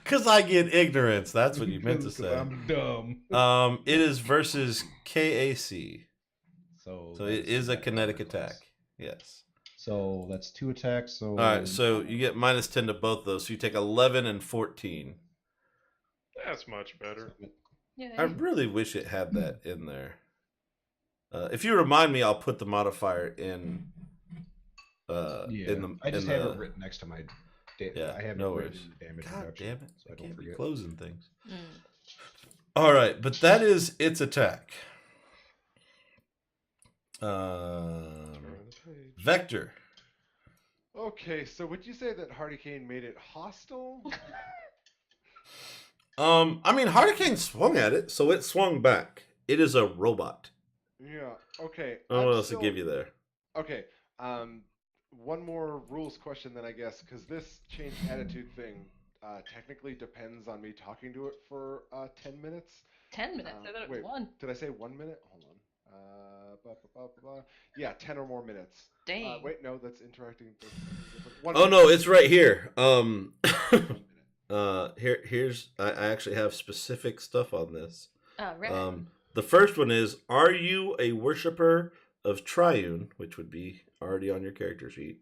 Speaker 2: Because I get ignorance. That's what you meant to
Speaker 3: 'Cause
Speaker 2: say.
Speaker 3: I'm dumb.
Speaker 2: It is versus KAC. So it
Speaker 3: that's
Speaker 2: is a
Speaker 3: that
Speaker 2: kinetic
Speaker 3: armor class.
Speaker 2: attack. Yes.
Speaker 3: So that's 2 attacks. So
Speaker 2: All right, so you get -10 to both those. So you take 11 and 14.
Speaker 5: That's much better.
Speaker 1: Yeah.
Speaker 2: I really wish it had that in there. If you remind me, I'll put the modifier in.
Speaker 3: Yeah,
Speaker 2: In the,
Speaker 3: I just
Speaker 2: in
Speaker 3: have
Speaker 2: the,
Speaker 3: it written next to my.
Speaker 2: Yeah,
Speaker 3: I have
Speaker 2: no
Speaker 3: it written
Speaker 2: worries.
Speaker 3: in the damage
Speaker 2: God
Speaker 3: reduction,
Speaker 2: damn it!
Speaker 3: so
Speaker 2: I
Speaker 3: I don't
Speaker 2: can't be
Speaker 3: forget.
Speaker 2: closing things.
Speaker 1: Mm.
Speaker 2: All right, but that is its attack.
Speaker 5: Turn the page.
Speaker 2: Vector.
Speaker 4: Okay, so would you say that Hurricane made it hostile?
Speaker 2: I mean, Hurricane swung at it, so it swung back. It is a robot.
Speaker 4: Yeah. Okay.
Speaker 2: I don't know
Speaker 4: I'm
Speaker 2: what else
Speaker 4: still...
Speaker 2: to give you there.
Speaker 4: Okay. One more rules question then, I guess, because this change attitude thing technically depends on me talking to it for 10 minutes.
Speaker 1: 10 minutes. I thought it was
Speaker 4: Wait,
Speaker 1: 1.
Speaker 4: did I say 1 minute? Hold on. Yeah, 10 or more minutes.
Speaker 1: Dang.
Speaker 4: Wait, no, that's interacting. That's different.
Speaker 2: Oh no, it's right here.
Speaker 4: 1 minute.
Speaker 2: Here's I actually have specific stuff on this.
Speaker 1: Right.
Speaker 2: The first one is: are you a worshiper of Triune, which would be already on your character sheet?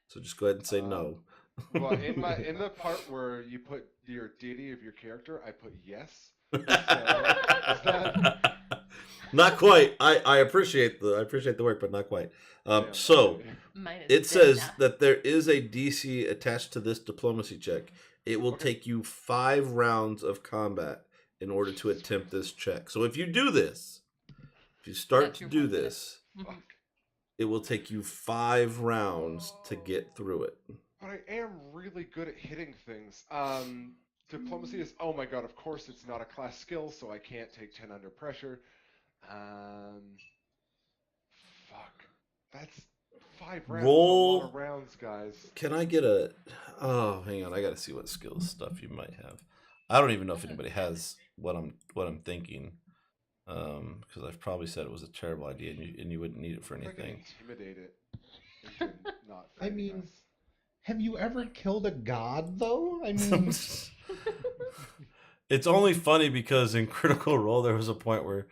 Speaker 2: So just go ahead and say no.
Speaker 4: Well, in the part where you put your deity of your character, I put yes. So, is that...
Speaker 2: Not quite. I appreciate the work, but not quite.
Speaker 4: Damn,
Speaker 2: So
Speaker 4: okay.
Speaker 1: Minus
Speaker 2: it says
Speaker 1: 10.
Speaker 2: that there is a DC attached to this diplomacy check. It will
Speaker 4: Okay.
Speaker 2: take you 5 rounds of combat in order to attempt this check. So if you do this, if you start
Speaker 1: That's
Speaker 2: to
Speaker 1: your
Speaker 2: do
Speaker 1: 1 minute.
Speaker 2: this,
Speaker 1: Mhm.
Speaker 4: Fuck.
Speaker 2: it will take you 5 rounds to get through it.
Speaker 4: But I am really good at hitting things. Diplomacy is, oh my god, of course it's not a class skill, so I can't take 10 under pressure. Fuck. That's 5 rounds. Is a
Speaker 2: Roll.
Speaker 4: lot of rounds, guys.
Speaker 2: Can I get a? Oh, hang on. I got to see what skills stuff you might have. I don't even know if anybody has what I'm thinking. Because I've probably said it was a terrible idea, and you wouldn't need it for
Speaker 4: If I can
Speaker 2: anything.
Speaker 4: intimidate it into not
Speaker 3: I
Speaker 4: fighting
Speaker 3: mean,
Speaker 4: us.
Speaker 3: have you ever killed a god though? I mean,
Speaker 2: It's only funny because in Critical Role there was a point where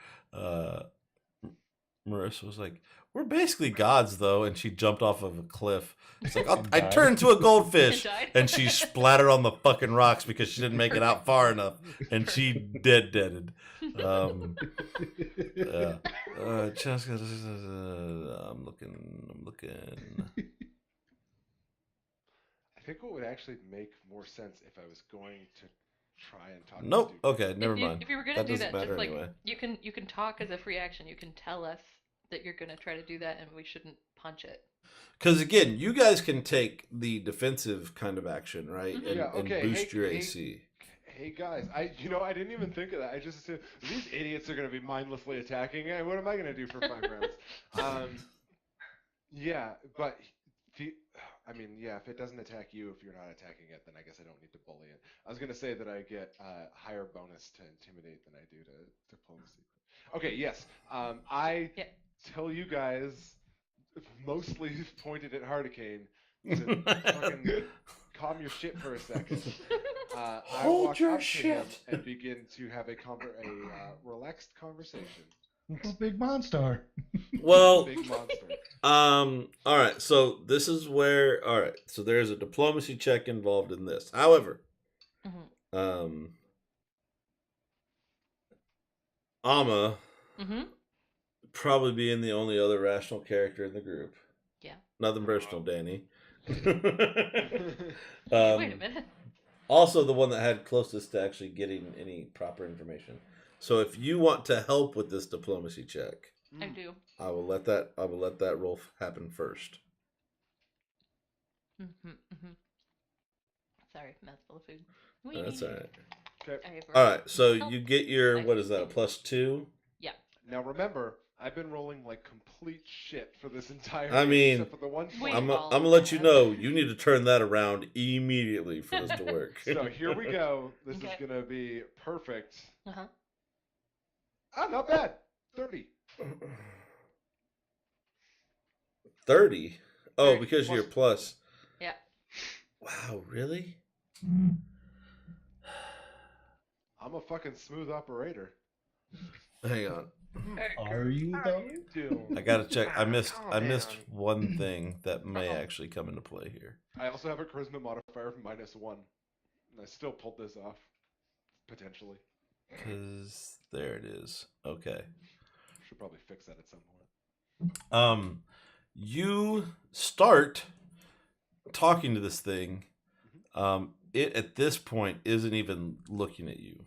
Speaker 2: Marissa was like, "We're basically gods, though," and she jumped off of a cliff. It's like, I
Speaker 3: Died.
Speaker 2: turned to a goldfish,
Speaker 1: Died.
Speaker 2: and she splattered on the fucking rocks because she didn't make it out far enough, and she deaded. Yeah. Jessica, I'm looking.
Speaker 4: I think what would actually make more sense if I was going to try and talk
Speaker 2: Nope.
Speaker 4: to Stu.
Speaker 2: Okay, never mind.
Speaker 1: If you were gonna
Speaker 2: That
Speaker 1: do
Speaker 2: doesn't
Speaker 1: that,
Speaker 2: matter
Speaker 1: just like
Speaker 2: anyway.
Speaker 1: you can talk as a free action. You can tell us that you're gonna try to do that, and we shouldn't punch it.
Speaker 2: Because again, you guys can take the defensive kind of action, right?
Speaker 1: Mhm.
Speaker 2: And,
Speaker 4: Yeah, okay,
Speaker 2: and boost
Speaker 4: hey-
Speaker 2: your
Speaker 4: hey-
Speaker 2: AC.
Speaker 4: Hey guys, I didn't even think of that. I just assumed these idiots are gonna be mindlessly attacking. And what am I gonna do for 5 rounds? Yeah, but if it doesn't attack you, if you're not attacking it, then I guess I don't need to bully it. I was gonna say that I get higher bonus to intimidate than I do to diplomacy. Okay, yes. I
Speaker 1: Yeah.
Speaker 4: tell you guys, mostly pointed at Hardicane, to fucking calm your shit for a second. I
Speaker 2: Hold
Speaker 4: walk
Speaker 2: your
Speaker 4: up to him
Speaker 2: shit.
Speaker 4: and begin to have a relaxed conversation.
Speaker 3: It's a big monster.
Speaker 2: Well,
Speaker 4: Big monster.
Speaker 2: all right. So this is where, all right. So there's a diplomacy check involved in this. However,
Speaker 1: Mhm.
Speaker 2: Ama
Speaker 1: Mhm.
Speaker 2: probably being the only other rational character in the group.
Speaker 1: Yeah.
Speaker 2: Nothing personal, Danny.
Speaker 1: Hey, wait a minute.
Speaker 2: Also, the one that had closest to actually getting any proper information. So, if you want to help with this diplomacy check,
Speaker 1: I do.
Speaker 2: I will let that roll happen first.
Speaker 1: Mhm. Mhm. Sorry, mouthful of food.
Speaker 2: That's all right.
Speaker 4: Okay.
Speaker 1: I have
Speaker 2: All right. So
Speaker 1: help.
Speaker 2: you get your
Speaker 1: I
Speaker 2: what is that? A
Speaker 1: think.
Speaker 2: +2.
Speaker 1: Yeah.
Speaker 4: Now remember, I've been rolling like complete shit for this entire
Speaker 2: I
Speaker 4: game,
Speaker 2: mean,
Speaker 4: except for the one
Speaker 1: We
Speaker 2: I'm
Speaker 4: 20.
Speaker 1: all
Speaker 2: gonna let you
Speaker 1: have.
Speaker 2: know. You need to turn that around immediately for this to work.
Speaker 4: So here we go. This is
Speaker 1: Okay.
Speaker 4: gonna be perfect.
Speaker 1: Uh-huh.
Speaker 4: Ah, not bad. 30.
Speaker 2: 30. Oh,
Speaker 4: Hey,
Speaker 2: because
Speaker 4: plus-
Speaker 2: you're plus.
Speaker 1: Yeah.
Speaker 2: Wow, really?
Speaker 4: I'm a fucking smooth operator.
Speaker 2: Hang on.
Speaker 3: Are you
Speaker 5: How
Speaker 3: though?
Speaker 5: you doing?
Speaker 2: I gotta check. I missed
Speaker 5: Calm down.
Speaker 2: one thing that may
Speaker 1: Uh-oh.
Speaker 2: actually come into play here.
Speaker 4: I also have a charisma modifier of -1, and I still pulled this off, potentially.
Speaker 2: Cause there it is. Okay.
Speaker 4: Should probably fix that at some point.
Speaker 2: You start talking to this thing. It at this point isn't even looking at you.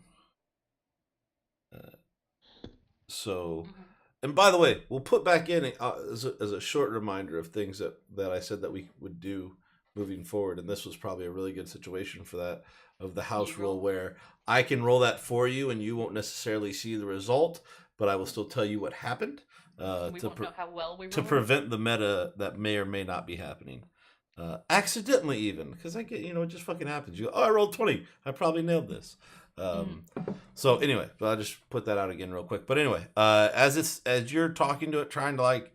Speaker 2: So,
Speaker 1: Mhm.
Speaker 2: and by the way, we'll put back in as a short reminder of things that I said that we would do moving forward. And this was probably a really good situation for that, of the house
Speaker 1: You roll.
Speaker 2: rule, where I can roll that for you and you won't necessarily see the result, but I will still tell you what happened
Speaker 1: We
Speaker 2: to
Speaker 1: won't know how well we
Speaker 2: to
Speaker 1: roll.
Speaker 2: prevent the meta that may or may not be happening. Accidentally, even, because I get, it just fucking happens. You go, oh, I rolled 20. I probably nailed this. So anyway, I'll just put that out again real quick. But anyway, as you're talking to it, trying to, like,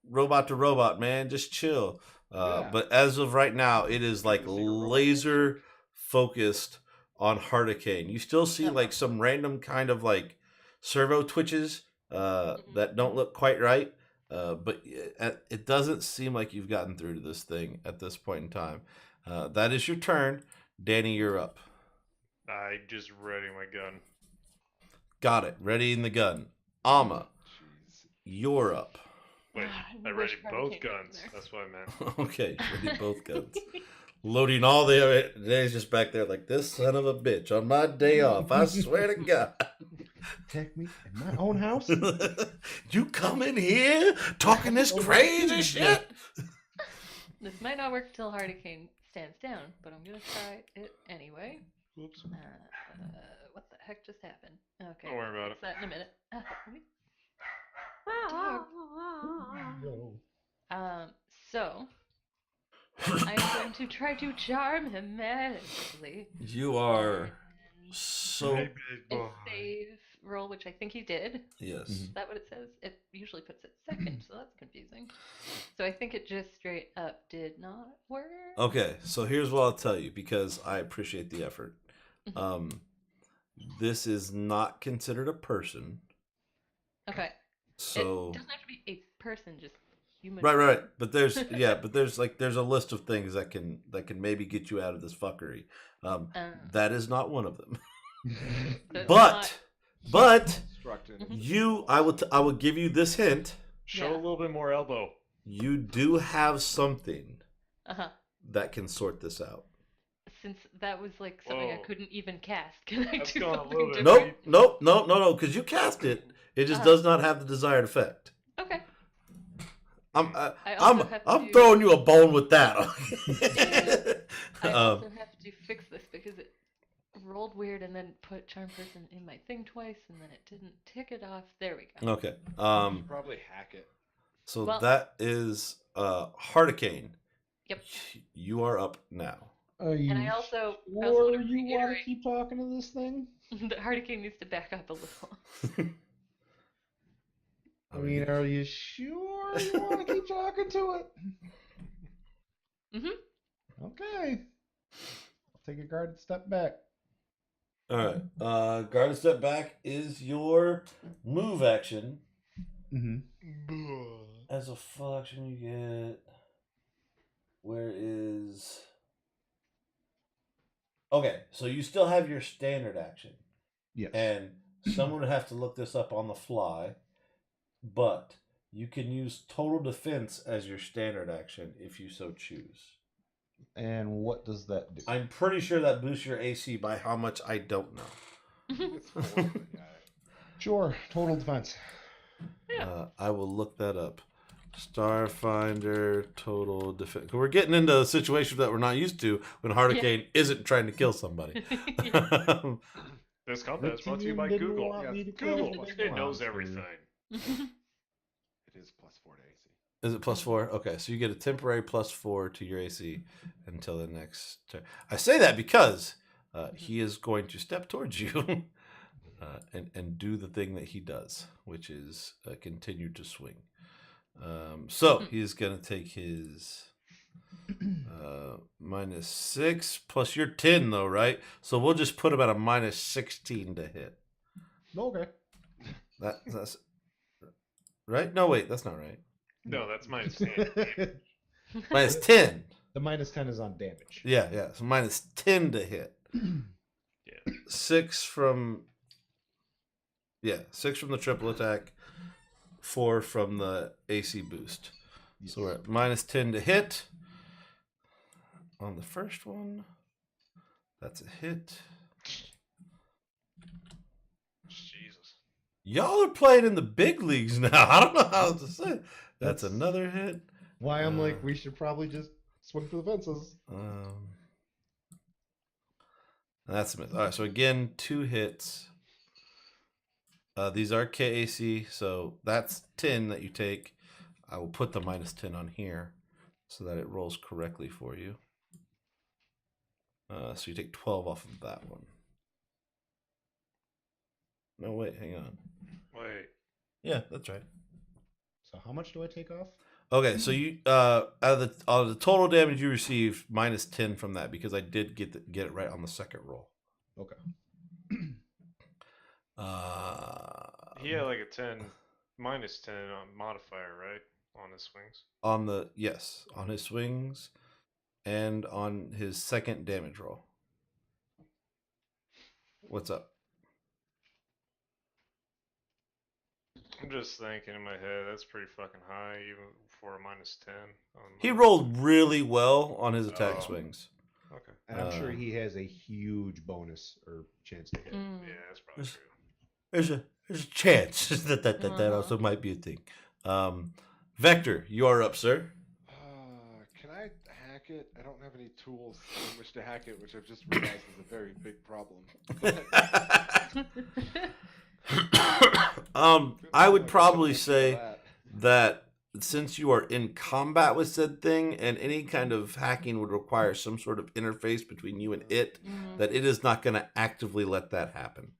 Speaker 2: robot to robot, man, just chill.
Speaker 4: Yeah.
Speaker 2: But as of right now, it is like
Speaker 4: Need to see a robot.
Speaker 2: laser focused on Hardicane. You still see
Speaker 1: Uh-oh.
Speaker 2: like some random kind of like servo twitches that don't look quite right. But it doesn't seem like you've gotten through to this thing at this point in time. That is your turn. Danny, you're up.
Speaker 5: I just ready my gun.
Speaker 2: Got it. Ready in the gun. Ama,
Speaker 4: Jeez.
Speaker 2: you're up.
Speaker 5: Wait,
Speaker 1: I
Speaker 5: I
Speaker 1: wish
Speaker 5: ready
Speaker 1: Hurricane
Speaker 5: both
Speaker 1: was
Speaker 5: guns.
Speaker 1: there.
Speaker 5: That's what I meant.
Speaker 2: Okay, ready both guns. Loading all the other. Danny's just back there like, this son of a bitch on my day off. I swear to God.
Speaker 3: Protect me in my own house?
Speaker 2: You come in here talking this crazy shit?
Speaker 1: This might not work till Hardicane stands down, but I'm gonna try it anyway.
Speaker 5: Whoops.
Speaker 1: What the heck just happened? Okay.
Speaker 5: Don't worry about
Speaker 1: fix
Speaker 5: it.
Speaker 1: that in a minute. Let me-
Speaker 3: No.
Speaker 1: So I am going to try to charm him magically.
Speaker 2: You are
Speaker 1: And
Speaker 2: so.
Speaker 5: Hey, big
Speaker 1: a
Speaker 5: boy.
Speaker 1: save roll, which I think he did.
Speaker 2: Yes.
Speaker 1: Is that what it says? It usually puts it second, so that's confusing. So I think it just straight up did not work.
Speaker 2: Okay, so here's what I'll tell you, because I appreciate the effort. This is not considered a person.
Speaker 1: Okay.
Speaker 2: So
Speaker 1: It doesn't have to be a person, just human.
Speaker 2: right. But there's there's a list of things that can maybe get you out of this fuckery. That is not one of them.
Speaker 1: So it's
Speaker 2: But
Speaker 4: Constructing.
Speaker 2: I will give you this hint.
Speaker 5: Show
Speaker 1: Yeah.
Speaker 5: a little bit more elbow.
Speaker 2: You do have something
Speaker 1: Uh-huh.
Speaker 2: that can sort this out.
Speaker 1: Since that was like something I
Speaker 5: Whoa.
Speaker 1: couldn't even cast, can I
Speaker 5: That's
Speaker 1: do
Speaker 5: going a
Speaker 1: something
Speaker 5: little bit
Speaker 1: different?
Speaker 2: Nope, because you cast it. It just does not have the desired effect.
Speaker 1: Okay.
Speaker 2: I'm
Speaker 1: I also have
Speaker 2: I'm
Speaker 1: to-
Speaker 2: throwing you a bone with that.
Speaker 1: I also have to fix this because it rolled weird and then put charm person in my thing twice and then it didn't tick it off. There we go.
Speaker 2: Okay.
Speaker 4: You should probably hack it.
Speaker 2: So
Speaker 1: Well-
Speaker 2: that is Hardicane.
Speaker 1: Yep.
Speaker 2: You are up now.
Speaker 3: Are you
Speaker 1: And I also
Speaker 3: sure
Speaker 1: want to
Speaker 3: you want to
Speaker 1: reiterate
Speaker 3: keep talking to this thing?
Speaker 1: that Hardicane needs to back up a little.
Speaker 3: I mean, are you sure you want to keep talking to it? Okay. I'll take a guarded step back.
Speaker 2: All right. Guarded step back is your move action. As a full action, you get. Where is. Okay, so you still have your standard action.
Speaker 3: Yes.
Speaker 2: And someone would have to look this up on the fly, but you can use total defense as your standard action if you so choose.
Speaker 3: And what does that do?
Speaker 2: I'm pretty sure that boosts your AC by how much I don't know.
Speaker 4: It's 4, but yeah.
Speaker 3: Sure, total defense.
Speaker 2: I will look that up. Starfinder total defense. We're getting into a situation that we're not used to when Hurricane isn't trying to kill somebody.
Speaker 5: This combat is brought to you by
Speaker 3: Didn't
Speaker 5: Google.
Speaker 3: want me to
Speaker 5: Google,
Speaker 3: kill
Speaker 5: it
Speaker 3: the
Speaker 5: knows
Speaker 3: monster.
Speaker 5: everything.
Speaker 4: It is +4 to AC.
Speaker 2: Is it +4? Okay, so you get a temporary +4 to your AC until the next turn. I say that because he is going to step towards you and do the thing that he does, which is continue to swing. So he's going to take his -6 plus your 10, though, right? So we'll just put him at a -16 to hit.
Speaker 3: Okay.
Speaker 2: That's right? No, wait, that's not right.
Speaker 5: No, that's -10.
Speaker 2: -10.
Speaker 3: The -10 is on damage.
Speaker 2: Yeah. So -10 to hit.
Speaker 5: Yeah.
Speaker 2: 6 from. Yeah, 6 from the triple attack, 4 from the AC boost.
Speaker 3: Yes.
Speaker 2: So we're at -10 to hit. On the first one, that's a hit.
Speaker 5: Jesus.
Speaker 2: Y'all are playing in the big leagues now. I don't know how to say. That's another hit.
Speaker 3: Why I'm like, we should probably just swing for the fences.
Speaker 2: That's a miss. All right, so again, 2 hits. These are KAC, so that's 10 that you take. I will put the -10 on here so that it rolls correctly for you. So you take 12 off of that one. No, wait, hang on.
Speaker 5: Wait.
Speaker 2: Yeah, that's right.
Speaker 3: So how much do I take off?
Speaker 2: Okay, so you out of the total damage you received, -10 from that because I did get it right on the second roll.
Speaker 3: Okay.
Speaker 5: He had like a -10 on modifier, right? On his swings.
Speaker 2: On his swings, and on his second damage roll. What's up?
Speaker 5: I'm just thinking in my head, that's pretty fucking high, even for a -10.
Speaker 2: He rolled really well on his attack swings.
Speaker 5: Okay.
Speaker 3: And I'm sure he has a huge bonus or chance to hit.
Speaker 5: Yeah, that's probably
Speaker 2: Yes.
Speaker 5: true.
Speaker 2: There's a chance that also might be a thing. Vector, you are up, sir.
Speaker 4: Can I hack it? I don't have any tools in which to hack it, which I've just realized is a very big problem.
Speaker 2: I would probably say that since you are in combat with said thing, and any kind of hacking would require some sort of interface between you and it, that it is not going to actively let that happen.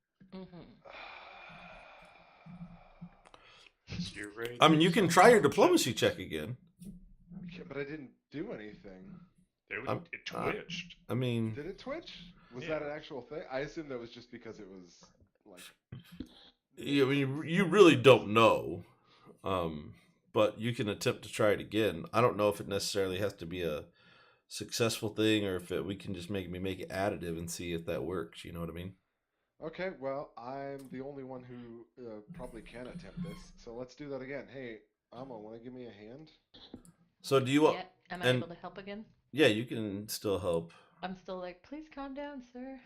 Speaker 5: So you're ready
Speaker 2: I mean,
Speaker 5: to
Speaker 2: you can
Speaker 5: do
Speaker 2: try your
Speaker 5: something.
Speaker 2: diplomacy check again.
Speaker 4: But I didn't do anything.
Speaker 5: It twitched.
Speaker 2: I mean,
Speaker 4: Did it twitch? Was
Speaker 5: Yeah.
Speaker 4: that an actual thing? I assumed that was just because it was like.
Speaker 2: I mean, you really don't know. But you can attempt to try it again. I don't know if it necessarily has to be a successful thing or if we can just make it additive and see if that works. You know what I mean?
Speaker 4: Okay, well, I'm the only one who probably can attempt this, so let's do that again. Hey, Amo, want to give me a hand?
Speaker 2: So do you?
Speaker 1: Yeah, am I
Speaker 2: and-
Speaker 1: able to help again?
Speaker 2: Yeah, you can still help.
Speaker 1: I'm still like, please calm down, sir.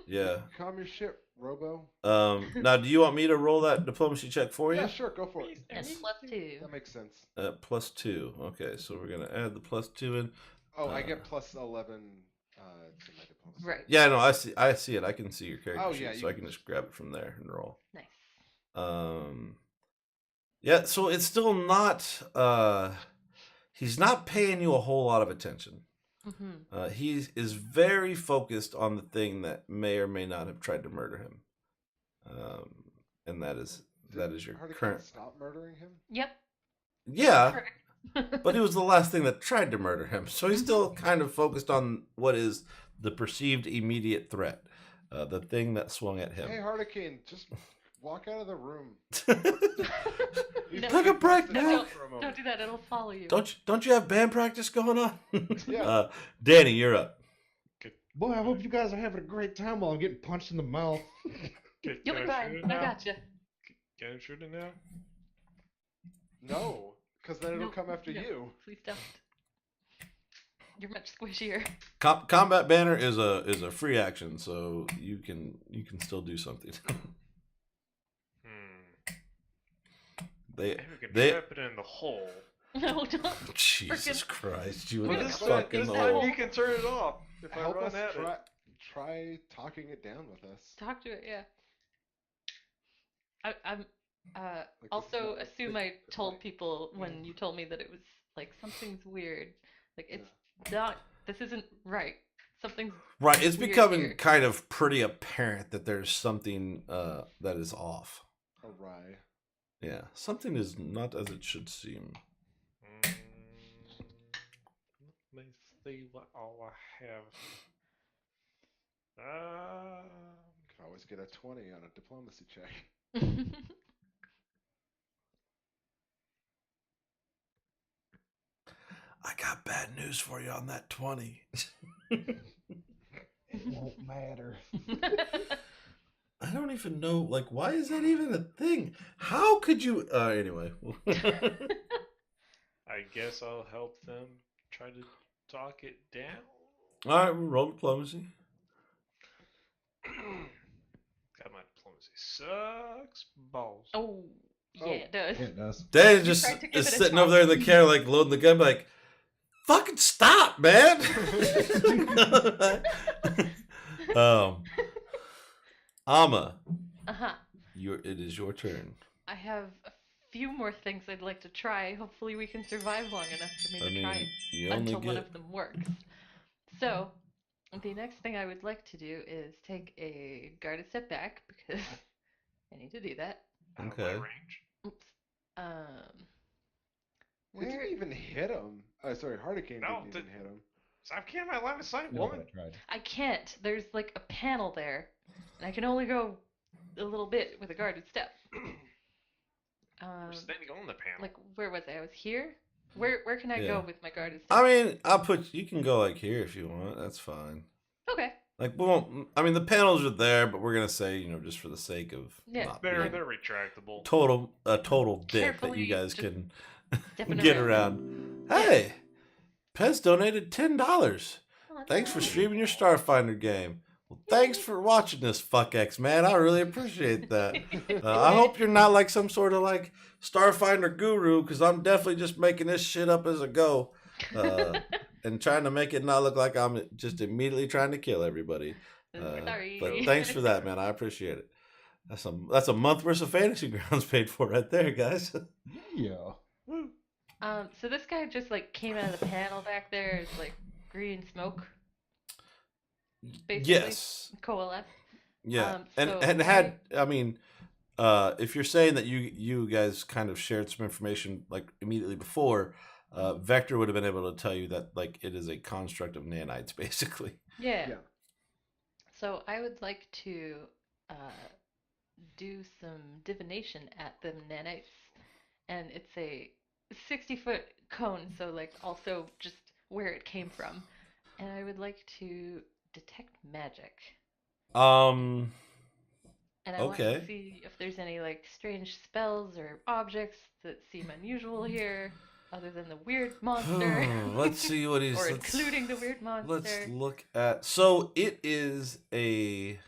Speaker 2: Yeah.
Speaker 4: Calm your shit, Robo.
Speaker 2: Now, do you want me to roll that diplomacy check for you?
Speaker 4: Yeah, sure, go for it.
Speaker 1: And +2.
Speaker 4: That makes sense.
Speaker 2: +2. Okay, so we're gonna add the +2 in.
Speaker 4: Oh, I get plus 11 to my diplomacy.
Speaker 1: Right.
Speaker 2: Yeah, no, I see it. I can see your character
Speaker 4: Oh,
Speaker 2: sheet,
Speaker 4: yeah,
Speaker 2: so
Speaker 4: you
Speaker 2: I
Speaker 4: can
Speaker 2: can just grab it from there and roll.
Speaker 1: Nice.
Speaker 2: Yeah, so it's still not. He's not paying you a whole lot of attention. He is very focused on the thing that may or may not have tried to murder him, and that is that is your
Speaker 4: Hurricane
Speaker 2: current.
Speaker 4: stop murdering him?
Speaker 1: Yep.
Speaker 2: Yeah,
Speaker 1: Correct.
Speaker 2: but he was the last thing that tried to murder him, so he's
Speaker 1: Mhm.
Speaker 2: still kind of focused on what is the perceived immediate threat, the thing that swung at
Speaker 4: Hey,
Speaker 2: him.
Speaker 4: Hurricane, just walk out of the room.
Speaker 1: No,
Speaker 2: Take a break,
Speaker 4: Sit
Speaker 1: no,
Speaker 2: man.
Speaker 4: down
Speaker 1: don't,
Speaker 4: for a
Speaker 1: don't
Speaker 4: moment.
Speaker 1: do that. It'll follow you.
Speaker 2: Don't you have band practice going on?
Speaker 4: Yeah.
Speaker 2: Danny, you're up.
Speaker 3: Boy, I hope you guys are having a great time while I'm getting punched in the mouth.
Speaker 5: Can
Speaker 1: You'll be
Speaker 5: I
Speaker 1: fine.
Speaker 5: shoot it
Speaker 1: I
Speaker 5: now?
Speaker 1: gotcha.
Speaker 5: Can I shoot it now?
Speaker 4: No, because then it'll
Speaker 1: No,
Speaker 4: come after
Speaker 1: no.
Speaker 4: you.
Speaker 1: Please don't. You're much squishier.
Speaker 2: Combat banner is a free action, so you can still do something. they
Speaker 5: Maybe we can
Speaker 2: they
Speaker 5: trap it in the hole.
Speaker 1: No, don't.
Speaker 2: Jesus Christ, you
Speaker 1: We're
Speaker 2: in
Speaker 1: gonna
Speaker 2: the
Speaker 1: put
Speaker 2: fucking
Speaker 1: it in the
Speaker 5: time
Speaker 1: hole.
Speaker 2: hole.
Speaker 5: he can turn it off if I
Speaker 4: Help
Speaker 5: run
Speaker 4: us
Speaker 5: at it.
Speaker 4: try talking it down with us.
Speaker 1: Talk to it, yeah. I'm
Speaker 4: Like, this is
Speaker 1: also
Speaker 4: not
Speaker 1: assume I told people when you told me that it was like something's weird. Like it's not. This isn't right. Something's
Speaker 2: Right, it's
Speaker 1: weird
Speaker 2: becoming
Speaker 1: here.
Speaker 2: kind of pretty apparent that there's something that is off.
Speaker 4: awry.
Speaker 2: Yeah, something is not as it should seem.
Speaker 5: Let me see what all I have.
Speaker 4: Can always get a 20 on a diplomacy check.
Speaker 2: I got bad news for you on that 20.
Speaker 3: It won't matter.
Speaker 2: I don't even know, like, why is that even a thing? How could you? Anyway.
Speaker 5: I guess I'll help them try to talk it down.
Speaker 2: All right, we'll roll diplomacy.
Speaker 5: God, my diplomacy sucks balls.
Speaker 1: Oh, yeah,
Speaker 4: Oh.
Speaker 1: it does.
Speaker 3: Yeah, it does.
Speaker 2: Dad
Speaker 1: You
Speaker 2: just
Speaker 1: tried to give
Speaker 2: is
Speaker 1: it a
Speaker 2: sitting
Speaker 1: talk.
Speaker 2: over there in the camera, like, loading the gun, like, fucking stop, man! Amma,
Speaker 1: Uh-huh.
Speaker 2: it is your turn.
Speaker 1: I have a few more things I'd like to try. Hopefully we can survive long enough for me
Speaker 2: I
Speaker 1: to
Speaker 2: mean,
Speaker 1: try
Speaker 2: you only
Speaker 1: until one
Speaker 2: get...
Speaker 1: of them works. So, the next thing I would like to do is take a guarded step back because I need to do that.
Speaker 5: Out of my
Speaker 2: Okay.
Speaker 5: range.
Speaker 1: Oops.
Speaker 4: We
Speaker 1: Where?
Speaker 4: didn't even hit him. Oh, sorry, Hurricane
Speaker 5: No,
Speaker 4: didn't even hit him.
Speaker 5: Stop killing my line of sight,
Speaker 3: No,
Speaker 5: woman.
Speaker 3: I tried.
Speaker 1: I can't. There's like a panel there, and I can only go a little bit with a guarded step.
Speaker 5: We're standing on the panel.
Speaker 1: Like where was I? I was here. Where can I
Speaker 2: Yeah.
Speaker 1: go with my guarded step?
Speaker 2: I mean, you can go, like, here if you want. That's fine.
Speaker 1: Okay.
Speaker 2: Like, we won't... I mean, the panels are there, but we're going to say, just for the sake of
Speaker 1: Yeah.
Speaker 2: not
Speaker 5: They're
Speaker 2: being
Speaker 5: retractable.
Speaker 2: a total dick that you
Speaker 1: Carefully
Speaker 2: guys
Speaker 1: just
Speaker 2: can
Speaker 1: stepping
Speaker 2: get
Speaker 1: around.
Speaker 2: around. Hey, Pez donated $10.
Speaker 1: Oh, that's
Speaker 2: Thanks for
Speaker 1: nice.
Speaker 2: streaming your Starfinder game. Well, thanks for watching this, fuck-X, man. I really appreciate that. I hope you're not like some sort of like Starfinder guru, because I'm definitely just making this shit up as I go, and trying to make it not look like I'm just immediately trying to kill everybody.
Speaker 1: Sorry.
Speaker 2: But thanks for that, man. I appreciate it. That's a month worth of Fantasy Grounds paid for right there, guys.
Speaker 3: Yeah.
Speaker 1: So this guy just like came out of the panel back there. It's like green smoke. Basically.
Speaker 2: Yes.
Speaker 1: Coalesce.
Speaker 2: Yeah.
Speaker 1: So
Speaker 2: and had I mean, if you're saying that you guys kind of shared some information like immediately before, Vector would have been able to tell you that like it is a construct of nanites, basically.
Speaker 1: Yeah.
Speaker 4: Yeah.
Speaker 1: So I would like to do some divination at the nanites, and it's a 60-foot cone, so like also just where it came from, and I would like to detect magic. And I want
Speaker 2: Okay.
Speaker 1: to see if there's any like strange spells or objects that seem unusual here, other than the weird monster.
Speaker 2: Let's see what he's.
Speaker 1: Or including the weird monster.
Speaker 2: Let's look at. So it is a.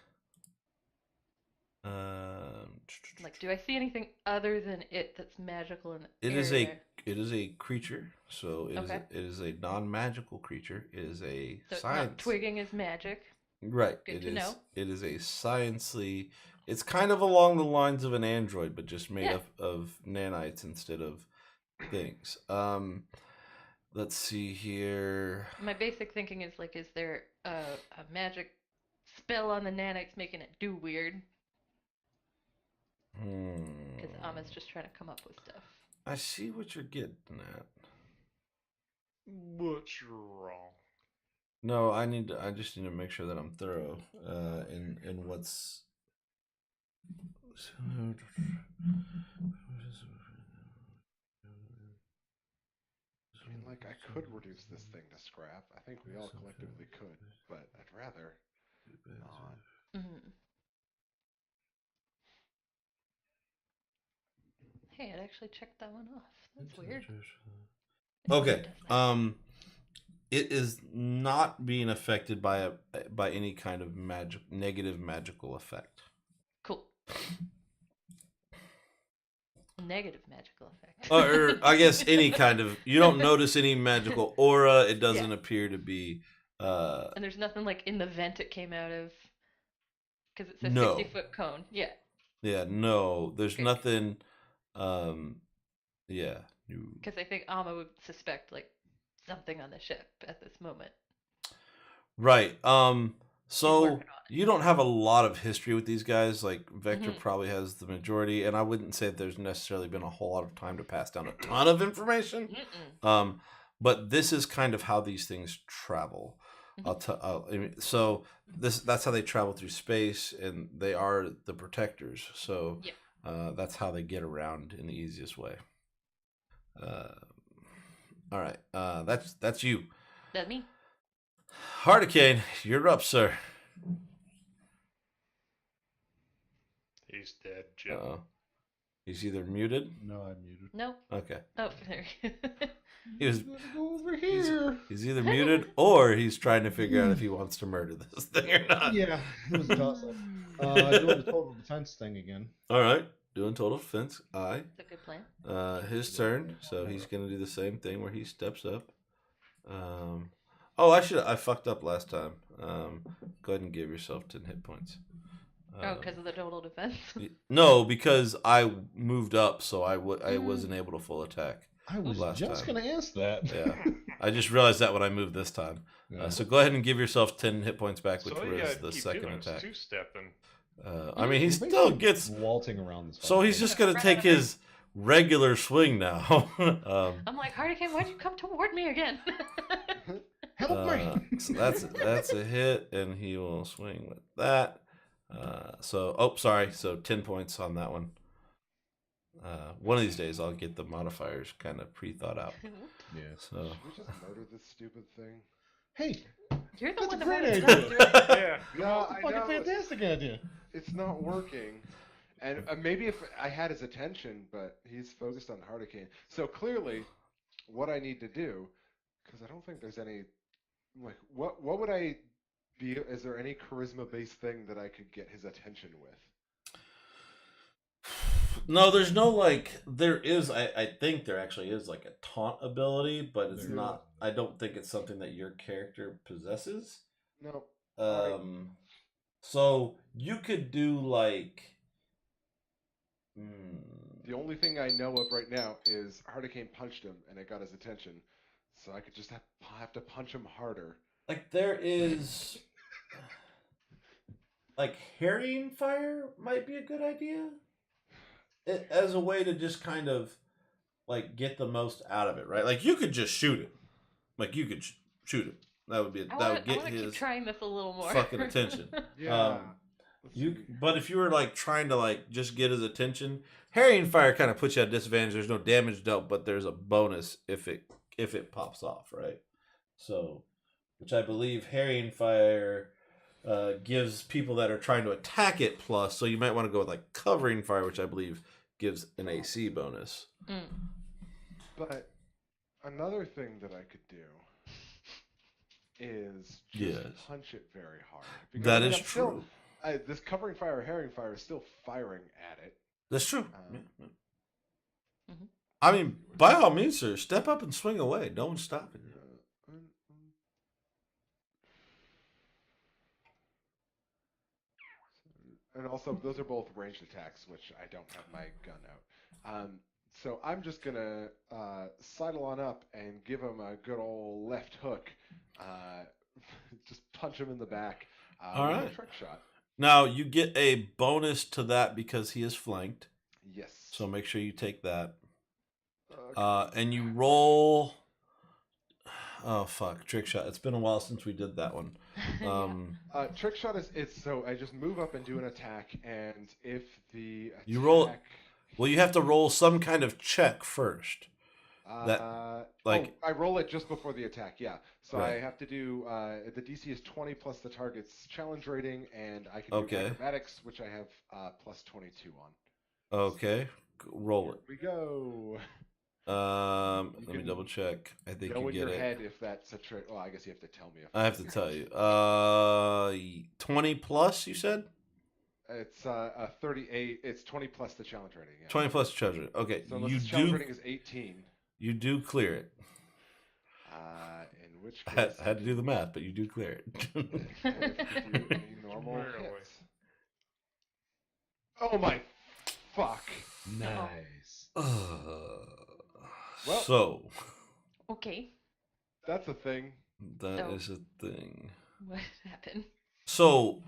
Speaker 1: Like, do I see anything other than it that's magical in the
Speaker 2: It
Speaker 1: area?
Speaker 2: is a creature. So
Speaker 1: Okay.
Speaker 2: it is a non-magical creature. It is a
Speaker 1: So it's
Speaker 2: science.
Speaker 1: not twigging is magic.
Speaker 2: Right.
Speaker 1: Good
Speaker 2: It
Speaker 1: to
Speaker 2: is.
Speaker 1: know.
Speaker 2: It is a sciencely. It's kind of along the lines of an android, but just made
Speaker 1: Yeah.
Speaker 2: up of nanites instead of things. Let's see here.
Speaker 1: My basic thinking is like, is there a magic spell on the nanites making it do weird? Because Ama's just trying to come up with stuff.
Speaker 2: I see what you're getting at.
Speaker 5: What's wrong?
Speaker 2: No, I just need to make sure that I'm thorough in what's.
Speaker 4: I mean, like, I could reduce this thing to scrap. I think we all collectively could, but I'd rather not.
Speaker 1: Mm-hmm. Hey, it actually checked that one off. That's weird.
Speaker 2: Okay. It is not being affected by any kind of negative magical effect.
Speaker 1: Cool. Negative magical effect.
Speaker 2: Or I guess any kind of. You don't notice any magical aura. It doesn't appear to be.
Speaker 1: And there's nothing like in the vent it came out of. Because it's a
Speaker 2: No.
Speaker 1: 60-foot cone. Yeah.
Speaker 2: Yeah. No. There's
Speaker 1: Good.
Speaker 2: nothing. Yeah.
Speaker 1: Because I think Ama would suspect like something on the ship at this moment.
Speaker 2: Right. So
Speaker 1: working on it.
Speaker 2: you don't have a lot of history with these guys. Like Vector
Speaker 1: Mhm.
Speaker 2: probably has the majority, and I wouldn't say there's necessarily been a whole lot of time to pass down a ton of information.
Speaker 1: Mm-mm.
Speaker 2: But this is kind of how these things travel. So that's how they travel through space, and they are the protectors. So that's how they get around in the easiest way. All right. That's you.
Speaker 1: That me?
Speaker 2: Hardicane, you're up, sir.
Speaker 5: He's dead, Jim.
Speaker 2: Uh-oh. He's either muted.
Speaker 3: No, I'm muted.
Speaker 1: Nope.
Speaker 2: Okay.
Speaker 1: Oh, there.
Speaker 2: He was.
Speaker 3: Go over here.
Speaker 2: He's either muted or he's trying to figure out if he wants to murder this thing or not.
Speaker 3: Yeah, it was a toss-up. Doing the total defense thing again.
Speaker 2: All right. Doing total defense. Aye.
Speaker 1: It's a good plan.
Speaker 2: His turn. So he's gonna do the same thing where he steps up. Oh, I fucked up last time. Go ahead and give yourself 10 hit points.
Speaker 1: Because of the total defense.
Speaker 2: No, because I moved up, so I wasn't able to full attack.
Speaker 3: I was
Speaker 2: last
Speaker 3: just
Speaker 2: time.
Speaker 3: gonna ask that.
Speaker 2: Yeah, I just realized that when I moved this time.
Speaker 3: Yeah.
Speaker 2: So go ahead and give yourself 10 hit points back, which
Speaker 5: So all you
Speaker 2: was
Speaker 5: gotta
Speaker 2: the
Speaker 5: keep
Speaker 2: second
Speaker 5: doing is
Speaker 2: attack.
Speaker 5: two-stepping.
Speaker 2: I mean, he
Speaker 3: We're
Speaker 2: still
Speaker 3: basically
Speaker 2: gets.
Speaker 3: waltzing around this.
Speaker 2: So he's just gonna take his regular swing now.
Speaker 1: I'm like, Hardicane, why'd you come toward me again?
Speaker 3: Help me!
Speaker 2: So that's a hit, and he will swing with that. Sorry. So 10 points on that one. One of these days, I'll get the modifiers kind of pre-thought out.
Speaker 3: Yeah.
Speaker 2: So
Speaker 4: Should we just murder this stupid thing?
Speaker 3: Hey,
Speaker 1: You're the
Speaker 3: that's
Speaker 1: one
Speaker 3: a
Speaker 1: that
Speaker 3: great
Speaker 1: wanted to
Speaker 3: idea.
Speaker 5: Yeah.
Speaker 4: No,
Speaker 3: That's a
Speaker 4: I
Speaker 3: fucking
Speaker 4: know.
Speaker 3: fantastic idea.
Speaker 4: It's not working. And maybe if I had his attention, but he's focused on Hurricane. So clearly, what I need to do, because I don't think there's any, like, what would I be? Is there any charisma-based thing that I could get his attention with?
Speaker 2: no, there's no like. There is. I think there actually is like a taunt ability, but it's
Speaker 3: There
Speaker 2: not. I don't think it's something that your character possesses.
Speaker 4: No.
Speaker 2: So you could do like.
Speaker 4: The only thing I know of right now is Hurricane punched him and it got his attention. So I could just have to punch him harder.
Speaker 2: Like there is. Like harrying fire might be a good idea. As a way to just kind of like get the most out of it, right? Like you could just shoot it. Like you could shoot it. That would be
Speaker 1: I
Speaker 2: that would
Speaker 1: want
Speaker 2: get
Speaker 1: to keep
Speaker 2: his
Speaker 1: trying this a little more.
Speaker 2: fucking attention.
Speaker 4: Yeah.
Speaker 2: But if you were like trying to like just get his attention, harrying fire kind of puts you at a disadvantage. There's no damage dealt, but there's a bonus if it pops off, right? So, which I believe harrying fire gives people that are trying to attack it plus. So you might want to go with like covering fire, which I believe gives an AC bonus.
Speaker 4: But another thing that I could do is just
Speaker 2: Yes.
Speaker 4: punch it very hard.
Speaker 2: That
Speaker 4: I mean,
Speaker 2: is
Speaker 4: I'm still-
Speaker 2: true.
Speaker 4: this covering fire, herring fire is still firing at it.
Speaker 2: That's true.
Speaker 4: Um,
Speaker 2: I mean, by all means, sir, step up and swing away. No one's stopping you.
Speaker 4: And also, those are both ranged attacks, which I don't have my gun out. So I'm just gonna sidle on up and give him a good old left hook. Just punch him in the back
Speaker 2: All
Speaker 4: with
Speaker 2: right.
Speaker 4: a trick shot.
Speaker 2: Now you get a bonus to that because he is flanked.
Speaker 4: Yes.
Speaker 2: So make sure you take that.
Speaker 4: Okay.
Speaker 2: And you roll. Oh fuck, trick shot. It's been a while since we did that one.
Speaker 4: Trick shot is it's so I just move up and do an attack, and if the attack,
Speaker 2: You roll. Well, you have to roll some kind of check first.
Speaker 4: I roll it just before the attack. Yeah, so
Speaker 2: Right.
Speaker 4: I have to do the DC is 20 plus the target's challenge rating, and I can do
Speaker 2: Okay.
Speaker 4: acrobatics, which I have plus 22 on.
Speaker 2: Okay, roll
Speaker 4: Here we go.
Speaker 2: it.
Speaker 4: You
Speaker 2: Let me
Speaker 4: can
Speaker 2: double check. I think
Speaker 4: know
Speaker 2: you
Speaker 4: in
Speaker 2: get
Speaker 4: your
Speaker 2: it.
Speaker 4: head if that's a trick. Well, I guess you have to tell me. If
Speaker 2: I have to tell you. 20 plus. You said
Speaker 4: It's a 38. It's 20 plus the challenge rating. Yeah.
Speaker 2: 20 plus treasure. Okay,
Speaker 4: So unless
Speaker 2: you
Speaker 4: the challenge
Speaker 2: do.
Speaker 4: rating is 18.
Speaker 2: You do clear it.
Speaker 4: In which
Speaker 2: I
Speaker 4: case
Speaker 2: had to do the math, but you do clear it.
Speaker 4: I have to do a normal
Speaker 5: Where are
Speaker 4: hit.
Speaker 5: we?
Speaker 4: Oh my fuck.
Speaker 3: Nice.
Speaker 4: Well-
Speaker 2: So
Speaker 1: Okay.
Speaker 4: That's a thing.
Speaker 2: that
Speaker 1: Oh.
Speaker 2: is a thing.
Speaker 1: What happened?
Speaker 2: So,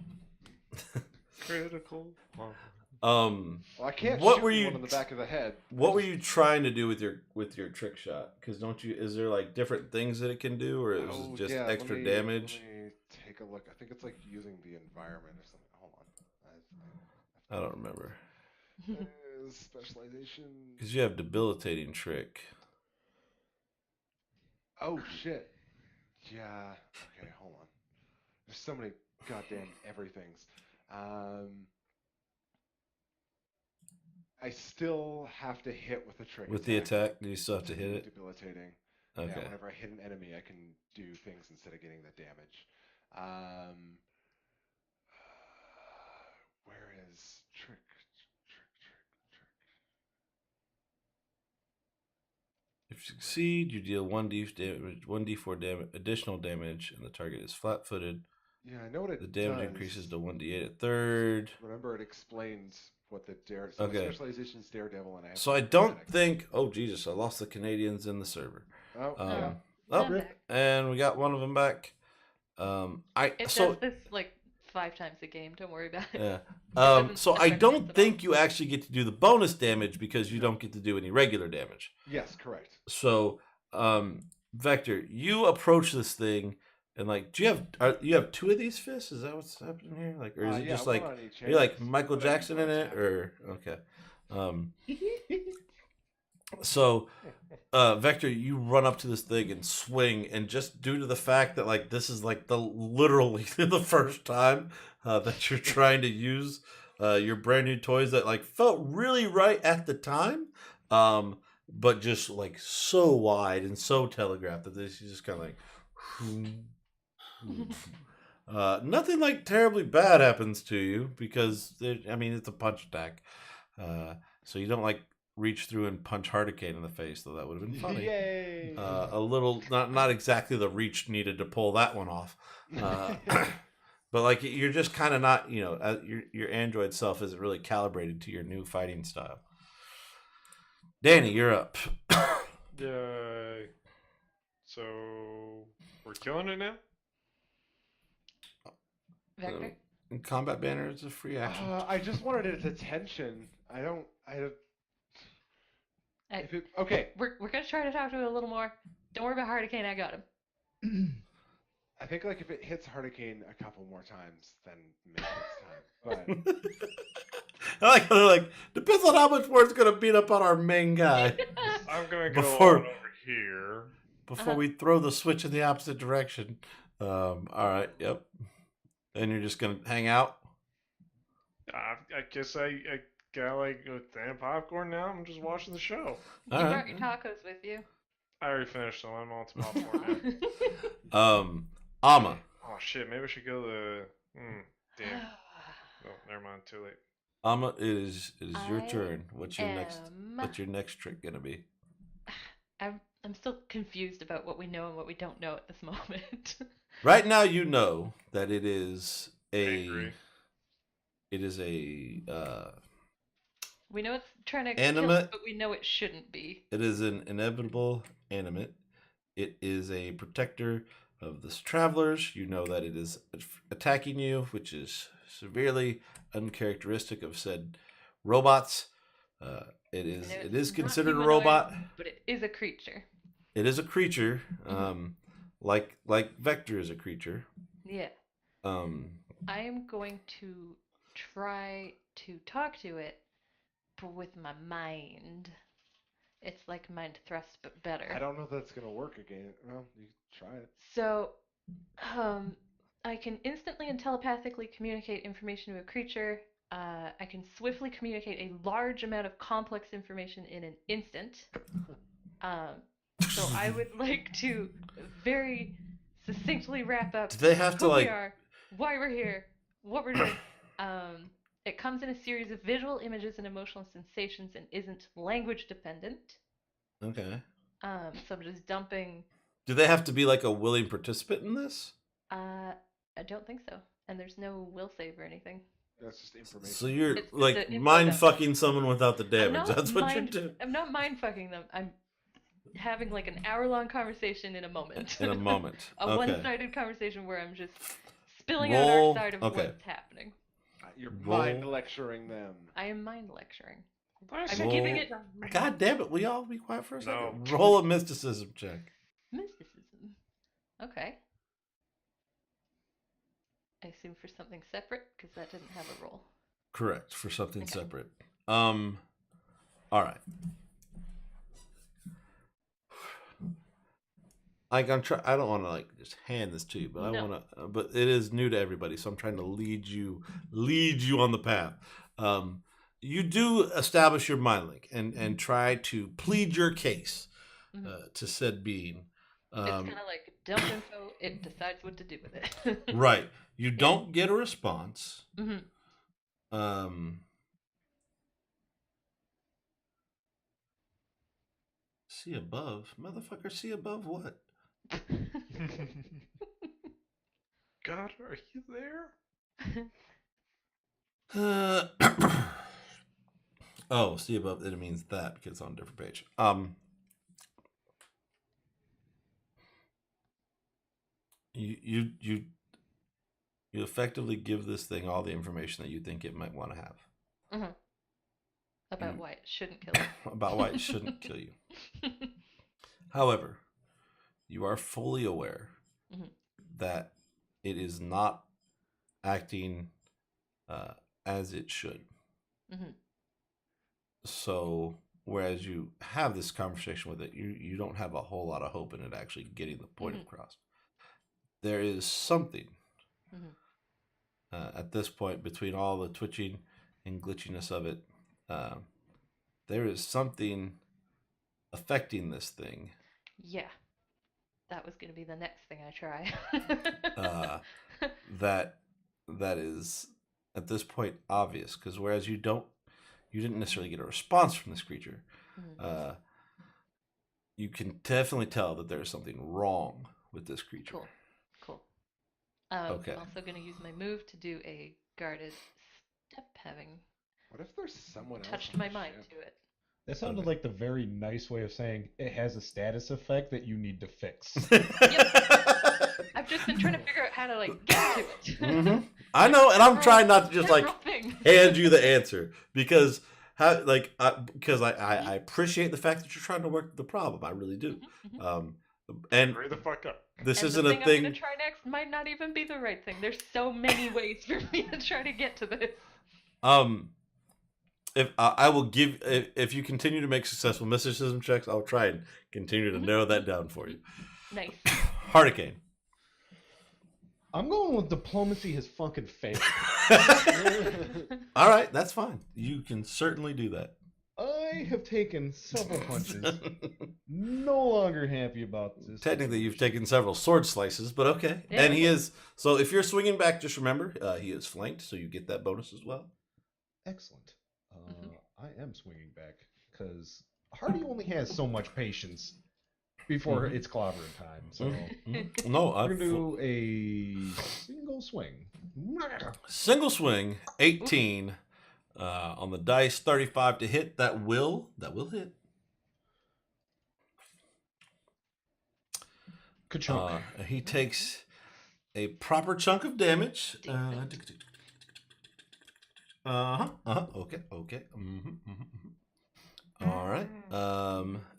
Speaker 5: Critical.
Speaker 2: um,
Speaker 4: Well, I can't
Speaker 2: What
Speaker 4: shoot
Speaker 2: were you
Speaker 4: one in the back of the head.
Speaker 2: what were you trying to do with your trick shot? Because don't you? Is there like different things that it can do, or is it just
Speaker 4: yeah,
Speaker 2: extra
Speaker 4: let me
Speaker 2: damage?
Speaker 4: take a look. I think it's like using the environment or something. Hold on.
Speaker 2: I don't remember.
Speaker 4: Specialization.
Speaker 2: Because you have debilitating trick.
Speaker 4: Oh shit. Yeah. Okay, hold on. There's so many goddamn everythings. I still have to hit with a trick
Speaker 2: With the attack, do you still have to hit it?
Speaker 4: Debilitating.
Speaker 2: Okay.
Speaker 4: Yeah, whenever I hit an enemy, I can do things instead of getting the damage. Where is trick?
Speaker 2: If you succeed, you deal 1d4 damage, additional damage, and the target is flat-footed.
Speaker 4: Yeah, I know what it
Speaker 2: The damage
Speaker 4: does.
Speaker 2: increases to 1d8 a third.
Speaker 4: Remember, it explains what the dare. So
Speaker 2: Okay.
Speaker 4: my specialization is Daredevil, and I have.
Speaker 2: So I don't think. Oh Jesus! I lost the Canadians in the server.
Speaker 4: Oh,
Speaker 2: Yeah.
Speaker 1: I'm
Speaker 2: Oh,
Speaker 1: back.
Speaker 2: and we got one of them back.
Speaker 1: It does this like 5 times a game. Don't worry about it.
Speaker 2: Yeah.
Speaker 1: doesn't
Speaker 2: So I
Speaker 1: affect us
Speaker 2: don't
Speaker 1: at
Speaker 2: think you actually get to do the bonus damage because you don't get to do any regular damage.
Speaker 4: yes, correct.
Speaker 2: So, Vector, you approach this thing, and like, do you have 2 of these fists? Is that what's happening here? Like, or is it
Speaker 4: Yeah,
Speaker 2: just
Speaker 4: one
Speaker 2: like
Speaker 4: on each
Speaker 2: are you like
Speaker 4: hand.
Speaker 2: Michael
Speaker 4: But I
Speaker 2: Jackson in
Speaker 4: use one
Speaker 2: it,
Speaker 4: attack.
Speaker 2: or okay? So, Vector, you run up to this thing and swing, and just due to the fact that like this is like the literally the first time that you're trying to use your brand new toys that like felt really right at the time, but just like so wide and so telegraphed that this is just kind of like. Nothing like terribly bad happens to you because I mean it's a punch attack, so you don't like reach through and punch Hurricane in the face, though that would have been funny.
Speaker 4: Yay!
Speaker 2: A little, not exactly the reach needed to pull that one off, but like you're just kind of not, your android self isn't really calibrated to your new fighting style. Danny, you're up.
Speaker 5: Yay. So we're killing it now?
Speaker 1: Vector.
Speaker 2: Combat banner is a free action.
Speaker 4: I just wanted its attention. Okay.
Speaker 1: We're gonna try to talk to it a little more. Don't worry about Hurricane. I got him.
Speaker 4: I think like if it hits Hurricane a couple more times, then maybe it's time. But
Speaker 2: I like how they're like, depends on how much more it's gonna beat up on our main guy
Speaker 5: I'm gonna go
Speaker 2: Before-
Speaker 5: on over here.
Speaker 2: before we throw the switch in the opposite direction. All right, yep. And you're just gonna hang out.
Speaker 5: I guess I got like a damn popcorn now. I'm just watching the show.
Speaker 1: You
Speaker 2: All
Speaker 1: brought
Speaker 2: right.
Speaker 1: your tacos with you.
Speaker 5: I already finished, so I'm on to popcorn now.
Speaker 2: Amma.
Speaker 5: Oh shit, maybe I should go the. Damn. Oh, never mind. Too late.
Speaker 2: Amma, it is your
Speaker 1: I
Speaker 2: turn. What's your next trick gonna be?
Speaker 1: I'm still confused about what we know and what we don't know at this moment.
Speaker 2: Right now, you know that it is
Speaker 5: Angry.
Speaker 2: we
Speaker 1: know it's trying to kill
Speaker 2: Animate.
Speaker 1: us, but we know it shouldn't be.
Speaker 2: it is an inevitable animate. It is a protector of the travelers. You know that it is attacking you, which is severely uncharacteristic of said robots. It
Speaker 1: I know
Speaker 2: it
Speaker 1: it's
Speaker 2: is
Speaker 1: not
Speaker 2: considered a
Speaker 1: humanoid,
Speaker 2: robot.
Speaker 1: but it is a creature.
Speaker 2: It is a creature, like Vector is a creature.
Speaker 1: Yeah.
Speaker 2: Um,
Speaker 1: I am going to try to talk to it, but with my mind. It's like mind thrust, but better.
Speaker 4: I don't know if that's gonna work again. Well, you try it.
Speaker 1: So, um, I can instantly and telepathically communicate information to a creature. I can swiftly communicate a large amount of complex information in an instant. Um, so I would like to very succinctly wrap up
Speaker 2: do they have to
Speaker 1: who we
Speaker 2: like?
Speaker 1: are, why we're here, what we're doing. Um, it comes in a series of visual images and emotional sensations and isn't language dependent.
Speaker 2: Okay.
Speaker 1: So I'm just dumping.
Speaker 2: Do they have to be like a willing participant in this?
Speaker 1: I don't think so. And there's no will save or anything.
Speaker 4: That's just information.
Speaker 2: So you're
Speaker 1: It's just
Speaker 2: like
Speaker 1: an info
Speaker 2: mind
Speaker 1: dump.
Speaker 2: fucking someone without the damage.
Speaker 1: not
Speaker 2: That's what you're
Speaker 1: mind.
Speaker 2: doing.
Speaker 1: I'm not mind fucking them. I'm having like an hour-long conversation in a moment.
Speaker 2: In a moment.
Speaker 1: A
Speaker 2: Okay.
Speaker 1: one-sided conversation where I'm just spilling out our
Speaker 2: Roll-
Speaker 1: side of
Speaker 2: okay.
Speaker 1: what's happening.
Speaker 4: You're
Speaker 2: Roll-
Speaker 4: mind lecturing them.
Speaker 1: I am mind lecturing.
Speaker 5: Nice.
Speaker 1: I'm giving it
Speaker 2: God damn it! We all be quiet for a second.
Speaker 5: No.
Speaker 2: Roll a mysticism check.
Speaker 1: mysticism. Okay. I assume for something separate because that didn't have a roll.
Speaker 2: Correct, for something
Speaker 1: Okay.
Speaker 2: separate. All right. Like I'm trying. I don't want to like just hand this to you, but I
Speaker 1: No.
Speaker 2: want to. But it is new to everybody, so I'm trying to lead you on the path. You do establish your mind link and try to plead your case
Speaker 1: Mhm.
Speaker 2: to said being.
Speaker 1: It's kind of like dump info. It decides what to do with it.
Speaker 2: Right. You don't get a response.
Speaker 1: hmm
Speaker 2: See above, motherfucker. See above what?
Speaker 5: God, are you there?
Speaker 2: Oh, see above. It means that because it's on a different page. You effectively give this thing all the information that you think it might want to have
Speaker 1: About why it shouldn't kill it.
Speaker 2: about why it shouldn't kill you. However, you are fully aware
Speaker 1: Mhm.
Speaker 2: that it is not acting as it should.
Speaker 1: Mhm.
Speaker 2: So, whereas you have this conversation with it, you don't have a whole lot of hope in it actually getting the point across. There is something
Speaker 1: Mhm.
Speaker 2: at this point between all the twitching and glitchiness of it. There is something affecting this thing
Speaker 1: Yeah. That was going to be the next thing I try.
Speaker 2: that is at this point obvious, because whereas you didn't necessarily get a response from this creature,
Speaker 1: Mhm.
Speaker 2: you can definitely tell that there is something wrong with this creature.
Speaker 1: Cool.
Speaker 2: Okay.
Speaker 1: I'm also going to use my move to do a guarded step, having
Speaker 4: What if there's someone else
Speaker 1: touched
Speaker 4: on
Speaker 1: my
Speaker 4: the
Speaker 1: mind
Speaker 4: ship?
Speaker 1: to it.
Speaker 3: That sounded
Speaker 2: Okay.
Speaker 3: like the very nice way of saying it has a status effect that you need to fix.
Speaker 1: I've just been trying to figure out how to like get to it.
Speaker 2: I know, and I'm trying not to just like
Speaker 1: Several things.
Speaker 2: hand you the answer because I appreciate the fact that you're trying to work the problem. I really do. And
Speaker 5: Hurry the fuck up.
Speaker 2: this
Speaker 1: And
Speaker 2: isn't
Speaker 1: the
Speaker 2: a
Speaker 1: thing I'm
Speaker 2: thing.
Speaker 1: gonna try next might not even be the right thing. There's so many ways for me to try to get to this.
Speaker 2: If I will give if you continue to make successful mysticism checks, I'll try and continue to narrow that down for you.
Speaker 1: Nice.
Speaker 2: Hurricane.
Speaker 3: I'm going with diplomacy has fucking failed.
Speaker 2: All right, that's fine. You can certainly do that.
Speaker 3: I have taken several punches. No longer happy about this.
Speaker 2: Technically, you've taken several sword slices, but okay.
Speaker 1: Yeah.
Speaker 2: And he is so. If you're swinging back, just remember he is flanked, so you get that bonus as well.
Speaker 3: Excellent. I am swinging back because Hardy only has so much patience before it's clobbering time. So
Speaker 2: No,
Speaker 3: we're gonna do a single swing.
Speaker 2: single swing, 18 on the dice, 35 to hit. That will hit.
Speaker 3: Ka-chunk.
Speaker 2: He takes a proper chunk of damage. Okay. Okay. All right.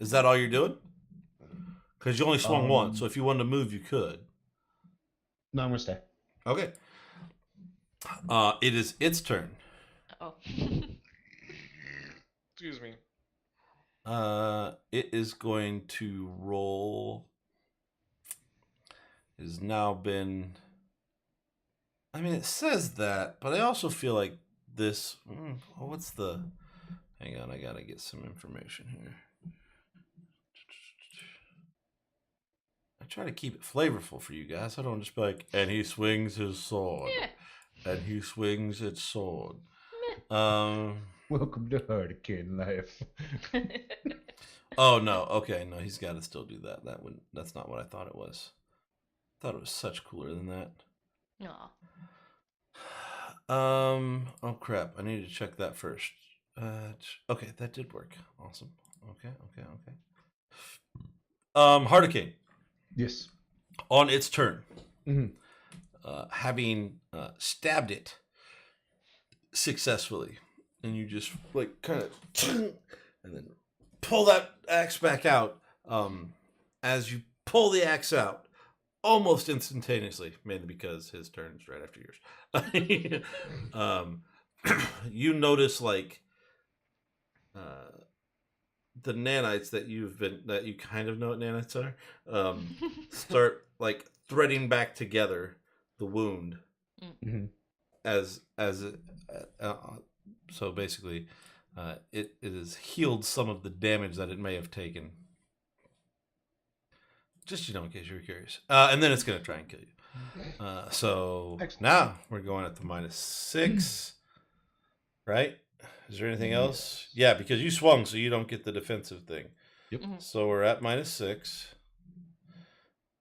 Speaker 2: Is that all you're doing? Because you only swung once, so if you wanted to move, you could.
Speaker 3: No, I'm gonna stay.
Speaker 2: Okay. It is its turn.
Speaker 1: Oh.
Speaker 5: Excuse me.
Speaker 2: It is going to roll. It has now been. I mean, it says that, but I also feel like this. What's the? Hang on, I gotta get some information here. I try to keep it flavorful for you guys. I don't just be like, and he swings his sword,
Speaker 1: Yeah.
Speaker 2: and he swings its sword.
Speaker 3: Welcome to Hurricane Life.
Speaker 2: Oh no. Okay, no, he's got to still do that. That's not what I thought it was. I thought it was such cooler than that.
Speaker 1: Aw.
Speaker 2: Oh crap! I need to check that first. Okay, that did work. Awesome. Okay. Hurricane
Speaker 3: Yes.
Speaker 2: on its turn,
Speaker 3: Mhm.
Speaker 2: having stabbed it successfully, and you just like kind of and then pull that axe back out. As you pull the axe out, almost instantaneously, mainly because his turn's right after yours. You notice like the nanites that you kind of know what nanites are, start like threading back together the wound
Speaker 3: Mhm.
Speaker 2: as so basically it has healed some of the damage that it may have taken. Just in case you were curious. And then it's going to try and kill you. So
Speaker 3: Excellent.
Speaker 2: now we're going at the -6, right? Is there anything else?
Speaker 3: Yes.
Speaker 2: Yeah, because you swung, so you don't get the defensive thing.
Speaker 3: Yep.
Speaker 1: Mhm.
Speaker 2: So we're at -6.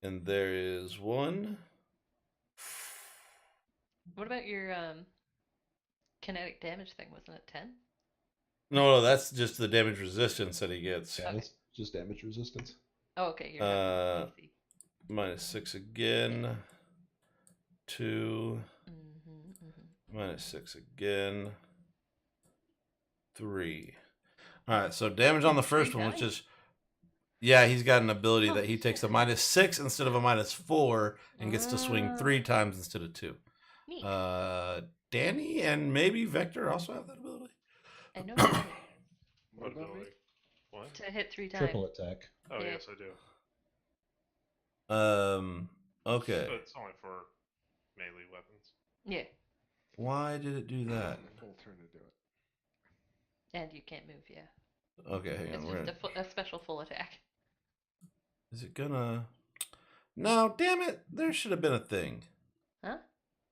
Speaker 2: And there is one.
Speaker 1: What about your kinetic damage thing? Wasn't it 10?
Speaker 2: No, that's just the damage resistance that he gets.
Speaker 3: Yeah,
Speaker 1: Okay.
Speaker 3: that's just damage resistance.
Speaker 1: Oh, okay. You're not. I see.
Speaker 2: -6 again. 2. -6 again. 3. All right, so damage on the first one was just. Yeah, he's got an ability that he takes a -6 instead of a -4 and gets to swing 3 times instead of 2.
Speaker 1: Neat.
Speaker 2: Danny and maybe Vector also have that ability.
Speaker 1: I know you have it
Speaker 5: What
Speaker 4: about me?
Speaker 5: ability? What?
Speaker 1: to hit 3 times.
Speaker 3: Triple attack.
Speaker 5: Oh,
Speaker 1: Yeah.
Speaker 5: yes, I do.
Speaker 2: Okay.
Speaker 5: But it's only for melee weapons.
Speaker 1: Yeah.
Speaker 2: Why did it do that?
Speaker 4: Full turn to do it.
Speaker 1: And you can't move, yeah.
Speaker 2: Okay, hang on.
Speaker 1: It's just a special full attack.
Speaker 2: Is it gonna? No, damn it! There should have been a thing.
Speaker 1: Huh?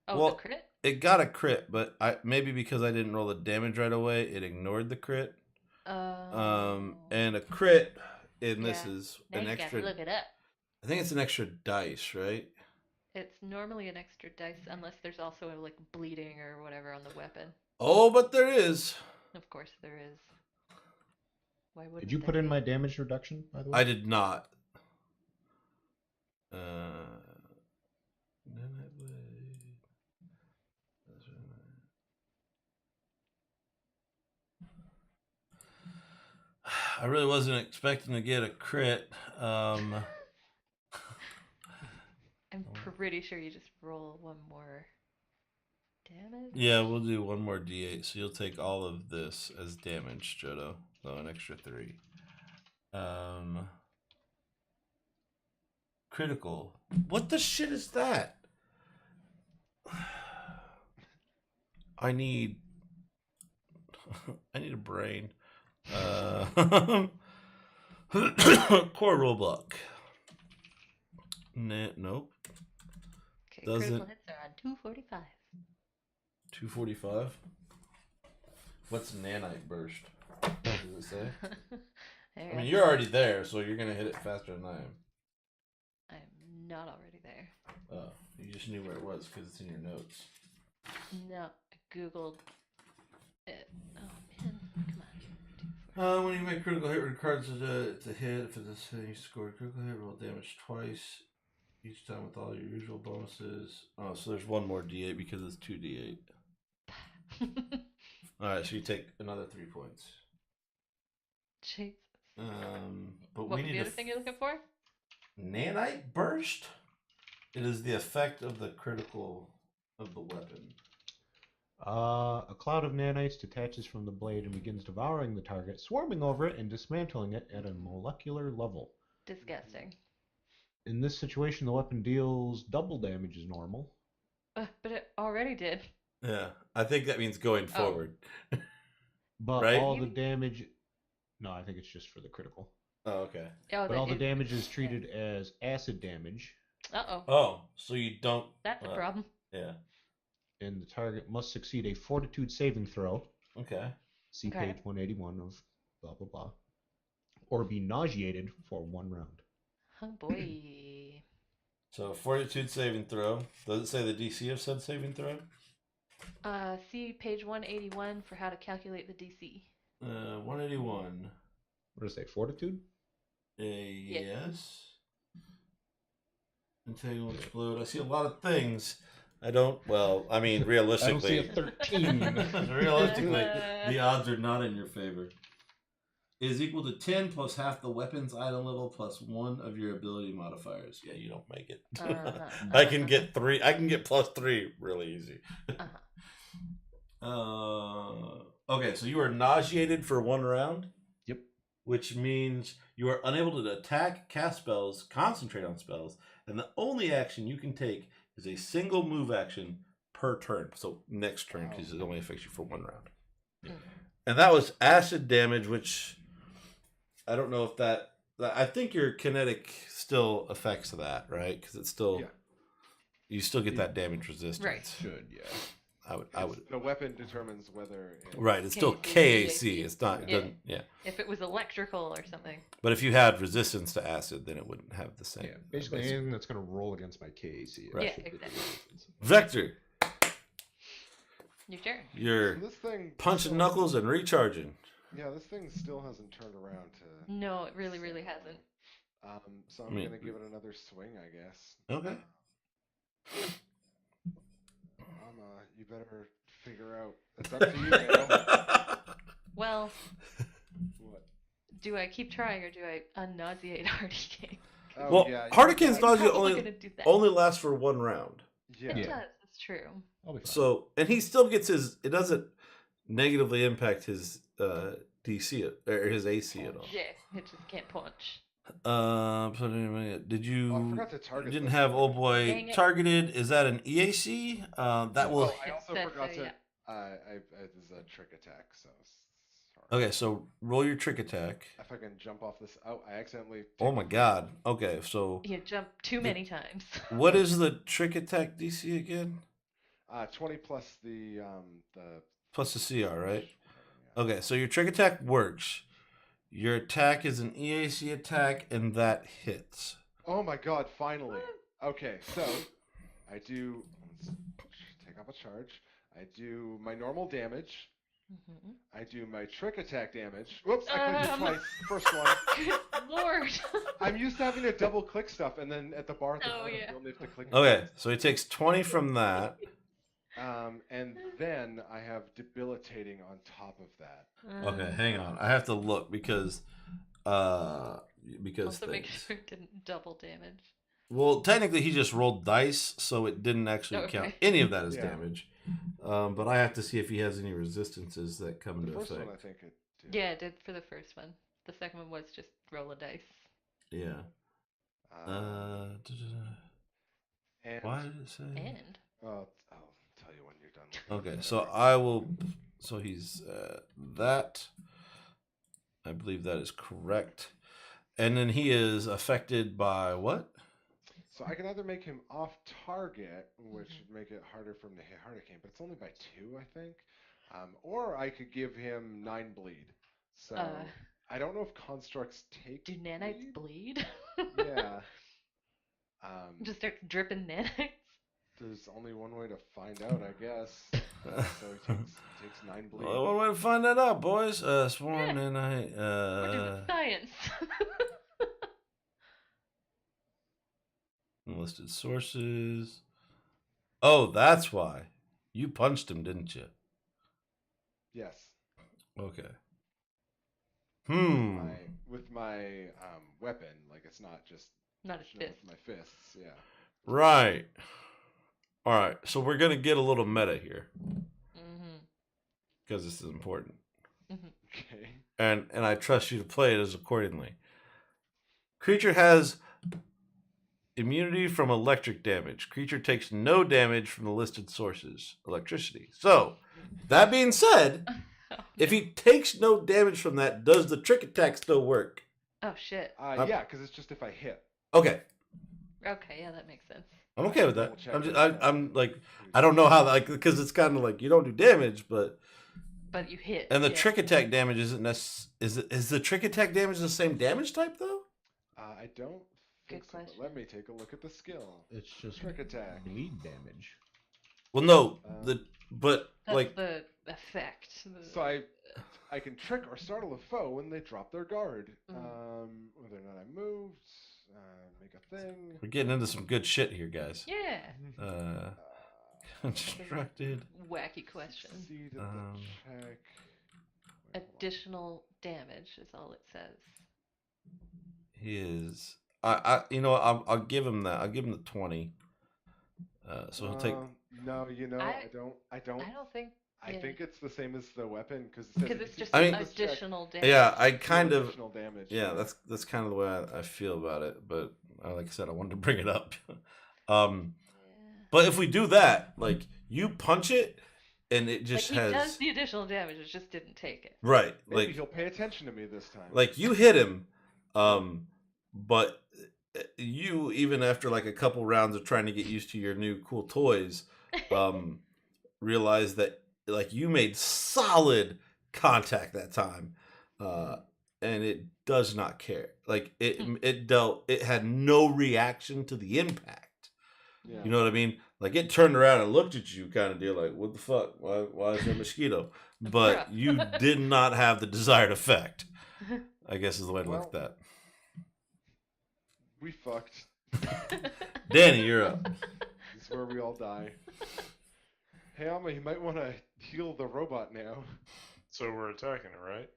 Speaker 1: Oh,
Speaker 2: Well,
Speaker 1: the crit?
Speaker 2: It got a crit, but maybe because I didn't roll the damage right away, it ignored the crit. And a crit, and this
Speaker 1: Yeah.
Speaker 2: is
Speaker 1: Now
Speaker 2: an
Speaker 1: you
Speaker 2: extra.
Speaker 1: gotta look it up.
Speaker 2: I think it's an extra dice, right?
Speaker 1: It's normally an extra dice unless there's also like bleeding or whatever on the weapon.
Speaker 2: Oh, but there is.
Speaker 1: Of course there is. Why wouldn't
Speaker 3: Did you
Speaker 1: there
Speaker 3: put in
Speaker 1: be?
Speaker 3: my damage reduction, by the way?
Speaker 2: I did not. I really wasn't expecting to get a crit.
Speaker 1: I'm pretty sure you just roll one more damage.
Speaker 2: Yeah, we'll do one more d8. So you'll take all of this as damage, Jodo. So an extra 3. Critical. What the shit is that? I need a brain. Core rule block. Nope.
Speaker 1: Okay,
Speaker 2: Doesn't-
Speaker 1: critical hits are on 245.
Speaker 2: 245. What's nanite burst? What does it say? I mean, you're already there, so you're gonna hit it faster than I am.
Speaker 1: I'm not already there.
Speaker 2: Oh, you just knew where it was because it's in your notes.
Speaker 1: No, I googled it. Oh man, come on.
Speaker 2: When you make critical hit, regards it's a hit. If it's a you score a critical hit, roll damage twice each time with all your usual bonuses. Oh, so there's one more d8 because it's 2d8. All right, so you take another 3 points.
Speaker 1: Jesus.
Speaker 2: But
Speaker 1: What
Speaker 2: we
Speaker 1: was
Speaker 2: need
Speaker 1: the
Speaker 2: a
Speaker 1: other thing you're looking for?
Speaker 2: nanite burst. It is the effect of the critical of the weapon.
Speaker 6: A cloud of nanites detaches from the blade and begins devouring the target, swarming over it and dismantling it at a molecular level.
Speaker 1: Disgusting.
Speaker 6: In this situation, the weapon deals double damage as normal.
Speaker 1: But it already did.
Speaker 2: Yeah, I think that means going forward.
Speaker 6: But
Speaker 2: Right?
Speaker 6: all the damage... No, I think it's just for the critical.
Speaker 2: Oh, okay.
Speaker 1: Oh,
Speaker 6: But all the damage is treated as acid damage,
Speaker 1: Uh-oh.
Speaker 2: Oh, so you don't.
Speaker 1: That's a problem.
Speaker 2: Yeah.
Speaker 6: and the target must succeed a fortitude saving throw.
Speaker 2: Okay.
Speaker 6: See
Speaker 1: Okay.
Speaker 6: page 181 of blah blah blah. Or be nauseated for 1 round.
Speaker 1: Oh boy.
Speaker 2: So fortitude saving throw. Does it say the DC of said saving throw?
Speaker 1: See page 181 for how to calculate the DC.
Speaker 2: 181.
Speaker 6: What does it say? Fortitude?
Speaker 2: Yes. Until explode. I see a lot of things. I don't. Well, I mean,
Speaker 3: I don't
Speaker 2: realistically,
Speaker 3: see a 13.
Speaker 2: realistically, the odds are not in your favor. It is equal to 10 plus half the weapon's item level plus 1 of your ability modifiers. Yeah, you don't make it. I can get 3. I can get plus 3 really easy. Okay, so you are nauseated for 1 round.
Speaker 6: Yep.
Speaker 2: Which means you are unable to attack, cast spells, concentrate on spells, and the only action you can take is a single move action per turn. So next turn, because it only affects you for 1 round. And that was acid damage, which I don't know if that. I think your kinetic still affects that, right? Because it's still.
Speaker 4: Yeah.
Speaker 2: You still get that damage resistance.
Speaker 1: Right.
Speaker 3: Should, yeah.
Speaker 2: I would.
Speaker 4: The weapon determines whether.
Speaker 2: Right, it's still
Speaker 1: KAC.
Speaker 2: KAC. It's not. It
Speaker 1: Yeah.
Speaker 2: doesn't. Yeah.
Speaker 1: If it was electrical or something.
Speaker 2: But if you had resistance to acid, then it wouldn't have the same.
Speaker 6: Yeah, basically anything that's going to roll against my KAC.
Speaker 2: Right.
Speaker 1: Yeah, exactly.
Speaker 2: Vector,
Speaker 1: Your turn.
Speaker 2: you're
Speaker 4: This thing.
Speaker 2: punching
Speaker 4: still-
Speaker 2: knuckles and recharging.
Speaker 4: Yeah, this thing still hasn't turned around to.
Speaker 1: No, it really, really hasn't.
Speaker 4: So I'm
Speaker 2: Me-
Speaker 4: gonna give it another swing, I guess.
Speaker 2: Okay.
Speaker 4: You better figure out. It's up to you, Dale.
Speaker 1: Well,
Speaker 4: What?
Speaker 1: do I keep trying or do I unnauseate Hardy King?
Speaker 4: Oh,
Speaker 2: Well,
Speaker 4: yeah,
Speaker 2: Hardican's
Speaker 1: I'm
Speaker 2: nausea
Speaker 1: probably
Speaker 2: only
Speaker 1: gonna do that.
Speaker 2: only lasts for 1 round.
Speaker 4: Yeah.
Speaker 1: It
Speaker 6: Yeah.
Speaker 1: does. It's true.
Speaker 6: I'll be fine.
Speaker 2: So, and he still gets his. It doesn't negatively impact his DC or his AC at all.
Speaker 1: Yeah, it just can't punch.
Speaker 2: So anyway, did you?
Speaker 4: Oh, I forgot to
Speaker 2: You
Speaker 4: target.
Speaker 2: didn't
Speaker 4: this
Speaker 2: have
Speaker 4: thing.
Speaker 2: old boy
Speaker 1: Dang it.
Speaker 2: targeted. Is that an EAC? That will.
Speaker 4: Oh, I also
Speaker 1: That's
Speaker 4: forgot
Speaker 1: a-
Speaker 4: to.
Speaker 1: yeah.
Speaker 4: This is a trick attack, so. Sorry.
Speaker 2: Okay, so roll your trick attack.
Speaker 4: If I can jump off this. Oh, I accidentally.
Speaker 2: Oh my god. Okay, so
Speaker 1: You jump too many times.
Speaker 2: what is the trick attack DC again?
Speaker 4: 20 plus the
Speaker 2: Plus the CR, right?
Speaker 4: Yeah.
Speaker 2: Okay, so your trick attack works. Your attack is an EAC attack, and that hits.
Speaker 4: Oh my god! Finally. Okay, so I do. Let's take off a charge. I do my normal damage.
Speaker 1: Mhm.
Speaker 4: I do my trick attack damage. Whoops! I clicked it
Speaker 1: Um.
Speaker 4: twice. First one.
Speaker 1: Good lord.
Speaker 4: I'm used to having to double click stuff, and then at the bar at the
Speaker 1: Oh,
Speaker 4: bottom,
Speaker 1: yeah.
Speaker 4: you only have to click. it
Speaker 2: Okay,
Speaker 4: once.
Speaker 2: so he takes 20 from that.
Speaker 4: And then I have debilitating on top of that.
Speaker 2: Okay, hang on. I have to look because
Speaker 1: Also make
Speaker 2: things.
Speaker 1: sure it didn't double damage.
Speaker 2: Well, technically he just rolled dice, so it didn't actually
Speaker 1: Okay.
Speaker 2: count any of that as
Speaker 4: Yeah.
Speaker 2: damage. But I have to see if he has any resistances that come
Speaker 4: The
Speaker 2: into
Speaker 4: first
Speaker 2: effect.
Speaker 4: one, I think it did.
Speaker 1: Yeah, it did for the first one. The second one was just roll a dice.
Speaker 2: Yeah.
Speaker 4: And
Speaker 2: Why did it say?
Speaker 1: And
Speaker 4: I'll tell you when you're done. With
Speaker 2: Okay,
Speaker 4: it.
Speaker 2: so I will. So he's that. I believe that is correct. And then he is affected by what?
Speaker 4: So I can either make him off target, which would make it harder for him to hit Hurricane, but it's only by 2, I think. Or I could give him 9 bleed. So I don't know if constructs take.
Speaker 1: do nanites bleed?
Speaker 4: Yeah.
Speaker 1: Just starts dripping nanites.
Speaker 4: There's only one way to find out, I guess. So he takes 9 bleed.
Speaker 2: Well, one way to find that out, boys. Sworn
Speaker 1: Yeah.
Speaker 2: and I.
Speaker 1: We're doing science.
Speaker 2: Enlisted sources. Oh, that's why. You punched him, didn't you?
Speaker 4: Yes.
Speaker 2: Okay.
Speaker 4: With my weapon, like it's not just
Speaker 1: Not his
Speaker 4: with
Speaker 1: fist.
Speaker 4: my fists. Yeah.
Speaker 2: Right. All right. So we're gonna get a little meta here
Speaker 1: Mm-hmm.
Speaker 2: because this is important,
Speaker 1: Mm-hmm.
Speaker 4: Okay.
Speaker 2: and I trust you to play it as accordingly. Creature has immunity from electric damage. Creature takes no damage from the listed sources. Electricity. So, that being said,
Speaker 1: Oh,
Speaker 2: if
Speaker 1: no.
Speaker 2: he takes no damage from that, does the trick attack still work?
Speaker 1: Oh shit.
Speaker 4: Yeah, because it's just if I hit.
Speaker 2: Okay.
Speaker 1: Okay, yeah, that makes sense.
Speaker 2: I'm okay with that.
Speaker 4: Double check
Speaker 2: I'm just,
Speaker 4: that,
Speaker 2: I'm like, I don't know how, like, because it's kind of like you don't do damage, but
Speaker 1: But you hit.
Speaker 2: and the
Speaker 1: yeah.
Speaker 2: trick attack damage isn't necessarily. Is the trick attack damage the same damage type though?
Speaker 4: I don't think
Speaker 1: Good
Speaker 4: so. But
Speaker 1: question.
Speaker 4: let me take a look at the skill.
Speaker 6: It's just
Speaker 4: Trick attack.
Speaker 6: bleed damage.
Speaker 2: Well, no,
Speaker 4: Um,
Speaker 2: but
Speaker 1: That's
Speaker 2: like
Speaker 1: the effect.
Speaker 4: So I can trick or startle a foe when they drop their guard.
Speaker 1: Mm.
Speaker 4: Whether or not I moved, make a thing.
Speaker 2: we're getting into some good shit here, guys.
Speaker 1: Yeah.
Speaker 2: Uh, constructed.
Speaker 1: Wacky question.
Speaker 4: Succeed at the check. Wait, hold on.
Speaker 1: Additional damage is all it says.
Speaker 2: He is. You know, I'll give him that. I'll give him the 20. So he'll take.
Speaker 4: No, you know,
Speaker 1: I-
Speaker 4: I don't.
Speaker 1: I don't think.
Speaker 4: I
Speaker 1: yeah.
Speaker 4: think it's the same as the weapon because it says
Speaker 1: Because
Speaker 4: if
Speaker 1: it's
Speaker 4: you
Speaker 1: just
Speaker 2: I mean-
Speaker 1: additional damage.
Speaker 2: Yeah, I
Speaker 4: deal
Speaker 2: kind of.
Speaker 4: additional damage.
Speaker 2: Yeah, that's kind of the way I feel about it. But like I said, I wanted to bring it up. um,
Speaker 1: Yeah.
Speaker 2: but if we do that, like you punch it, and it just
Speaker 1: Like he
Speaker 2: has
Speaker 1: does the additional damage, it just didn't take it.
Speaker 2: right,
Speaker 4: Maybe
Speaker 2: like
Speaker 4: he'll pay attention to me this time.
Speaker 2: like you hit him, but you even after like a couple rounds of trying to get used to your new cool toys, realize that like you made solid contact that time, and it does not care. Like it had no reaction to the impact.
Speaker 4: yeah.
Speaker 2: You know what I mean? Like it turned around and looked at you, kind of deal, like what the fuck? Why is there a mosquito? But you did not have the desired effect. I guess is the way to look at that.
Speaker 4: We fucked.
Speaker 2: Danny, you're up.
Speaker 4: This is where we all die. Hey, Alma, you might want to heal the robot now.
Speaker 5: So we're attacking it, right?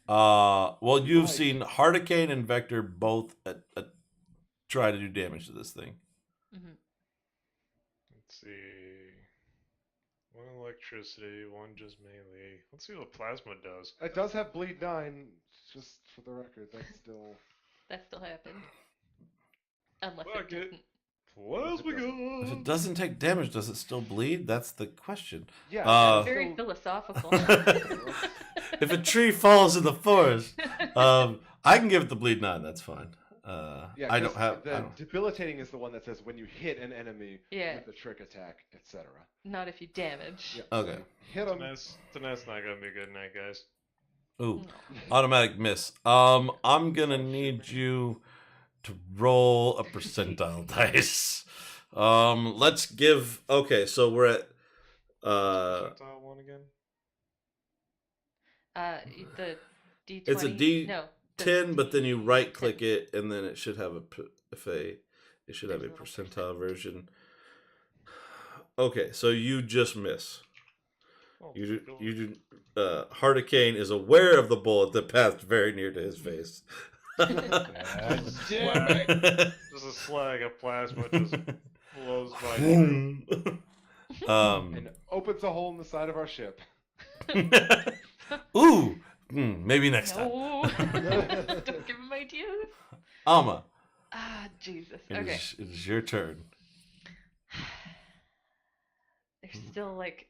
Speaker 2: Well, you've
Speaker 4: Right.
Speaker 2: seen Hurricane and Vector both try to do damage to this thing.
Speaker 1: Mhm.
Speaker 5: Let's see. One electricity, one just melee. Let's see what plasma does.
Speaker 4: It does have bleed 9, just for the record. That's still.
Speaker 1: That still happened. Unless
Speaker 5: Fuck
Speaker 1: it
Speaker 5: it.
Speaker 1: didn't.
Speaker 5: Plasma
Speaker 2: If it
Speaker 5: gun.
Speaker 2: doesn't take damage, does it still bleed? That's the question.
Speaker 4: Yeah.
Speaker 2: Uh,
Speaker 1: Very
Speaker 4: still-
Speaker 1: philosophical.
Speaker 2: If a tree falls in the forest, I can give it the bleed 9. That's fine.
Speaker 4: Yeah,
Speaker 2: I don't
Speaker 4: 'cause
Speaker 2: have.
Speaker 4: the debilitating is the one that says when you hit an enemy
Speaker 1: Yeah.
Speaker 4: with a trick attack, etc.
Speaker 1: Not if you damage.
Speaker 4: Yeah.
Speaker 2: Okay.
Speaker 4: Hit them.
Speaker 5: Tonight's not gonna be a good night, guys.
Speaker 2: Ooh,
Speaker 1: No.
Speaker 2: automatic miss. I'm gonna need you to roll a percentile dice. Let's give. Okay, so we're at.
Speaker 5: Percentile one again.
Speaker 1: The D20.
Speaker 2: It's a D-
Speaker 1: No. the
Speaker 2: 10, but then you
Speaker 1: D10.
Speaker 2: right click it, and then it should have it should have a
Speaker 1: There's a little
Speaker 2: percentile version. Okay, so you just miss.
Speaker 5: Oh,
Speaker 2: You
Speaker 5: cool.
Speaker 2: do. Hurricane is aware of the bullet that passed very near to his face.
Speaker 5: Just a slag of plasma just blows by through.
Speaker 4: And opens a hole in the side of our ship.
Speaker 2: Ooh, maybe next time.
Speaker 1: No. Don't give him ideas.
Speaker 2: Alma,
Speaker 1: Ah, Jesus.
Speaker 2: it
Speaker 1: Okay.
Speaker 2: it is your turn.
Speaker 1: There's still like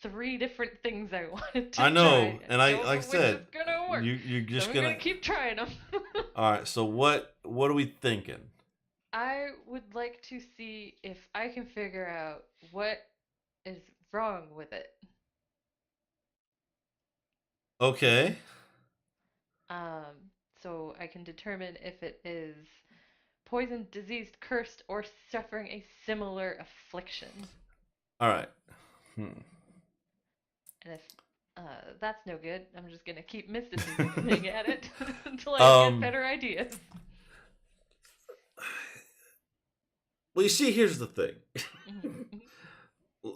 Speaker 1: 3 different things I wanted to
Speaker 2: I know,
Speaker 1: try.
Speaker 2: and I
Speaker 1: don't
Speaker 2: like I
Speaker 1: know which
Speaker 2: said,
Speaker 1: is gonna work.
Speaker 2: you're just
Speaker 1: so I'm
Speaker 2: gonna.
Speaker 1: keep trying them.
Speaker 2: All right, so what are we thinking?
Speaker 1: I would like to see if I can figure out what is wrong with it.
Speaker 2: Okay.
Speaker 1: So I can determine if it is poisoned, diseased, cursed, or suffering a similar affliction.
Speaker 2: All right.
Speaker 1: And if that's no good, I'm just gonna keep mysticisming at it until I get better ideas.
Speaker 2: Well, you see, here's the thing.
Speaker 1: Mhm.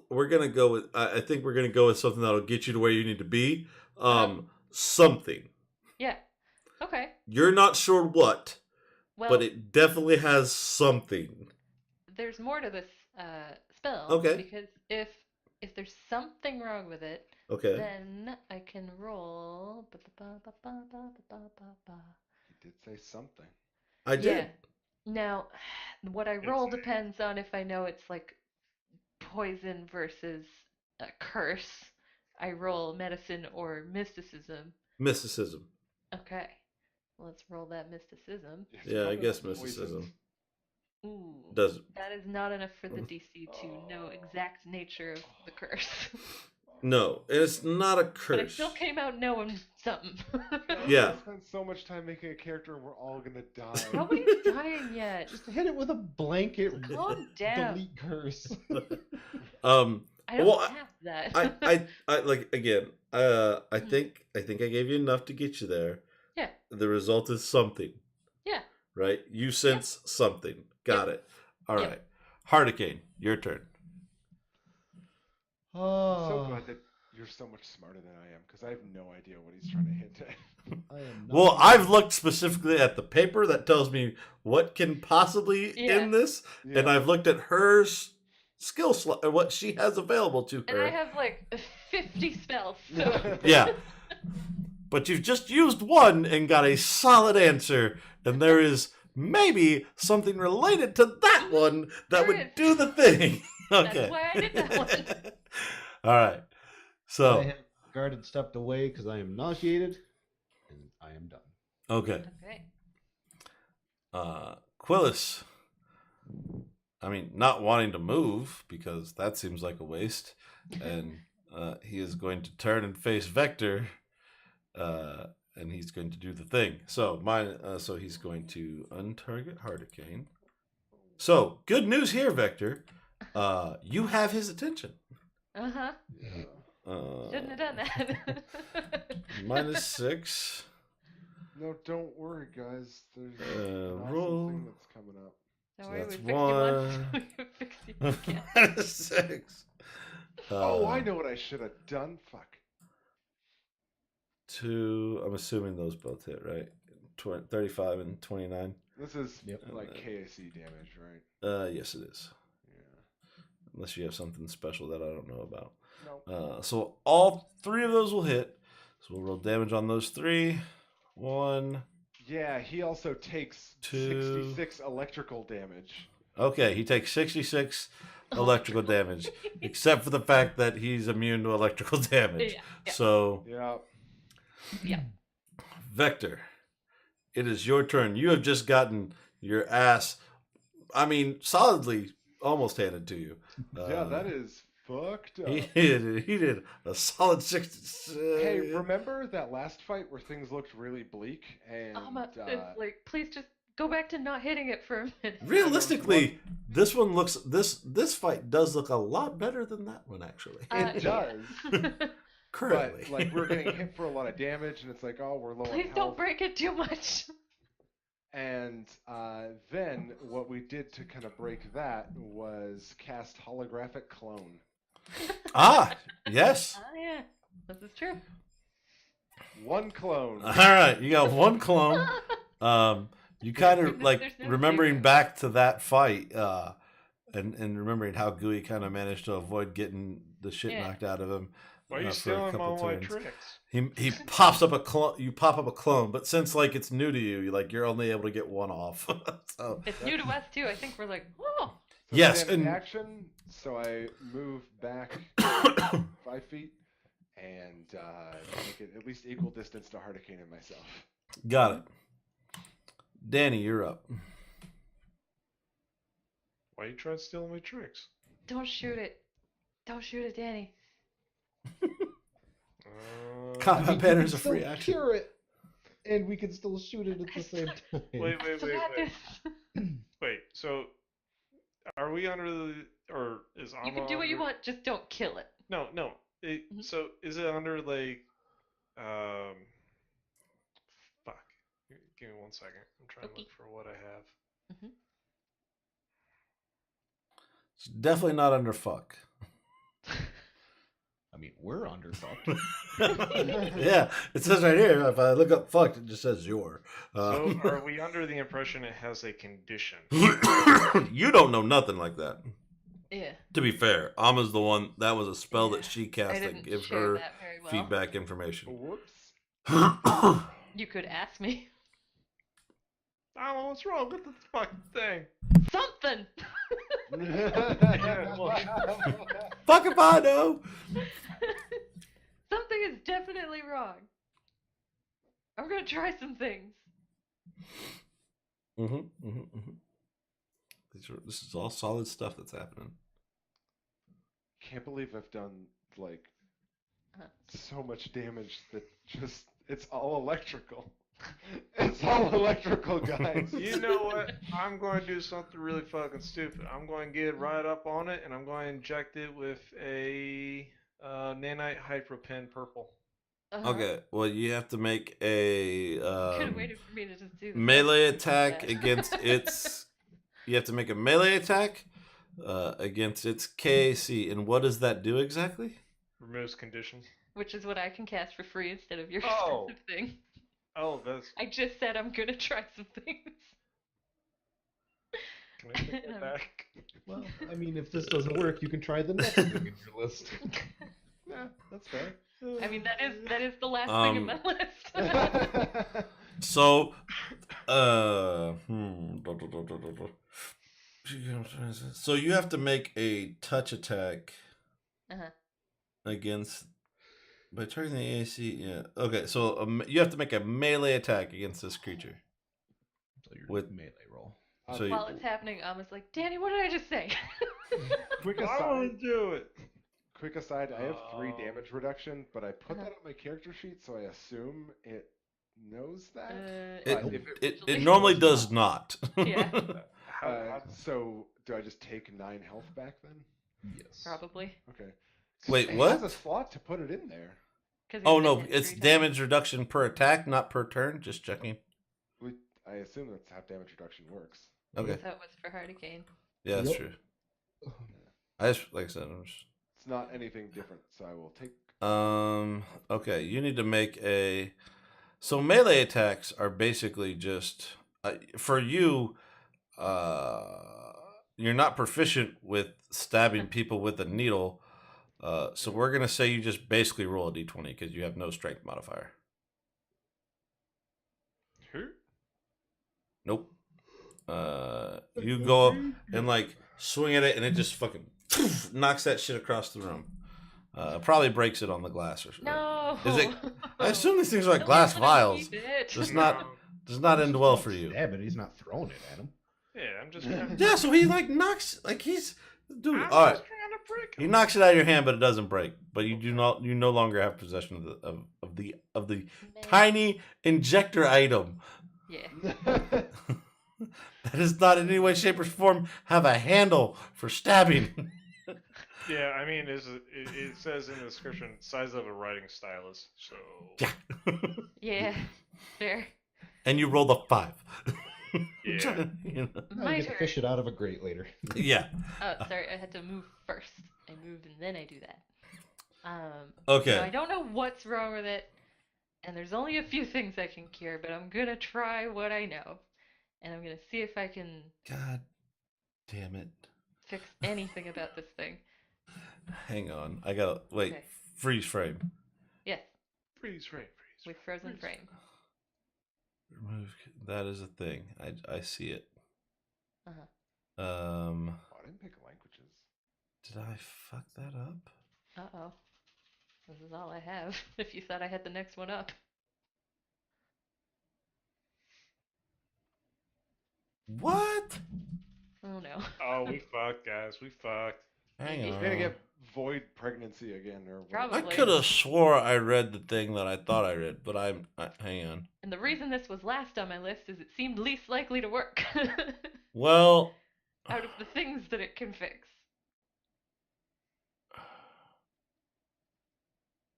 Speaker 2: we're gonna go with. I think we're gonna go with something that'll get you to where you need to be.
Speaker 1: Uh-huh.
Speaker 2: Something.
Speaker 1: Yeah. Okay.
Speaker 2: You're not sure what, but
Speaker 1: Well,
Speaker 2: it definitely has something.
Speaker 1: there's more to this spell
Speaker 2: Okay.
Speaker 1: because if there's something wrong with it,
Speaker 2: Okay.
Speaker 1: then I can roll. Ba-ba-ba-ba-ba-ba-ba-ba.
Speaker 4: He did say something.
Speaker 2: I
Speaker 1: Yeah.
Speaker 2: did.
Speaker 1: Now, what I
Speaker 5: It's
Speaker 1: roll depends on if I know it's like poison versus a curse. I roll medicine or mysticism.
Speaker 2: Mysticism.
Speaker 1: Okay. Let's roll that mysticism.
Speaker 4: It's
Speaker 2: Yeah, I
Speaker 4: probably
Speaker 2: guess
Speaker 4: poisoned.
Speaker 2: mysticism
Speaker 1: Ooh.
Speaker 2: does.
Speaker 1: That is not enough for the DC to know exact nature of the curse.
Speaker 2: No, it's not a
Speaker 1: But I
Speaker 2: curse.
Speaker 1: still came out knowing something.
Speaker 2: Yeah.
Speaker 4: I spent so much time making a character and we're all gonna die.
Speaker 1: Nobody's dying yet.
Speaker 3: Just hit it with a blanket.
Speaker 1: Calm down.
Speaker 3: Delete curse.
Speaker 1: I don't
Speaker 2: Well,
Speaker 1: have that.
Speaker 2: I like again. I think I gave you enough to get you there.
Speaker 1: Yeah.
Speaker 2: The result is something.
Speaker 1: Yeah.
Speaker 2: Right. You sense something. Got it. All
Speaker 1: Yep.
Speaker 2: right. Hardicane, your turn.
Speaker 4: I'm
Speaker 3: Oh,
Speaker 4: so glad that you're so much smarter than I am because I have no idea what he's trying to hint at.
Speaker 3: I am
Speaker 2: Well,
Speaker 3: not-
Speaker 2: I've looked specifically at the paper that tells me what can possibly
Speaker 1: Yeah.
Speaker 2: in this, and I've looked at her skill slot, what she has available to
Speaker 1: And
Speaker 2: her.
Speaker 1: I have like 50 spells, so.
Speaker 2: Yeah. But you've just used one and got a solid answer, and there is maybe something related to that one that
Speaker 1: There
Speaker 2: would
Speaker 1: is.
Speaker 2: do the thing. Okay.
Speaker 1: That's why I did that one.
Speaker 2: All right.
Speaker 3: I
Speaker 2: So,
Speaker 3: have guarded stepped away because I am nauseated, and I am done.
Speaker 2: okay.
Speaker 1: Okay.
Speaker 2: Quillis. I mean, not wanting to move because that seems like a waste, and he is going to turn and face Vector, and he's going to do the thing. So so he's going to untarget Hardicane. So good news here, Vector. You have his attention.
Speaker 1: Uh-huh.
Speaker 2: Uh,
Speaker 1: Shouldn't have done that.
Speaker 2: -6.
Speaker 4: No, don't worry, guys. There's an awesome
Speaker 2: roll.
Speaker 4: thing that's coming up.
Speaker 1: Don't
Speaker 2: So
Speaker 1: worry, we
Speaker 2: that's
Speaker 1: fixed you once.
Speaker 2: one.
Speaker 1: We can fix you again.
Speaker 2: -6.
Speaker 4: Oh, I know what I should have done. Fuck.
Speaker 2: 2. I'm assuming those both hit, right? 35 and 29.
Speaker 4: This is
Speaker 3: Yep.
Speaker 4: like KAC damage, right?
Speaker 2: Yes, it is.
Speaker 4: Yeah.
Speaker 2: Unless you have something special that I don't know about.
Speaker 4: No.
Speaker 2: So all 3 of those will hit. So we'll roll damage on those 3. 1.
Speaker 4: Yeah, he also takes
Speaker 2: 2.
Speaker 4: 66 electrical damage.
Speaker 2: Okay, he takes 66 electrical damage, except for the fact that he's immune to electrical damage.
Speaker 1: Yeah.
Speaker 2: So,
Speaker 4: Yeah.
Speaker 1: Yeah.
Speaker 2: Vector, it is your turn. You have just gotten your ass, I mean, solidly almost handed to you.
Speaker 4: Yeah, that is fucked up.
Speaker 2: He did a solid 6.
Speaker 4: Hey, remember that last fight where things looked really bleak and
Speaker 1: It's like, please just go back to not hitting it for a minute.
Speaker 2: Realistically, this one looks this fight does look a lot better than that one actually.
Speaker 4: it does.
Speaker 2: Currently,
Speaker 4: But like we're getting hit for a lot of damage, and it's like, oh, we're low on
Speaker 1: Please
Speaker 4: health.
Speaker 1: don't break it too much.
Speaker 4: And then what we did to kind of break that was cast holographic clone.
Speaker 2: Yes.
Speaker 1: Oh yeah, this is true.
Speaker 4: One clone.
Speaker 2: All right, you got one clone. You kind of like
Speaker 1: There's no
Speaker 2: remembering
Speaker 1: secret.
Speaker 2: back to that fight, and remembering how Gooey kind of managed to avoid getting the shit
Speaker 1: Yeah.
Speaker 2: knocked out of him.
Speaker 5: Why are you
Speaker 2: for a
Speaker 5: stealing
Speaker 2: couple
Speaker 5: all my
Speaker 2: turns.
Speaker 5: tricks?
Speaker 2: He pops up a clone. You pop up a clone, but since like it's new to you, you're only able to get one off. So
Speaker 1: It's new to us too. I think we're like, oh.
Speaker 4: So
Speaker 2: Yes,
Speaker 4: standing
Speaker 2: and-
Speaker 4: action. So I move back 5 feet and make it at least equal distance to Hardicane and myself.
Speaker 2: got it. Danny, you're up.
Speaker 5: Why are you trying to steal my tricks?
Speaker 1: Don't shoot it. Don't shoot it, Danny.
Speaker 2: Combat
Speaker 3: You
Speaker 2: pattern is
Speaker 3: can
Speaker 2: a free
Speaker 3: still
Speaker 2: action.
Speaker 3: Cure it, and we can still shoot it at the same time.
Speaker 5: Wait.
Speaker 1: Still got this.
Speaker 5: Wait, so are we under the, or is
Speaker 1: You
Speaker 5: Amma
Speaker 1: can do what you
Speaker 5: under-
Speaker 1: want, just don't kill it.
Speaker 5: No.
Speaker 1: Mhm.
Speaker 5: So is it under like, fuck. Give me 1 second. I'm trying to
Speaker 1: Okay.
Speaker 5: look for what I have.
Speaker 2: It's definitely not under fuck.
Speaker 6: I mean, we're underfucked.
Speaker 2: Yeah, it says right here. If I look up fucked, it just says your.
Speaker 5: So are we under the impression it has a condition?
Speaker 2: You don't know nothing like that.
Speaker 1: Yeah.
Speaker 2: To be fair, Ama's the one. That was a spell that
Speaker 1: Yeah,
Speaker 2: she
Speaker 1: I
Speaker 2: cast that
Speaker 1: didn't
Speaker 2: gives
Speaker 1: share
Speaker 2: her
Speaker 1: that very well.
Speaker 2: feedback information.
Speaker 4: Whoops.
Speaker 1: You could ask me.
Speaker 5: Oh, what's wrong with this fucking thing?
Speaker 1: Something!
Speaker 5: Yeah, well,
Speaker 2: Fuck if I know.
Speaker 1: Something is definitely wrong. I'm gonna try some things.
Speaker 2: This is all solid stuff that's happening.
Speaker 4: Can't believe I've done like
Speaker 1: Uh-huh.
Speaker 4: so much damage that just it's all electrical. It's all electrical, guys.
Speaker 5: you know what? I'm going to do something really fucking stupid. I'm going to get right up on it, and I'm going to inject it with a nanite hydropen purple.
Speaker 2: Okay, well, you have to make a
Speaker 1: Could have waited for me to just do the
Speaker 2: melee
Speaker 1: best.
Speaker 2: attack against its. You have to make a melee attack against its KAC. And what does that do exactly?
Speaker 5: Removes conditions.
Speaker 1: Which is what I can cast for free instead of your
Speaker 5: Oh.
Speaker 1: expensive thing.
Speaker 5: Oh, that's.
Speaker 1: I just said I'm gonna try some things.
Speaker 5: Can I take that back?
Speaker 6: Well, I mean, if this doesn't work, you can try the next thing in your list.
Speaker 4: Yeah, that's fair.
Speaker 1: I mean that is the last thing in my list.
Speaker 2: So, so you have to make a touch attack
Speaker 1: Uh-huh.
Speaker 2: against by turning the AC. Yeah. Okay. So you have to make a melee attack against this creature.
Speaker 6: So your
Speaker 2: With-
Speaker 6: melee roll.
Speaker 2: So
Speaker 1: While it's happening, Alma's like, Danny, what did I just say?
Speaker 4: Quick
Speaker 5: I
Speaker 4: aside,
Speaker 5: want to do it.
Speaker 4: quick aside, I have 3
Speaker 5: Oh.
Speaker 4: damage reduction, but I put
Speaker 1: Uh-huh.
Speaker 4: that on my character sheet, so I assume it knows that.
Speaker 2: it,
Speaker 4: if
Speaker 2: it normally does not.
Speaker 1: Yeah.
Speaker 4: So do I just take 9 health back then?
Speaker 6: Yes.
Speaker 1: Probably.
Speaker 4: Okay.
Speaker 2: Wait,
Speaker 4: It
Speaker 2: what?
Speaker 4: has a slot to put it in there.
Speaker 1: 'Cause
Speaker 2: Oh
Speaker 1: he's
Speaker 2: no,
Speaker 1: been hit
Speaker 2: it's
Speaker 1: 3 times.
Speaker 2: damage reduction per attack, not per turn. Just checking.
Speaker 4: I assume that's how damage reduction works.
Speaker 2: Okay.
Speaker 1: So it was for Hurricane.
Speaker 2: Yeah, that's
Speaker 6: Yep.
Speaker 2: true. I just like I said.
Speaker 4: It's not anything different, so I will take.
Speaker 2: Okay, you need to make a. So melee attacks are basically just for you. You're not proficient with stabbing people with a needle. So we're gonna say you just basically roll a d20 because you have no strength modifier.
Speaker 5: Who?
Speaker 2: Nope. You go and like swing at it, and it just fucking knocks that shit across the room. Probably breaks it on the glass or something.
Speaker 1: No.
Speaker 2: Is it? I assume these things are like
Speaker 1: No,
Speaker 2: glass
Speaker 1: I'm gonna
Speaker 2: vials.
Speaker 1: keep it.
Speaker 2: Does not end well for you.
Speaker 6: Yeah, but he's not throwing it at him.
Speaker 5: Yeah, I'm just trying
Speaker 2: Yeah, so he like knocks like he's dude.
Speaker 5: I'm
Speaker 2: All right,
Speaker 5: just trying to break
Speaker 2: he
Speaker 5: him.
Speaker 2: knocks it out of your hand, but it doesn't break. But you no longer have possession of the
Speaker 1: Man.
Speaker 2: tiny injector item
Speaker 1: Yeah.
Speaker 2: that does not in any way, shape, or form have a handle for stabbing.
Speaker 5: Yeah, I mean, it says in the description size of a writing stylus. So
Speaker 2: Yeah.
Speaker 1: Yeah. Fair.
Speaker 2: And you rolled a 5.
Speaker 5: yeah.
Speaker 2: You know.
Speaker 6: Now
Speaker 1: My
Speaker 6: you get to
Speaker 1: turn.
Speaker 6: fish it out of a grate later.
Speaker 2: Yeah.
Speaker 1: Oh, sorry, I had to move first. I moved and then I do that.
Speaker 2: Okay.
Speaker 1: So I don't know what's wrong with it, and there's only a few things I can cure, but I'm gonna try what I know, and I'm gonna see if I can
Speaker 2: God damn it.
Speaker 1: fix anything about this thing.
Speaker 2: Hang on. I gotta wait.
Speaker 1: Okay.
Speaker 2: Freeze frame.
Speaker 1: Yes,
Speaker 5: Freeze, freeze.
Speaker 1: with frozen frame.
Speaker 2: Remove. That is a thing. I see it.
Speaker 1: Uh-huh.
Speaker 4: Oh, I didn't pick languages.
Speaker 2: Did I fuck that up?
Speaker 1: Uh-oh. This is all I have, if you thought I had the next one up.
Speaker 2: What?
Speaker 1: Oh no.
Speaker 5: Oh, we fucked, guys. We fucked.
Speaker 2: Hang
Speaker 1: You're
Speaker 2: on.
Speaker 4: You're gonna get void pregnancy again, or whatever.
Speaker 2: I
Speaker 1: Probably.
Speaker 2: could have swore I read the thing that I thought I read, but hang on.
Speaker 1: And the reason this was last on my list is it seemed least likely to work.
Speaker 2: Well,
Speaker 1: Out of the things that it can fix.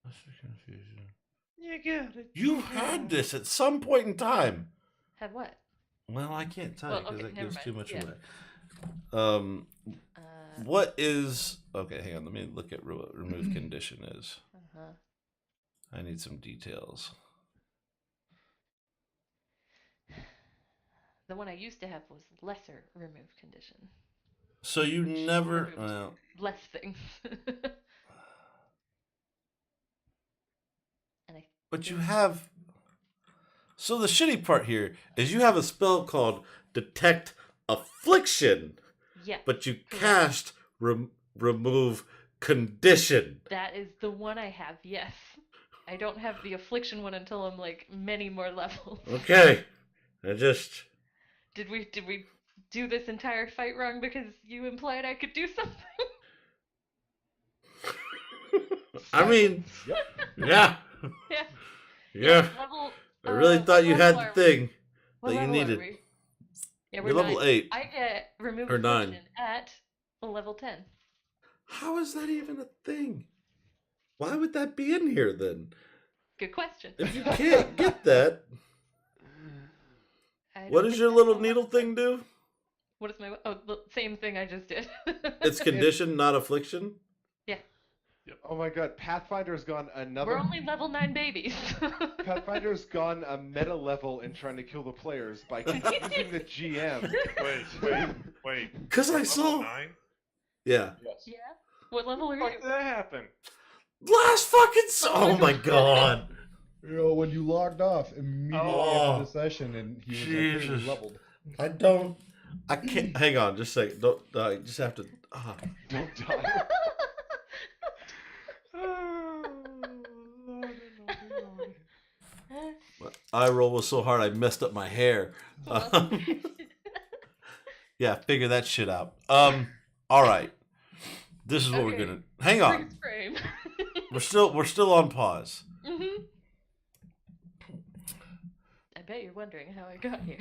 Speaker 2: what's the confusion?
Speaker 5: You got it.
Speaker 2: You had this at some point in time.
Speaker 1: Have what?
Speaker 2: Well, I can't tell
Speaker 1: Well,
Speaker 2: you because
Speaker 1: okay,
Speaker 2: it
Speaker 1: never
Speaker 2: gives too
Speaker 1: mind.
Speaker 2: much
Speaker 1: Yeah.
Speaker 2: away. what is okay? Hang on, let me look at what remove condition is.
Speaker 1: Uh-huh.
Speaker 2: I need some details.
Speaker 1: The one I used to have was lesser remove condition.
Speaker 2: So you never.
Speaker 1: Removed
Speaker 2: Well,
Speaker 1: less things. And I
Speaker 2: but you
Speaker 1: think-
Speaker 2: have. So the shitty part here is you have a spell called Detect Affliction,
Speaker 1: yeah,
Speaker 2: but you
Speaker 1: correct.
Speaker 2: cast remove condition.
Speaker 1: That is the one I have. Yes, I don't have the affliction one until I'm like many more levels.
Speaker 2: Okay, I just.
Speaker 1: Did we do this entire fight wrong because you implied I could do something?
Speaker 2: I mean,
Speaker 3: Yep.
Speaker 2: yeah,
Speaker 1: Yeah.
Speaker 2: yeah.
Speaker 1: Level.
Speaker 2: I really thought you
Speaker 1: what
Speaker 2: had
Speaker 1: level
Speaker 2: the
Speaker 1: are
Speaker 2: thing
Speaker 1: What
Speaker 2: that you
Speaker 1: level are
Speaker 2: needed.
Speaker 1: we? Yeah,
Speaker 2: You're level
Speaker 1: 9.
Speaker 2: 8.
Speaker 1: I get remove
Speaker 2: Or 9.
Speaker 1: affliction at level 10.
Speaker 2: How is that even a thing? Why would that be in here then?
Speaker 1: Good question.
Speaker 2: If you can't get that,
Speaker 1: I
Speaker 2: what
Speaker 1: don't
Speaker 2: does
Speaker 1: think
Speaker 2: your
Speaker 1: that's
Speaker 2: little
Speaker 1: on
Speaker 2: needle
Speaker 1: website.
Speaker 2: thing do?
Speaker 1: What is my? Oh, the same thing I just did.
Speaker 2: It's condition, not affliction.
Speaker 1: Yeah,
Speaker 4: Oh my god, Pathfinder's gone another.
Speaker 1: we're only level 9 babies.
Speaker 4: Pathfinder's gone a meta level in trying to kill the players by confusing the GM.
Speaker 5: Wait.
Speaker 2: Because I
Speaker 5: Level
Speaker 2: saw.
Speaker 5: 9?
Speaker 2: Yeah.
Speaker 3: Yes.
Speaker 1: Yeah. What level are
Speaker 5: How
Speaker 1: you?
Speaker 5: did that happen?
Speaker 2: Last fucking. Oh my god.
Speaker 3: You know, when you logged off immediately
Speaker 2: Oh,
Speaker 3: after the session and he was
Speaker 2: Jesus.
Speaker 3: officially leveled.
Speaker 2: I don't. I can't. Hang on, just a second. Don't. I just have to.
Speaker 4: Don't die.
Speaker 2: Eye roll was so hard I messed up my hair.
Speaker 1: Well.
Speaker 2: Yeah, figure that shit out. All right. This is what we're
Speaker 1: Okay.
Speaker 2: gonna. Hang on.
Speaker 1: Freeze frame.
Speaker 2: We're still on pause.
Speaker 1: Mhm. I bet you're wondering how I got here.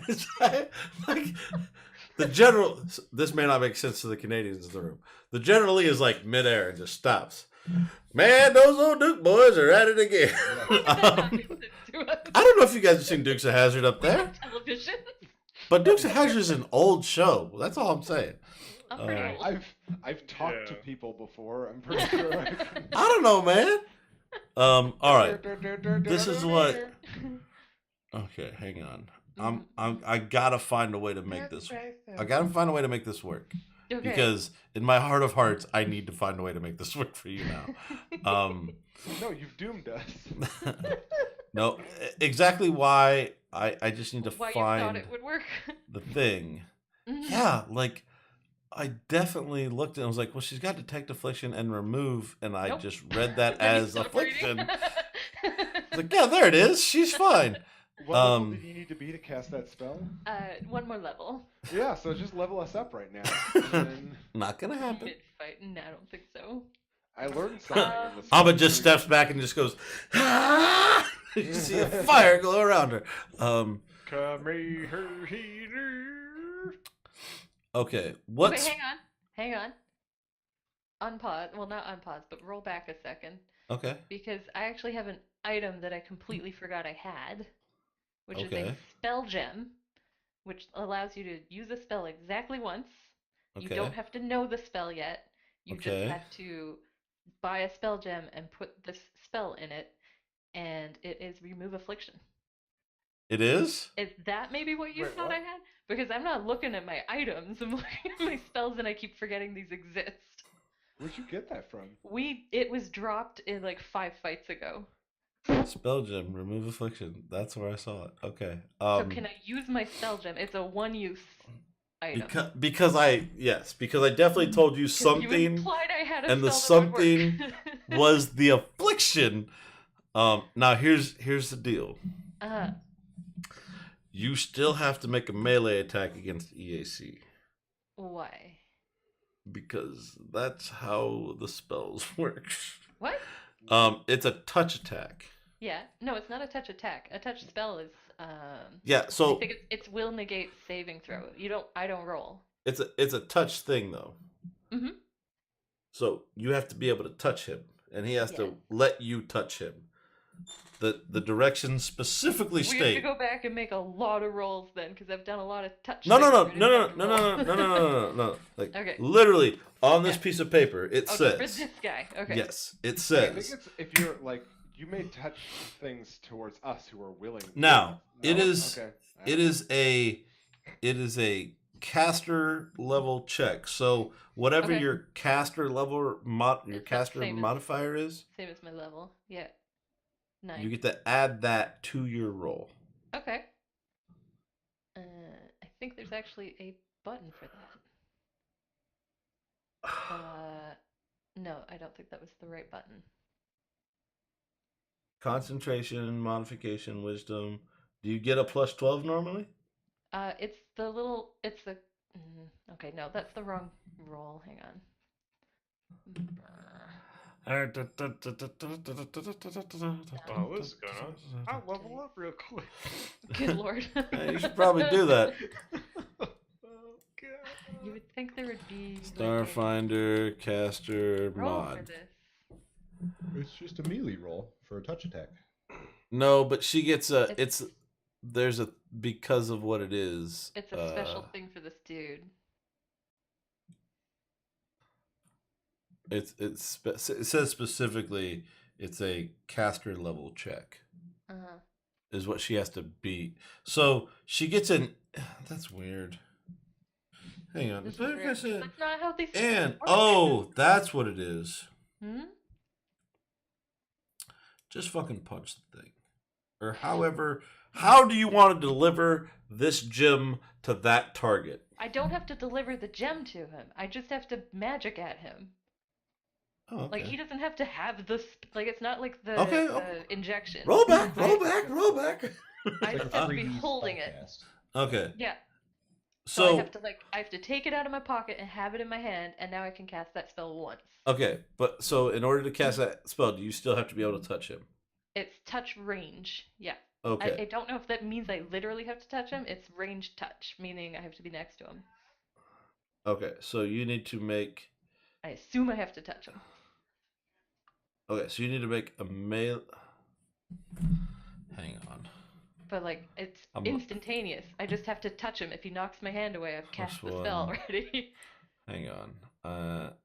Speaker 2: It's like the general. This may not make sense to the Canadians in the room. The generally is like midair and just stops. Man, those old Duke boys are at it again.
Speaker 1: That makes sense to us.
Speaker 2: I don't know if you guys have seen Dukes of Hazzard up
Speaker 1: We
Speaker 2: there,
Speaker 1: have television.
Speaker 2: but Dukes of Hazzard is an old show. That's all I'm saying.
Speaker 1: I'm pretty
Speaker 2: Uh,
Speaker 1: old.
Speaker 4: I've talked to
Speaker 5: Yeah.
Speaker 4: people before. I'm pretty sure.
Speaker 2: I don't know, man. All right. This is what. Okay, hang on. I gotta find a way to make this. I gotta find a way to make this work
Speaker 1: Okay.
Speaker 2: because in my heart of hearts, I need to find a way to make this work for you now.
Speaker 4: No, you've doomed us.
Speaker 2: No, exactly why I just need to
Speaker 1: Why you thought
Speaker 2: find
Speaker 1: it would work?
Speaker 2: the thing.
Speaker 1: Mhm.
Speaker 2: Yeah, like I definitely looked and I was like, well, she's got detect affliction and remove, and I
Speaker 1: Nope.
Speaker 2: just read that
Speaker 1: Let me
Speaker 2: as
Speaker 1: stop
Speaker 2: affliction.
Speaker 1: reading.
Speaker 2: I was like, yeah, there it is. She's fine.
Speaker 4: What level
Speaker 2: Um,
Speaker 4: did you need to be to cast that spell?
Speaker 1: One more level.
Speaker 4: Yeah, so just level us up right now. And then
Speaker 2: Not gonna happen.
Speaker 1: Mid fight? No, I don't think so.
Speaker 4: I learned something. In this
Speaker 2: Abba
Speaker 4: fight.
Speaker 2: just steps back and just goes, ah! You see a fire glow around her.
Speaker 5: Come here, heater.
Speaker 2: Okay, what's
Speaker 1: Wait, hang on. Unpause. Well, not unpause, but roll back a second
Speaker 2: okay?
Speaker 1: because I actually have an item that I completely forgot I had, which is a
Speaker 2: Okay.
Speaker 1: spell gem, which allows you to use a spell exactly once. You
Speaker 2: Okay.
Speaker 1: don't have to know the spell yet. You
Speaker 2: Okay.
Speaker 1: just have to buy a spell gem and put this spell in it, and it is remove affliction.
Speaker 2: It is.
Speaker 1: Is that maybe what you
Speaker 4: Wait,
Speaker 1: thought
Speaker 4: what?
Speaker 1: I had? Because I'm not looking at my items. I'm looking at my spells, and I keep forgetting these exist.
Speaker 4: Where'd you get that from?
Speaker 1: It was dropped in like 5 fights ago.
Speaker 2: Spell gem, remove affliction. That's where I saw it. Okay.
Speaker 1: So can I use my spell gem? It's a one-use item.
Speaker 2: Because I definitely told you
Speaker 1: 'Cause you
Speaker 2: something
Speaker 1: implied I had a
Speaker 2: and the
Speaker 1: spell that would
Speaker 2: something
Speaker 1: work.
Speaker 2: was the affliction. Now here's the deal.
Speaker 1: Uh,
Speaker 2: You still have to make a melee attack against EAC
Speaker 1: why?
Speaker 2: because that's how the spells work.
Speaker 1: What?
Speaker 2: It's a touch attack.
Speaker 1: Yeah. No, it's not a touch attack. A touch spell is
Speaker 2: Yeah,
Speaker 1: I
Speaker 2: so
Speaker 1: think it's will negate saving throw. I don't roll.
Speaker 2: it's a touch thing though.
Speaker 1: Mhm.
Speaker 2: So you have to be able to touch him, and he has
Speaker 1: Yeah.
Speaker 2: to let you touch him. the directions specifically
Speaker 1: We have to
Speaker 2: state.
Speaker 1: go back and make a lot of rolls then, because I've done a lot of touch.
Speaker 2: No, no,
Speaker 1: things
Speaker 2: no,
Speaker 1: where I
Speaker 2: no,
Speaker 1: didn't
Speaker 2: no,
Speaker 1: have
Speaker 2: no,
Speaker 1: to
Speaker 2: no, no, no,
Speaker 1: roll.
Speaker 2: no, no, no, no. Like
Speaker 1: Okay.
Speaker 2: literally on this
Speaker 1: Yeah.
Speaker 2: piece of paper, it
Speaker 1: Oh, just
Speaker 2: says.
Speaker 1: for this guy. Okay.
Speaker 2: Yes, it
Speaker 4: I think
Speaker 2: says.
Speaker 4: it's if you're like you may touch things towards us who are willing.
Speaker 2: Now,
Speaker 4: No?
Speaker 2: it is
Speaker 4: Okay. I
Speaker 2: it
Speaker 4: don't know.
Speaker 2: is a it is a caster level check. So whatever
Speaker 1: Okay.
Speaker 2: your caster level your
Speaker 1: It's the
Speaker 2: caster
Speaker 1: same as-
Speaker 2: modifier is,
Speaker 1: Same as my level. Yeah. 9.
Speaker 2: you get to add that to your roll.
Speaker 1: Okay. I think there's actually a button for that. No, I don't think that was the right button.
Speaker 2: Concentration, modification, wisdom. Do you get a plus 12 normally?
Speaker 1: It's the. Okay, no, that's the wrong roll. Hang on.
Speaker 5: Oh, this is gonna. I'll level up real quick.
Speaker 1: Good lord.
Speaker 2: Yeah, you should probably do that.
Speaker 5: Oh god.
Speaker 1: You would think there would be like,
Speaker 2: Starfinder, caster,
Speaker 1: a roll for
Speaker 2: mod.
Speaker 1: this.
Speaker 3: It's just a melee roll for a touch attack.
Speaker 2: No, but she gets a.
Speaker 1: It's-
Speaker 2: There's a because of what it is.
Speaker 1: It's a special thing for this dude.
Speaker 2: It says specifically it's a caster level check
Speaker 1: Uh-huh.
Speaker 2: is what she has to beat. So she gets an. That's weird. Hang on.
Speaker 1: This is weird. That's not how these
Speaker 2: And
Speaker 1: work.
Speaker 2: oh, that's what it is.
Speaker 1: Hmm?
Speaker 2: Just fucking punch the thing. Or however, how do you want to deliver this gem to that target?
Speaker 1: I don't have to deliver the gem to him. I just have to magic at him.
Speaker 2: Oh, okay.
Speaker 1: Like he doesn't have to have the like it's not like the,
Speaker 2: Okay,
Speaker 1: the injection.
Speaker 2: Roll back, roll back, roll back.
Speaker 1: I
Speaker 3: It's
Speaker 1: just
Speaker 3: like a
Speaker 1: have to be
Speaker 3: 3D
Speaker 1: holding it.
Speaker 3: spellcast.
Speaker 2: Okay.
Speaker 1: Yeah. So I
Speaker 2: So
Speaker 1: have to I have to take it out of my pocket and have it in my hand, and now I can cast that spell once.
Speaker 2: okay, but so in order to cast that spell, do you still have to be able to touch him?
Speaker 1: It's touch range. Yeah.
Speaker 2: Okay.
Speaker 1: I don't know if that means I literally have to touch him. It's range touch, meaning I have to be next to him.
Speaker 2: Okay, so you need to make.
Speaker 1: I assume I have to touch him.
Speaker 2: Okay, so you need to make a melee. Hang on.
Speaker 1: But like it's
Speaker 2: I'm-
Speaker 1: instantaneous. I just have to touch him. If he knocks my hand away, I've cast
Speaker 2: Plus
Speaker 1: the spell
Speaker 2: one.
Speaker 1: already.
Speaker 2: Hang on.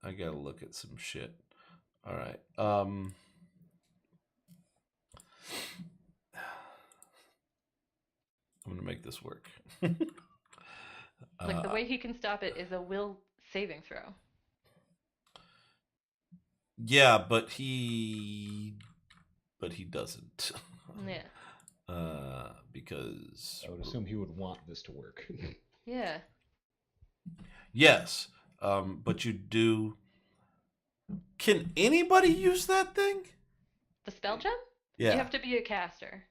Speaker 2: I gotta look at some shit. All right. I'm gonna make this work.
Speaker 1: Like the way he can stop it is a will saving throw.
Speaker 2: Yeah, but he doesn't.
Speaker 1: Yeah.
Speaker 2: Because
Speaker 3: I would assume he would want this to work.
Speaker 1: Yeah.
Speaker 2: yes, but you do. Can anybody use that thing?
Speaker 1: The spell gem?
Speaker 2: Yeah.
Speaker 1: You have to be a caster.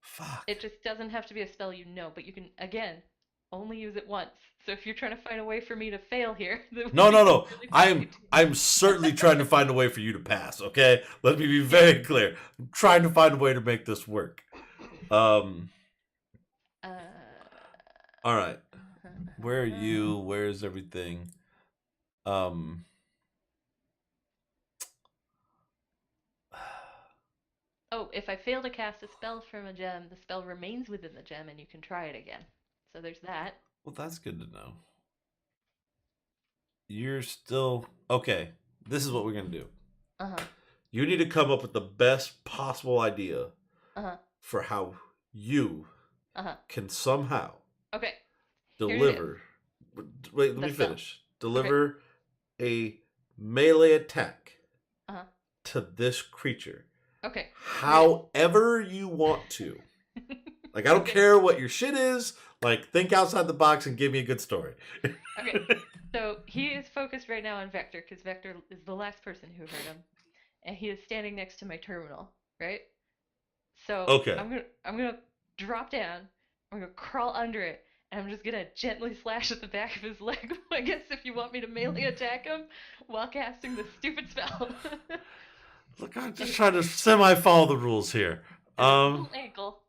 Speaker 2: Fuck.
Speaker 1: It just doesn't have to be a spell you know, but you can again only use it once. So if you're trying to find a way for me to fail here, that would
Speaker 2: No,
Speaker 1: be
Speaker 2: no, no.
Speaker 1: really
Speaker 2: I'm
Speaker 1: funny.
Speaker 2: I'm certainly trying to find a way for you to pass, okay? Let me be very clear. I'm trying to find a way to make this work.
Speaker 1: Uh,
Speaker 2: All right. Where are you? Where's everything?
Speaker 1: Oh, if I fail to cast a spell from a gem, the spell remains within the gem and you can try it again. So there's that.
Speaker 2: Well, that's good to know. You're still okay. This is what we're gonna do.
Speaker 1: Uh-huh.
Speaker 2: You need to come up with the best possible idea
Speaker 1: Uh-huh.
Speaker 2: for how you
Speaker 1: Uh-huh.
Speaker 2: can somehow
Speaker 1: Okay. Here it is.
Speaker 2: deliver. Wait, let
Speaker 1: The
Speaker 2: me
Speaker 1: spell.
Speaker 2: finish. Deliver a melee attack
Speaker 1: Uh-huh.
Speaker 2: to this creature,
Speaker 1: Okay.
Speaker 2: however you want to. Like, I don't
Speaker 1: Okay.
Speaker 2: care what your shit is. Like, think outside the box and give me a good story.
Speaker 1: Okay. So he is focused right now on Vector because Vector is the last person who heard him, and he is standing next to my terminal, right? So
Speaker 2: Okay.
Speaker 1: I'm gonna drop down. I'm gonna crawl under it, and I'm just gonna gently slash at the back of his leg. I guess if you want me to melee attack him while casting this stupid spell.
Speaker 2: Look, I'm just trying to semi-follow the rules here.
Speaker 1: And his little ankle.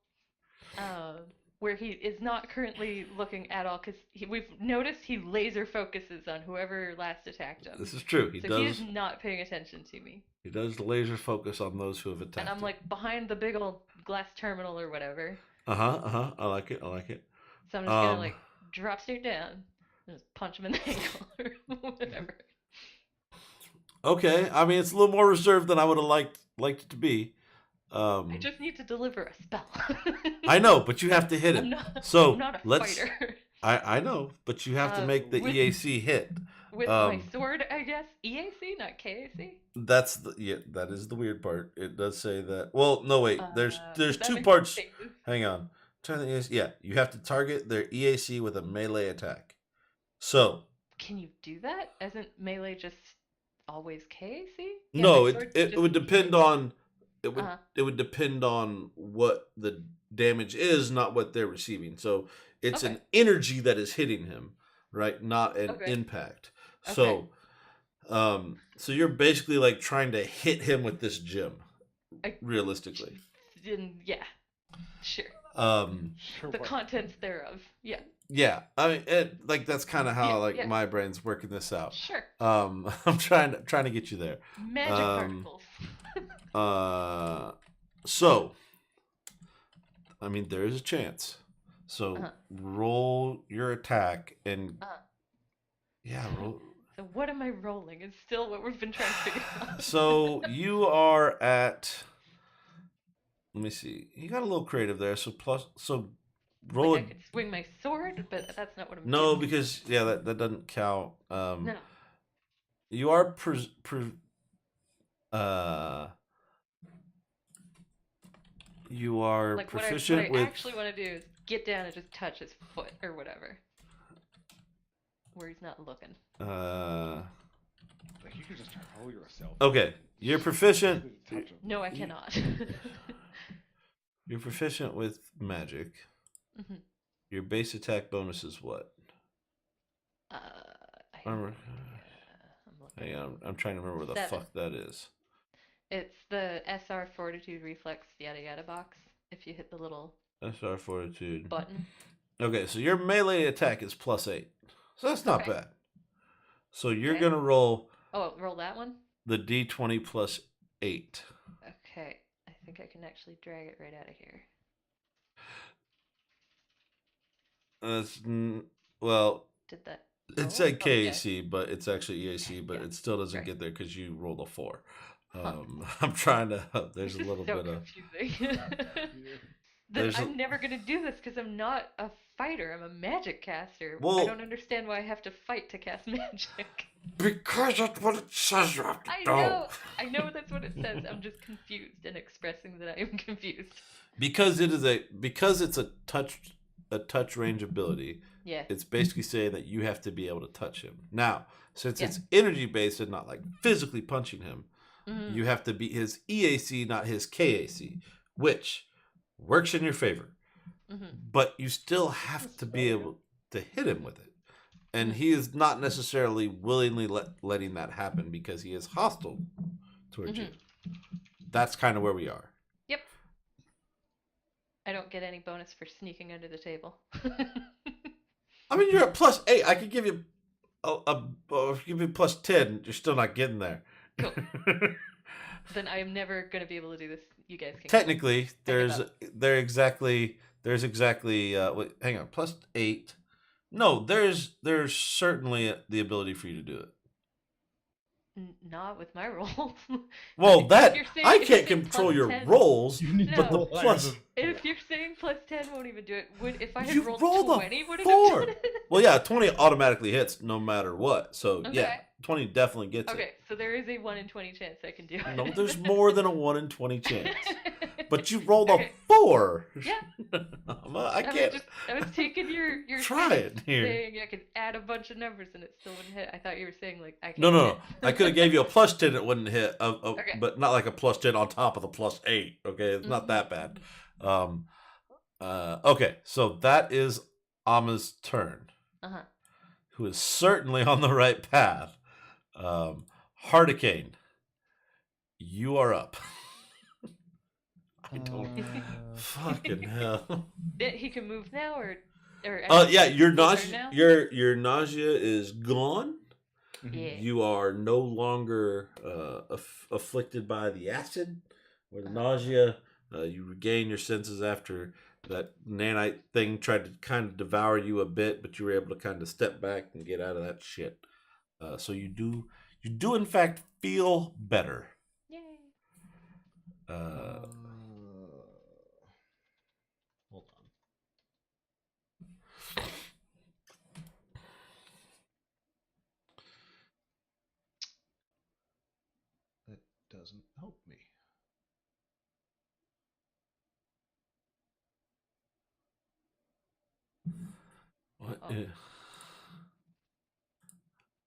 Speaker 1: where he is not currently looking at all, because we've noticed he laser focuses on whoever last attacked him.
Speaker 2: This is true. He
Speaker 1: So he
Speaker 2: does.
Speaker 1: is not paying attention to me.
Speaker 2: He does laser focus on those who have attacked
Speaker 1: And I'm
Speaker 2: him.
Speaker 1: like behind the big old glass terminal or whatever.
Speaker 2: I like it. I like it.
Speaker 1: So I'm just gonna like drop straight down and just punch him in the ankle or whatever.
Speaker 2: Okay. I mean, it's a little more reserved than I would have liked it to be.
Speaker 1: I just need to deliver a spell.
Speaker 2: I know, but you have to hit it.
Speaker 1: I'm not,
Speaker 2: So
Speaker 1: I'm not a
Speaker 2: let's.
Speaker 1: fighter.
Speaker 2: I know, but you have to make the
Speaker 1: with-
Speaker 2: EAC hit.
Speaker 1: With my sword, I guess. EAC, not KAC?
Speaker 2: That's that is the weird part. It does say that. Well, no wait. There's
Speaker 1: that
Speaker 2: two
Speaker 1: makes
Speaker 2: parts.
Speaker 1: sense.
Speaker 2: Hang on. Turn the EAC. Yeah, you have to target their EAC with a melee attack. So
Speaker 1: Can you do that? Isn't melee just always KAC?
Speaker 2: no,
Speaker 1: my
Speaker 2: it
Speaker 1: sword's
Speaker 2: it
Speaker 1: just
Speaker 2: would depend on it would
Speaker 1: Uh-huh.
Speaker 2: it would depend on what the damage is, not what they're receiving. So it's
Speaker 1: Okay.
Speaker 2: an energy that is hitting him, right? Not an
Speaker 1: Okay.
Speaker 2: impact.
Speaker 1: Okay.
Speaker 2: So you're basically like trying to hit him with this gem,
Speaker 1: I-
Speaker 2: realistically.
Speaker 1: Yeah, sure.
Speaker 4: Sure,
Speaker 1: The
Speaker 4: what-
Speaker 1: contents thereof. Yeah,
Speaker 2: Yeah, I mean, like that's kind of how
Speaker 1: Yeah.
Speaker 2: my brain's working this out.
Speaker 1: sure.
Speaker 2: I'm trying to get you there.
Speaker 1: Magic particles.
Speaker 2: So, I mean, there is a chance. So
Speaker 1: Uh-huh.
Speaker 2: roll your attack and
Speaker 1: Uh-huh.
Speaker 2: yeah, roll.
Speaker 1: So what am I rolling? It's still what we've been trying to figure out.
Speaker 2: So you are at. Let me see. You got a little creative there. So roll.
Speaker 1: Like I could swing my sword, but that's not what I'm
Speaker 2: No,
Speaker 1: doing.
Speaker 2: because that doesn't count.
Speaker 1: No.
Speaker 2: You are you are
Speaker 1: Like
Speaker 2: proficient
Speaker 1: what I
Speaker 2: with.
Speaker 1: actually want to do is get down and just touch his foot or whatever, where he's not looking.
Speaker 4: Like you could just roll yourself.
Speaker 2: Okay, you're proficient.
Speaker 4: Touch him.
Speaker 1: No, I cannot.
Speaker 2: You're proficient with magic.
Speaker 1: Mhm.
Speaker 2: Your base attack bonus is what?
Speaker 1: I
Speaker 2: Remember?
Speaker 1: I'm looking.
Speaker 2: Hang on, I'm trying to remember what the
Speaker 1: 7.
Speaker 2: fuck that is.
Speaker 1: It's the SR Fortitude Reflex yada yada box. If you hit the little
Speaker 2: SR fortitude.
Speaker 1: button.
Speaker 2: Okay, so your melee attack is +8, so that's not
Speaker 1: Okay.
Speaker 2: bad. So you're
Speaker 1: Okay.
Speaker 2: gonna roll
Speaker 1: Oh, roll that one.
Speaker 2: the d20 +8.
Speaker 1: Okay, I think I can actually drag it right out of here.
Speaker 2: Well,
Speaker 1: Did that?
Speaker 2: it
Speaker 1: roll?
Speaker 2: said
Speaker 1: Oh, yeah.
Speaker 2: KAC, but it's actually EAC, but
Speaker 1: Yeah.
Speaker 2: it still doesn't
Speaker 1: Right.
Speaker 2: get there because you rolled a 4.
Speaker 1: Huh.
Speaker 2: I'm trying to. There's a
Speaker 1: This is
Speaker 2: little
Speaker 1: so
Speaker 2: bit of.
Speaker 1: confusing.
Speaker 2: There's a-
Speaker 1: I'm never gonna do this because I'm not a fighter. I'm a magic caster. I
Speaker 2: Well-
Speaker 1: don't understand why I have to fight to cast magic.
Speaker 2: Because that's what it says you have to
Speaker 1: I
Speaker 2: do.
Speaker 1: know. I know that's what it says. I'm just confused and expressing that I am confused.
Speaker 2: Because it's a touch range ability.
Speaker 1: Yeah.
Speaker 2: It's basically saying that you have to be able to touch him. Now, since
Speaker 1: Yeah.
Speaker 2: it's energy based and not like physically punching him,
Speaker 1: Mhm.
Speaker 2: you have to beat his EAC, not his KAC, which works in your favor.
Speaker 1: Mhm.
Speaker 2: But you still have to be able to hit him with it. And he is not necessarily willingly letting that happen because he is hostile towards you. That's kind of where we are.
Speaker 1: Yep. I don't get any bonus for sneaking under the table.
Speaker 2: I mean, you're at +8. I could give you give you +10. You're still not getting there.
Speaker 1: Cool. Then I am never gonna be able to do this. You guys can.
Speaker 2: Technically, there's
Speaker 1: up.
Speaker 2: exactly wait, hang on, +8. No, there's certainly the ability for you to do it.
Speaker 1: Not with my rolls.
Speaker 2: Well,
Speaker 1: If
Speaker 2: that
Speaker 1: you're saying-
Speaker 2: I
Speaker 1: if you're
Speaker 2: can't
Speaker 1: saying
Speaker 2: control
Speaker 1: plus
Speaker 2: your
Speaker 1: 10
Speaker 2: rolls,
Speaker 3: You need
Speaker 1: No.
Speaker 2: but the
Speaker 3: roll higher
Speaker 2: plus.
Speaker 3: than-
Speaker 1: If you're saying +10 won't even do it, if I had
Speaker 2: You
Speaker 1: rolled
Speaker 2: rolled a
Speaker 1: 20, would it
Speaker 2: 4.
Speaker 1: have done it?
Speaker 2: Well, yeah, 20 automatically hits no matter what. So yeah,
Speaker 1: Okay.
Speaker 2: 20 definitely gets
Speaker 1: Okay, so there is a 1 in 20 chance I can do it.
Speaker 2: it. No, there's more than a 1 in 20 chance. But you rolled
Speaker 1: Okay.
Speaker 2: a 4.
Speaker 1: Yeah.
Speaker 2: I can't.
Speaker 1: I was taking your
Speaker 2: Try
Speaker 1: thing
Speaker 2: it here.
Speaker 1: saying I could add a bunch of numbers and it still wouldn't hit. I thought you were saying like I can't.
Speaker 2: No.
Speaker 1: hit.
Speaker 2: I could have gave you a +10. It wouldn't hit.
Speaker 1: Okay.
Speaker 2: But not like a +10 on top of the +8. Okay, it's not
Speaker 1: Mhm.
Speaker 2: that bad. Okay, so that is Ama's turn,
Speaker 1: Uh-huh.
Speaker 2: who is certainly on the right path. Hardicane, you are up. I don't. Fucking hell.
Speaker 1: He can move now, or I mean,
Speaker 2: Yeah, your
Speaker 1: full turn
Speaker 2: nausea,
Speaker 1: now?
Speaker 2: your nausea is gone.
Speaker 1: Yeah.
Speaker 2: You are no longer afflicted by the acid or the nausea. You regain your senses after that nanite thing tried to kind of devour you a bit, but you were able to kind of step back and get out of that shit. So you do in fact feel better.
Speaker 1: Yay.
Speaker 6: Hold on. That doesn't help me.
Speaker 2: What?
Speaker 1: Oh.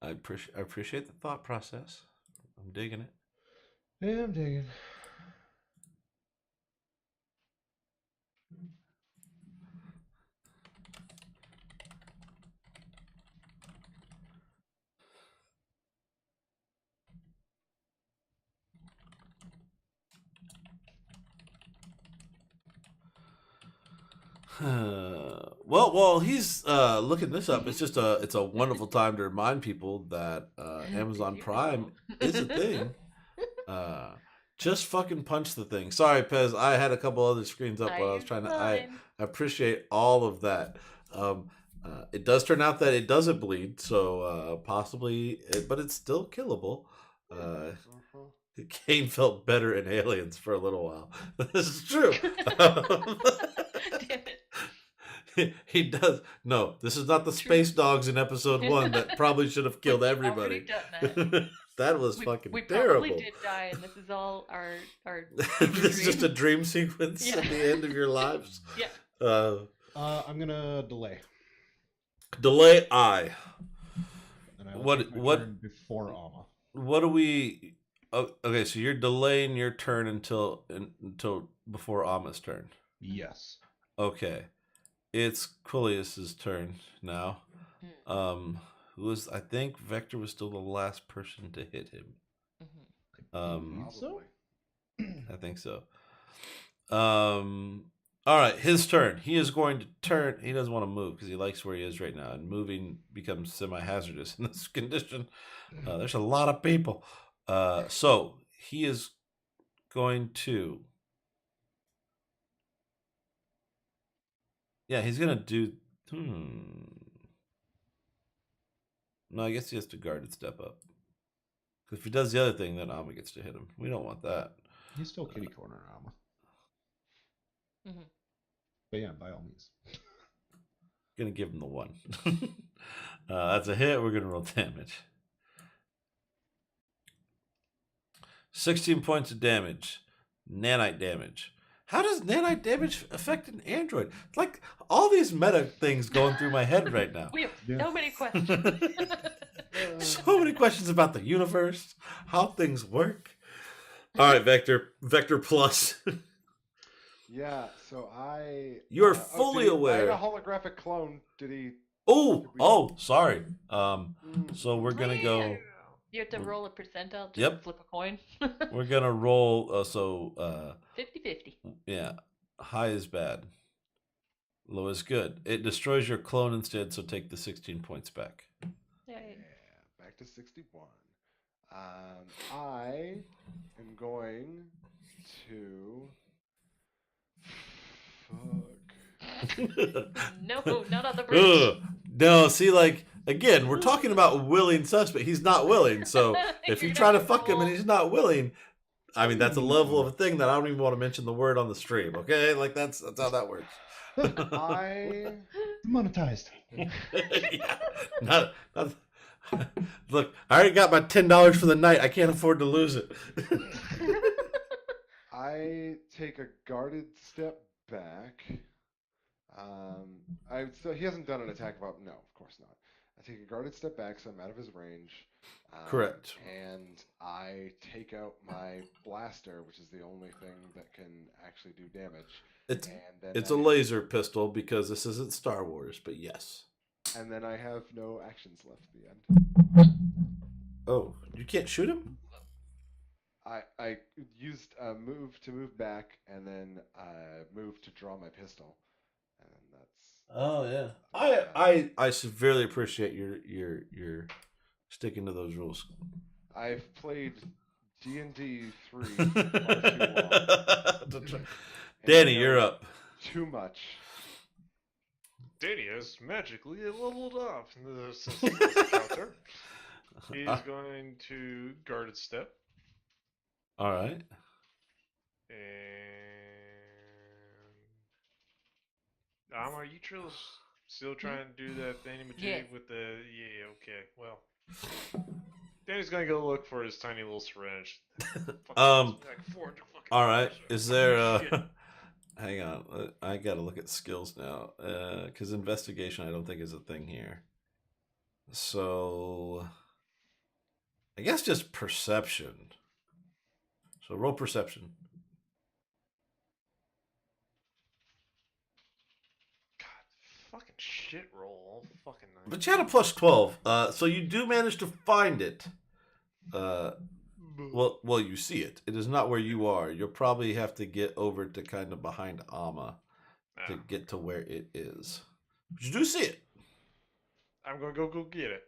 Speaker 2: I appreciate the thought process. I'm digging it.
Speaker 6: Yeah, I'm digging.
Speaker 2: Well, while he's looking this up, it's a wonderful time to remind people that Amazon
Speaker 1: Did you
Speaker 2: Prime
Speaker 1: know?
Speaker 2: is a thing. Just fucking punch the thing. Sorry, Pez. I had a couple other screens up while I was
Speaker 1: You're
Speaker 2: trying to. I
Speaker 1: fine.
Speaker 2: appreciate all of that. It does turn out that it doesn't bleed, so possibly, but it's still killable. Kane felt better in Aliens for a little while. This is true.
Speaker 1: Damn it.
Speaker 2: He does. No, this is not the
Speaker 1: True.
Speaker 2: Space Dogs in episode 1 that probably should have killed
Speaker 1: We've
Speaker 2: everybody.
Speaker 1: already done that.
Speaker 2: That was fucking
Speaker 1: We
Speaker 2: terrible.
Speaker 1: probably did die, and this is all our
Speaker 2: This is just a
Speaker 1: dream.
Speaker 2: dream sequence
Speaker 1: Yeah.
Speaker 2: at the end of your lives.
Speaker 1: Yeah.
Speaker 6: I'm gonna delay.
Speaker 2: Delay I.
Speaker 6: And I will
Speaker 2: What-
Speaker 6: take my
Speaker 2: what-
Speaker 6: turn before Alma.
Speaker 2: What do we? Oh, okay, so you're delaying your turn until before Ama's turn.
Speaker 6: Yes.
Speaker 2: Okay, it's Quilius's turn now. Who was? I think Vector was still the last person to hit him.
Speaker 6: So?
Speaker 2: I think so. All right, his turn. He is going to turn. He doesn't want to move because he likes where he is right now, and moving becomes semi-hazardous in this condition. There's a lot of people. So he is going to. Yeah, he's gonna do. No, I guess he has to guarded step up. Because if he does the other thing, then Amma gets to hit him. We don't want that.
Speaker 6: He's still kitty corner Alma.
Speaker 1: Mhm.
Speaker 6: But yeah, by all means.
Speaker 2: Gonna give him the 1. That's a hit. We're gonna roll damage. 16 points of damage. Nanite damage. How does nanite damage affect an android? It's like all these meta things going through my head right now.
Speaker 1: We have
Speaker 6: Yeah.
Speaker 1: so many questions.
Speaker 2: So many questions about the universe, how things work. All right, Vector. Vector plus.
Speaker 4: Yeah, so I.
Speaker 2: You are
Speaker 4: oh,
Speaker 2: fully
Speaker 4: did he-
Speaker 2: aware.
Speaker 4: I had a holographic clone. Did he?
Speaker 2: Oh, sorry. So we're
Speaker 1: Oh,
Speaker 2: gonna
Speaker 1: yeah.
Speaker 2: go.
Speaker 1: You have to roll a percentile. Just
Speaker 2: Yep.
Speaker 1: flip a coin.
Speaker 2: We're gonna roll.
Speaker 1: 50-50.
Speaker 2: Yeah, high is bad. Low is good. It destroys your clone instead, so take the 16 points back.
Speaker 1: Yeah.
Speaker 4: Yeah, back to 61. I am going to. Fuck.
Speaker 1: No, not on the bridge.
Speaker 2: Ugh. No, see, like again, we're talking about willing suspect. He's not willing, so if you
Speaker 1: You're
Speaker 2: try to
Speaker 1: gonna
Speaker 2: fuck him and
Speaker 1: roll.
Speaker 2: he's not willing, I mean that's a level of a thing that I don't even want to mention the word on the stream. Okay, like that's how that works.
Speaker 4: I.
Speaker 6: Monetized.
Speaker 2: Yeah. Not. Look, I already got my $10 for the night. I can't afford to lose it.
Speaker 4: I take a guarded step back. So he hasn't done an attack of no, of course not. I take a guarded step back, so I'm out of his range.
Speaker 2: Correct.
Speaker 4: And I take out my blaster, which is the only thing that can actually do damage.
Speaker 2: It's
Speaker 4: And then
Speaker 2: it's a laser pistol because this isn't Star Wars, but yes.
Speaker 4: And then I have no actions left at the end.
Speaker 2: Oh, you can't shoot him?
Speaker 4: I used a move to move back, and then move to draw my pistol, and that's
Speaker 2: Oh yeah.
Speaker 4: that.
Speaker 2: I severely appreciate your sticking to those rules.
Speaker 4: I've played D&D 3 far too long. And
Speaker 2: Danny,
Speaker 4: know
Speaker 2: you're up.
Speaker 4: too much.
Speaker 5: Danny has magically leveled up in this encounter. He's going to guarded step,
Speaker 2: All right.
Speaker 5: and are you still trying to do that thingamajig
Speaker 1: Yes.
Speaker 5: with the? Yeah, okay. Well, Danny's gonna go look for his tiny little syringe. Like 400 fucking
Speaker 2: All right.
Speaker 5: dollars.
Speaker 2: Is there?
Speaker 5: Shit.
Speaker 2: Hang on. I gotta look at skills now. Because investigation, I don't think is a thing here. So, I guess just perception. So roll perception.
Speaker 5: God, fucking shit roll all fucking night.
Speaker 2: But you had a plus 12. So you do manage to find it. Well, you see it. It is not where you are. You'll probably have to get over to kind of behind Amma to get to where it is. But you do see it.
Speaker 5: I'm gonna go get it.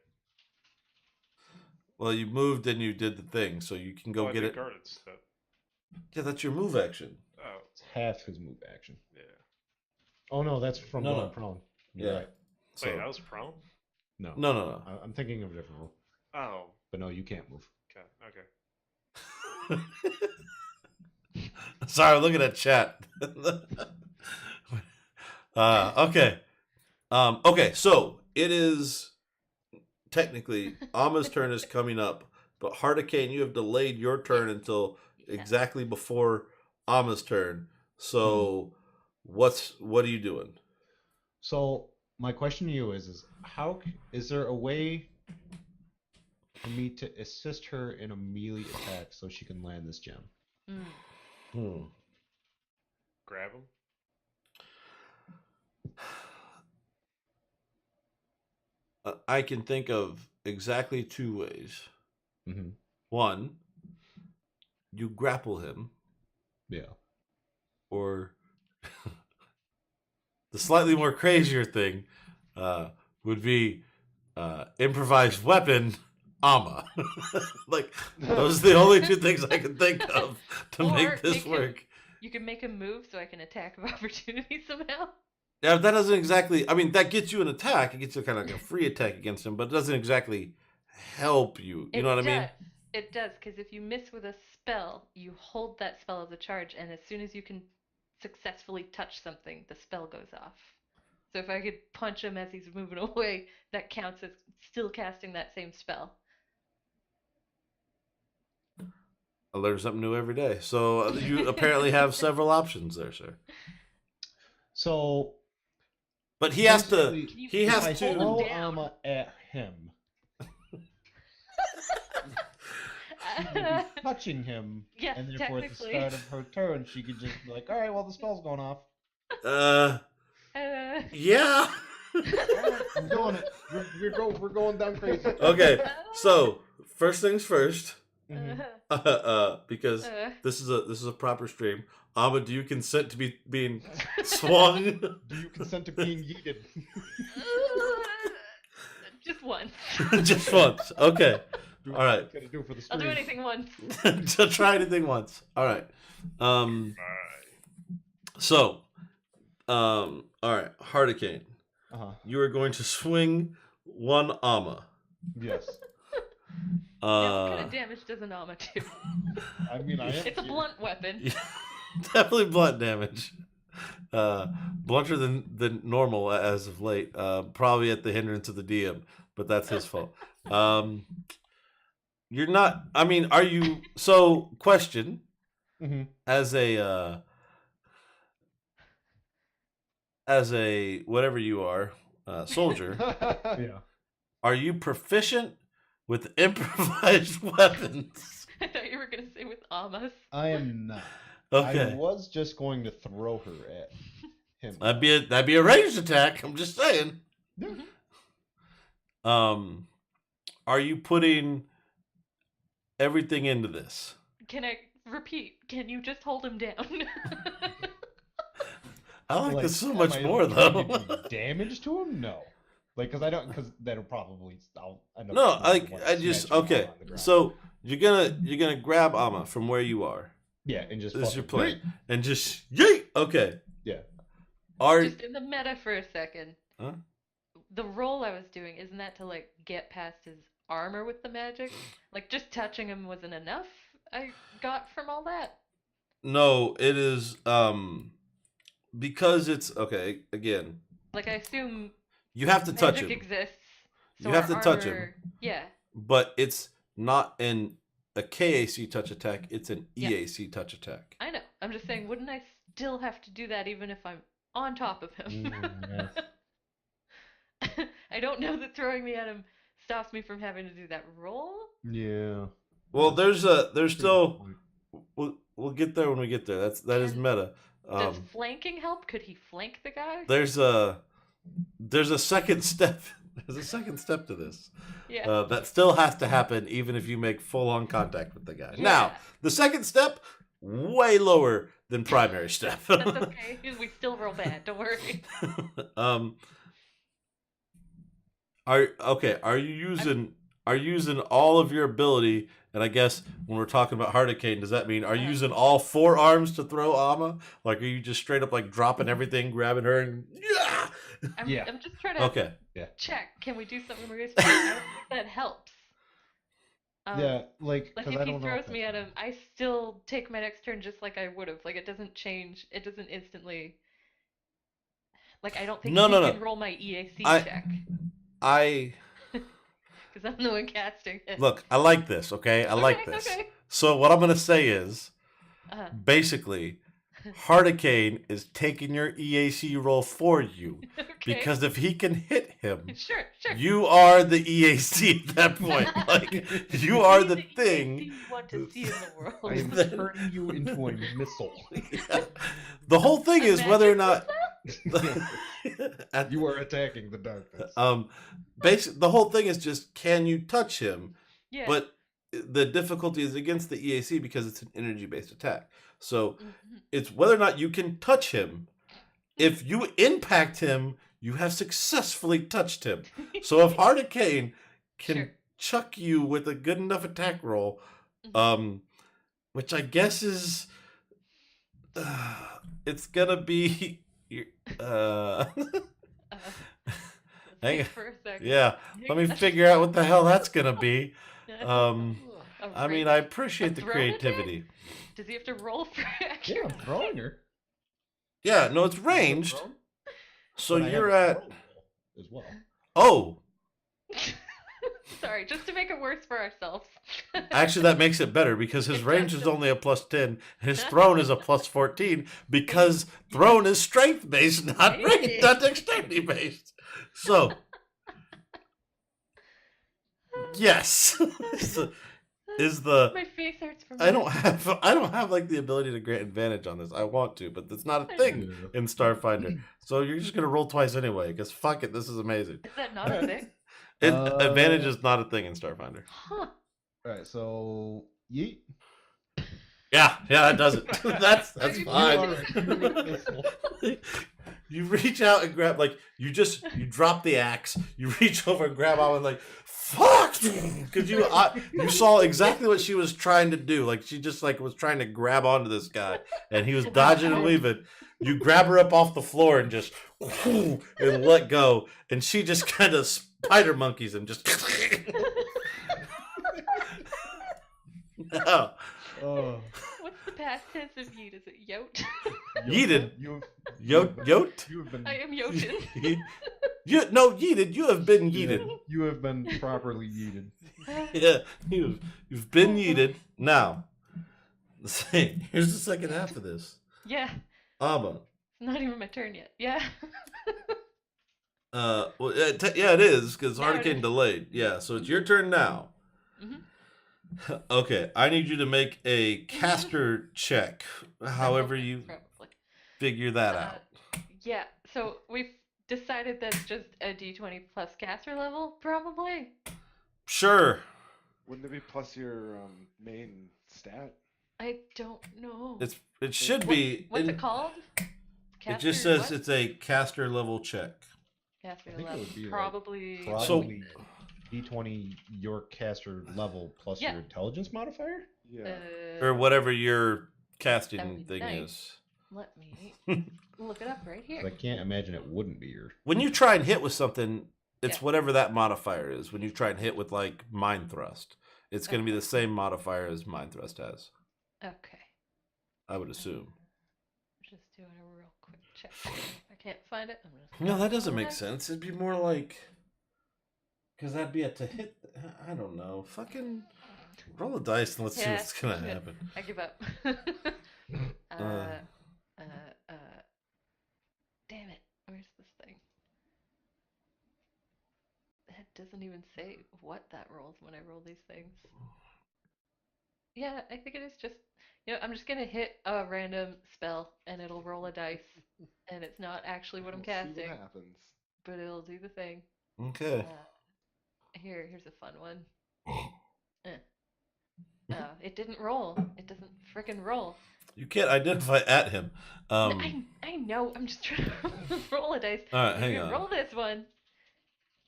Speaker 2: Well, you moved and you did the thing, so you can go
Speaker 5: I
Speaker 2: get
Speaker 5: did
Speaker 2: it.
Speaker 5: guarded step.
Speaker 2: Yeah, that's your move action.
Speaker 5: Oh,
Speaker 3: It's half his move action.
Speaker 5: yeah.
Speaker 6: Oh no, that's from
Speaker 2: No,
Speaker 6: going
Speaker 2: no.
Speaker 6: prone. You're
Speaker 2: Yeah.
Speaker 6: right.
Speaker 2: So
Speaker 5: Wait, I was prone?
Speaker 6: No.
Speaker 2: no.
Speaker 6: I'm thinking of a different rule.
Speaker 5: Oh,
Speaker 6: But no, you can't move.
Speaker 5: okay.
Speaker 2: Sorry, I'm looking at chat. Okay. Okay, so it is technically Amma's turn is coming up, but Hardicane, you have delayed your turn until exactly before Amma's turn. So what are you doing?
Speaker 6: So my question to you is is there a way for me to assist her in a melee attack so she can land this gem?
Speaker 2: Hmm.
Speaker 5: Grab him.
Speaker 2: I can think of exactly two ways.
Speaker 6: Mm-hmm.
Speaker 2: One, you grapple him,
Speaker 6: Yeah.
Speaker 2: or the slightly more crazier thing would be improvised weapon, Amma. Like, those are the only two things I can think of to
Speaker 1: Or
Speaker 2: make this
Speaker 1: make him-
Speaker 2: work.
Speaker 1: You can make him move so I can attack of opportunity somehow.
Speaker 2: Yeah, that doesn't exactly. I mean, that gets you an attack. It gets you kind of like a free attack against him, but it doesn't exactly help you. You know what I mean?
Speaker 1: It does, because if you miss with a spell, you hold that spell as a charge, and as soon as you can successfully touch something, the spell goes off. So if I could punch him as he's moving away, that counts as still casting that same spell.
Speaker 2: I learn something new every day. So you apparently have several options there, sir.
Speaker 6: So
Speaker 2: But he has to.
Speaker 6: basically,
Speaker 2: He
Speaker 6: if
Speaker 2: has
Speaker 6: I
Speaker 2: to.
Speaker 6: throw
Speaker 1: down.
Speaker 6: Alma at him, she would be touching him,
Speaker 1: Yes,
Speaker 6: and therefore at the
Speaker 1: technically.
Speaker 6: start of her turn, she could just be like, "All right, well the spell's going off.
Speaker 2: Yeah.
Speaker 6: I'm doing it."
Speaker 3: We're going down crazy.
Speaker 2: Okay. So first things first.
Speaker 6: Mhm.
Speaker 2: Because this is a proper stream. Amma, do you consent to being swung?
Speaker 3: Do you consent to being yeeted?
Speaker 1: Just once.
Speaker 2: Just once. Okay.
Speaker 3: Do
Speaker 2: All right.
Speaker 3: Gotta do it for the
Speaker 1: I'll
Speaker 3: stream.
Speaker 1: do anything once.
Speaker 2: Just try anything once. All right. So, all right, Hardicane,
Speaker 3: Uh-huh.
Speaker 2: you are going to swing one Amma.
Speaker 3: Yes.
Speaker 1: Yeah, what kind of damage does an Alma do?
Speaker 3: I mean, I am.
Speaker 1: It's a blunt weapon.
Speaker 2: Definitely blunt damage. Blunter than normal as of late. Probably at the hindrance of the DM, but that's his fault. You're not. I mean, are you? So, question:
Speaker 3: Mm-hmm.
Speaker 2: as a whatever you are, soldier,
Speaker 3: Yeah.
Speaker 2: are you proficient with improvised weapons?
Speaker 1: I thought you were gonna say with Almas.
Speaker 3: I am not.
Speaker 2: Okay.
Speaker 3: I was just going to throw her at him.
Speaker 2: That'd be a ranged attack. I'm just saying.
Speaker 3: Yeah.
Speaker 2: Are you putting everything into this?
Speaker 1: Can I repeat? Can you just hold him down?
Speaker 2: I like
Speaker 3: Like,
Speaker 2: this so
Speaker 3: am
Speaker 2: much
Speaker 3: I
Speaker 2: more
Speaker 3: trying
Speaker 2: though.
Speaker 3: to do damage to him? No. Like, because that'll probably I'll end up
Speaker 2: No,
Speaker 3: doing the one
Speaker 2: I just
Speaker 3: smashing
Speaker 2: okay.
Speaker 3: Alma on the ground.
Speaker 2: So you're gonna grab Amma from where you are.
Speaker 3: yeah, and just
Speaker 2: This is your
Speaker 3: fucking-
Speaker 2: plan, and just yeet. Okay.
Speaker 3: Yeah.
Speaker 2: Are
Speaker 1: Just in the meta for a second.
Speaker 2: Huh?
Speaker 1: The roll I was doing, isn't that to like get past his armor with the magic? Like just touching him wasn't enough I got from all that?
Speaker 2: no? It is because it's okay. Again,
Speaker 1: Like I assume
Speaker 2: you have to touch
Speaker 1: magic
Speaker 2: him,
Speaker 1: exists. So
Speaker 2: You have
Speaker 1: our
Speaker 2: to touch him.
Speaker 1: armor- Yeah.
Speaker 2: but it's not a KAC touch attack. It's an
Speaker 1: Yeah.
Speaker 2: EAC touch attack.
Speaker 1: I know. I'm just saying, wouldn't I still have to do that even if I'm on top of him? I don't know that throwing me at him stops me from having to do that roll.
Speaker 3: Yeah.
Speaker 2: Well, there's still
Speaker 3: Point.
Speaker 2: we'll get there when we get there. That is
Speaker 1: Can-
Speaker 2: meta.
Speaker 1: Does flanking help? Could he flank the guy?
Speaker 2: There's a second step. There's a second step to this.
Speaker 1: Yeah.
Speaker 2: That still has to happen even if you make full on contact with the guy. Now,
Speaker 1: Yeah.
Speaker 2: the second step, way lower than primary step.
Speaker 1: That's okay. We still roll bad. Don't worry.
Speaker 2: Are you using all of your ability? And I guess when we're talking about Hurricane, does that mean are you using all 4 arms to throw Amma? Like, are you just straight up like dropping everything, grabbing her, and yeah?
Speaker 3: Yeah.
Speaker 1: I'm just trying to
Speaker 2: Okay.
Speaker 1: check. Can we do something where I don't think that helps.
Speaker 3: Yeah, like,
Speaker 1: Like
Speaker 3: 'cause
Speaker 1: if
Speaker 3: I
Speaker 1: he
Speaker 3: don't know
Speaker 1: throws
Speaker 3: if
Speaker 1: me
Speaker 3: that's-
Speaker 1: at him, I still take my next turn just like I would have. Like it doesn't change. It doesn't instantly. Like I don't think
Speaker 2: No,
Speaker 1: he
Speaker 2: no, no.
Speaker 1: can roll my EAC
Speaker 2: I-
Speaker 1: check
Speaker 2: I
Speaker 1: because I'm the one casting it.
Speaker 2: look. I like this. Okay, I like
Speaker 1: Okay,
Speaker 2: this.
Speaker 1: okay.
Speaker 2: So what I'm gonna say is,
Speaker 1: Uh,
Speaker 2: basically, Hurricane is taking your EAC roll for you
Speaker 1: okay.
Speaker 2: because if he can hit him,
Speaker 1: Sure.
Speaker 2: you are the EAC at that point. Like you are the
Speaker 1: EAC
Speaker 2: thing.
Speaker 1: you want to see in the world.
Speaker 3: I am
Speaker 2: Then-
Speaker 3: turning you into a missile.
Speaker 2: The whole thing is whether or not
Speaker 3: You are attacking the darkness.
Speaker 2: the whole thing is just can you touch him?
Speaker 1: Yeah.
Speaker 2: But the difficulty is against the EAC because it's an energy based attack. So
Speaker 1: Mhm.
Speaker 2: it's whether or not you can touch him. If you impact him, you have successfully touched him. So if Hurricane can
Speaker 1: Sure.
Speaker 2: chuck you with a good enough attack roll,
Speaker 1: Mhm.
Speaker 2: which I guess is, it's gonna be,
Speaker 1: Uh,
Speaker 2: hang
Speaker 1: think
Speaker 2: on.
Speaker 1: for a second.
Speaker 2: yeah. Let me figure out what the hell that's gonna be.
Speaker 1: A
Speaker 2: I mean, I
Speaker 1: range-
Speaker 2: appreciate
Speaker 1: a
Speaker 2: the
Speaker 1: thrown attack?
Speaker 2: creativity.
Speaker 1: Does he have to roll for
Speaker 3: Yeah,
Speaker 1: action?
Speaker 3: I'm throwing her.
Speaker 2: Yeah, no, it's ranged.
Speaker 3: Thrown,
Speaker 2: So
Speaker 3: but I have
Speaker 2: you're
Speaker 3: a
Speaker 2: at.
Speaker 3: throw as well.
Speaker 2: Oh,
Speaker 1: Sorry, just to make it worse for ourselves.
Speaker 2: actually, that makes it better because his
Speaker 1: It
Speaker 2: range
Speaker 1: does.
Speaker 2: is only a +10, and his thrown is a +14 because thrown is strength based, not range, not dexterity based. So, yes, is the
Speaker 1: My face hurts from
Speaker 2: I don't have like the ability to grant advantage on this. I want to, but it's not a thing in Starfinder. So you're just gonna roll twice anyway. Because fuck it, this is amazing.
Speaker 1: Is that not a thing?
Speaker 2: Advantage is not a thing in Starfinder.
Speaker 1: Huh.
Speaker 3: Alright, so yeet.
Speaker 2: Yeah, that does it. that's
Speaker 1: You
Speaker 2: fine.
Speaker 3: are a human missile.
Speaker 2: You reach out and grab, like, you drop the axe, you reach over and grab on and like, fuck! Because you saw exactly what she was trying to do. Like, she just, like, was trying to grab onto this guy, and he was dodging and weaving. You grab her up off the floor and just, and let go, and she just kind of spider monkeys him, just. No.
Speaker 3: Oh.
Speaker 1: What's the past tense of yeet? Is it yote?
Speaker 2: Yeeted.
Speaker 3: You
Speaker 2: Yote?
Speaker 3: have been
Speaker 1: I am yoten.
Speaker 2: No, yeeted. You have been yeeted.
Speaker 3: You have been properly yeeted.
Speaker 2: Yeah, you've been yeeted. Now, here's the second half of this.
Speaker 1: Yeah,
Speaker 2: Amma.
Speaker 1: it's not even my turn yet. Yeah.
Speaker 2: Well, yeah, it is because
Speaker 1: Now it
Speaker 2: Hurricane
Speaker 1: is.
Speaker 2: delayed. Yeah, so it's your turn now.
Speaker 1: Mhm.
Speaker 2: Okay, I need you to make a caster check. However you
Speaker 1: Probably.
Speaker 2: figure that out.
Speaker 1: Yeah, so we've decided that's just a d20 plus caster level, probably.
Speaker 2: Sure.
Speaker 4: Wouldn't it be plus your main stat?
Speaker 1: I don't know.
Speaker 2: It should be.
Speaker 1: What's it called?
Speaker 2: It just
Speaker 1: Caster
Speaker 2: says
Speaker 1: what?
Speaker 2: it's a caster level check.
Speaker 1: Caster
Speaker 6: I think it
Speaker 1: level.
Speaker 6: would be
Speaker 1: Probably.
Speaker 6: probably D20 your caster level plus
Speaker 1: Yeah.
Speaker 6: your intelligence modifier.
Speaker 4: Yeah.
Speaker 2: Or whatever your
Speaker 1: That
Speaker 2: casting
Speaker 1: would be
Speaker 2: thing
Speaker 1: nice.
Speaker 2: is.
Speaker 1: Let me look it up right
Speaker 6: 'Cause
Speaker 1: here.
Speaker 6: I can't imagine it wouldn't be your.
Speaker 2: When you try and hit with something, it's
Speaker 1: Yeah.
Speaker 2: whatever that modifier is. When you try and hit with like Mind Thrust, it's going to be the same modifier as Mind Thrust has.
Speaker 1: Okay.
Speaker 2: I would assume.
Speaker 1: Just doing a real quick check. If I can't find it, I'm just.
Speaker 2: No, that doesn't make sense. It'd be more like, because that'd be to hit. I don't know. Fucking roll a dice and let's see
Speaker 1: Yeah,
Speaker 2: what's gonna
Speaker 1: shit.
Speaker 2: happen.
Speaker 1: I give up. Damn it. Where's this thing? It doesn't even say what that rolls when I roll these things. Yeah, I think it is just, I'm just gonna hit a random spell and it'll roll a dice, and it's not actually what I'm
Speaker 4: We'll see
Speaker 1: casting,
Speaker 4: what happens.
Speaker 1: but it'll do the thing.
Speaker 2: Okay.
Speaker 1: Here's a fun one. It didn't roll. It doesn't frickin' roll.
Speaker 2: You can't identify at him.
Speaker 1: I know. I'm just trying to roll a dice.
Speaker 2: All right, hang
Speaker 1: Here,
Speaker 2: on.
Speaker 1: roll this one.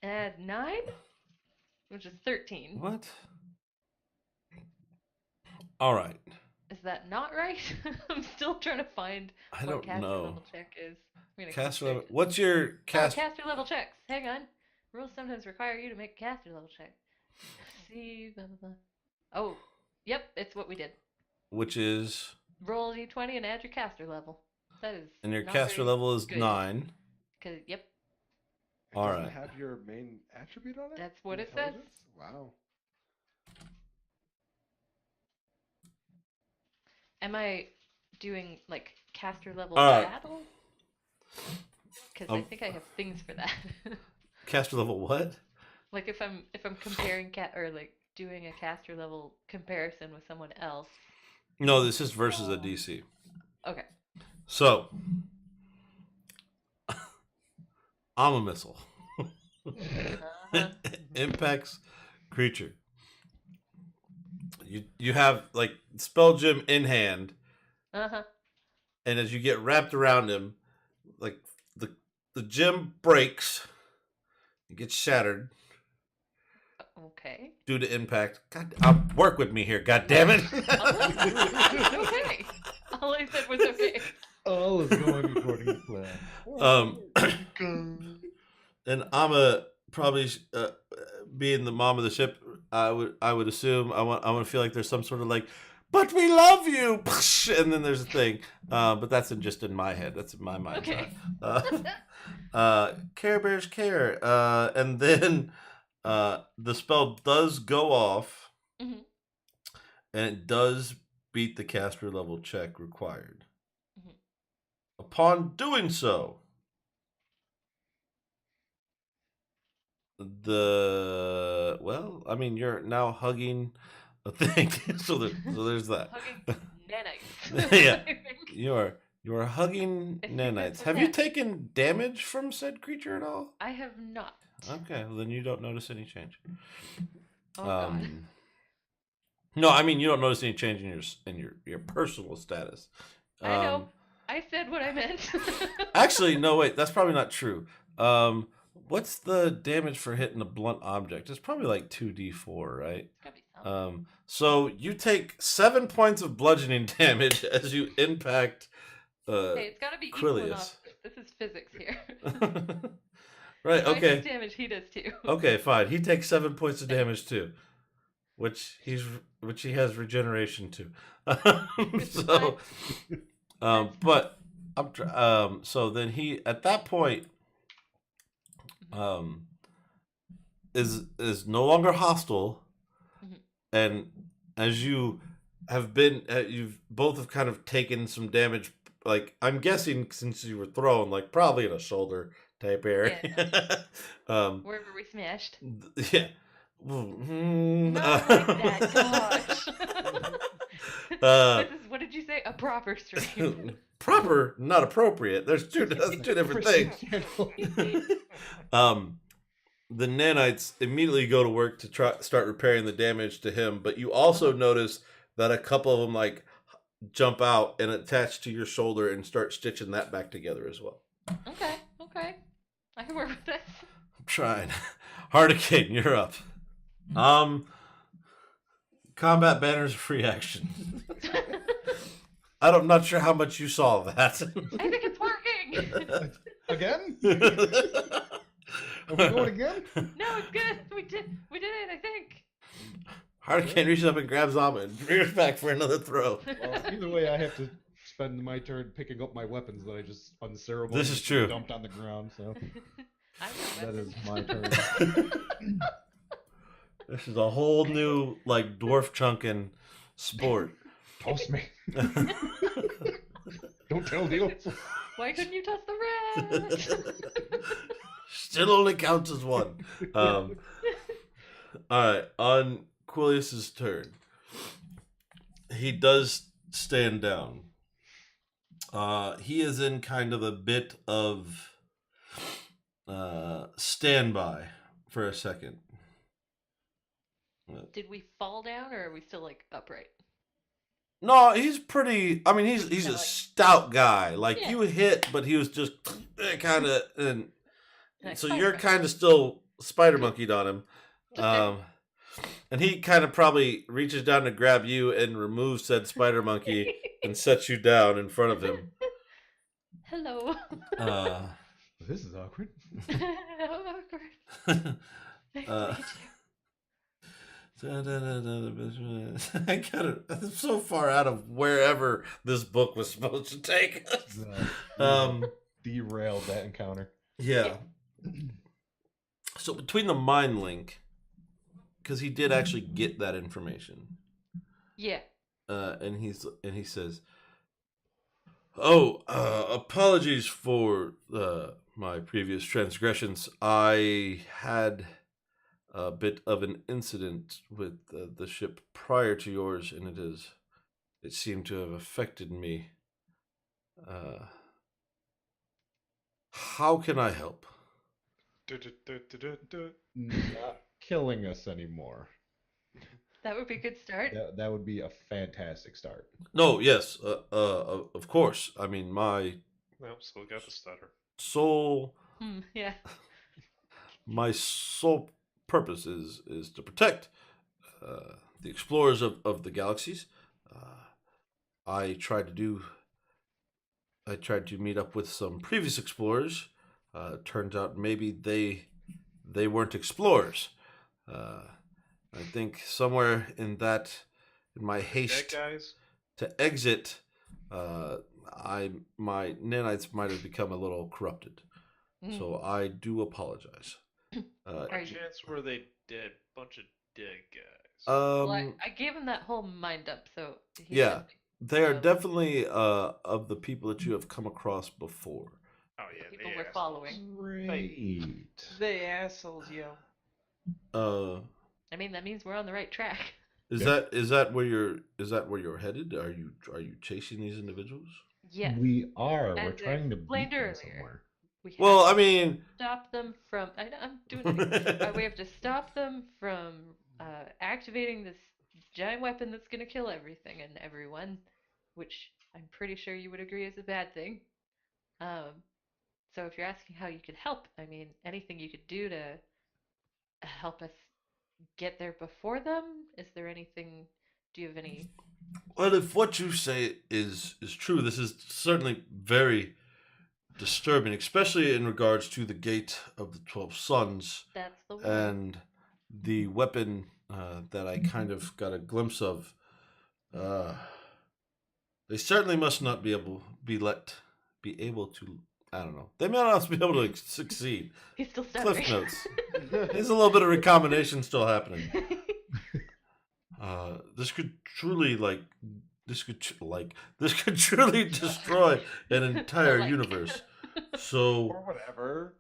Speaker 1: Add 9, which is 13.
Speaker 2: What? All right.
Speaker 1: Is that not right? I'm still trying to find
Speaker 2: I
Speaker 1: what
Speaker 2: don't
Speaker 1: caster
Speaker 2: know.
Speaker 1: level check is. I'm gonna
Speaker 2: Caster
Speaker 1: click
Speaker 2: level. What's your
Speaker 1: Oh,
Speaker 2: cast?
Speaker 1: caster level checks. Hang on. Rules sometimes require you to make a caster level check. See, blah, blah, blah. Oh, yep, it's what we did.
Speaker 2: Which is,
Speaker 1: Roll a d20 and add your caster level. That is.
Speaker 2: and your
Speaker 1: not
Speaker 2: caster
Speaker 1: very
Speaker 2: level is
Speaker 1: good.
Speaker 2: 9.
Speaker 1: Yep,
Speaker 4: It
Speaker 2: All
Speaker 4: doesn't
Speaker 2: right.
Speaker 4: have your main attribute on it?
Speaker 1: that's what it says.
Speaker 4: Intelligence? Wow.
Speaker 1: Am I doing like caster level
Speaker 2: All right.
Speaker 1: battle? Because I think I have things for that.
Speaker 2: Caster level what?
Speaker 1: Like if I'm comparing or like doing a caster level comparison with someone else.
Speaker 2: No, this is versus a DC.
Speaker 1: Okay.
Speaker 2: So, I'm a missile.
Speaker 1: Uh-huh.
Speaker 2: Impacts creature. You have like spell gem in hand,
Speaker 1: Uh-huh.
Speaker 2: and as you get wrapped around him, like the gem breaks, it gets shattered
Speaker 1: Okay.
Speaker 2: due to impact. God, work with me here. God damn it!
Speaker 1: Okay. All I said was okay.
Speaker 3: All is going according to plan.
Speaker 2: And I'm probably being the mom of the ship. I would assume I want to feel like there's some sort of like, but we love you, and then there's a thing. But that's just in my head. That's in my mind.
Speaker 1: Okay.
Speaker 2: Care Bears care. And then the spell does go off,
Speaker 1: Mhm.
Speaker 2: and it does beat the caster level check required.
Speaker 1: Mhm.
Speaker 2: Upon doing so, you're now hugging a thing. so there's that.
Speaker 1: Hugging nanites.
Speaker 2: Yeah.
Speaker 1: I think.
Speaker 2: You're hugging
Speaker 1: I think
Speaker 2: nanites.
Speaker 1: that's
Speaker 2: Have
Speaker 1: what
Speaker 2: you
Speaker 1: that-
Speaker 2: taken damage from said creature at all?
Speaker 1: I have not.
Speaker 2: Okay, well then you don't notice any change.
Speaker 1: Oh god.
Speaker 2: No, I mean you don't notice any change in your personal status.
Speaker 1: I know. I said what I meant.
Speaker 2: Actually, no, wait, that's probably not true. What's the damage for hitting a blunt object? It's probably like 2d4, right?
Speaker 1: Gotta be something.
Speaker 2: So you take 7 points of bludgeoning damage as you impact.
Speaker 1: Okay, it's gotta be equal
Speaker 2: Quilius.
Speaker 1: enough. This is physics here.
Speaker 2: Right.
Speaker 1: If I
Speaker 2: Okay.
Speaker 1: take damage, he does too.
Speaker 2: Okay. Fine. He takes 7 points of damage too, which he has regeneration to. So, but so then he at that point, is no longer hostile,
Speaker 1: Mhm.
Speaker 2: and as you have been, you've both have kind of taken some damage. Like I'm guessing since you were thrown, like probably in a shoulder type area.
Speaker 1: Wherever we smashed.
Speaker 2: Yeah.
Speaker 1: Not like that, gosh. This is, what did you say? A proper stream.
Speaker 2: Proper, not appropriate. That's two different things. The nanites immediately go to work to start repairing the damage to him, but you also notice that a couple of them like jump out and attach to your shoulder and start stitching that back together as well.
Speaker 1: Okay, okay. I can work with this.
Speaker 2: I'm trying. Hardicane, you're up. Combat banners free action. I'm not sure how much you saw of that.
Speaker 1: I think it's working.
Speaker 3: Again? Are we going again?
Speaker 1: No, it's good. We did it, I think.
Speaker 2: Hardicane reaches up and grabs Amma and brings her back for another throw.
Speaker 3: Well, either way, I have to spend my turn picking up my weapons that I just unceremoniously
Speaker 2: This is true.
Speaker 3: dumped on the ground. So
Speaker 1: I'm
Speaker 3: that is my turn.
Speaker 2: This is a whole new, like, dwarf chunkin' sport.
Speaker 3: Toss me. Don't tell Neil.
Speaker 1: Why couldn't you toss the red?
Speaker 2: Still only counts as one. Alright, on Quilius's turn. He does stand down. He is in kind of a bit of standby for a second.
Speaker 1: Did we fall down, or are we still like upright?
Speaker 2: No, he's pretty. I mean, he's
Speaker 1: Kinda
Speaker 2: a
Speaker 1: like-
Speaker 2: stout guy. Like
Speaker 1: Yeah.
Speaker 2: you hit, but he was just kind of, and
Speaker 1: Like
Speaker 2: so
Speaker 1: spider
Speaker 2: you're
Speaker 1: monkey.
Speaker 2: kind of still spider monkeyed on him.
Speaker 1: Okay.
Speaker 2: And he kind of probably reaches down to grab you and removes said spider monkey and sets you down in front of him.
Speaker 1: Hello.
Speaker 3: This is awkward.
Speaker 1: How awkward. Nice to
Speaker 2: Uh,
Speaker 1: meet you.
Speaker 2: I got it. I'm so far out of wherever this book was supposed to take us.
Speaker 3: Derailed that encounter.
Speaker 2: Yeah. So between the mind link, because he did actually get that information,
Speaker 1: Yeah.
Speaker 2: and he says, "Oh, apologies for my previous transgressions. I had a bit of an incident with the ship prior to yours, and it seemed to have affected me. How can I help?"
Speaker 3: Not killing us anymore.
Speaker 1: That would be a good start.
Speaker 3: That would be a fantastic start.
Speaker 2: No, yes, of course. I mean, my
Speaker 5: Nope, still got the stutter.
Speaker 2: sole
Speaker 1: Yeah.
Speaker 2: my sole purpose is to protect the explorers of the galaxies. I tried to meet up with some previous explorers. Turns out maybe they weren't explorers. I think somewhere in my
Speaker 5: Dead
Speaker 2: haste
Speaker 5: guys?
Speaker 2: to exit, my nanites might have become a little corrupted.
Speaker 1: Mm.
Speaker 2: So I do apologize.
Speaker 1: Are
Speaker 5: By
Speaker 1: you-
Speaker 5: chance were they dead? Bunch of dead guys.
Speaker 1: Well, I gave him that whole mind up, so he
Speaker 2: Yeah.
Speaker 1: should be.
Speaker 2: They are
Speaker 1: so-
Speaker 2: definitely of the people that you have come across before.
Speaker 5: Oh yeah,
Speaker 1: people
Speaker 5: they
Speaker 1: we're
Speaker 5: assholes.
Speaker 1: following.
Speaker 6: Great.
Speaker 5: They assholes, yo.
Speaker 1: I mean, that means we're on the right track.
Speaker 2: Is that where you're headed? Are you chasing these individuals?
Speaker 1: Yes.
Speaker 6: We are.
Speaker 1: As
Speaker 6: We're trying to beat
Speaker 1: explained
Speaker 6: them
Speaker 1: earlier.
Speaker 6: somewhere.
Speaker 1: We have
Speaker 2: Well,
Speaker 1: to
Speaker 2: I mean,
Speaker 1: stop them from. I'm doing it. We have to stop them from activating this giant weapon that's gonna kill everything and everyone, which I'm pretty sure you would agree is a bad thing. So if you're asking how you could help, I mean, anything you could do to help us get there before them? Is there anything? Do you have any?
Speaker 2: well, if what you say is true, this is certainly very disturbing, especially in regards to the Gate of the 12 Suns
Speaker 1: That's the one.
Speaker 2: and the weapon that I kind of got a glimpse of. They certainly must not be able to. I don't know. They may not be able to succeed.
Speaker 1: He's still
Speaker 2: Cliff
Speaker 1: stuttering.
Speaker 2: notes. There's a little bit of recombination still happening. This could truly this could truly destroy an entire
Speaker 1: Like.
Speaker 2: universe. So
Speaker 4: Or whatever.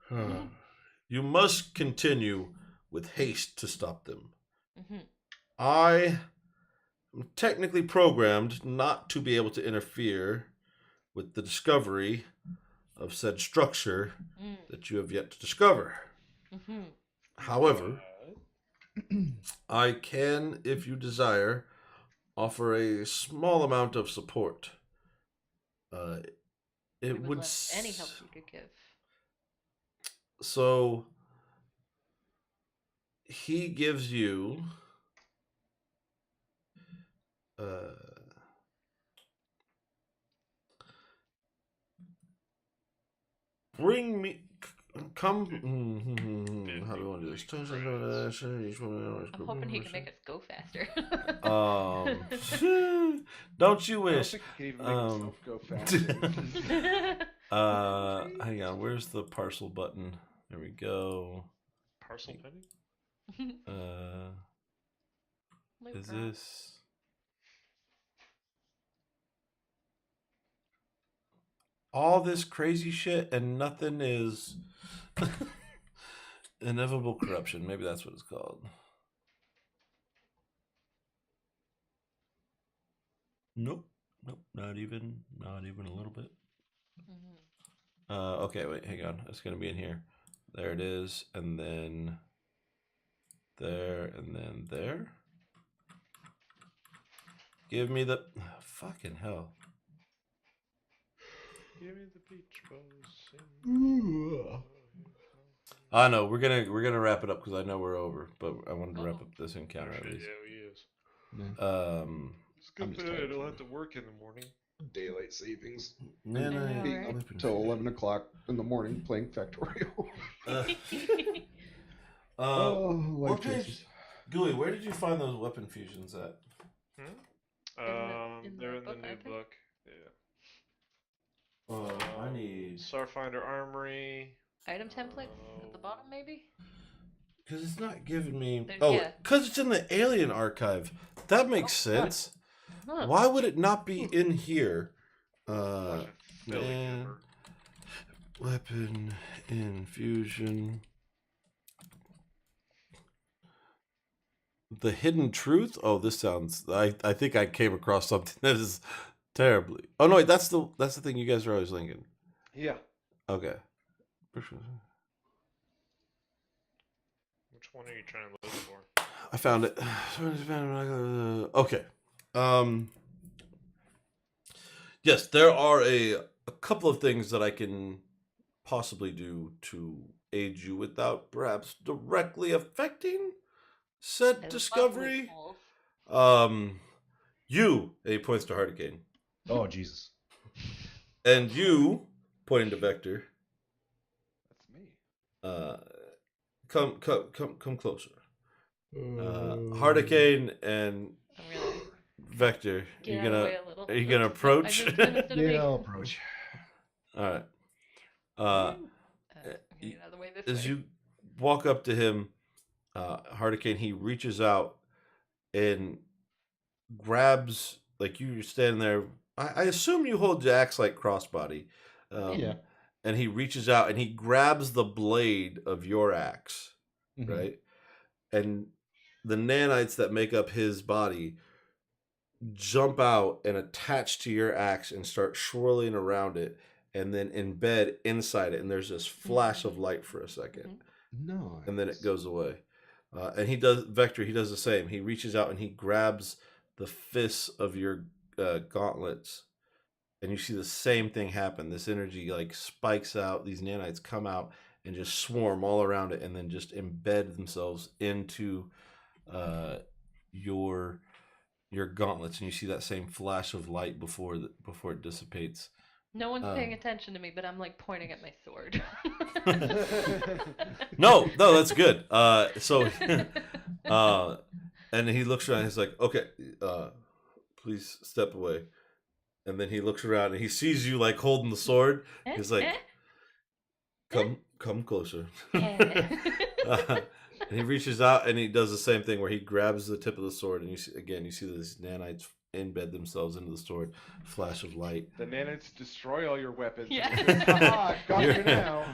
Speaker 2: you must continue with haste to stop them.
Speaker 1: Mhm.
Speaker 2: I am technically programmed not to be able to interfere with the discovery of said structure
Speaker 1: Mm.
Speaker 2: that you have yet to discover.
Speaker 1: Mhm.
Speaker 2: However, I can, if you desire, offer a small amount of support. It
Speaker 1: We would
Speaker 2: would
Speaker 1: love any help you could give.
Speaker 2: So he gives you bring me come how do we want to do this?
Speaker 1: I'm hoping he can make us go faster.
Speaker 2: Don't you
Speaker 4: I don't
Speaker 2: wish?
Speaker 4: think he can even make himself go faster.
Speaker 2: Hang on, where's the parcel button? There we go.
Speaker 5: Parcel penny?
Speaker 2: Is this all this crazy shit and nothing is inevitable corruption? Maybe that's what it's called. Nope, not even a little bit. Okay, wait, hang on. It's gonna be in here. There it is, and then there, and then there. Give me the fucking hell.
Speaker 5: Give me the beach balls.
Speaker 2: I know we're gonna wrap it up because I know we're over, but I wanted to wrap up this encounter at
Speaker 5: Yeah,
Speaker 2: least.
Speaker 5: he is.
Speaker 2: It's
Speaker 5: It's good
Speaker 3: I'm just
Speaker 5: that I
Speaker 3: tired.
Speaker 5: don't have to work in the morning.
Speaker 3: Daylight savings.
Speaker 2: Man,
Speaker 1: I know,
Speaker 3: Being
Speaker 1: right?
Speaker 3: up till 11 o'clock in the morning playing Factorio.
Speaker 2: what
Speaker 3: life
Speaker 2: page?
Speaker 3: choices.
Speaker 2: Gooey, where did you find those weapon fusions at?
Speaker 1: in
Speaker 5: They're
Speaker 1: the
Speaker 5: in the
Speaker 1: book I
Speaker 5: new
Speaker 1: think?
Speaker 5: book. Yeah.
Speaker 2: I need
Speaker 5: Starfinder Armory.
Speaker 1: Item templates at the bottom, maybe?
Speaker 2: because it's not giving me.
Speaker 1: There's-
Speaker 2: Oh,
Speaker 1: yeah.
Speaker 2: because it's in the alien archive. That makes sense.
Speaker 1: Huh.
Speaker 2: Why would it not be in here?
Speaker 5: Watch it. Philly
Speaker 2: Man.
Speaker 5: Giver.
Speaker 2: Weapon infusion. The hidden truth. Oh, this sounds. I think I came across something that is terribly. Oh no, wait, that's the thing you guys are always linking.
Speaker 4: Yeah.
Speaker 2: Okay.
Speaker 5: Which one are you trying to look for?
Speaker 2: I found it. Okay. Yes, there are a couple of things that I can possibly do to aid you without perhaps directly affecting said
Speaker 1: I love
Speaker 2: discovery.
Speaker 1: loopholes.
Speaker 2: You, he points to Hardicane,
Speaker 6: Oh Jesus.
Speaker 2: and you, pointing to Vector,
Speaker 4: That's me.
Speaker 2: come closer. Hardicane and
Speaker 1: I'm really
Speaker 2: Vector,
Speaker 1: get
Speaker 2: you
Speaker 1: out of the
Speaker 2: gonna
Speaker 1: way a little.
Speaker 2: are you gonna
Speaker 1: Oops,
Speaker 2: approach?
Speaker 1: I moved one instead of me.
Speaker 6: Yeah, I'll approach.
Speaker 2: All right.
Speaker 1: I'm gonna get out of the way this
Speaker 2: As
Speaker 1: way.
Speaker 2: you walk up to him, Hardicane, he reaches out and grabs, like you're standing there. I assume you hold your axe like crossbody.
Speaker 6: Yeah.
Speaker 2: And he reaches out and he grabs the blade of your axe,
Speaker 3: Mhm.
Speaker 2: right? And the nanites that make up his body jump out and attach to your axe and start swirling around it and then embed inside it. And there's this flash of light for a second.
Speaker 3: Nice.
Speaker 2: And then it goes away. And he does the same. He reaches out and he grabs the fists of your gauntlets, and you see the same thing happen. This energy like spikes out. These nanites come out and just swarm all around it, and then just embed themselves into your gauntlets. And you see that same flash of light before it dissipates.
Speaker 1: No one's paying attention to me, but I'm like pointing at my sword.
Speaker 2: No, that's good. And he looks around. And he's like, "Okay, please step away." And then he looks around and he sees you like holding the sword. He's like, "Come closer." And he reaches out and he does the same thing where he grabs the tip of the sword, and you see these nanites embed themselves into the sword. Flash of light.
Speaker 4: The nanites destroy all your weapons.
Speaker 1: Yeah.
Speaker 4: Haha, got you now.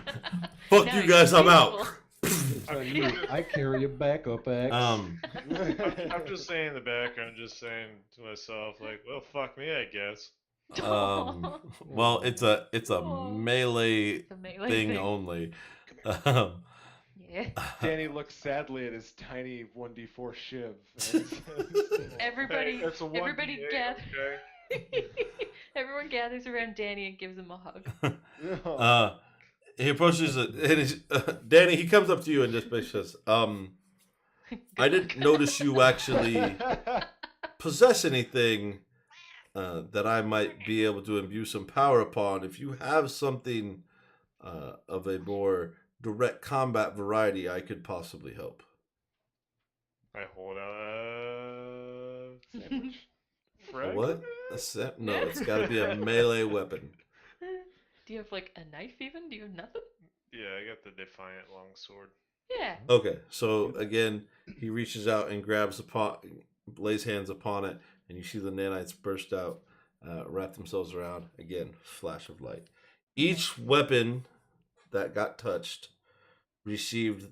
Speaker 2: Fuck
Speaker 1: Now
Speaker 2: you
Speaker 1: you're
Speaker 2: guys! I'm out.
Speaker 1: useful.
Speaker 3: It's on you. I carry a backup axe.
Speaker 5: I'm just saying in the background, just saying to myself, like, well, fuck me, I guess.
Speaker 2: Well, it's a
Speaker 1: Aw.
Speaker 2: melee
Speaker 1: It's a melee
Speaker 2: thing only. Um,
Speaker 1: Yeah.
Speaker 4: Danny looks sadly at his tiny 1d4 shiv. And says,
Speaker 1: Everybody,
Speaker 5: Hey, it's a 1d8,
Speaker 1: everybody gather.
Speaker 5: okay?
Speaker 1: Everyone gathers around Danny and gives him a hug.
Speaker 2: uh, he approaches it, and Danny. He comes up to you and just basically says, I didn't notice you actually possess anything that I might be able to imbue some power upon. If you have something of a more direct combat variety, I could possibly help.
Speaker 5: I hold out a
Speaker 4: Sandwich?
Speaker 2: A
Speaker 5: frag.
Speaker 2: what? No, it's got to be a melee weapon.
Speaker 1: Do you have like a knife even? Do you have nothing?
Speaker 5: Yeah, I got the Defiant longsword.
Speaker 1: Yeah.
Speaker 2: Okay, so again, he reaches out and grabs lays hands upon it, and you see the nanites burst out, wrap themselves around. Again, flash of light. Each weapon that got touched received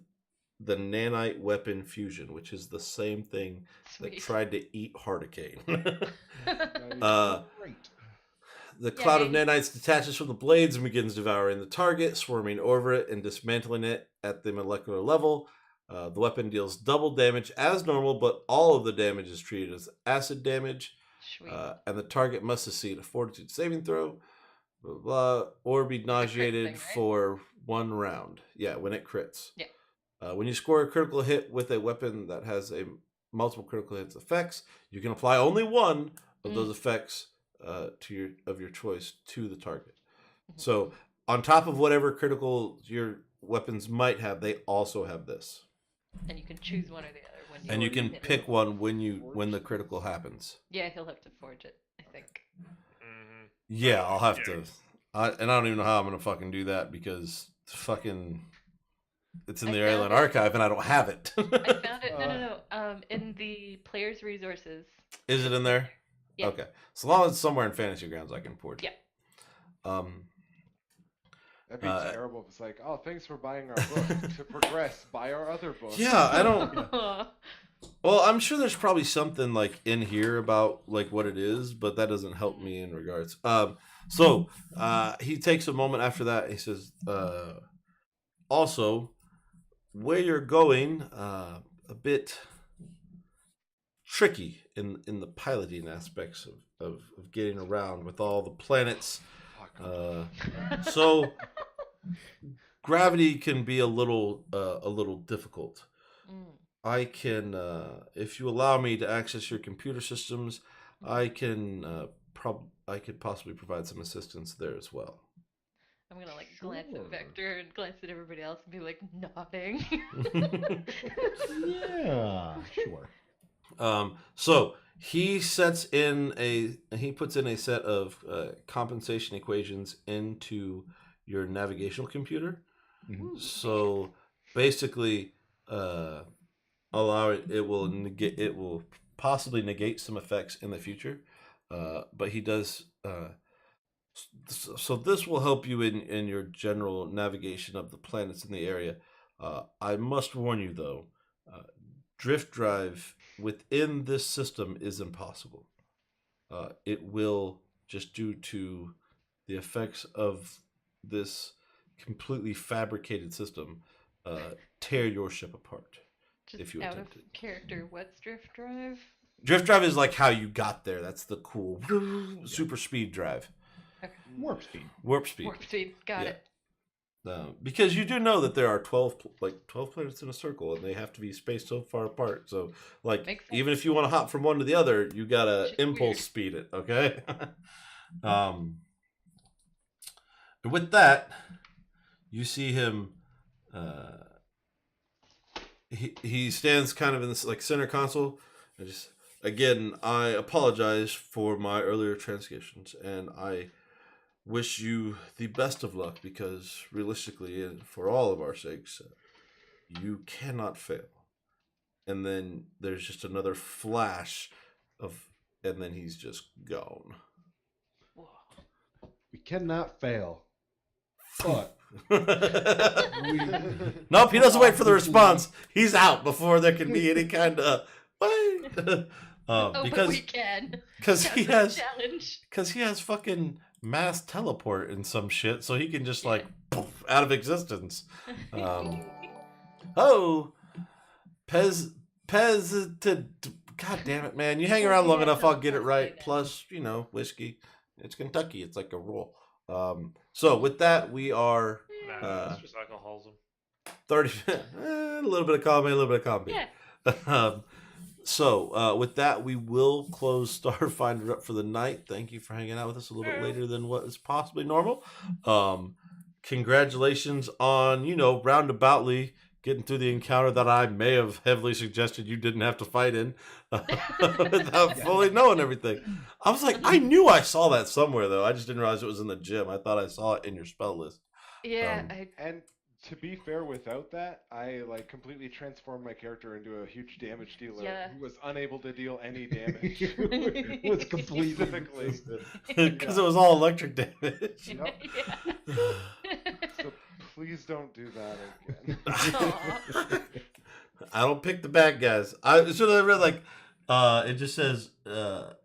Speaker 2: the nanite weapon fusion, which is the same thing that
Speaker 1: Sweet.
Speaker 2: tried to eat Hardicane.
Speaker 4: Nice.
Speaker 3: Great.
Speaker 2: The cloud of
Speaker 1: Yay.
Speaker 2: nanites detaches from the blades and begins devouring the target, swarming over it and dismantling it at the molecular level. The weapon deals double damage as normal, but all of the damage is treated as acid damage.
Speaker 1: Sweet.
Speaker 2: And the target must succeed a fortitude saving throw, blah, blah, or be nauseated
Speaker 1: thing, right?
Speaker 2: for 1 round. Yeah, when it crits.
Speaker 1: Yeah.
Speaker 2: When you score a critical hit with a weapon that has a multiple critical hits effects, you can apply only one of those effects of your choice to the target. So on top of whatever critical your weapons might have, they also have this,
Speaker 1: And you can choose one or the other when you.
Speaker 2: and you can
Speaker 1: hit it.
Speaker 2: pick one when the critical happens.
Speaker 1: Yeah, he'll have to forge it. I think.
Speaker 5: Mm-hmm.
Speaker 2: Yeah, I'll have to. And I don't even know how I'm gonna fucking do that because it's in
Speaker 1: I
Speaker 2: the
Speaker 1: found
Speaker 2: Airline
Speaker 1: it.
Speaker 2: Archive and I don't have it.
Speaker 1: I found it. No. In the player's resources.
Speaker 2: Is it in there?
Speaker 1: Yeah.
Speaker 2: Okay. So long as it's somewhere in Fantasy Grounds, I can forge it.
Speaker 1: Yeah.
Speaker 4: That'd be terrible if it's like, oh, thanks for buying our book. To progress, buy our other book.
Speaker 2: Yeah, I don't. Well, I'm sure there's probably something like in here about like what it is, but that doesn't help me in regards. So he takes a moment after that. He says, also, where you're going, a bit tricky in the piloting aspects of getting around with all the planets. So gravity can be a little difficult. I can, if you allow me to access your computer systems, I can I could possibly provide some assistance there as well.
Speaker 1: I'm gonna like glance at
Speaker 3: Sure.
Speaker 1: Vector and glance at everybody else and be like nodding.
Speaker 3: Yeah, sure.
Speaker 2: So he puts in a set of compensation equations into your navigational computer.
Speaker 3: Mhm.
Speaker 2: So basically, it will possibly negate some effects in the future, but he does. So this will help you in your general navigation of the planets in the area. I must warn you though, drift drive within this system is impossible. It will, just due to the effects of this completely fabricated system, tear your ship apart.
Speaker 1: Just
Speaker 2: If you
Speaker 1: out of
Speaker 2: attempt it.
Speaker 1: character, what's drift drive?
Speaker 2: Drift drive is like how you got there. That's the cool super speed drive.
Speaker 3: Warp speed.
Speaker 2: Warp speed.
Speaker 1: Warp speed. Got
Speaker 2: Yeah.
Speaker 1: it.
Speaker 2: Because you do know that there are 12 planets in a circle, and they have to be spaced so far apart. So, like,
Speaker 1: Makes sense.
Speaker 2: even if you want to hop from one to the other, you gotta
Speaker 1: Which is
Speaker 2: impulse
Speaker 1: weird.
Speaker 2: speed it. Okay. And with that, you see him. He stands kind of in this like center console. And just again, I apologize for my earlier transgressions, and I wish you the best of luck because realistically, and for all of our sakes, you cannot fail. And then there's just another flash and then he's just gone.
Speaker 1: Whoa.
Speaker 3: We cannot fail. But
Speaker 2: Nope, he doesn't wait for the response. He's out before there can be any kind of what?
Speaker 1: Oh, but
Speaker 2: Because
Speaker 1: we can.
Speaker 2: because he
Speaker 1: That's
Speaker 2: has
Speaker 1: a challenge.
Speaker 2: because he has fucking mass teleport and some shit, so he can just like poof, out of existence. Oh, Pez, God damn it, man! You hang around long enough, I'll get it right. Plus, whiskey. It's Kentucky. It's like a rule. So with that, we are
Speaker 5: Nah, it's just alcoholism.
Speaker 2: 30. A little bit of column A, a little bit of column B.
Speaker 1: Yeah.
Speaker 2: So with that, we will close Starfinder up for the night. Thank you for hanging out with us a little bit later than what is possibly normal. Congratulations on, roundaboutly getting through the encounter that I may have heavily suggested you didn't have to fight in without fully knowing everything. I was like, I knew I saw that somewhere, though. I just didn't realize it was in the gym. I thought I saw it in your spell list.
Speaker 1: Yeah,
Speaker 4: And to be fair, without that, I completely transformed my character into a huge damage dealer
Speaker 1: Yeah.
Speaker 4: who was unable to deal any damage.
Speaker 3: was completely
Speaker 4: Specifically.
Speaker 3: resistant.
Speaker 2: Because it was all electric damage.
Speaker 4: Yep.
Speaker 1: Yeah.
Speaker 4: So please don't do that again.
Speaker 1: Aw.
Speaker 2: I don't pick the bad guys. I read it just says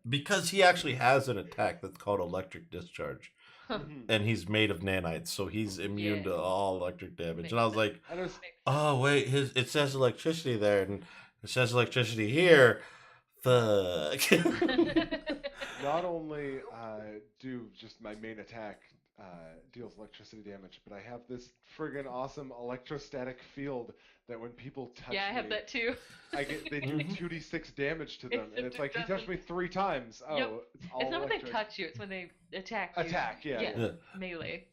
Speaker 2: because he actually has an attack that's called electric discharge,
Speaker 4: Mhm.
Speaker 2: and he's made of nanites, so he's immune
Speaker 1: Yeah.
Speaker 2: to all electric damage.
Speaker 1: Makes
Speaker 2: And I was like,
Speaker 4: I just,
Speaker 2: oh wait, it says electricity there, and it says electricity here. Fuck.
Speaker 4: not only do just my main attack deals electricity damage, but I have this friggin' awesome electrostatic field that when people touch
Speaker 1: Yeah, I have
Speaker 4: me,
Speaker 1: that too.
Speaker 4: they do 2d6 damage to them, and
Speaker 1: Except
Speaker 4: it's
Speaker 1: it
Speaker 4: like he touched me
Speaker 1: doesn't-
Speaker 4: 3 times. Oh,
Speaker 1: Yep.
Speaker 4: it's all
Speaker 1: It's not when they
Speaker 4: electric.
Speaker 1: touch you, it's when they attack you.
Speaker 4: Attack, yeah.
Speaker 2: Yeah.
Speaker 1: Melee.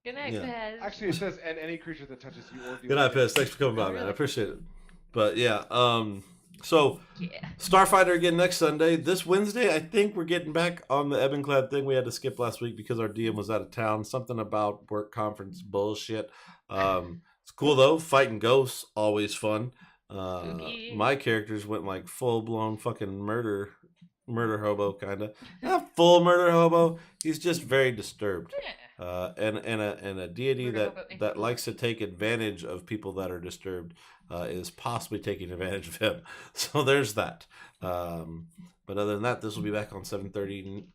Speaker 1: Good night,
Speaker 2: Yeah.
Speaker 1: Pez.
Speaker 4: Actually, it says and any creature that touches you or deals
Speaker 2: Good night,
Speaker 4: damage.
Speaker 2: Piss. Thanks for coming by,
Speaker 1: Oh,
Speaker 2: man. I
Speaker 1: really?
Speaker 2: appreciate it. But yeah, so
Speaker 1: Yeah.
Speaker 2: Starfinder again next Sunday. This Wednesday, I think we're getting back on the Ebenclad thing we had to skip last week because our DM was out of town. Something about work conference bullshit. It's cool though. Fighting ghosts, always fun.
Speaker 1: Spooky.
Speaker 2: My characters went like full blown fucking murder hobo kind of. Not full murder hobo. He's just very disturbed.
Speaker 1: Yeah.
Speaker 2: And a deity
Speaker 1: Murder hobo makes
Speaker 2: that
Speaker 1: me
Speaker 2: likes to take advantage of people that are disturbed is possibly taking advantage of him. So there's that. But other than that, this will be back on 7:30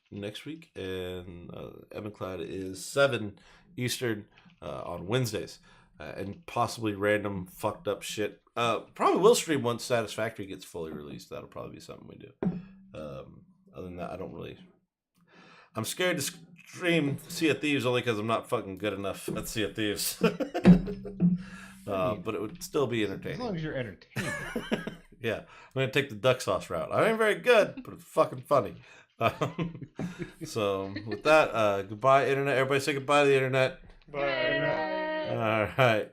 Speaker 2: next week, and Ebenclad is 7 Eastern on Wednesdays, and possibly random fucked up shit. Probably will stream once Satisfactory gets fully released. That'll probably be something we do. Other than that, I don't really. I'm scared to stream Sea of Thieves only because I'm not fucking good enough at Sea of Thieves. But it would still be
Speaker 6: As long
Speaker 2: entertaining.
Speaker 6: as you're entertained.
Speaker 2: Yeah, I'm gonna take the duck sauce route. I ain't very good, but it's fucking funny. So with that, goodbye, internet. Everybody say goodbye to the internet.
Speaker 5: Bye.
Speaker 2: All right.